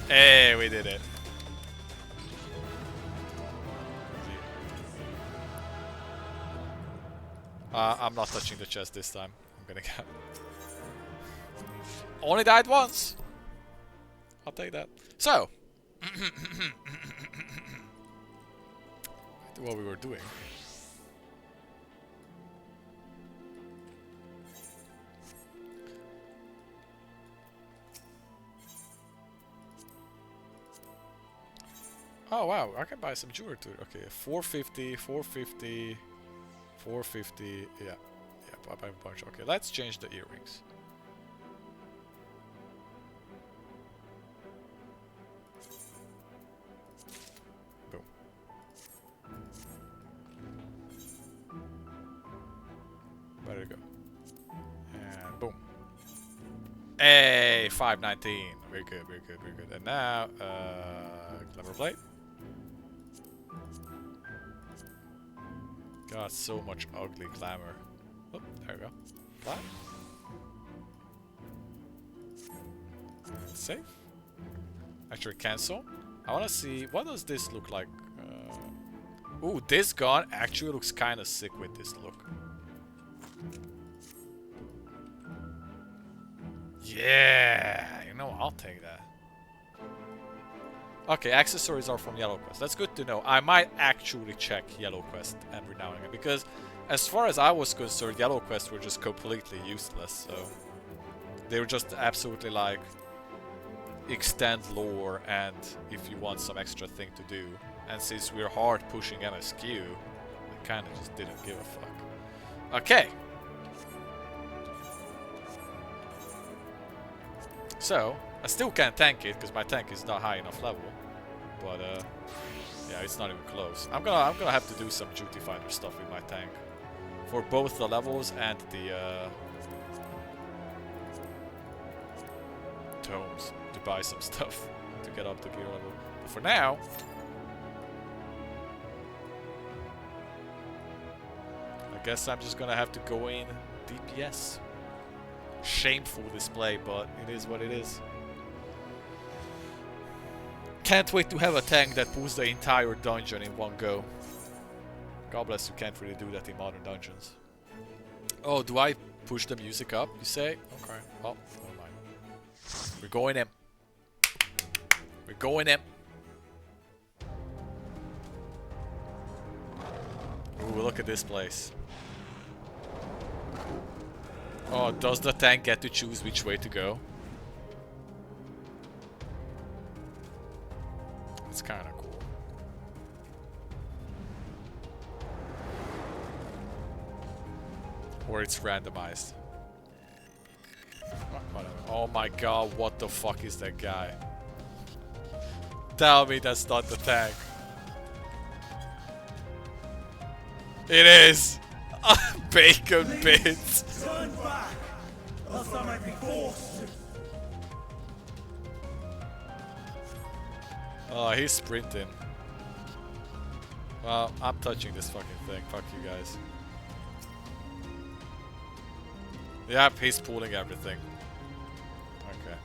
Hey, we did it. I'm not touching the chest this time. I'm gonna get... Only died once! I'll take that. So... what we were doing. Oh wow, I can buy some jewelry too. Okay, 450, 450, 450. Yeah, I buy a bunch. Okay, let's change the earrings. Boom. There you go. And boom. Hey, 519. Very good, very good, very good. And now, clever plate. God, so much ugly glamour. Oh, there we go. Flat. Save. Actually, cancel. I want to see, what does this look like? Ooh, this gun actually looks kind of sick with this look. Yeah, you know, I'll take that. Okay, accessories are from Yellow Quest. That's good to know. I might actually check Yellow Quest every now and again, because as far as I was concerned, Yellow Quest were just completely useless, so... They were just absolutely like... extend lore, and if you want some extra thing to do. And since we're hard pushing MSQ, I kinda just didn't give a fuck. Okay! So, I still can't tank it, because my tank is not high enough level. But, yeah, it's not even close. I'm gonna have to do some duty finder stuff with my tank. For both the levels and the, tomes. To buy some stuff to get up the gear level. But for now... I guess I'm just gonna have to go in DPS. Shameful display, but it is what it is. Can't wait to have a tank that pulls the entire dungeon in one go. God bless, you can't really do that in modern dungeons. Oh, do I push the music up, you say? Okay, well, never mind. We're going in. We're going in. Ooh, look at this place. Oh, does the tank get to choose which way to go? It's kind of cool. Or it's randomized. Whatever. Oh my god, what the fuck is that guy? Tell me that's not the tank. It is! Bacon bits! Turn back, else I might be forced to. Oh, he's sprinting. Well, I'm touching this fucking thing. Fuck you guys. Yep, he's pulling everything. Okay.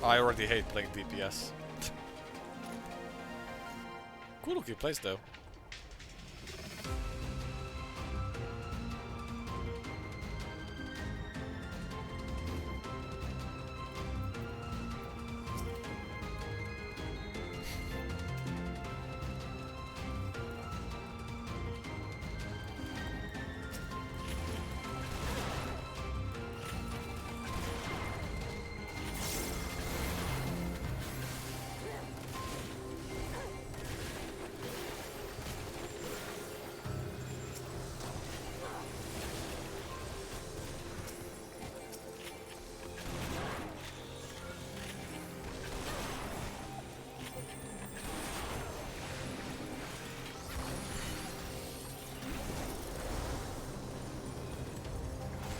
I already hate playing DPS. Cool looking place though.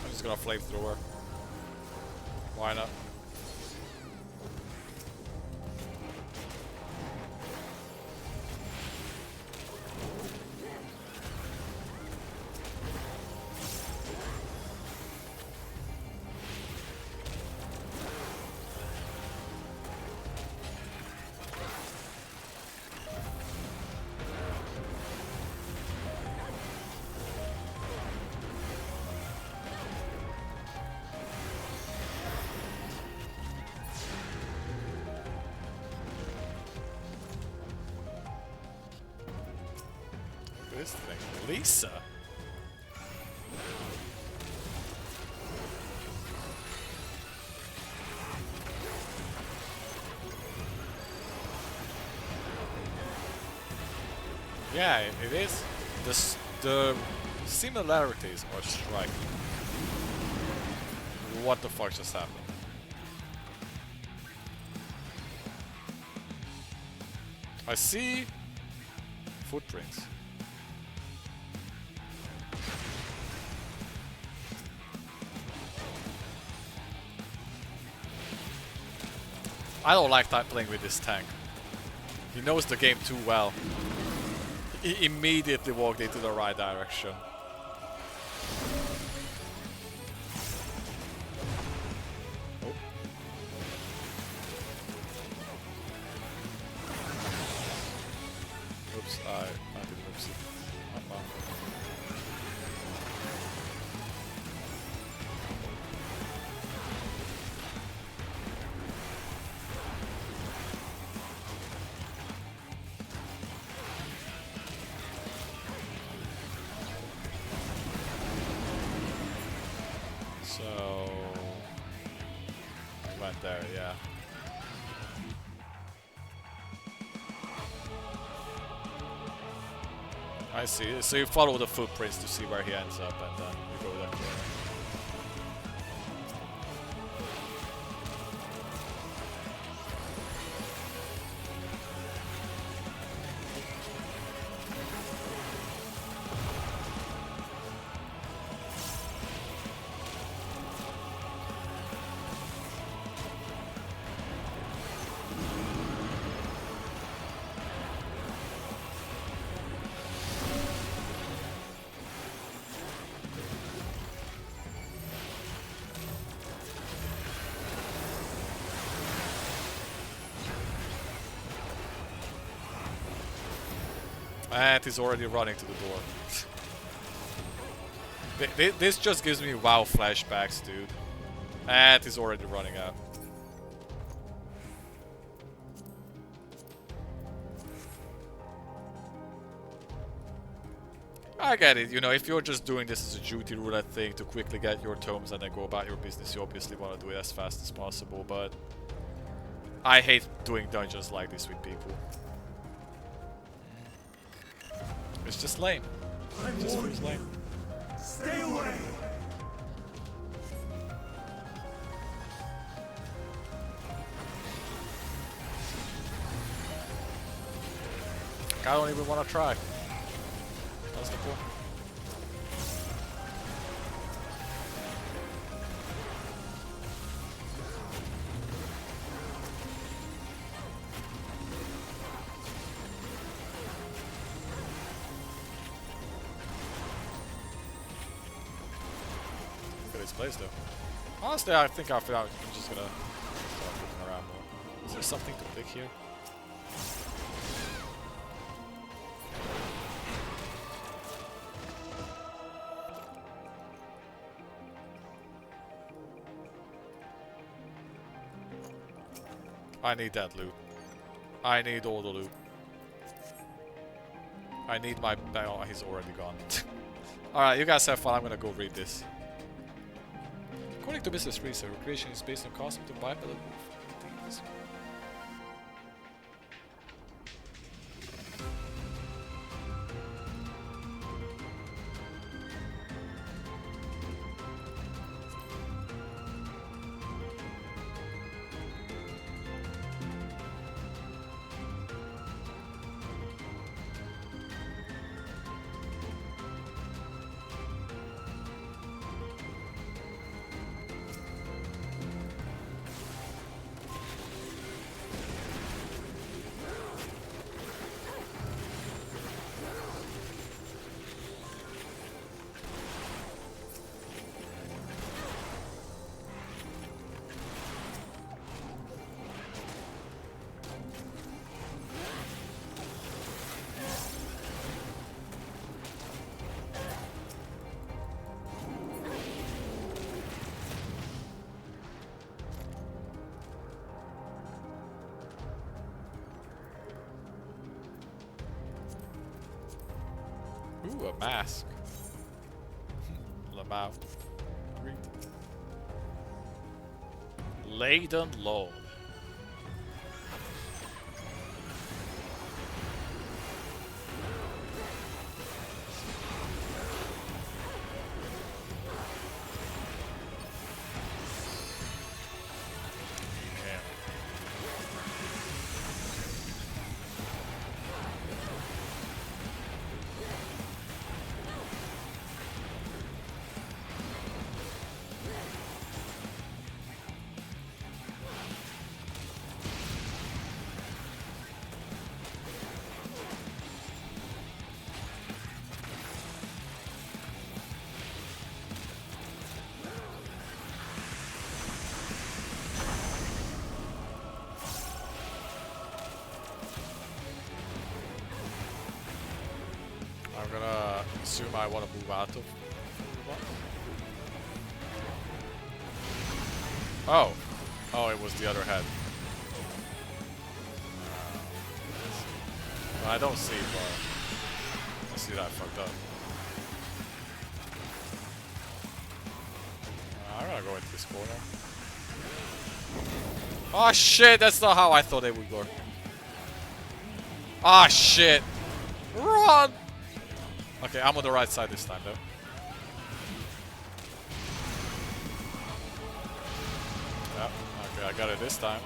Just gonna flamethrower. Why not? This thing, Lisa. Yeah, it is. The similarities are striking. What the fuck just happened? I see footprints. I don't like playing with this tank. He knows the game too well. He immediately walked into the right direction. Oh. Oops, I did an oopsie. there, yeah. I see. So you follow the footprints to see where he ends up, and then you go that corner. And he's already running to the door. This just gives me WoW flashbacks, dude. And he's already running out. I get it, you know, if you're just doing this as a duty roulette thing to quickly get your tomes and then go about your business, you obviously want to do it as fast as possible, but I hate doing dungeons like this with people. It's just lame. It just feels lame. Stay away! I don't even want to try. That's the point. Place though. Honestly, I think after that I'm just gonna start looking around more. Is there something to pick here? I need that loot. I need all the loot. I need my... Oh, he's already gone. Alright, you guys have fun. I'm gonna go read this. According to Business Research, recreation is based on costing to buy better things. Ooh, a mask. Lamau. Great. Laden low. I'm gonna assume I want to move out of. Oh. Oh, it was the other head. I don't see, but I see that I fucked up. I'm gonna go into this corner. Oh shit, that's not how I thought it would work. Ah shit. Run! Okay, I'm on the right side this time though. Yep, okay, I got it this time.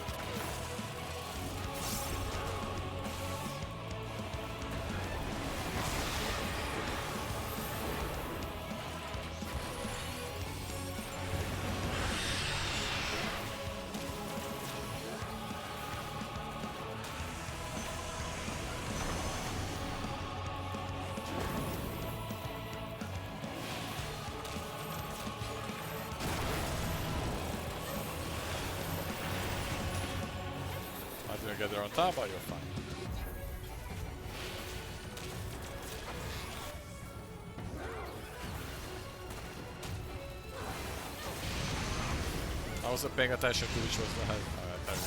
I didn't get there on time, but you're fine. I wasn't paying attention to which was the head. Alright, there we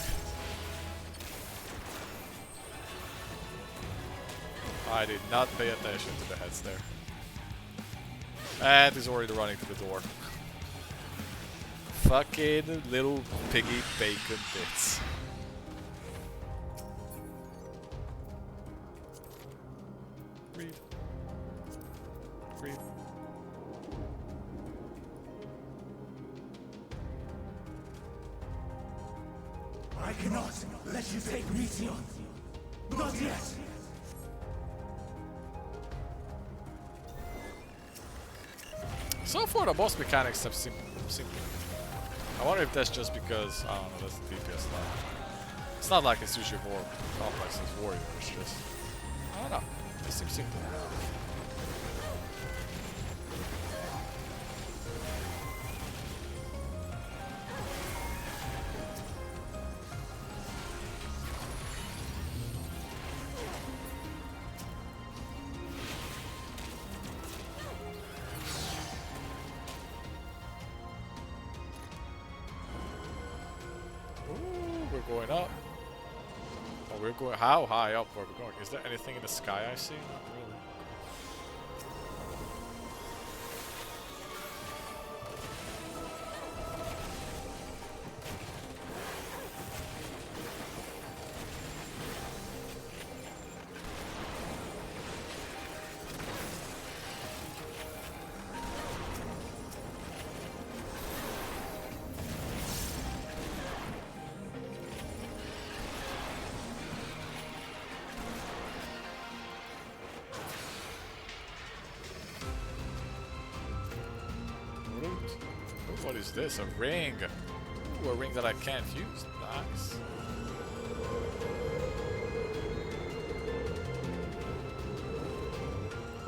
go. I did not pay attention to the heads there. And he's already running to the door. Fucking little piggy bacon bits. Read. Read. I cannot let you take Meteor. Not yet. So far, the boss mechanics have seemed simple. I wonder if that's just because, I don't know, that's the DPS stuff. It's not like it's usually more complex as Warrior, it's just, I don't know, it seems simple. We're going up. Oh, we're going. How high up are we going? Is there anything in the sky I see? Not really. What is this? A ring! Ooh, a ring that I can't use. Nice.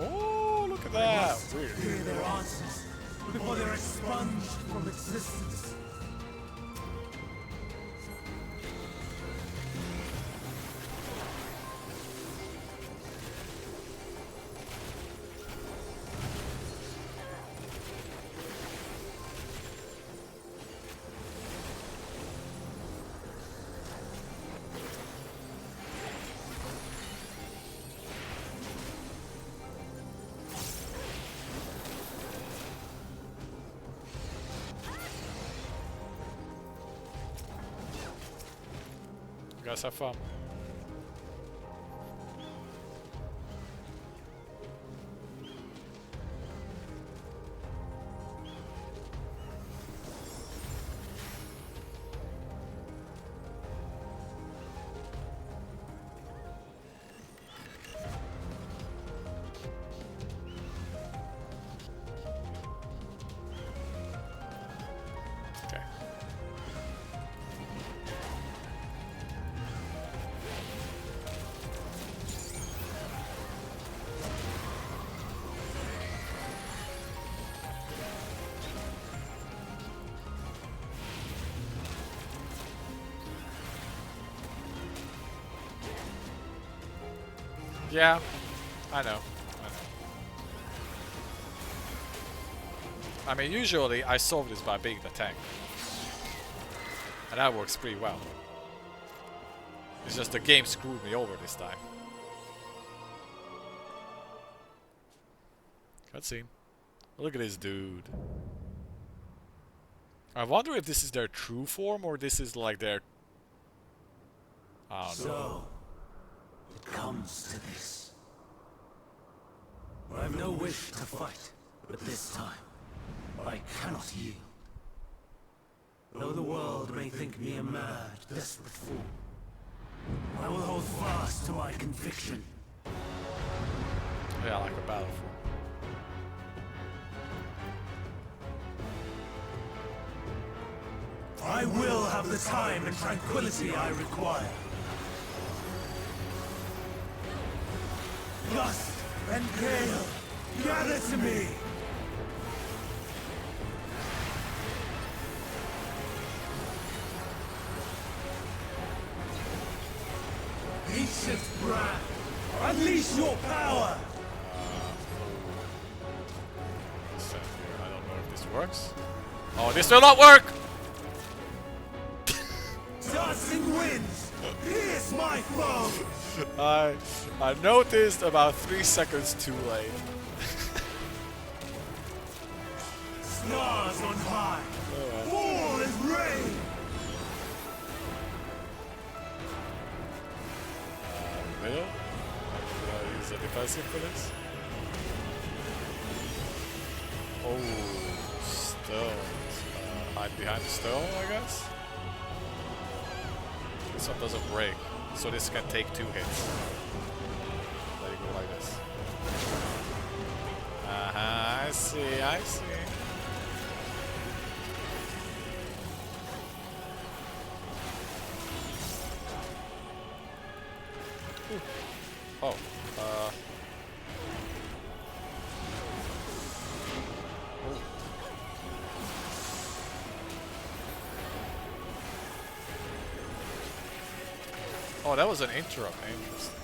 Oh, look at that! Weird. Hear their answers before they're expunged from existence. You guys have fun. Okay. Yeah, I know. I mean, usually I solve this by being the tank. And that works pretty well. It's just the game screwed me over this time. Cutscene. Look at this dude. I wonder if this is their true form or this is like their I don't know. So, it comes to this. I have no wish to fight, but this time, I cannot yield. Though the world may think me a mad, desperate fool, I will hold fast to my conviction. Yeah, like a battlefield. I will have the time and tranquility I require. Lust and gale, gather to me! Ancient brand, unleash your power! I don't know if this works. Oh, this will not work! Dancing winds, here's my foe! I noticed about 3 seconds too late. Stars on high, fall as rain! Middle? Did I use a defensive for this? Oh, stone. Hide behind the stone, I guess? This one doesn't break, so this can take 2 hits. Let it go like this. I see, I see. Ooh. Oh, Oh, that was an interrupt. Interesting.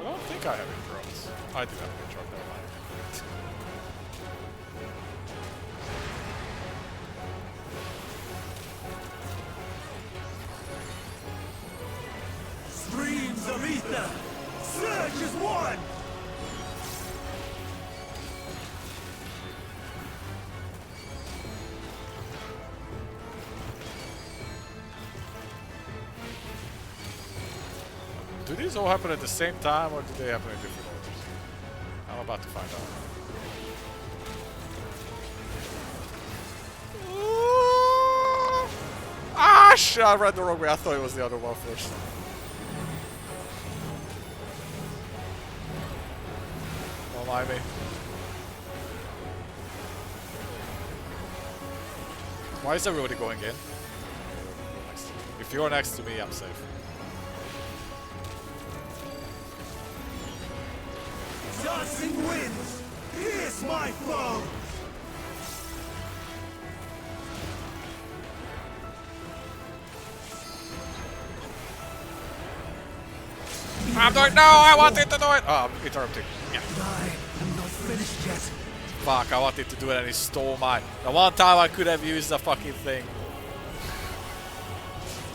I don't think I have interrupts. I do have an interrupt. Never mind. Streams of ether, surge as one! Do these all happen at the same time, or do they happen in different orders? I'm about to find out. Ah, shit, I read the wrong way. I thought it was the other one first. Don't mind me. Why is everybody going in? If you're next to me, I'm safe. Dancing winds, here's my foe! I'm doing. No, I wanted to do it. Oh, I'm interrupting. Yeah. I am not finished yet. Fuck, I wanted to do it and he stole mine. The one time I could have used the fucking thing.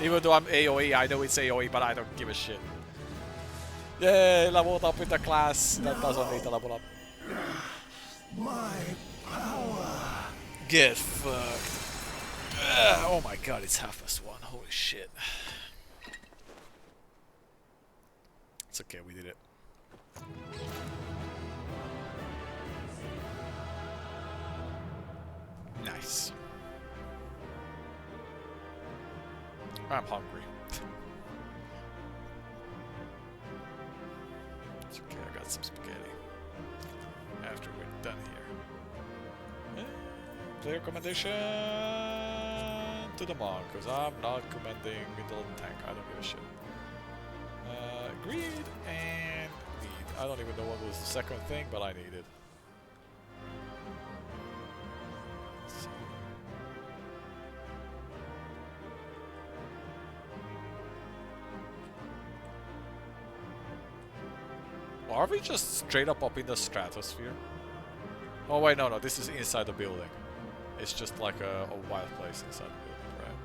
Even though I'm AoE, I know it's AoE, but I don't give a shit. Yay, leveled up with the class that doesn't need to level up. My power. Get fucked. Oh my god, it's 1:30. Holy shit. It's okay, we did it. Nice. I'm hungry. It's okay, I got some spaghetti. After we're done here. Player commendation to the monk, because I'm not commending the little tank. I don't give a shit. Greed and need. I don't even know what was the second thing, but I need it. Are we just straight up in the stratosphere? Oh wait, no, this is inside the building. It's just like a wild place inside the building. Right.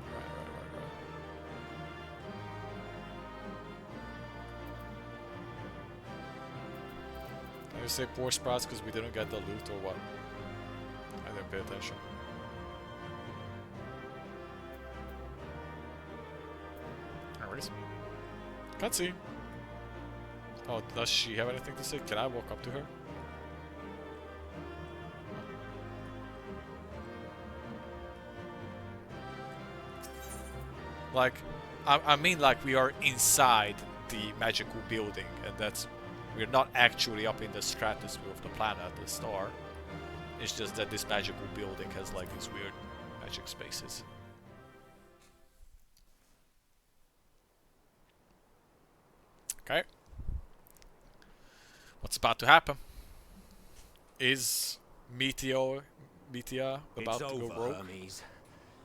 Can you say poor sprouts because we didn't get the loot or what? I didn't pay attention. Cutscene. Oh, does she have anything to say? Can I walk up to her? Like, I mean, like we are inside the magical building, and we're not actually up in the stratosphere of the planet, the star. It's just that this magical building has like these weird magic spaces. Okay. What's about to happen? Is Meteor about It's to go over, rogue? Hermes.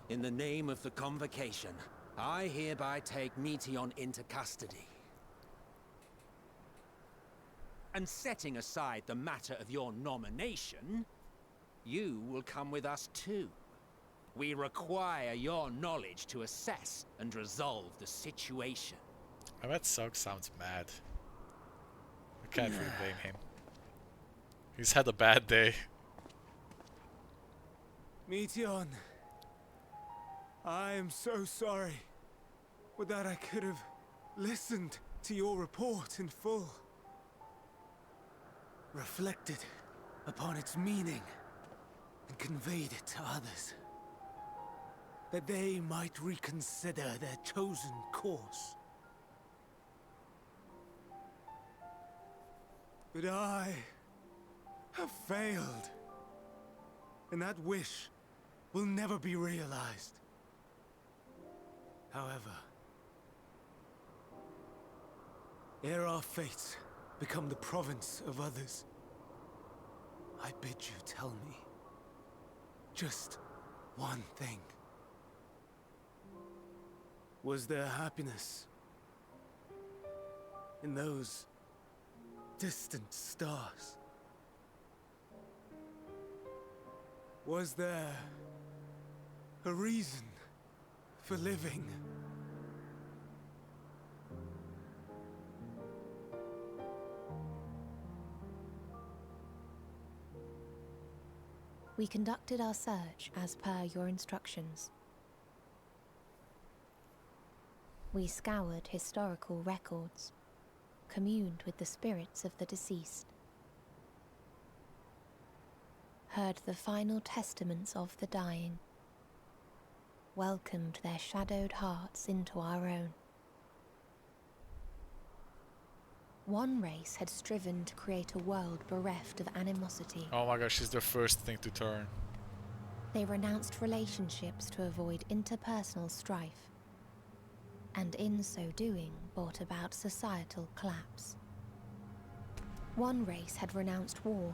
In the name of the Convocation, I hereby take Meteon into custody. And setting aside the matter of your nomination, you will come with us too. We require your knowledge to assess and resolve the situation. I bet Sug sounds mad. I can't really blame him. He's had a bad day. Meteon, I am so sorry. With that, I could have listened to your report in full. Reflected upon its meaning and conveyed it to others. That they might reconsider their chosen course. But I have failed. And that wish will never be realized. However, ere our fates become the province of others, I bid you tell me just one thing. Was there happiness in those distant stars? Was there a reason for living? We conducted our search as per your instructions. We scoured historical records, communed with the spirits of the deceased, heard the final testaments of the dying, welcomed their shadowed hearts into our own. One race had striven to create a world bereft of animosity. Oh my gosh, she's the first thing to turn. They renounced relationships to avoid interpersonal strife, and in so doing brought about societal collapse. One race had renounced war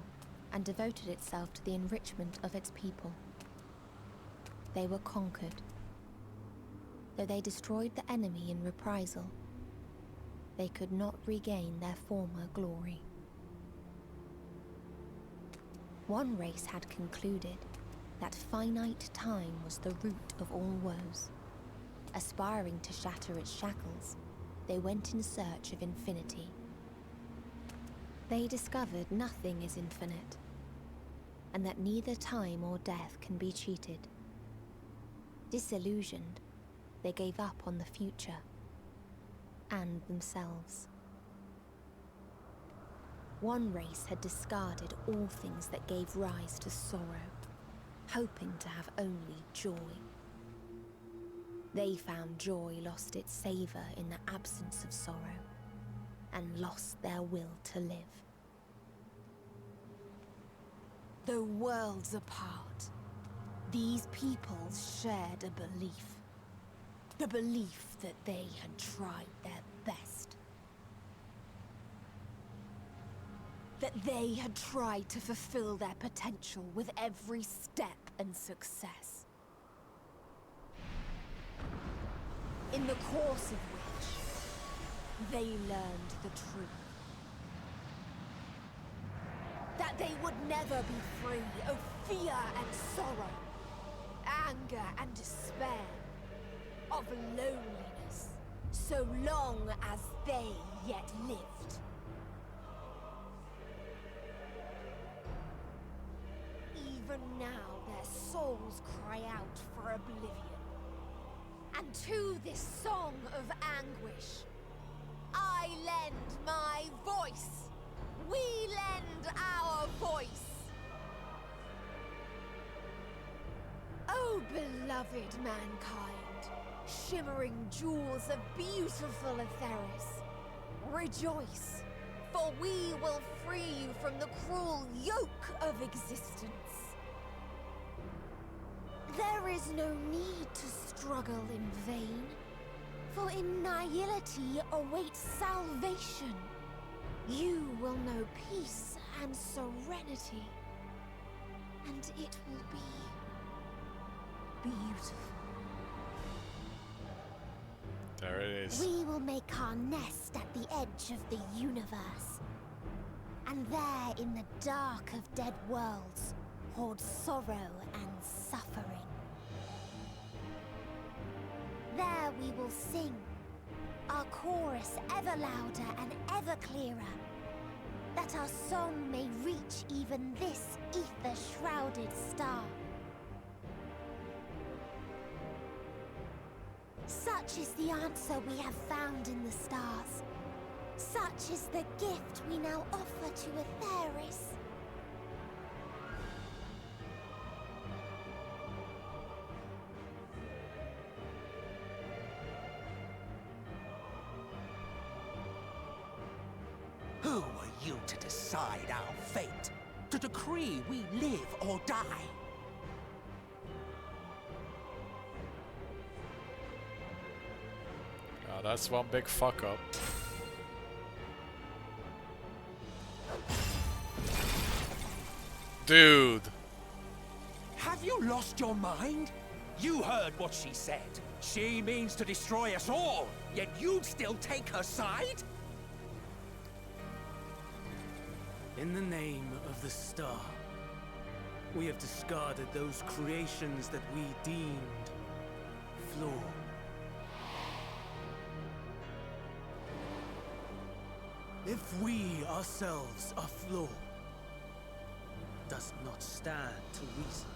and devoted itself to the enrichment of its people. They were conquered. Though they destroyed the enemy in reprisal, they could not regain their former glory. One race had concluded that finite time was the root of all woes. Aspiring to shatter its shackles, they went in search of infinity. They discovered nothing is infinite, and that neither time or death can be cheated. Disillusioned, they gave up on the future and themselves. One race had discarded all things that gave rise to sorrow, hoping to have only joy. They found joy lost its savor in the absence of sorrow, and lost their will to live. Though worlds apart, these peoples shared a belief. The belief that they had tried their best. That they had tried to fulfill their potential with every step and success. In the course of which, they learned the truth. That they would never be free of fear and sorrow, anger and despair, of loneliness, so long as they yet lived. Even now their souls cry out for oblivion. And to this song of anguish, I lend my voice. We lend our voice. Oh, beloved mankind, shimmering jewels of beautiful Etheris, rejoice, for we will free you from the cruel yoke of existence. There is no need to struggle in vain, for in nihility awaits salvation. You will know peace and serenity, and it will be beautiful. There it is. We will make our nest at the edge of the universe, and there in the dark of dead worlds hoard sorrow and suffering. There we will sing, our chorus ever louder and ever clearer, that our song may reach even this ether-shrouded star. Such is the answer we have found in the stars. Such is the gift we now offer to Etheris. Who are you to decide our fate? To decree we live or die? Oh, that's one big fuck up. Dude. Have you lost your mind? You heard what she said. She means to destroy us all, yet you'd still take her side? In the name of the star, we have discarded those creations that we deemed flawed. If we ourselves are flawed, does it not stand to reason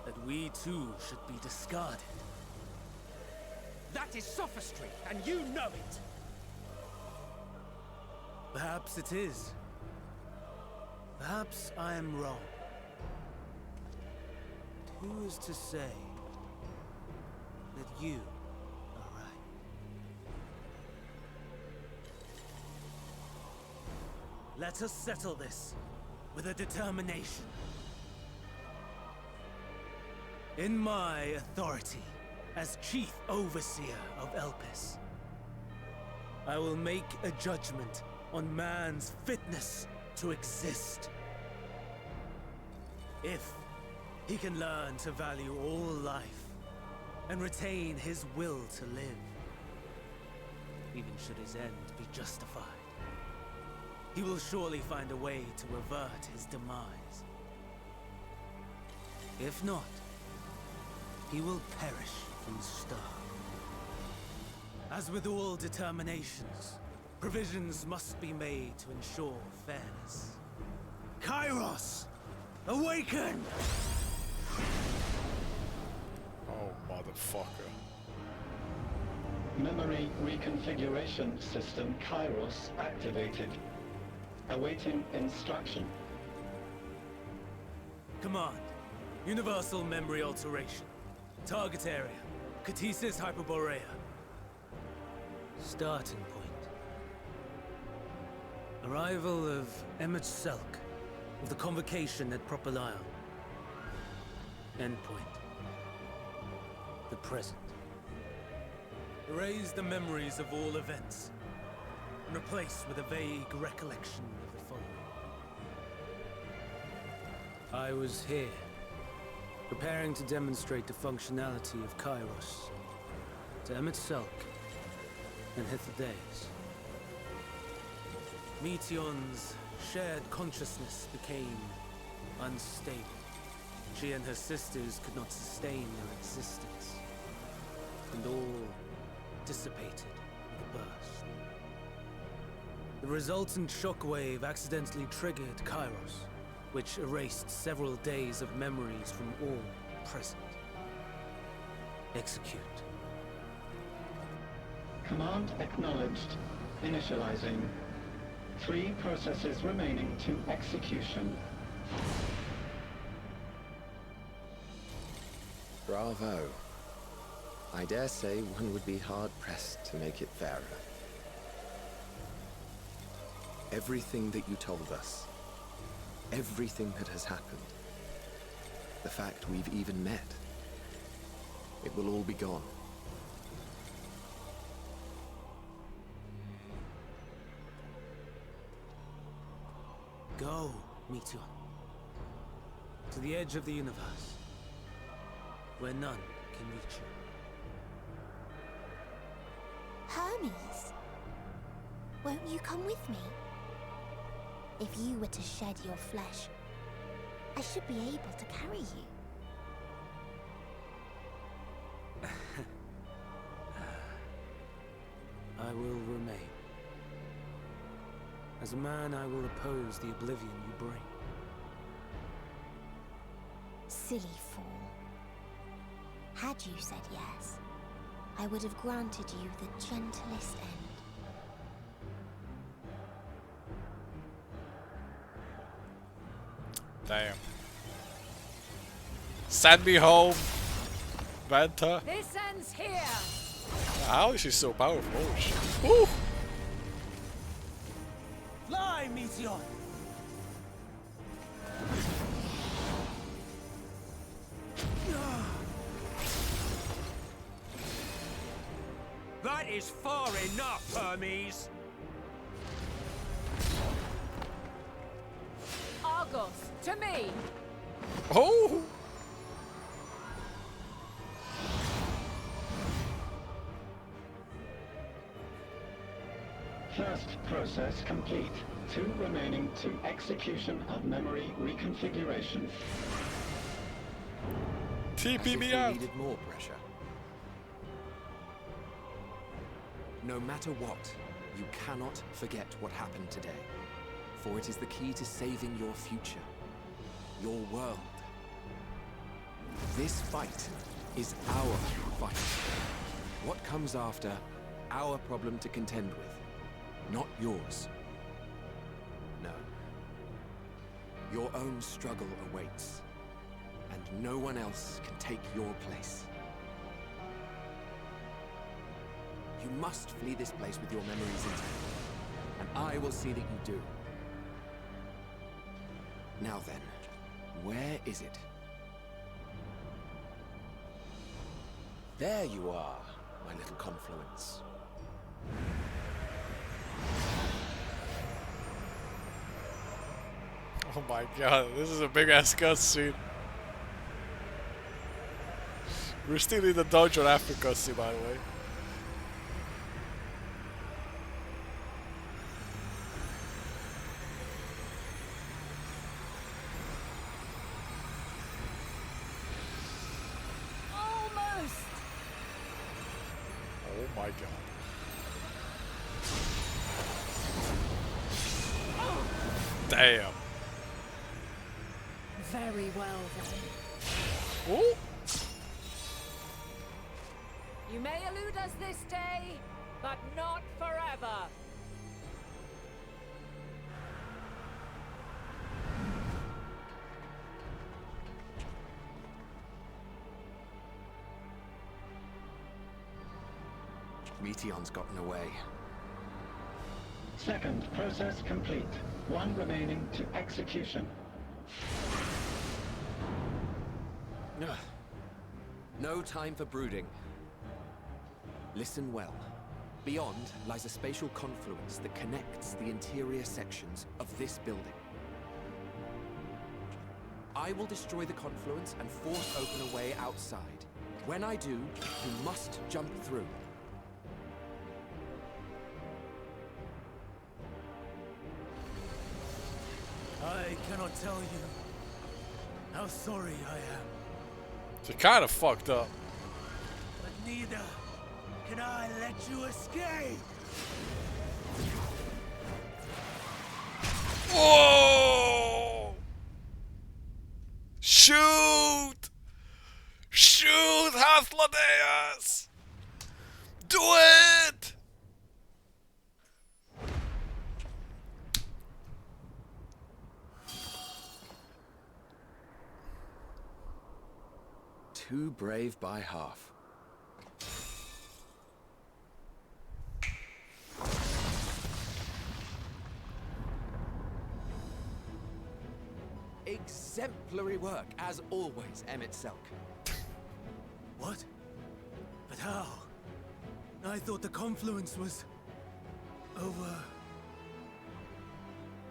that we too should be discarded? That is sophistry, and you know it! Perhaps it is. Perhaps I am wrong. But who is to say that you are right? Let us settle this with a determination. In my authority as Chief Overseer of Elpis, I will make a judgment on man's fitness to exist. If he can learn to value all life and retain his will to live, even should his end be justified, he will surely find a way to avert his demise. If not, he will perish from the start. As with all determinations, provisions must be made to ensure fairness. Kairos! Awaken! Oh, motherfucker. Memory reconfiguration system Kairos activated. Awaiting instruction. Command. Universal memory alteration. Target area. Catesis Hyperborea. Starting point. Arrival of Emmett Selk of the Convocation at Propylion. Endpoint. The present. Erase the memories of all events and replace with a vague recollection of the following. I was here, preparing to demonstrate the functionality of Kairos to Emmett Selk and Hitherdays. Meteon's shared consciousness became unstable. She and her sisters could not sustain their existence, and all dissipated with a burst. The resultant shockwave accidentally triggered Kairos, which erased several days of memories from all present. Execute. Command acknowledged. initializing. 3 processes remaining to execution. Bravo. I dare say one would be hard-pressed to make it fairer. Everything that you told us, everything that has happened, the fact we've even met, it will all be gone. Go, Meteor. To the edge of the universe, where none can reach you. Hermes, won't you come with me? If you were to shed your flesh, I should be able to carry you. I will remain. As a man, I will oppose the oblivion you bring. Silly fool. Had you said yes, I would have granted you the gentlest end. Damn. Send me home, Vanta. This ends here. How is she so powerful? Holy shit. Woo! Fly, Meteor! That is far enough, Hermes! Argos, to me. Oh! First process complete. 2 remaining to execution of memory reconfiguration. TP me We out. needed more pressure. No matter what, you cannot forget what happened today. For it is the key to saving your future. Your world. This fight is our fight. What comes after, our problem to contend with. Not yours. No. Your own struggle awaits. And no one else can take your place. You must flee this place with your memories intact. And I will see that you do. Now then, where is it? There you are, my little confluence. Oh my god, this is a big ass cutscene. We're still in the dungeon after cutscene, by the way. Almost. Oh my god. Damn. Very well then. Ooh. You may elude us this day, but not forever. Meteon's gotten away. Second process complete. 1 remaining to execution. Ugh. No time for brooding. Listen well. Beyond lies a spatial confluence that connects the interior sections of this building. I will destroy the confluence and force open a way outside. When I do, you must jump through. I cannot tell you how sorry I am, She kind of fucked up. but neither can I let you escape! Whoa! Shoot! Shoot, Hasladeus! Do it! too brave by half. Exemplary work, as always, Emmett Selk. What? But how? I thought the confluence was... over...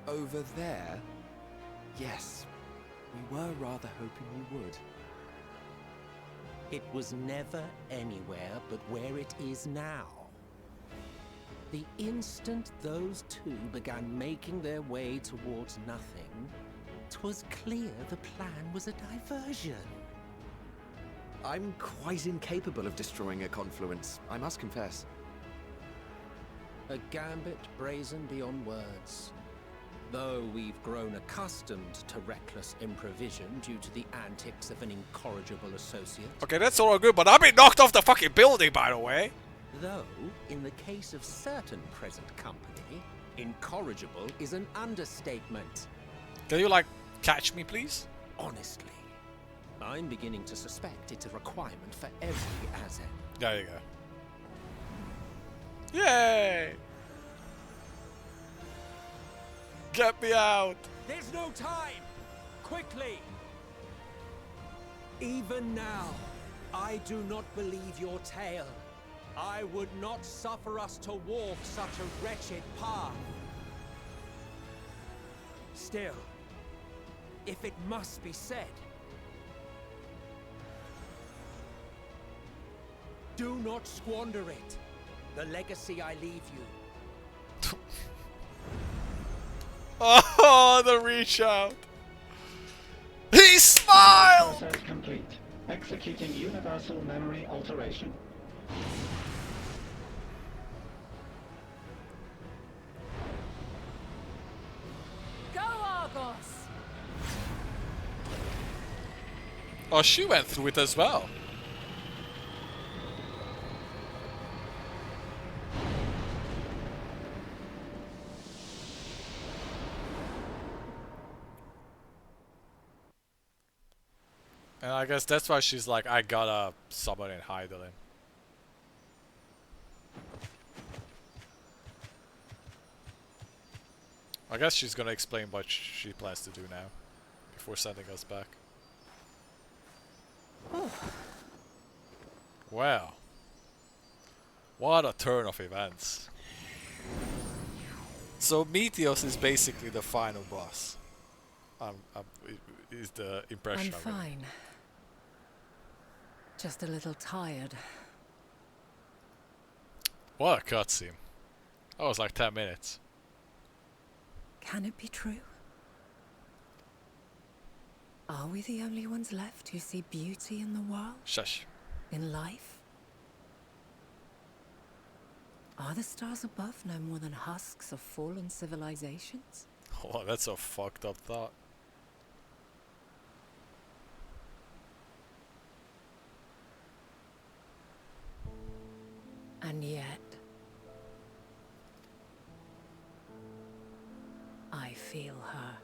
Over there? Yes. We were rather hoping you would. It was never anywhere but where it is now. The instant those two began making their way towards nothing, 'twas clear the plan was a diversion. I'm quite incapable of destroying a confluence, I must confess. A gambit brazen beyond words. Though we've grown accustomed to reckless improvision due to the antics of an incorrigible associate. Okay, that's all good, but I've been knocked off the fucking building, by the way. Though, in the case of certain present company, incorrigible is an understatement. Can you, like, catch me, please? Honestly, I'm beginning to suspect it's a requirement for every Azen. There you go. Yay! Get me out! There's no time! Quickly! Even now, I do not believe your tale. I would not suffer us to walk such a wretched path. Still, if it must be said, do not squander it. The legacy I leave you. Oh, the reach out! He smiled! Process complete. Executing universal memory alteration. Go, Argos! Oh, she went through it as well. And I guess that's why she's like, I gotta summon in Heidelin. I guess she's gonna explain what she plans to do now, before sending us back. Well, what a turn of events. So Meteos is basically the final boss. Is the impression I'm I'm getting. fine. Just a little tired. What a cutscene. That was like 10 minutes. Can it be true? Are we the only ones left who see beauty in the world? Shush. In life? Are the stars above no more than husks of fallen civilizations? Oh, that's a fucked up thought. And yet, I feel her.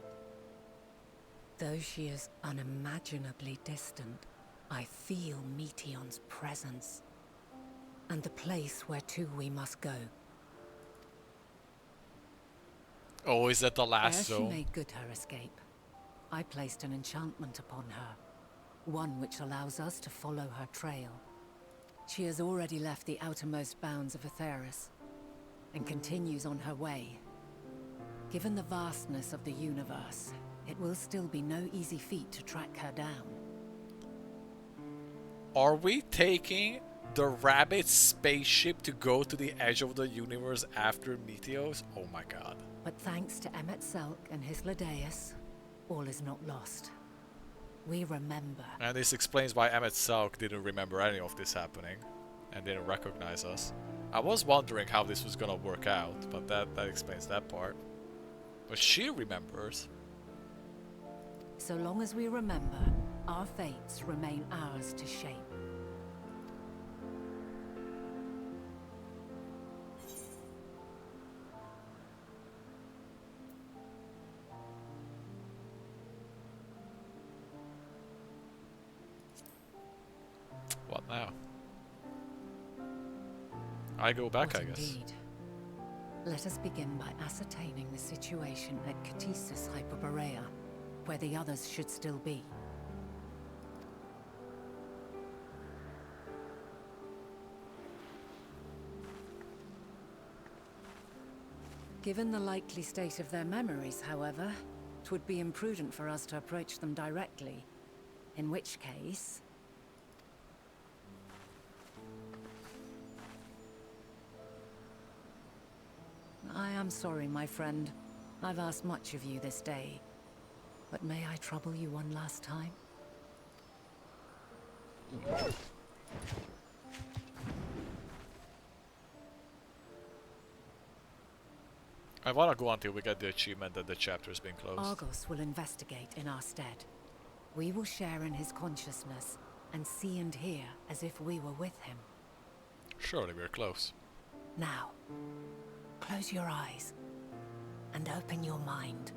Though she is unimaginably distant, I feel Meteon's presence, and the place where to we must go. Oh, is that the last Ere zone? she made good her escape, I placed an enchantment upon her, one which allows us to follow her trail. She has already left the outermost bounds of Aetheris, and continues on her way. Given the vastness of the universe, it will still be no easy feat to track her down. Are we taking the rabbit spaceship to go to the edge of the universe after Meteos? Oh my god. But thanks to Emmett Selk and his Ladeus, all is not lost. We remember. And this explains why Emmett Selk didn't remember any of this happening and didn't recognize us. I was wondering how this was gonna work out, but that explains that part. But she remembers. So long as we remember, our fates remain ours to shape. Now. I go back, What I guess. indeed? Let us begin by ascertaining the situation at Catesis Hyperborea, where the others should still be. Given the likely state of their memories, however, it would be imprudent for us to approach them directly. In which case... I am sorry, my friend. I've asked much of you this day. But may I trouble you one last time? I wanna go until we get the achievement that the chapter's been closed. Argos will investigate in our stead. We will share in his consciousness and see and hear as if we were with him. Surely we're close. Now, close your eyes and open your mind.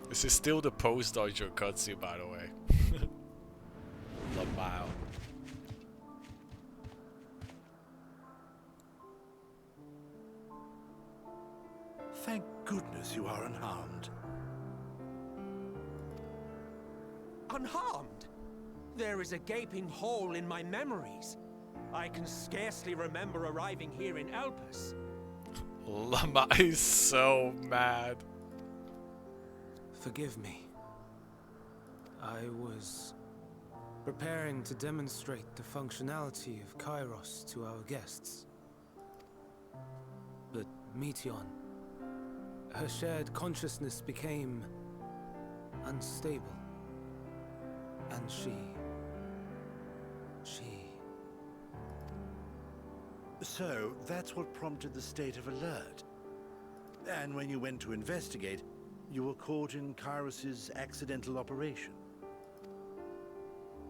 This is still the post-dojo cutscene, by the way. Wow. Thank goodness you are unharmed. Unharmed? There is a gaping hole in my memories. I can scarcely remember arriving here in Elpis. Llama is so mad. Forgive me. I was preparing to demonstrate the functionality of Kairos to our guests. But Meteon, her shared consciousness became unstable. And she... So, that's what prompted the state of alert. And when you went to investigate, you were caught in Kairos's accidental operation.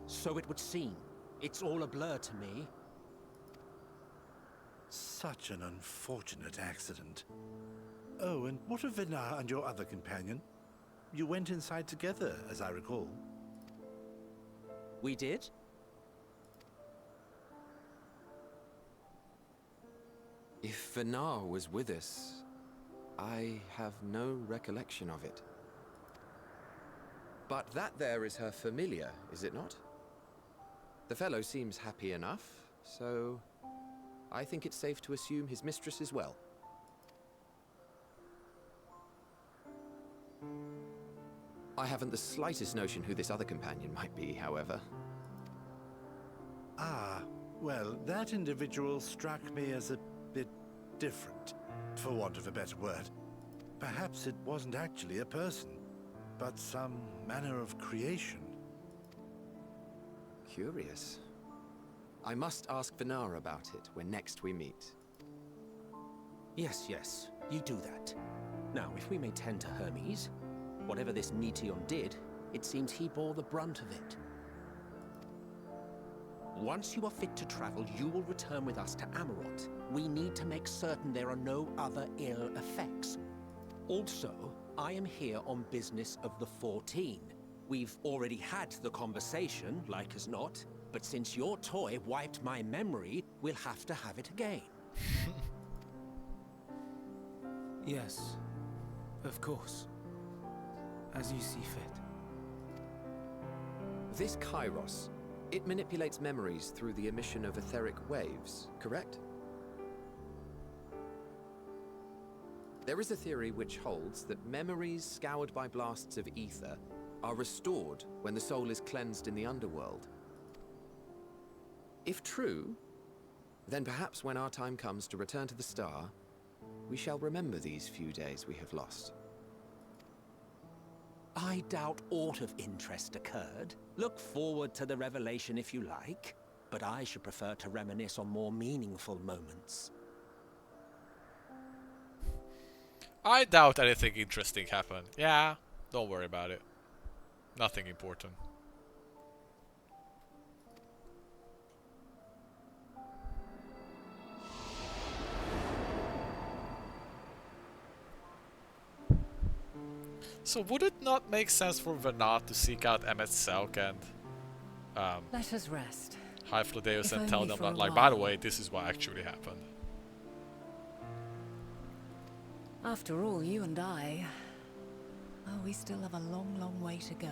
So it would seem. It's all a blur to me. Such an unfortunate accident. Oh, and what of Vinar and your other companion? You went inside together, as I recall. We did? If Vinar was with us, I have no recollection of it. But that there is her familiar, is it not? The fellow seems happy enough, so I think it's safe to assume his mistress as well. I haven't the slightest notion who this other companion might be, however. Ah, well, that individual struck me as a bit different, for want of a better word. Perhaps it wasn't actually a person, but some manner of creation. Curious. I must ask Vinar about it when next we meet. Yes, you do that. Now, if we may tend to Hermes, whatever this Meteon did, it seems he bore the brunt of it. Once you are fit to travel, you will return with us to Amarot. We need to make certain there are no other ill effects. Also, I am here on business of the 14. We've already had the conversation, like as not, but since your toy wiped my memory, we'll have to have it again. Yes, of course. As you see fit. This Kairos, it manipulates memories through the emission of etheric waves, correct? There is a theory which holds that memories scoured by blasts of ether are restored when the soul is cleansed in the underworld. If true, then perhaps when our time comes to return to the star, we shall remember these few days we have lost. I doubt aught of interest occurred. Look forward to the revelation if you like, but I should prefer to reminisce on more meaningful moments. I doubt anything interesting happened. Yeah, don't worry about it. Nothing important. So would it not make sense for Venat to seek out Emmet Selk and Let us rest. High Fladeus If and tell only them for that, a like, by the while. way, this is what actually happened? After all, you and I... Oh, we still have a long, long way to go.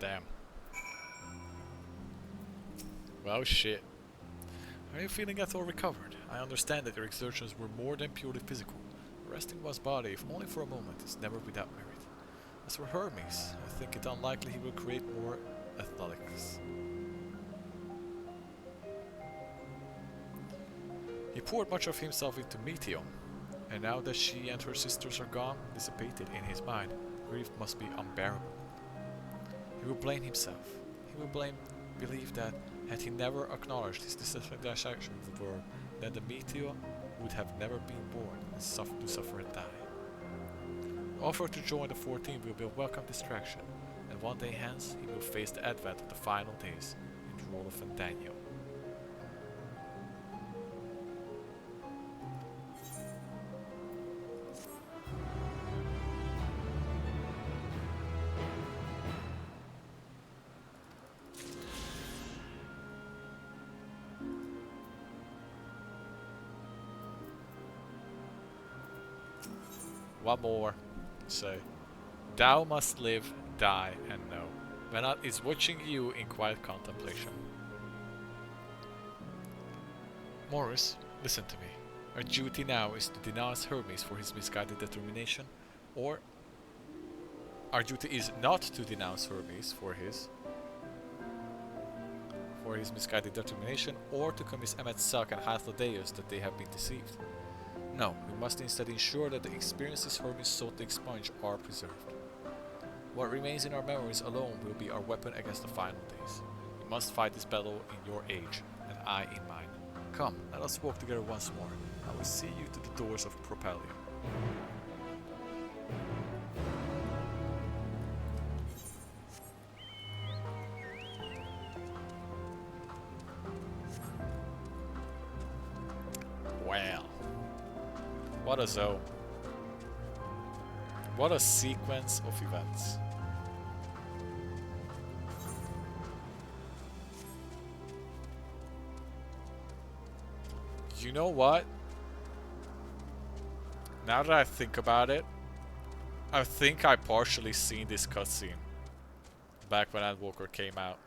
Damn. Well, shit. Are you feeling at all recovered? I understand that your exertions were more than purely physical. Resting one's body, if only for a moment, is never without merit. As for Hermes, I think it unlikely he will create more athletics. He poured much of himself into Meteo, and now that she and her sisters are gone, dissipated in his mind, grief must be unbearable. He will blame himself. He will believe that had he never acknowledged his dissatisfaction with the world, then the Meteo would have never been born and suffer and die. The offer to join the 14 will be a welcome distraction, and one day hence he will face the advent of the final days in the role of Fandaniel. One more. Say, thou must live, die, and know. Venat is watching you in quiet contemplation. Morris, listen to me. Our duty now is to denounce Hermes for his misguided determination, or our duty is not to denounce Hermes for his misguided determination, or to convince Emmet Selk and Hythlodeus that they have been deceived. No, we must instead ensure that the experiences Hermes sought to expunge are preserved. What remains in our memories alone will be our weapon against the final days. We must fight this battle in your age, and I in mine. Come, let us walk together once more. I will see you to the doors of Propelia. Well. What a zone. What a sequence of events. You know what? Now that I think about it, I think I partially seen this cutscene back when Endwalker came out.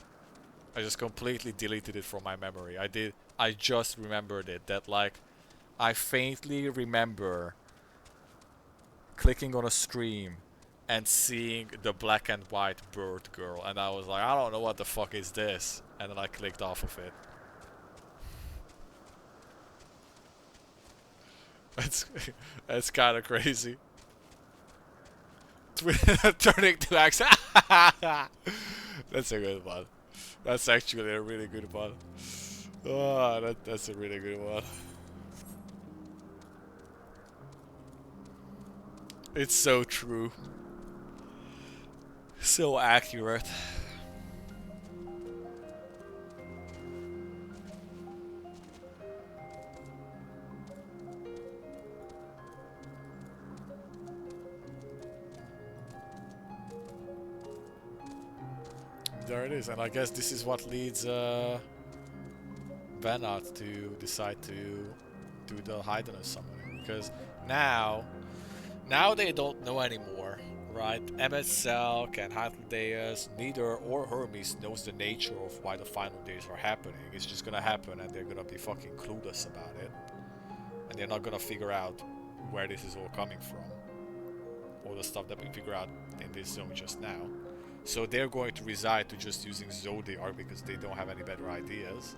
I just completely deleted it from my memory. I just remembered it, that like I faintly remember clicking on a stream and seeing the black and white bird girl, and I was like, I don't know what the fuck is this, and then I clicked off of it. That's kind of crazy. Turning to axe. That's a good one. That's actually a really good one. Oh, that's a really good one. It's so true. So accurate. There it is, and I guess this is what leads Venat to decide to do the Hydranus summoning, because now they don't know anymore, right? Emmet Selk and Hythlodeus, neither or Hermes knows the nature of why the final days are happening. It's just gonna happen, and they're gonna be fucking clueless about it, and they're not gonna figure out where this is all coming from, all the stuff that we figure out in this zone just now. So they're going to reside to just using Zodiac because they don't have any better ideas.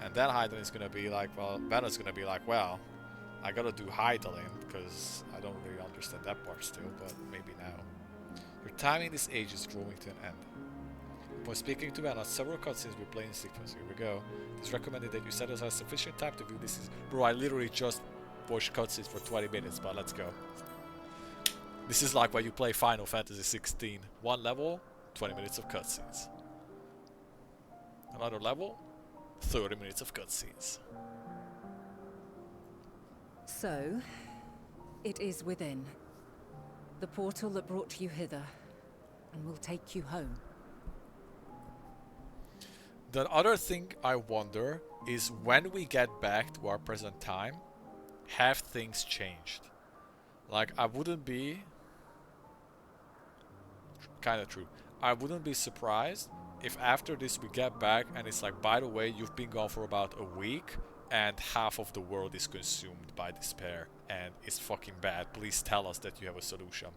And then Hydaelyn is going to be like, well, Vanna's going to be like, well, I got to do Hydaelyn because I don't really understand that part still, but maybe now. Your time in this age is drawing to an end. Upon speaking to Vanna, several cutscenes will play in sequence. Here we go. It is recommended that you set aside sufficient time to view this. Bro, I literally just watched cutscenes for 20 minutes, but let's go. This is like when you play Final Fantasy 16. One level, 20 minutes of cutscenes. Another level, 30 minutes of cutscenes. So, it is within. The portal that brought you hither, and will take you home. The other thing I wonder is when we get back to our present time, have things changed? Like, I wouldn't be... Kinda true. I wouldn't be surprised if after this we get back and it's like, by the way, you've been gone for about a week and half of the world is consumed by despair and it's fucking bad. Please tell us that you have a solution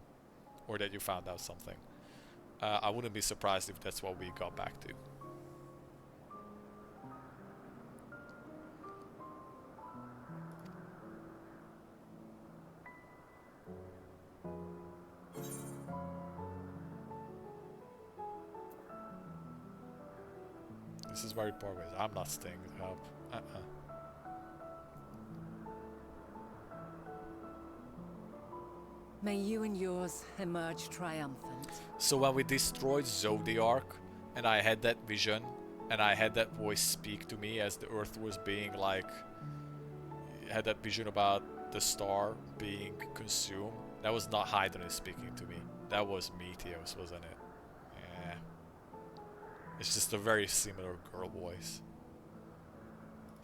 or that you found out something. I wouldn't be surprised if that's what we got back to. This is very poor ways. I'm not staying with help. May you and yours emerge triumphant. So when we destroyed Zodiark and I had that vision and I had that voice speak to me as the earth was being like, had that vision about the star being consumed, that was not Hydran speaking to me. That was Meteos, wasn't it? Yeah. It's just a very similar girl voice.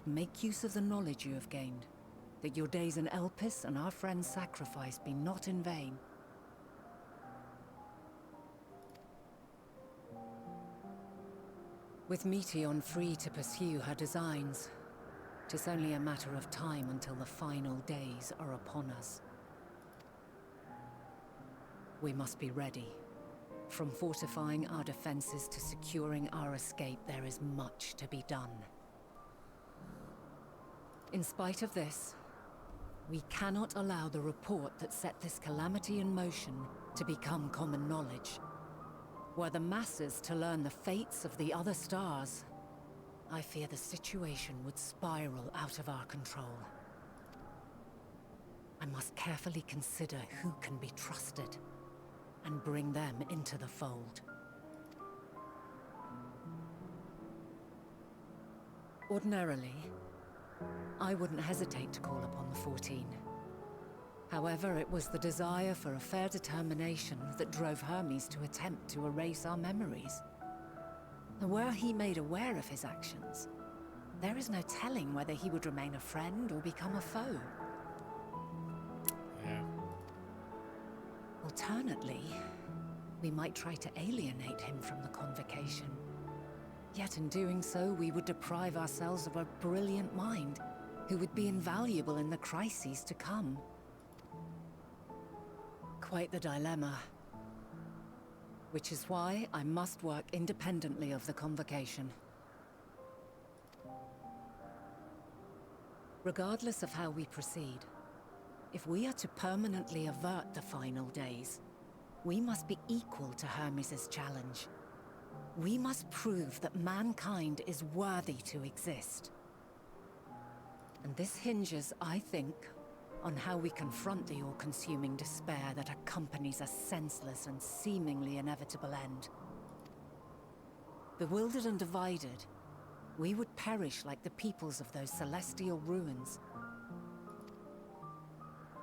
Make use of the knowledge you have gained, that your days in Elpis and our friend's sacrifice be not in vain. With Meteon free to pursue her designs, 'tis only a matter of time until the final days are upon us. We must be ready. From fortifying our defenses to securing our escape, there is much to be done. In spite of this, we cannot allow the report that set this calamity in motion to become common knowledge. Were the masses to learn the fates of the other stars, I fear the situation would spiral out of our control. I must carefully consider who can be trusted and bring them into the fold. Ordinarily, I wouldn't hesitate to call upon the 14. However, it was the desire for a fair determination that drove Hermes to attempt to erase our memories. And were he made aware of his actions, there is no telling whether he would remain a friend or become a foe. Yeah. Alternately, we might try to alienate him from the convocation. Yet in doing so, we would deprive ourselves of a brilliant mind who would be invaluable in the crises to come. Quite the dilemma. Which is why I must work independently of the convocation. Regardless of how we proceed, if we are to permanently avert the final days, we must be equal to Hermes' challenge. We must prove that mankind is worthy to exist. And this hinges, I think, on how we confront the all-consuming despair that accompanies a senseless and seemingly inevitable end. Bewildered and divided, we would perish like the peoples of those celestial ruins.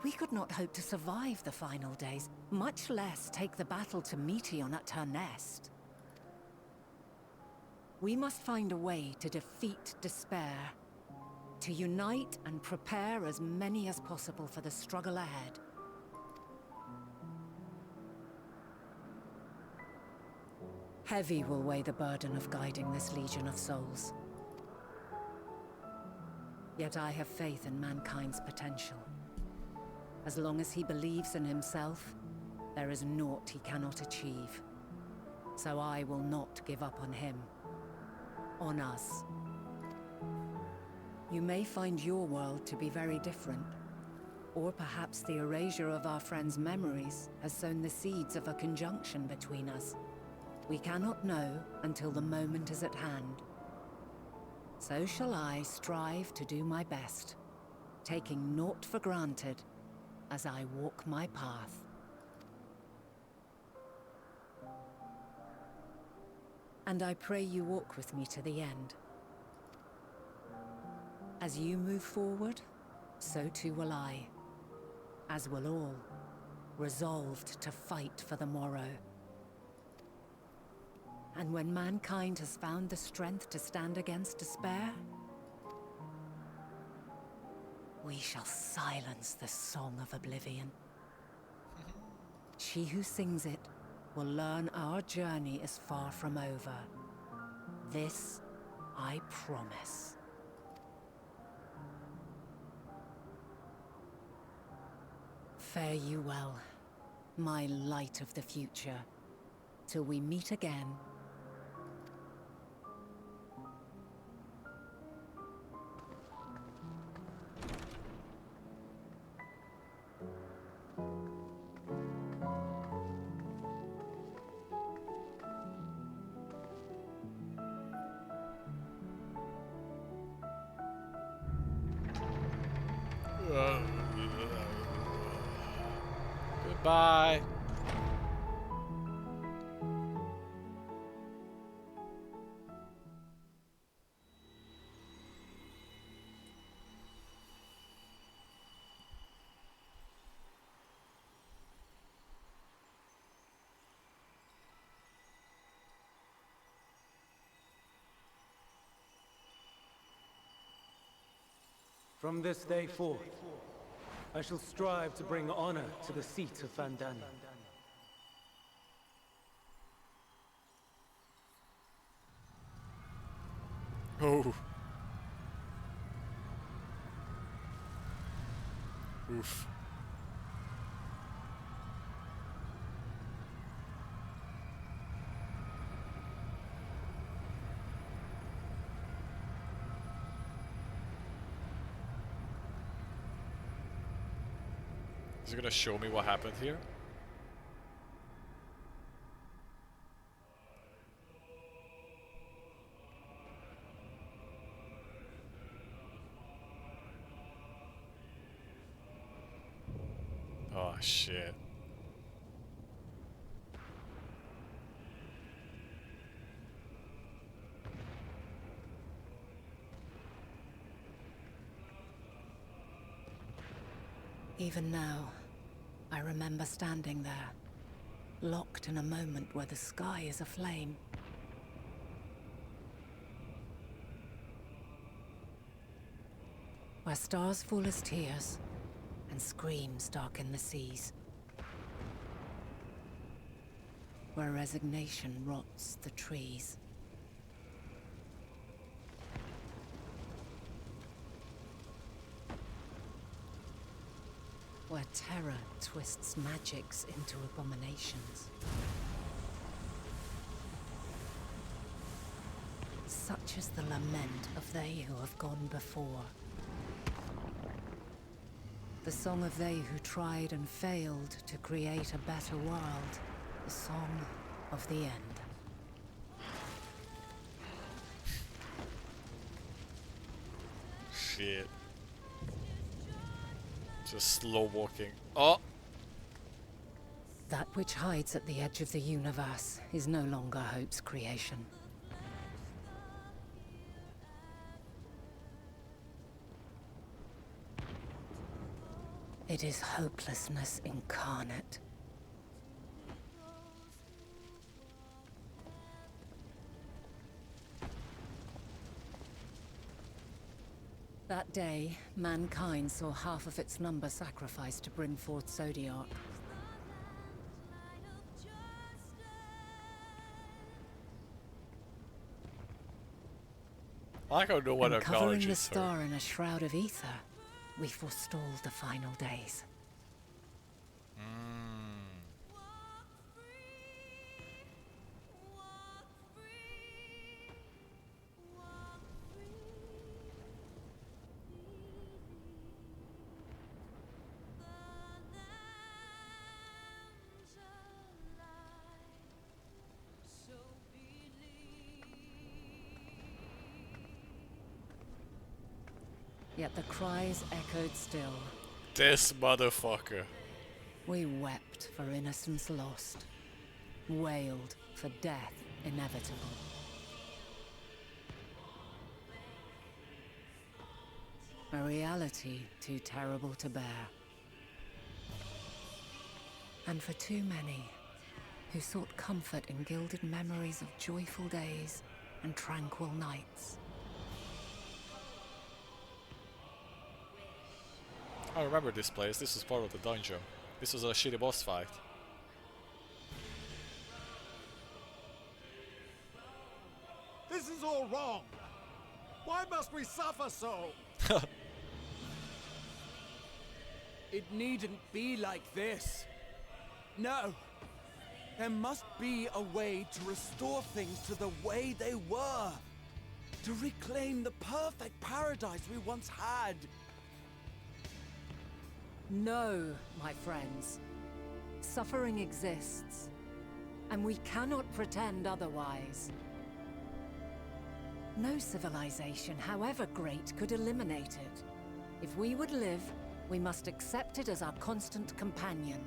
We could not hope to survive the final days, much less take the battle to Meteon at her nest. We must find a way to defeat despair, to unite and prepare as many as possible for the struggle ahead. Heavy will weigh the burden of guiding this legion of souls. Yet I have faith in mankind's potential. As long as he believes in himself, there is naught he cannot achieve. So I will not give up on him. On us. You may find your world to be very different. Or perhaps the erasure of our friend's memories has sown the seeds of a conjunction between us. We cannot know until the moment is at hand. So shall I strive to do my best, taking naught for granted as I walk my path. And I pray you walk with me to the end. As you move forward, so too will I. As will all, resolved to fight for the morrow. And when mankind has found the strength to stand against despair, we shall silence the song of oblivion. She who sings it will learn our journey is far from over. This I promise. Fare you well, my light of the future, till we meet again. Goodbye. From this day forth, I shall strive to bring honor to the seat of Vandana. Oh. Oof. Is it gonna show me what happened here? Oh shit. Even now, I remember standing there, locked in a moment where the sky is aflame. Where stars fall as tears, and screams darken the seas. Where resignation rots the trees. Where terror twists magics into abominations. Such is the lament of they who have gone before. The song of they who tried and failed to create a better world. The song of the end. Shit. Just slow walking. Oh! That which hides at the edge of the universe is no longer hope's creation. It is hopelessness incarnate. That day, mankind saw half of its number sacrificed to bring forth Zodiark. I don't know what and covering the acknowledges her. star in a shroud of ether, we forestalled the final days. Yet the cries echoed still. This motherfucker. We wept for innocence lost, wailed for death inevitable. A reality too terrible to bear. And for too many who sought comfort in gilded memories of joyful days and tranquil nights. I remember this place. This was part of the dungeon. This was a shitty boss fight. This is all wrong. Why must we suffer so? It needn't be like this. No. There must be a way to restore things to the way they were. To reclaim the perfect paradise we once had. No, my friends. Suffering exists, and we cannot pretend otherwise. No civilization, however great, could eliminate it. If we would live, we must accept it as our constant companion.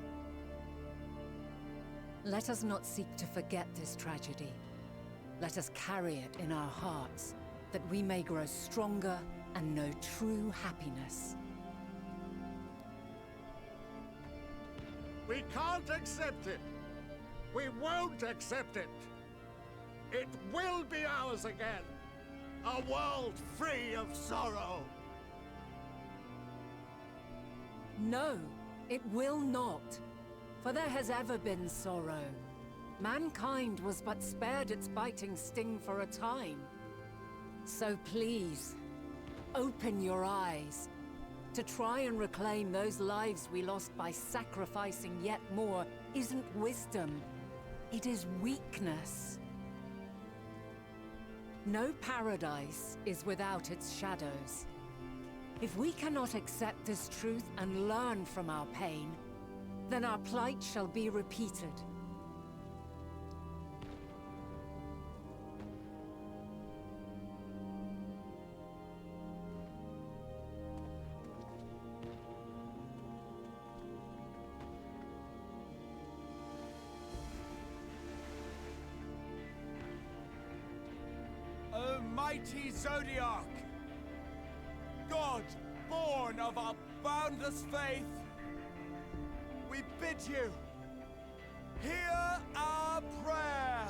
Let us not seek to forget this tragedy. Let us carry it in our hearts, that we may grow stronger and know true happiness. We can't accept it. We won't accept it. It will be ours again. A world free of sorrow. No, it will not. For there has ever been sorrow. Mankind was but spared its biting sting for a time. So please, open your eyes. To try and reclaim those lives we lost by sacrificing yet more isn't wisdom. It is weakness. No paradise is without its shadows. If we cannot accept this truth and learn from our pain, then our plight shall be repeated. O mighty Zodiac! God, born of our boundless faith, we bid you, hear our prayer.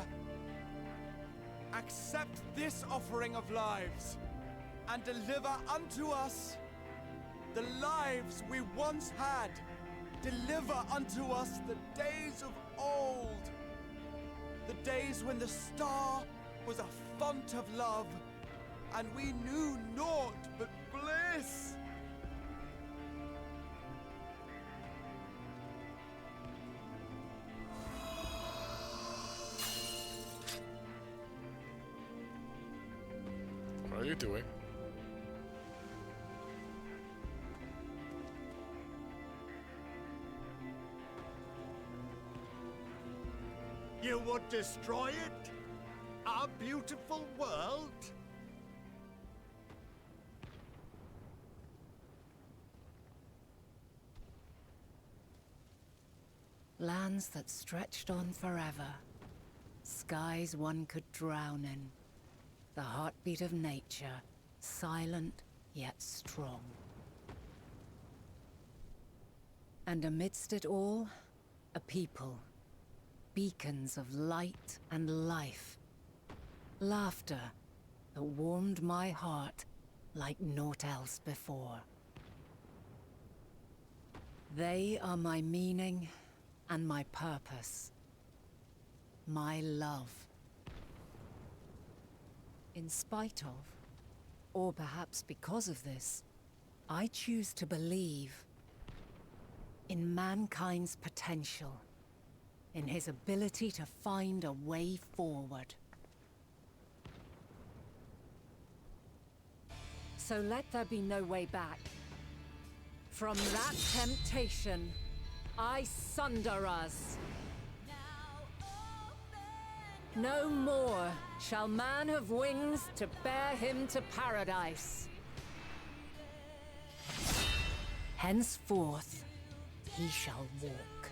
Accept this offering of lives, and deliver unto us the lives we once had. Deliver unto us the days of old, the days when the star was a font of love, and we knew naught but bliss. What are you doing? You would destroy it? Our beautiful world? Lands that stretched on forever. Skies one could drown in. The heartbeat of nature, silent yet strong. And amidst it all, a people. Beacons of light and life. Laughter that warmed my heart like naught else before. They are my meaning and my purpose. My love. In spite of, or perhaps because of this, I choose to believe in mankind's potential, in his ability to find a way forward. So let there be no way back. From that temptation, I sunder us. No more shall man have wings to bear him to paradise. Henceforth, he shall walk.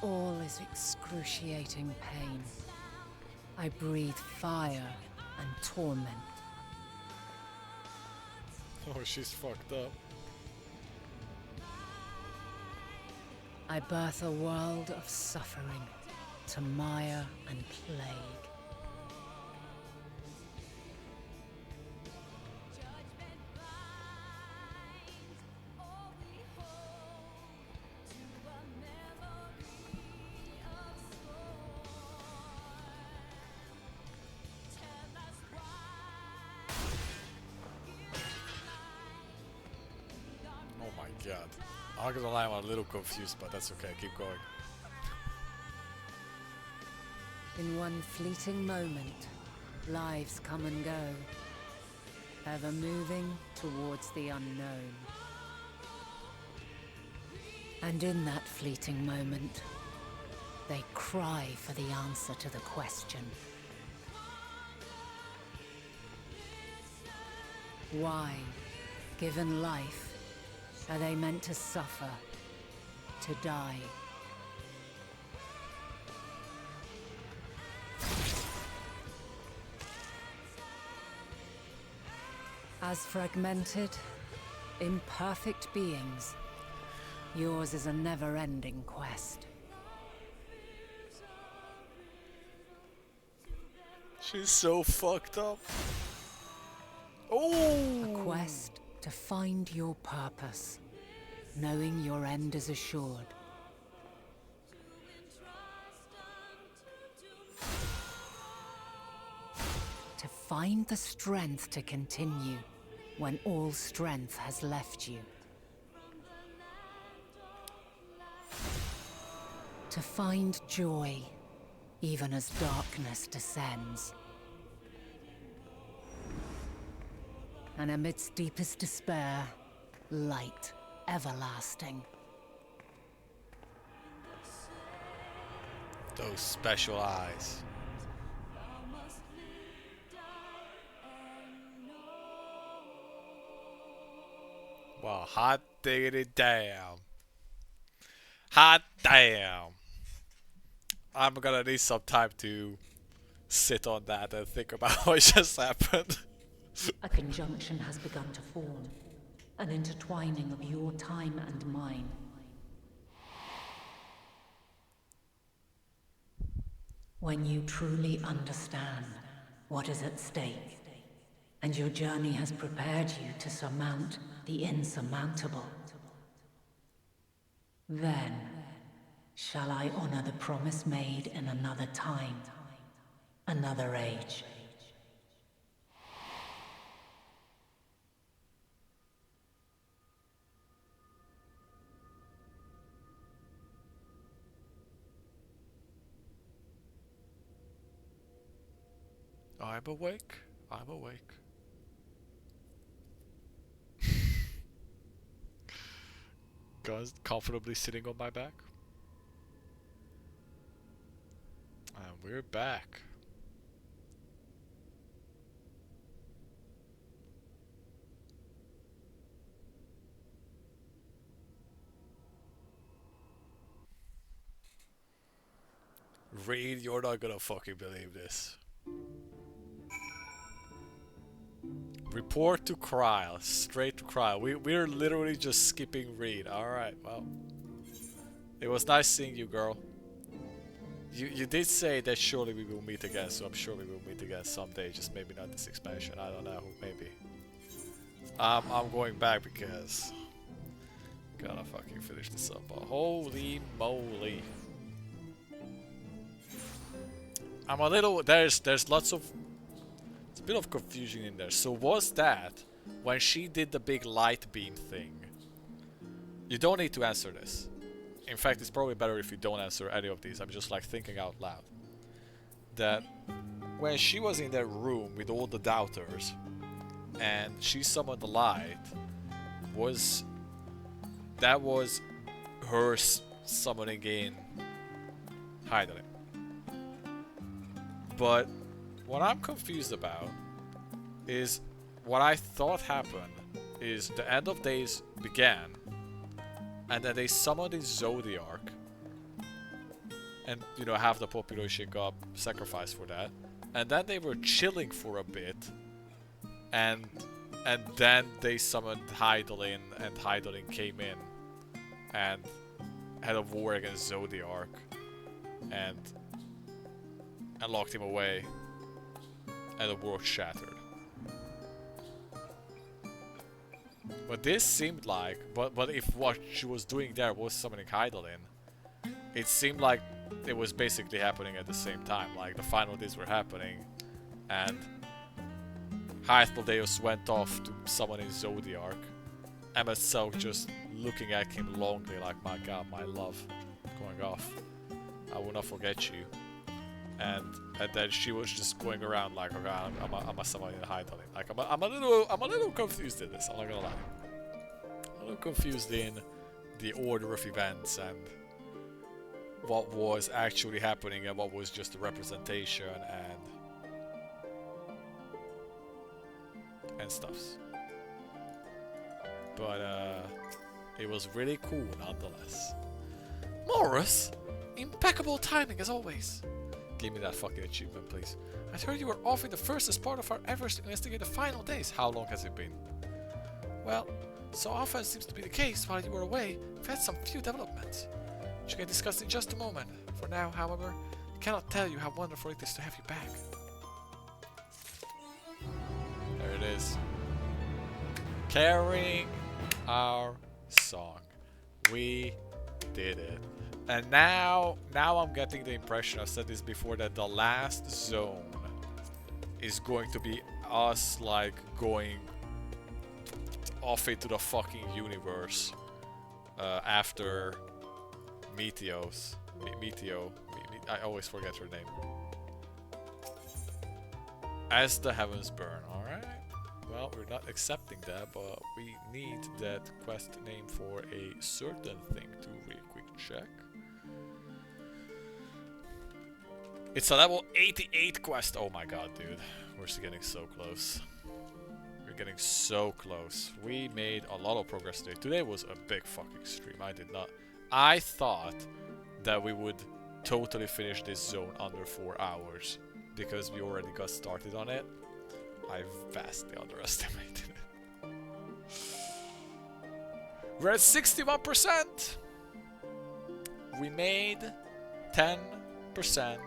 all is excruciating pain. I breathe fire and torment. Oh, she's fucked up. I birth a world of suffering to mire and plague. Oh my god. I'm not gonna lie, I'm a little confused, but that's okay, keep going. In one fleeting moment, lives come and go, ever moving towards the unknown. And in that fleeting moment, they cry for the answer to the question. Why, given life, are they meant to suffer, to die? As fragmented, imperfect beings, yours is a never-ending quest. She's so fucked up. Oh! A quest to find your purpose, knowing your end is assured. To find the strength to continue when all strength has left you. To find joy even as darkness descends. And amidst deepest despair, light everlasting. Those special eyes. Wow, hot diggity damn. Hot damn. I'm gonna need some time to sit on that and think about what just happened. A conjunction has begun to form, an intertwining of your time and mine. When you truly understand what is at stake, and your journey has prepared you to surmount the insurmountable, then shall I honor the promise made in another time, another age. I'm awake. I'm awake. Guys, comfortably sitting on my back. And we're back. Reed, you're not gonna fucking believe this. Report to Kryl. Straight to Kryl. We're literally just skipping Reed. Alright, well. It was nice seeing you, girl. You did say that surely we will meet again, so I'm sure we will meet again someday. Just maybe not this expansion. I don't know. Maybe. I'm going back because... gotta fucking finish this up. Holy moly. I'm a little... There's lots of... It's a bit of confusion in there. So was that when she did the big light beam thing? You don't need to answer this. In fact, it's probably better if you don't answer any of these. I'm just like thinking out loud. That when she was in that room with all the doubters and she summoned the light, that was her summoning in Hydaelyn. But what I'm confused about is what I thought happened is the end of days began and then they summoned in Zodiark and you know, half the population got sacrificed for that. And then they were chilling for a bit, and then they summoned Hydaelyn, and Hydaelyn came in and had a war against Zodiark and locked him away, and the world shattered. But this seemed like, but if what she was doing there was summoning Hydaelyn, it seemed like it was basically happening at the same time. Like the final days were happening, and Hythlodeus went off to summon his Zodiark. Emma Selk just looking at him longingly, like, my god, my love, going off. I will not forget you. And then she was just going around like, okay, I'm a summon in Hydaelyn. Like I'm a little confused in this. I'm not gonna lie. I'm a little confused in the order of events and what was actually happening and what was just a representation and stuffs. But it was really cool nonetheless. Morris, impeccable timing as always. Give me that fucking achievement, please. I heard you were off in the first as part of our efforts to investigate the final days. How long has it been? Well, so often seems to be the case while you were away. We've had some few developments, which we can discuss in just a moment. For now, however, I cannot tell you how wonderful it is to have you back. There it is. Carrying our song. We did it. And now I'm getting the impression, I've said this before, that the last zone is going to be us like going off into the fucking universe after Meteos. I always forget her name. As the heavens burn, alright? Well, we're not accepting that, but we need that quest name for a certain thing to real quick check. It's a level 88 quest. Oh my god, dude. We're getting so close. We're getting so close. We made a lot of progress today. Today was a big fucking stream. I thought that we would totally finish this zone under 4 hours because we already got started on it. I vastly underestimated it. We're at 61%. We made 10%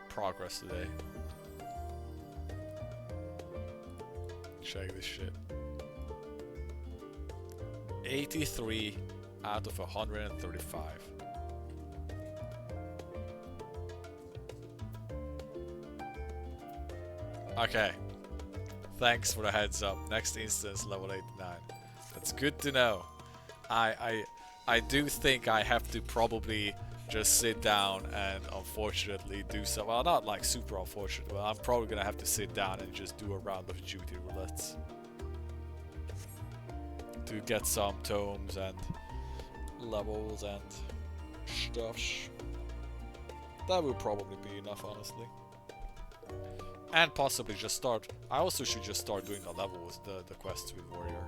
progress today. Check this shit. 83 out of 135. Okay. Thanks for the heads up. Next instance, level 89. That's good to know. I do think I have to probably just sit down and unfortunately do some, well, not like super unfortunate, but I'm probably gonna have to sit down and just do a round of duty roulettes to get some tomes and levels and stuff. That would probably be enough, honestly. And possibly just start, I also should just start doing the levels, the quests with Warrior.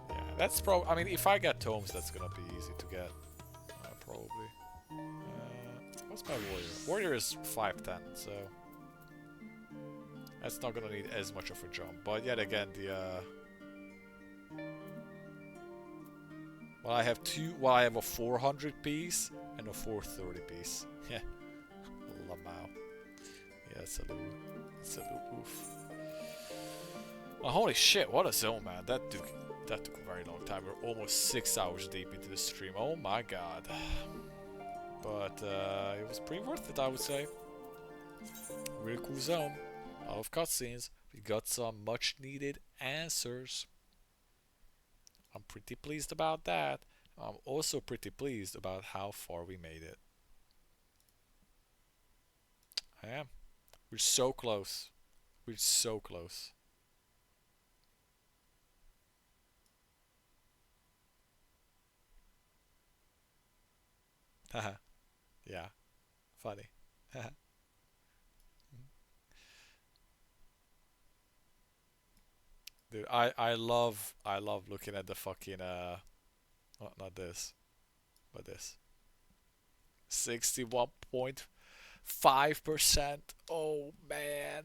Yeah, that's probably, I mean, if I get tomes, that's gonna be easy to get. Probably. What's my warrior? Warrior is 5'10", so that's not gonna need as much of a jump. But yet again, the well, I have I have a 400 piece and a 430 piece. Yeah, Lamau. Yeah, it's a little oof. Oh, holy shit! What a zone, man. That took a very long time. We're almost 6 hours deep into the stream. Oh my god. But it was pretty worth it, I would say. Really cool zone. A lot of cutscenes. We got some much needed answers. I'm pretty pleased about that. I'm also pretty pleased about how far we made it. I am. We're so close. We're so close. Haha. Yeah. Funny. Haha. Dude, I love looking at the fucking not this, but this. 61.5%. Oh man.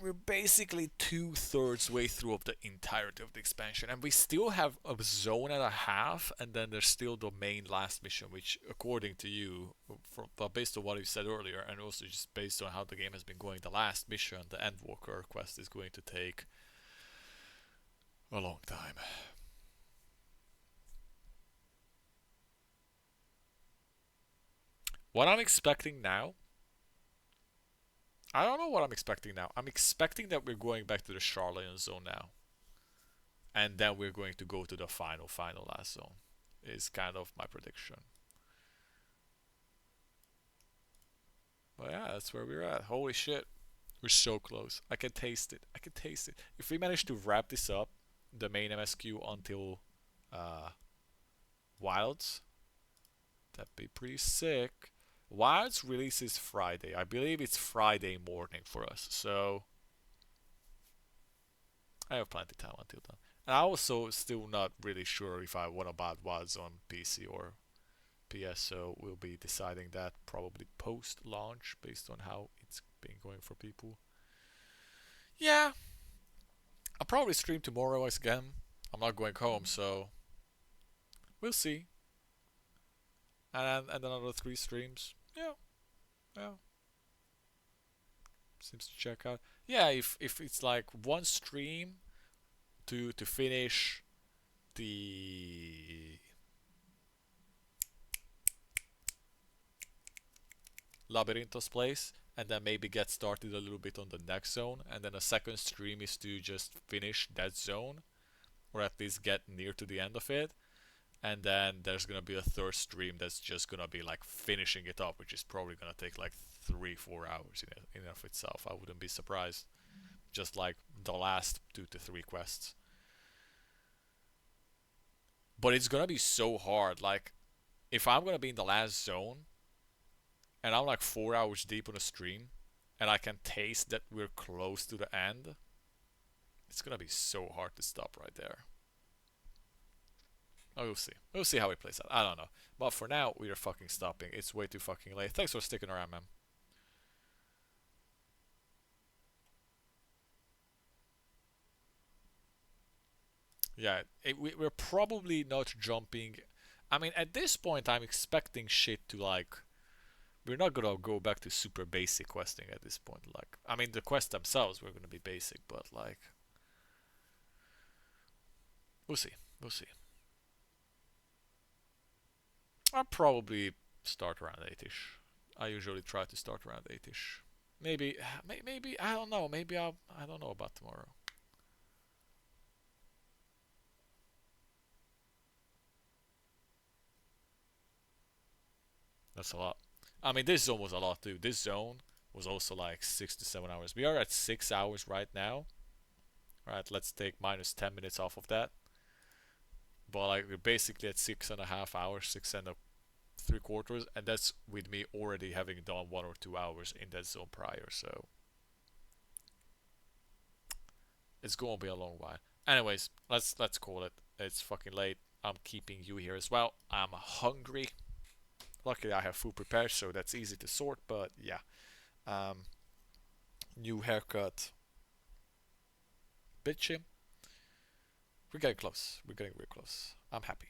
We're basically 2/3 way through of the entirety of the expansion, and we still have a zone and a half, and then there's still the main last mission, which, according to you, based on what you said earlier, and also just based on how the game has been going, the last mission, the Endwalker quest, is going to take a long time. What I'm expecting now, I don't know what I'm expecting now. I'm expecting that we're going back to the Charlatan zone now. And then we're going to go to the final last zone. Is kind of my prediction. But yeah, that's where we're at. Holy shit. We're so close. I can taste it. I can taste it. If we manage to wrap this up, the main MSQ until Wilds, that'd be pretty sick. Wilds releases Friday. I believe it's Friday morning for us. So I have plenty of time until then. And I also still not really sure if I want to buy Wilds on PC or PS, so we'll be deciding that probably post-launch based on how it's been going for people. Yeah, I'll probably stream tomorrow again. I'm not going home, so we'll see. And another 3 streams. Yeah. Seems to check out. Yeah, if it's like 1 stream to finish the Labyrinthos place, and then maybe get started a little bit on the next zone, and then a second stream is to just finish that zone, or at least get near to the end of it, and then there's gonna be a third stream that's just gonna be like finishing it up, which is probably gonna take like 3-4 hours in and of itself. I wouldn't be surprised. Just like the last 2 to 3 quests. But it's gonna be so hard. Like, if I'm gonna be in the last zone and I'm like 4 hours deep on a stream and I can taste that we're close to the end, it's gonna be so hard to stop right there. Oh, we'll see. We'll see how it plays out. I don't know. But for now, we are fucking stopping. It's way too fucking late. Thanks for sticking around, man. Yeah, we're probably not jumping. I mean, at this point, I'm expecting shit to like. We're not gonna go back to super basic questing at this point. Like, I mean, the quests themselves were gonna be basic, but like, we'll see. We'll see. I'll probably start around 8ish. I usually try to start around 8ish. Maybe I don't know. Maybe I don't know about tomorrow. That's a lot. I mean, this zone was a lot too. This zone was also like 6 to 7 hours. We are at 6 hours right now. Alright, let's take minus 10 minutes off of that. But like, we're basically at 6.5 hours, 6.75, and that's with me already having done 1 or 2 hours in that zone prior, so it's gonna be a long while. Anyways, let's call it. It's fucking late. I'm keeping you here as well. I'm hungry. Luckily I have food prepared, so that's easy to sort, but yeah. New haircut. Bitchy. We're getting close. We're getting real close. I'm happy.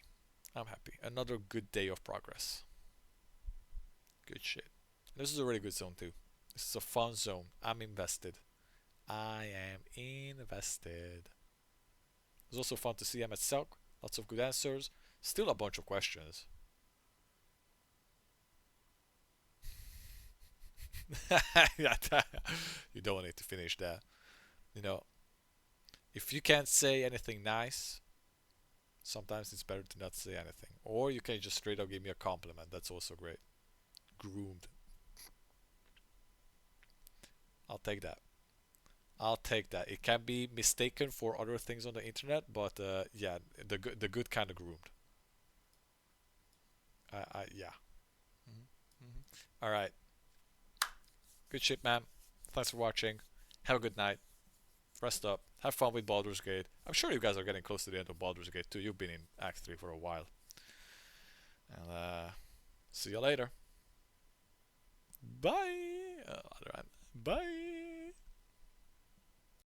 I'm happy. Another good day of progress. Good shit. This is a really good zone too. This is a fun zone. I'm invested. I am invested. It was also fun to see Emmett Selk. Lots of good answers. Still a bunch of questions. You don't need to finish that. You know, if you can't say anything nice, sometimes it's better to not say anything. Or you can just straight up give me a compliment. That's also great. Groomed. I'll take that. I'll take that. It can be mistaken for other things on the internet, but yeah, the good kind of groomed. Yeah. All right. Good shit, man. Thanks for watching. Have a good night. Rest up. Have fun with Baldur's Gate. I'm sure you guys are getting close to the end of Baldur's Gate too. You've been in Act 3 for a while. And see you later. Bye. Bye.